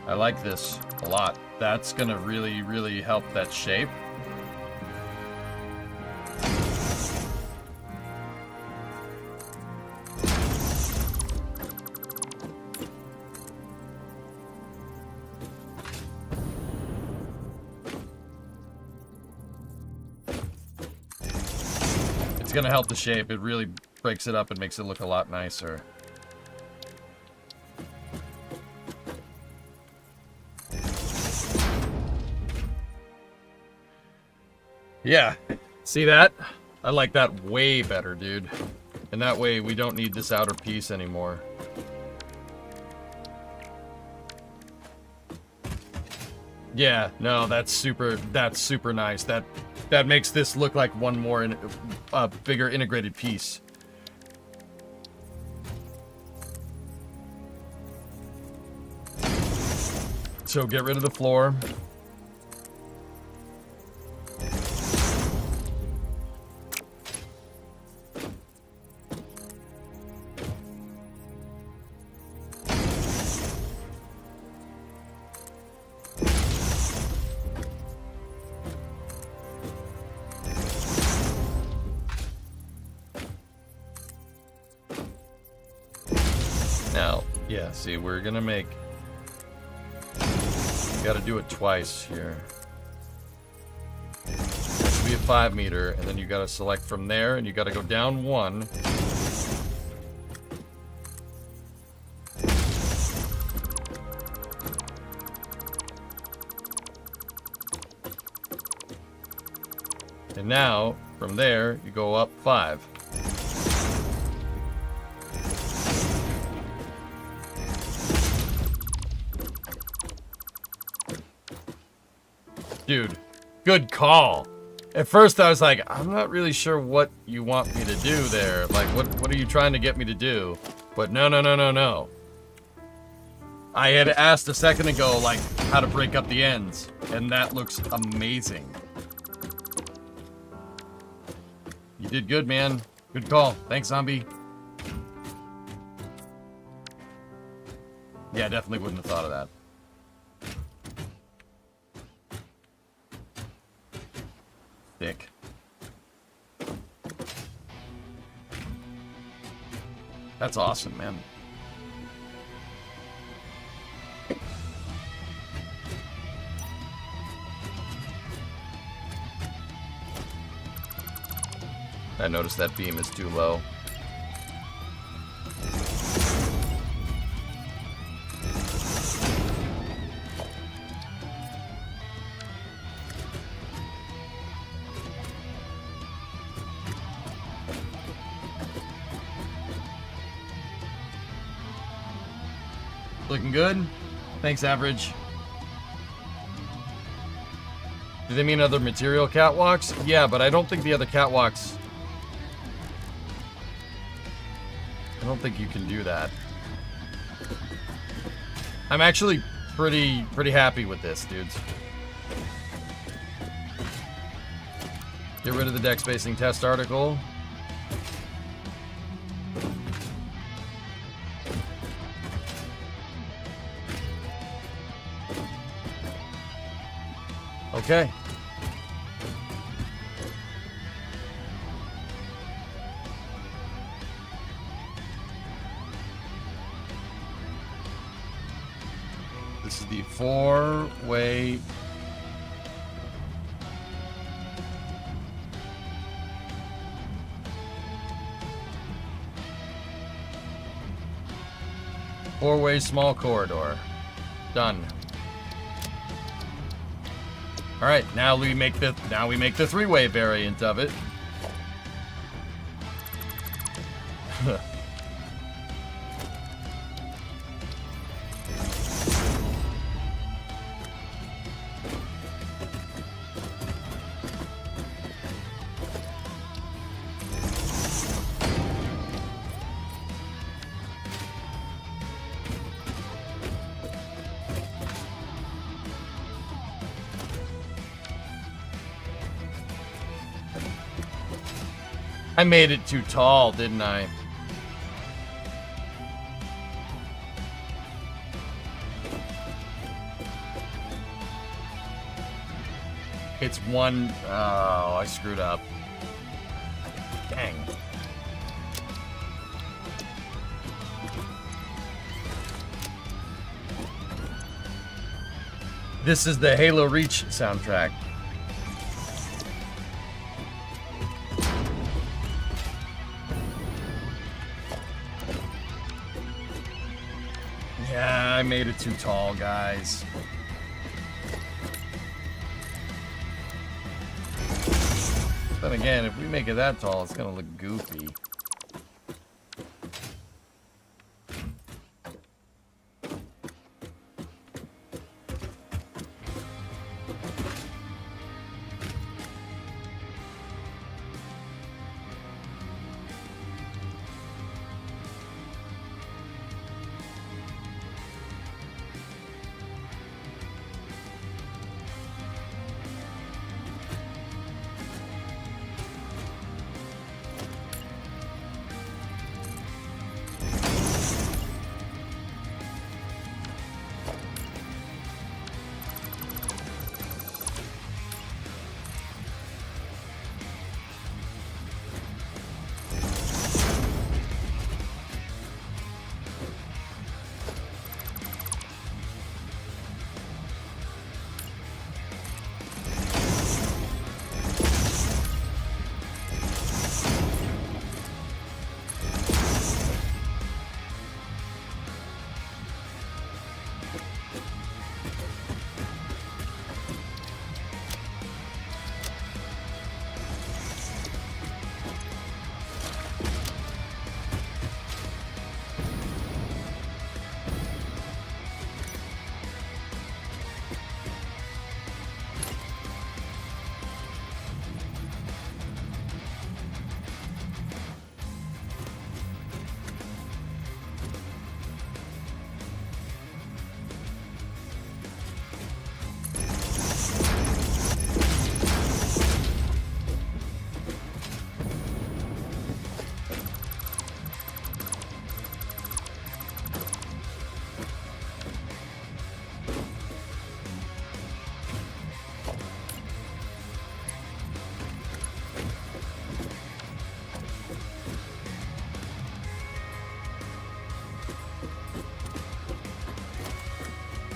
I like this a lot. That's gonna really, really help that shape. It's gonna help the shape. It really breaks it up and makes it look a lot nicer. Yeah, see that? I like that way better, dude. And that way we don't need this outer piece anymore. Yeah, no, that's super nice. That makes this look like one more bigger integrated piece. So get rid of the floor. Yeah, see, we're gonna make... Gotta do it twice here. This will be a 5 meter, and then you gotta select from there, and you gotta go down 1. And now, from there, you go up 5. Dude, good call. At first I was like, I'm not really sure what you want me to do there. Like, what are you trying to get me to do? But no. I had asked a second ago, like, how to break up the ends. And that looks amazing. You did good, man. Good call. Thanks, zombie. Yeah, definitely wouldn't have thought of that. Thick. That's awesome, man. I noticed that beam is too low. Looking good? Thanks, average. Do they mean other material catwalks? Yeah, but I don't think the other catwalks... I don't think you can do that. I'm actually pretty happy with this, dudes. Get rid of the deck spacing test article. Okay. This is the 4-way. Four-way small corridor. Done. All right, now we make the 3-way variant of it. I made it too tall, didn't I? It's one... Oh, I screwed up. Dang. This is the Halo Reach soundtrack. Yeah, I made it too tall, guys. Then again, if we make it that tall, it's gonna look goofy.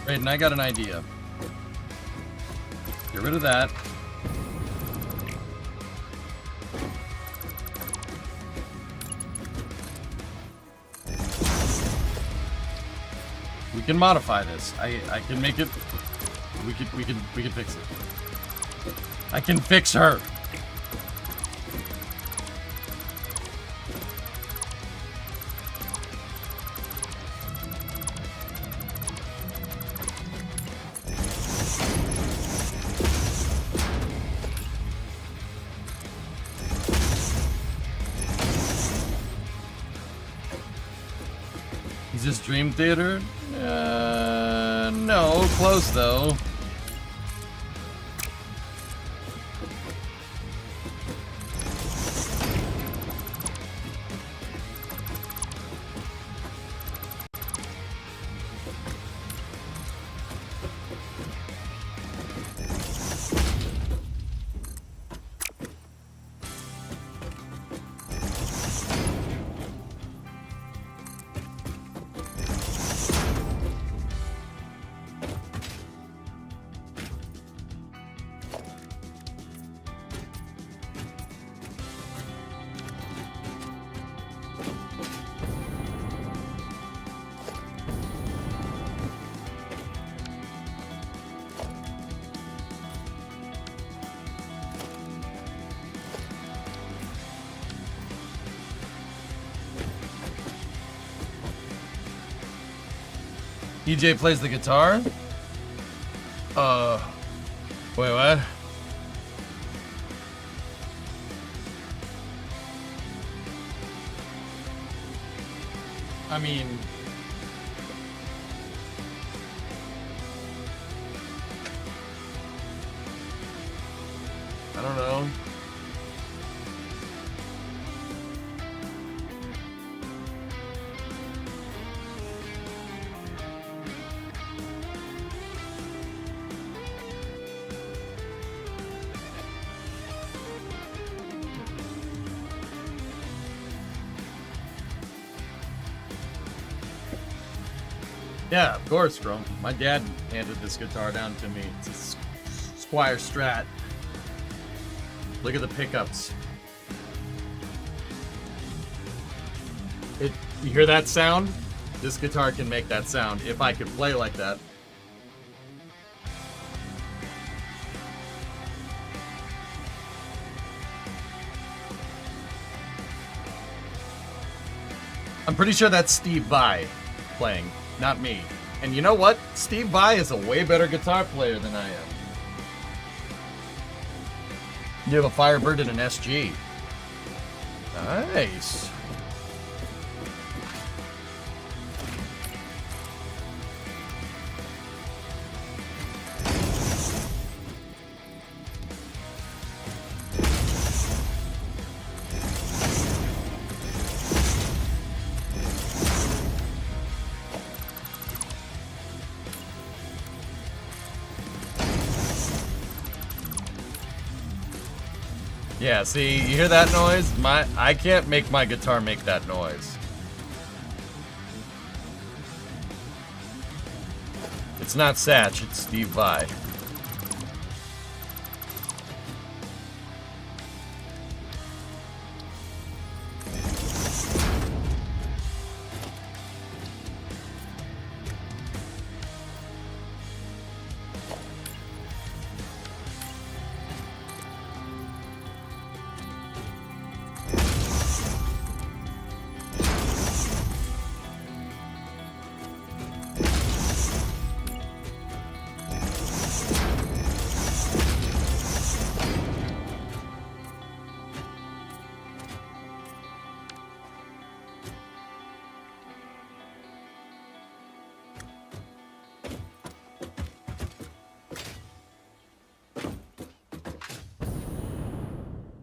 Wait, and I got an idea. Get rid of that. We can modify this. I can make it. We can fix it. I can fix her. Is this Dream Theater? No, close though. EJ plays the guitar? Wait, what? I mean... I don't know. Yeah, of course, Grom. My dad handed this guitar down to me. It's a Squire Strat. Look at the pickups. You hear that sound? This guitar can make that sound if I could play like that. I'm pretty sure that's Steve Vai playing, not me. And you know what? Steve Vai is a way better guitar player than I am. You have a Firebird and an SG. Nice. Yeah, see, you hear that noise? I can't make my guitar make that noise. It's not Satch, it's Steve Vai.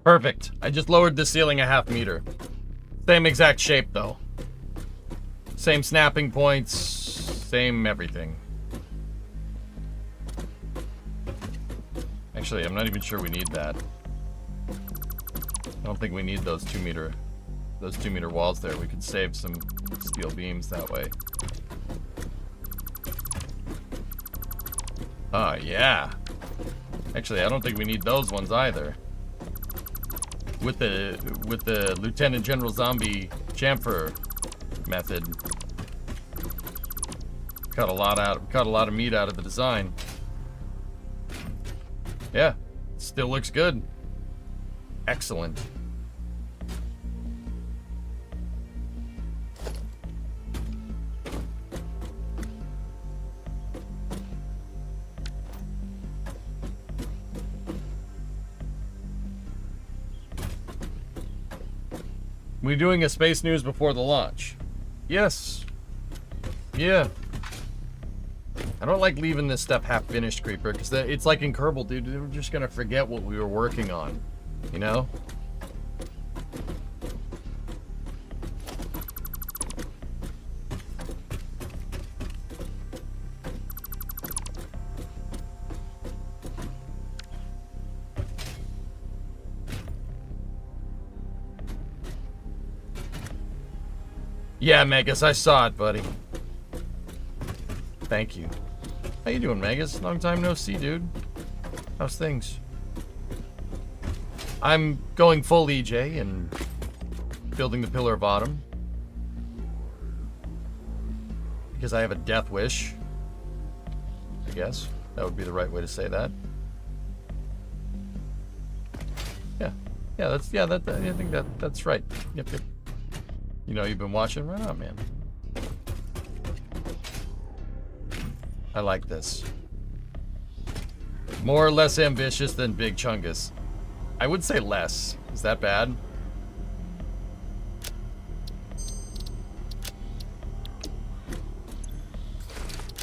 Perfect. I just lowered the ceiling a half meter. Same exact shape though. Same snapping points, same everything. Actually, I'm not even sure we need that. I don't think we need those 2 meter walls there. We could save some steel beams that way. Oh, yeah. Actually, I don't think we need those ones either. With the Lieutenant General Zombie chamfer method. Cut a lot of meat out of the design. Yeah, still looks good. Excellent. We doing a space news before the launch? Yes. Yeah. I don't like leaving this stuff half finished, Creeper, because it's like in Kerbal, dude. We're just gonna forget what we were working on, you know? Yeah, Megas, I saw it, buddy. Thank you. How you doing, Megas? Long time no see, dude. How's things? I'm going full EJ and building the Pillar of Autumn. Because I have a death wish. I guess. That would be the right way to say that. Yeah. Yeah, I think that's right. Yep. You know, you've been watching? Right on, man. I like this. More or less ambitious than Big Chungus. I would say less. Is that bad?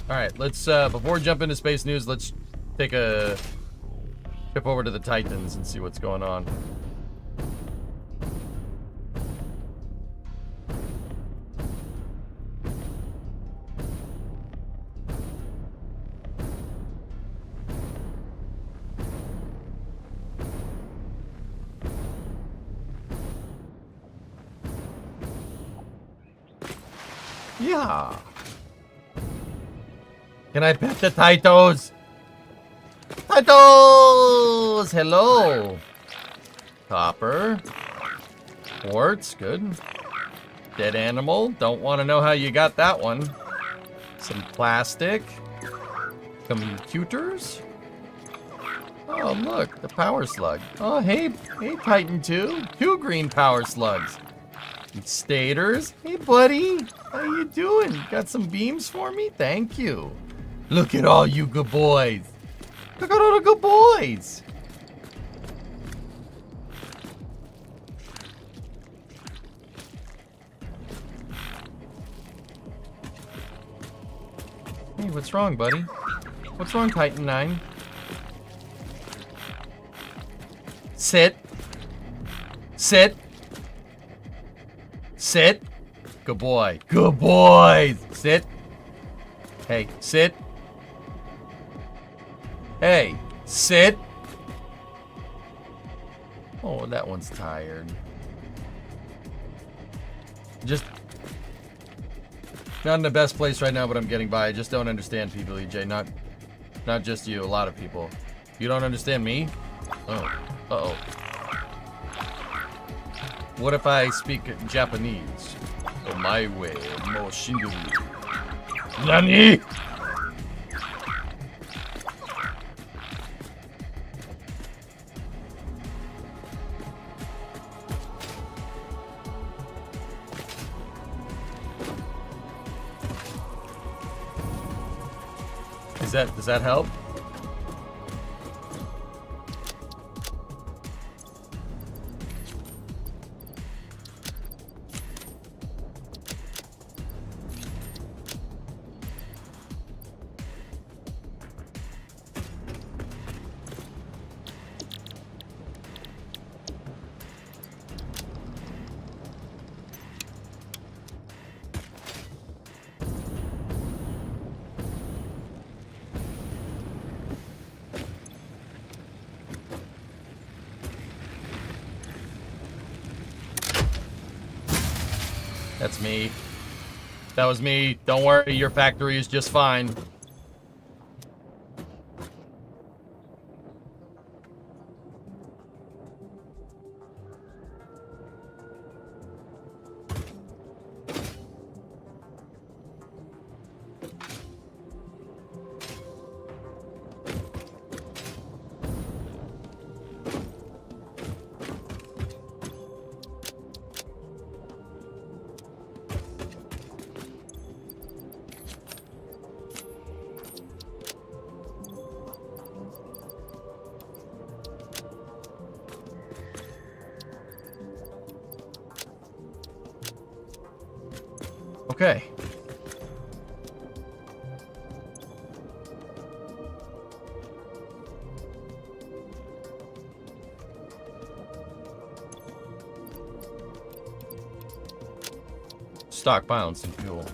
Alright, let's, before we jump into space news, let's take a trip over to the Titans and see what's going on. Yeah. Can I pet the Titos? Titos! Hello. Copper. Quartz, good. Dead animal. Don't want to know how you got that one. Some plastic. Computers. Oh, look, the power slug. Oh, hey, Titan 2. 2 green power slugs. Stators. Hey, buddy. How you doing? Got some beams for me? Thank you. Look at all you good boys. Look at all the good boys. Hey, what's wrong, buddy? What's wrong, Titan 9? Sit. Sit. Sit. Good boy. Good boys. Sit. Hey, sit. Hey, sit. Oh, that one's tired. Just not in the best place right now, but I'm getting by. I just don't understand people, EJ. Not just you, a lot of people. You don't understand me? Oh. Uh-oh. What if I speak Japanese? Oh, my way, mo shindu. Nani? Does that help? That's me. That was me. Don't worry, your factory is just fine. Okay. Stockpiling some fuel.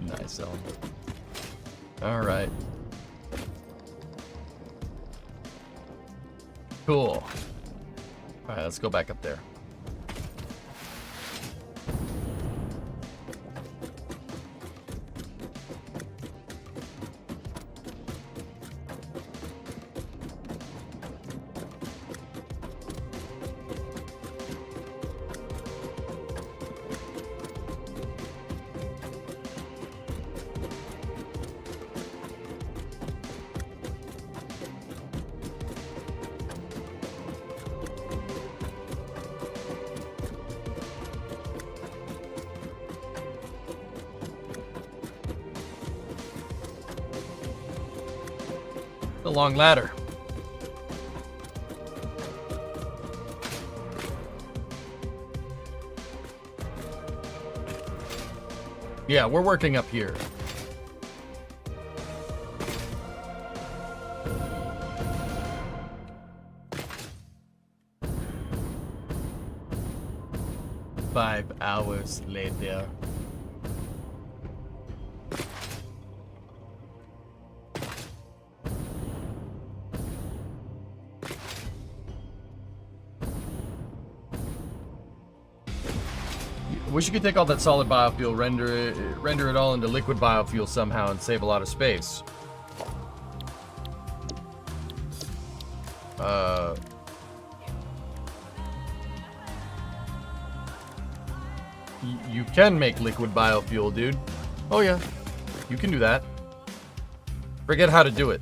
Nice, Ellen. All right. Cool. All right, let's go back up there. The long ladder. Yeah, we're working up here. Five hours later. Wish you could take all that solid biofuel, render it all into liquid biofuel somehow and save a lot of space. You can make liquid biofuel, dude. Oh yeah, you can do that. Forget how to do it.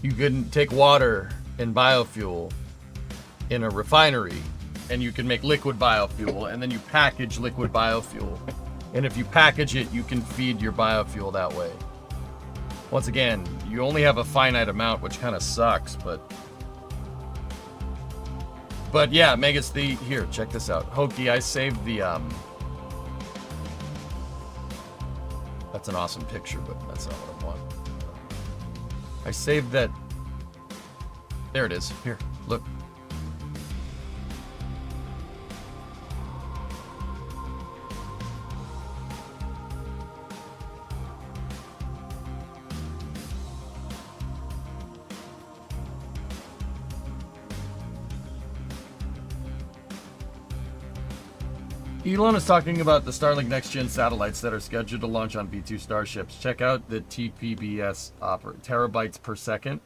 You can take water and biofuel in a refinery, and you can make liquid biofuel, and then you package liquid biofuel. And if you package it, you can feed your biofuel that way. Once again, you only have a finite amount, which kind of sucks, but yeah, Megas, here, check this out. Hokey, I saved the, that's an awesome picture, but that's not what I want. I saved that. There it is. Here, look. Elon is talking about the Starlink next-gen satellites that are scheduled to launch on V2 Starships. Check out the TPBS terabytes per second.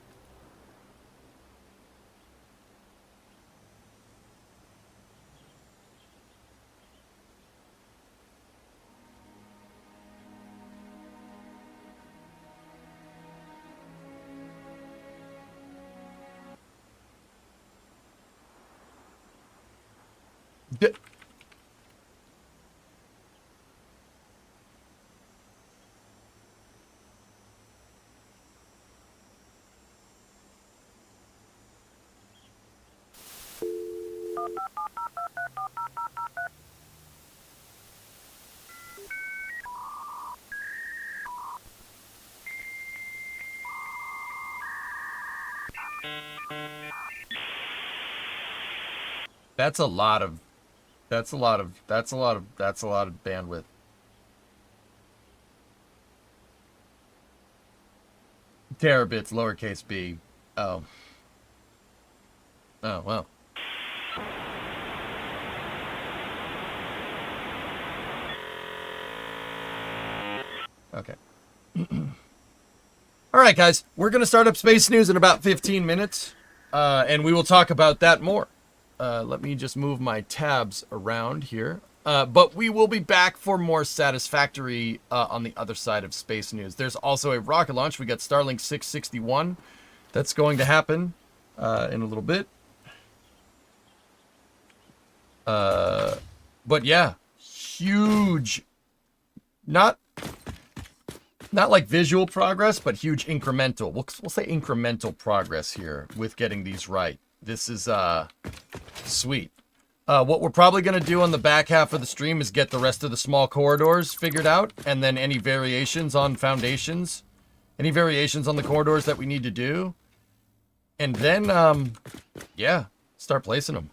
That's a lot of bandwidth. Terabits, lowercase b. Oh. Oh, well. Okay. All right, guys. We're going to start up Space News in about 15 minutes, and we will talk about that more. Let me just move my tabs around here. But we will be back for more Satisfactory on the other side of Space News. There's also a rocket launch. We got Starlink 661. That's going to happen in a little bit. But yeah, huge, not like visual progress, but huge incremental. We'll say incremental progress here with getting these right. This is sweet. What we're probably going to do on the back half of the stream is get the rest of the small corridors figured out, and then any variations on foundations, any variations on the corridors that we need to do. And then, yeah, start placing them.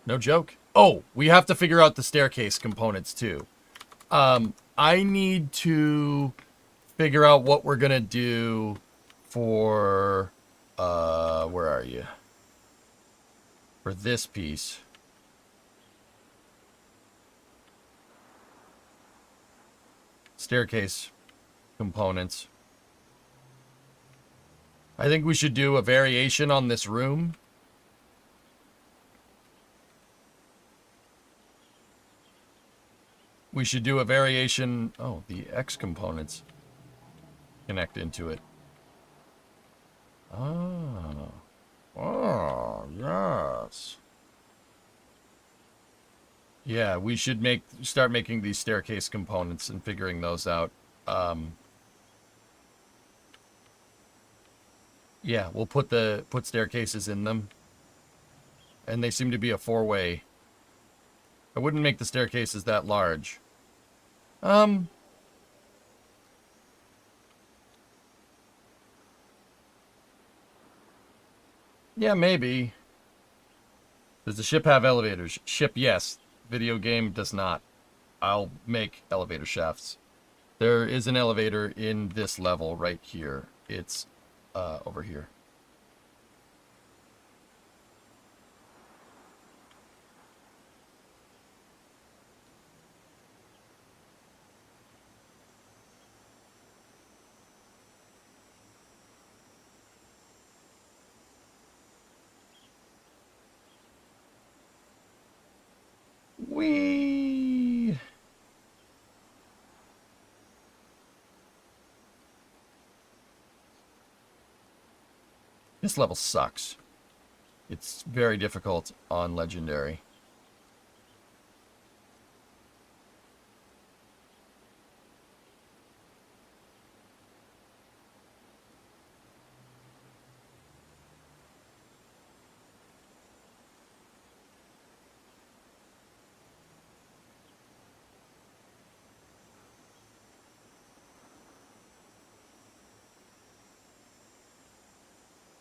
No joke. Oh, we have to figure out the staircase components too. I need to figure out what we're going to do for, where are you? For this piece. Staircase components. I think we should do a variation on this room. We should do a variation. Oh, the X components connect into it. Oh. Oh, yes. Yeah, we should start making these staircase components and figuring those out. Yeah, we'll put staircases in them. And they seem to be a 4-way. I wouldn't make the staircases that large. Yeah, maybe. Does the ship have elevators? Ship, yes. Video game does not. I'll make elevator shafts. There is an elevator in this level right here. It's over here. Whee! This level sucks. It's very difficult on Legendary.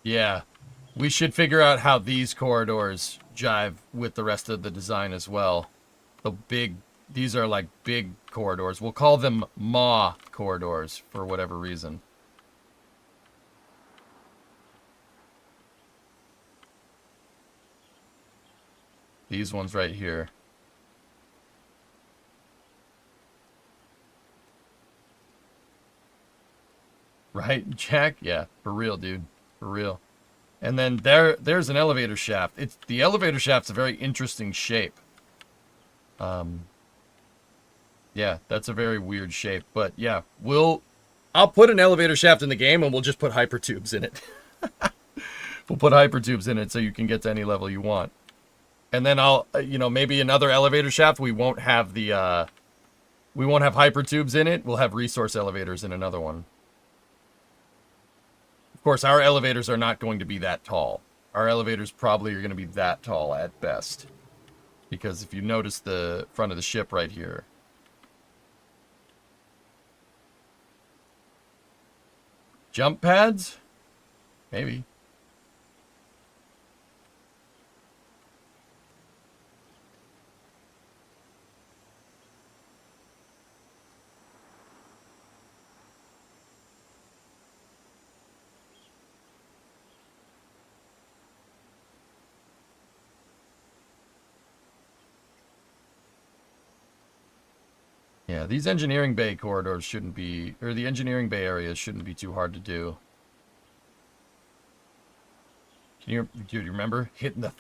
Yeah, we should figure out how these corridors jive with the rest of the design as well. These are like big corridors. We'll call them MAW corridors for whatever reason. These ones right here. Right, Jack? Yeah, for real, dude. For real. And then there's an elevator shaft. The elevator shaft's a very interesting shape. Yeah, that's a very weird shape. But yeah, I'll put an elevator shaft in the game and we'll just put hypertubes in it. We'll put hypertubes in it so you can get to any level you want. And then I'll, maybe another elevator shaft. We won't have hypertubes in it. We'll have resource elevators in another one. Of course, our elevators are not going to be that tall. Our elevators probably are going to be that tall at best. Because if you notice the front of the ship right here. Jump pads? Maybe. Yeah, these engineering bay corridors shouldn't be, or the engineering bay areas shouldn't be too hard to do. Do you remember hitting the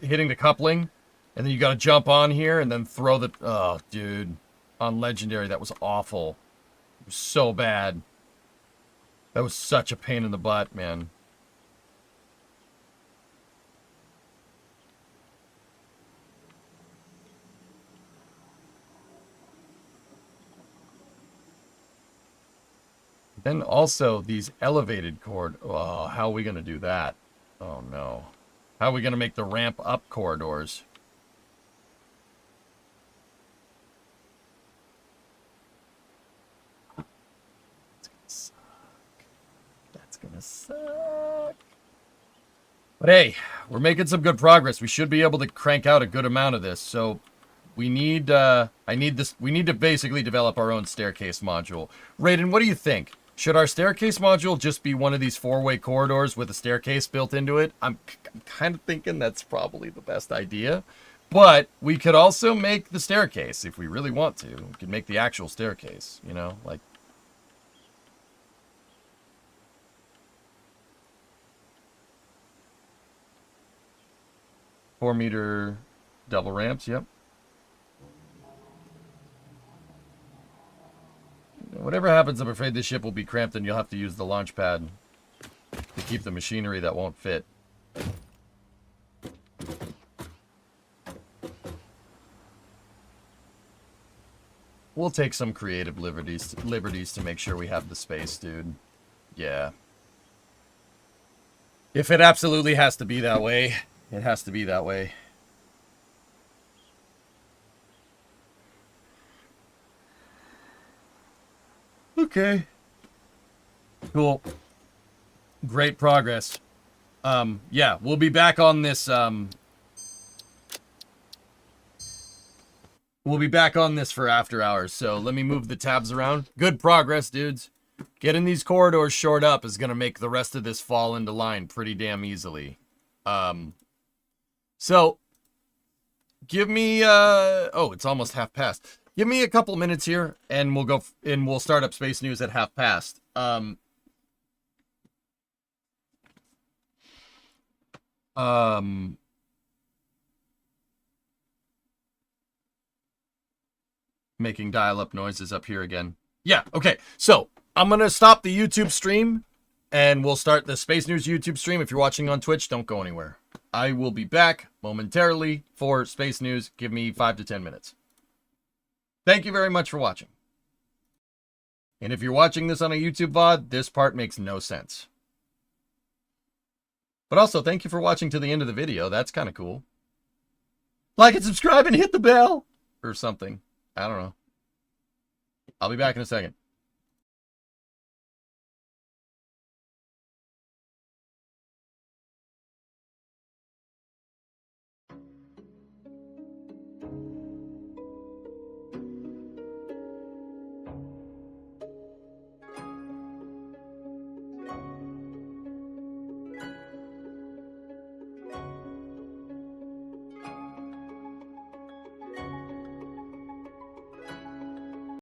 hitting the coupling, and then you got to jump on here and then throw the, oh, dude, on Legendary, that was awful. It was so bad. That was such a pain in the butt, man. Then also these elevated corridors. Oh, how are we going to do that? Oh, no. How are we going to make the ramp up corridors? That's going to suck. But hey, we're making some good progress. We should be able to crank out a good amount of this. So we need, we need to basically develop our own staircase module. Raiden, what do you think? Should our staircase module just be one of these 4-way corridors with a staircase built into it? I'm kind of thinking that's probably the best idea. But we could also make the staircase if we really want to. We could make the actual staircase, you know, like. Four-meter double ramps, yep. Whatever happens, I'm afraid this ship will be cramped and you'll have to use the launch pad to keep the machinery that won't fit. We'll take some creative liberties to make sure we have the space, dude. Yeah. If it absolutely has to be that way, it has to be that way. Okay. Cool. Great progress. Yeah, we'll be back on this, we'll be back on this for after hours, so let me move the tabs around. Good progress, dudes. Getting these corridors shored up is going to make the rest of this fall into line pretty damn easily. So, give me, oh, it's almost half past. Give me a couple minutes here, and we'll start up Space News at half past. Making dial-up noises up here again. Yeah, okay. So, I'm going to stop the YouTube stream, and we'll start the Space News YouTube stream. If you're watching on Twitch, don't go anywhere. I will be back momentarily for Space News. Give me 5 to 10 minutes. Thank you very much for watching. And if you're watching this on a YouTube VOD, this part makes no sense. But also, thank you for watching to the end of the video. That's kind of cool. Like and subscribe and hit the bell! Or something. I don't know. I'll be back in a second.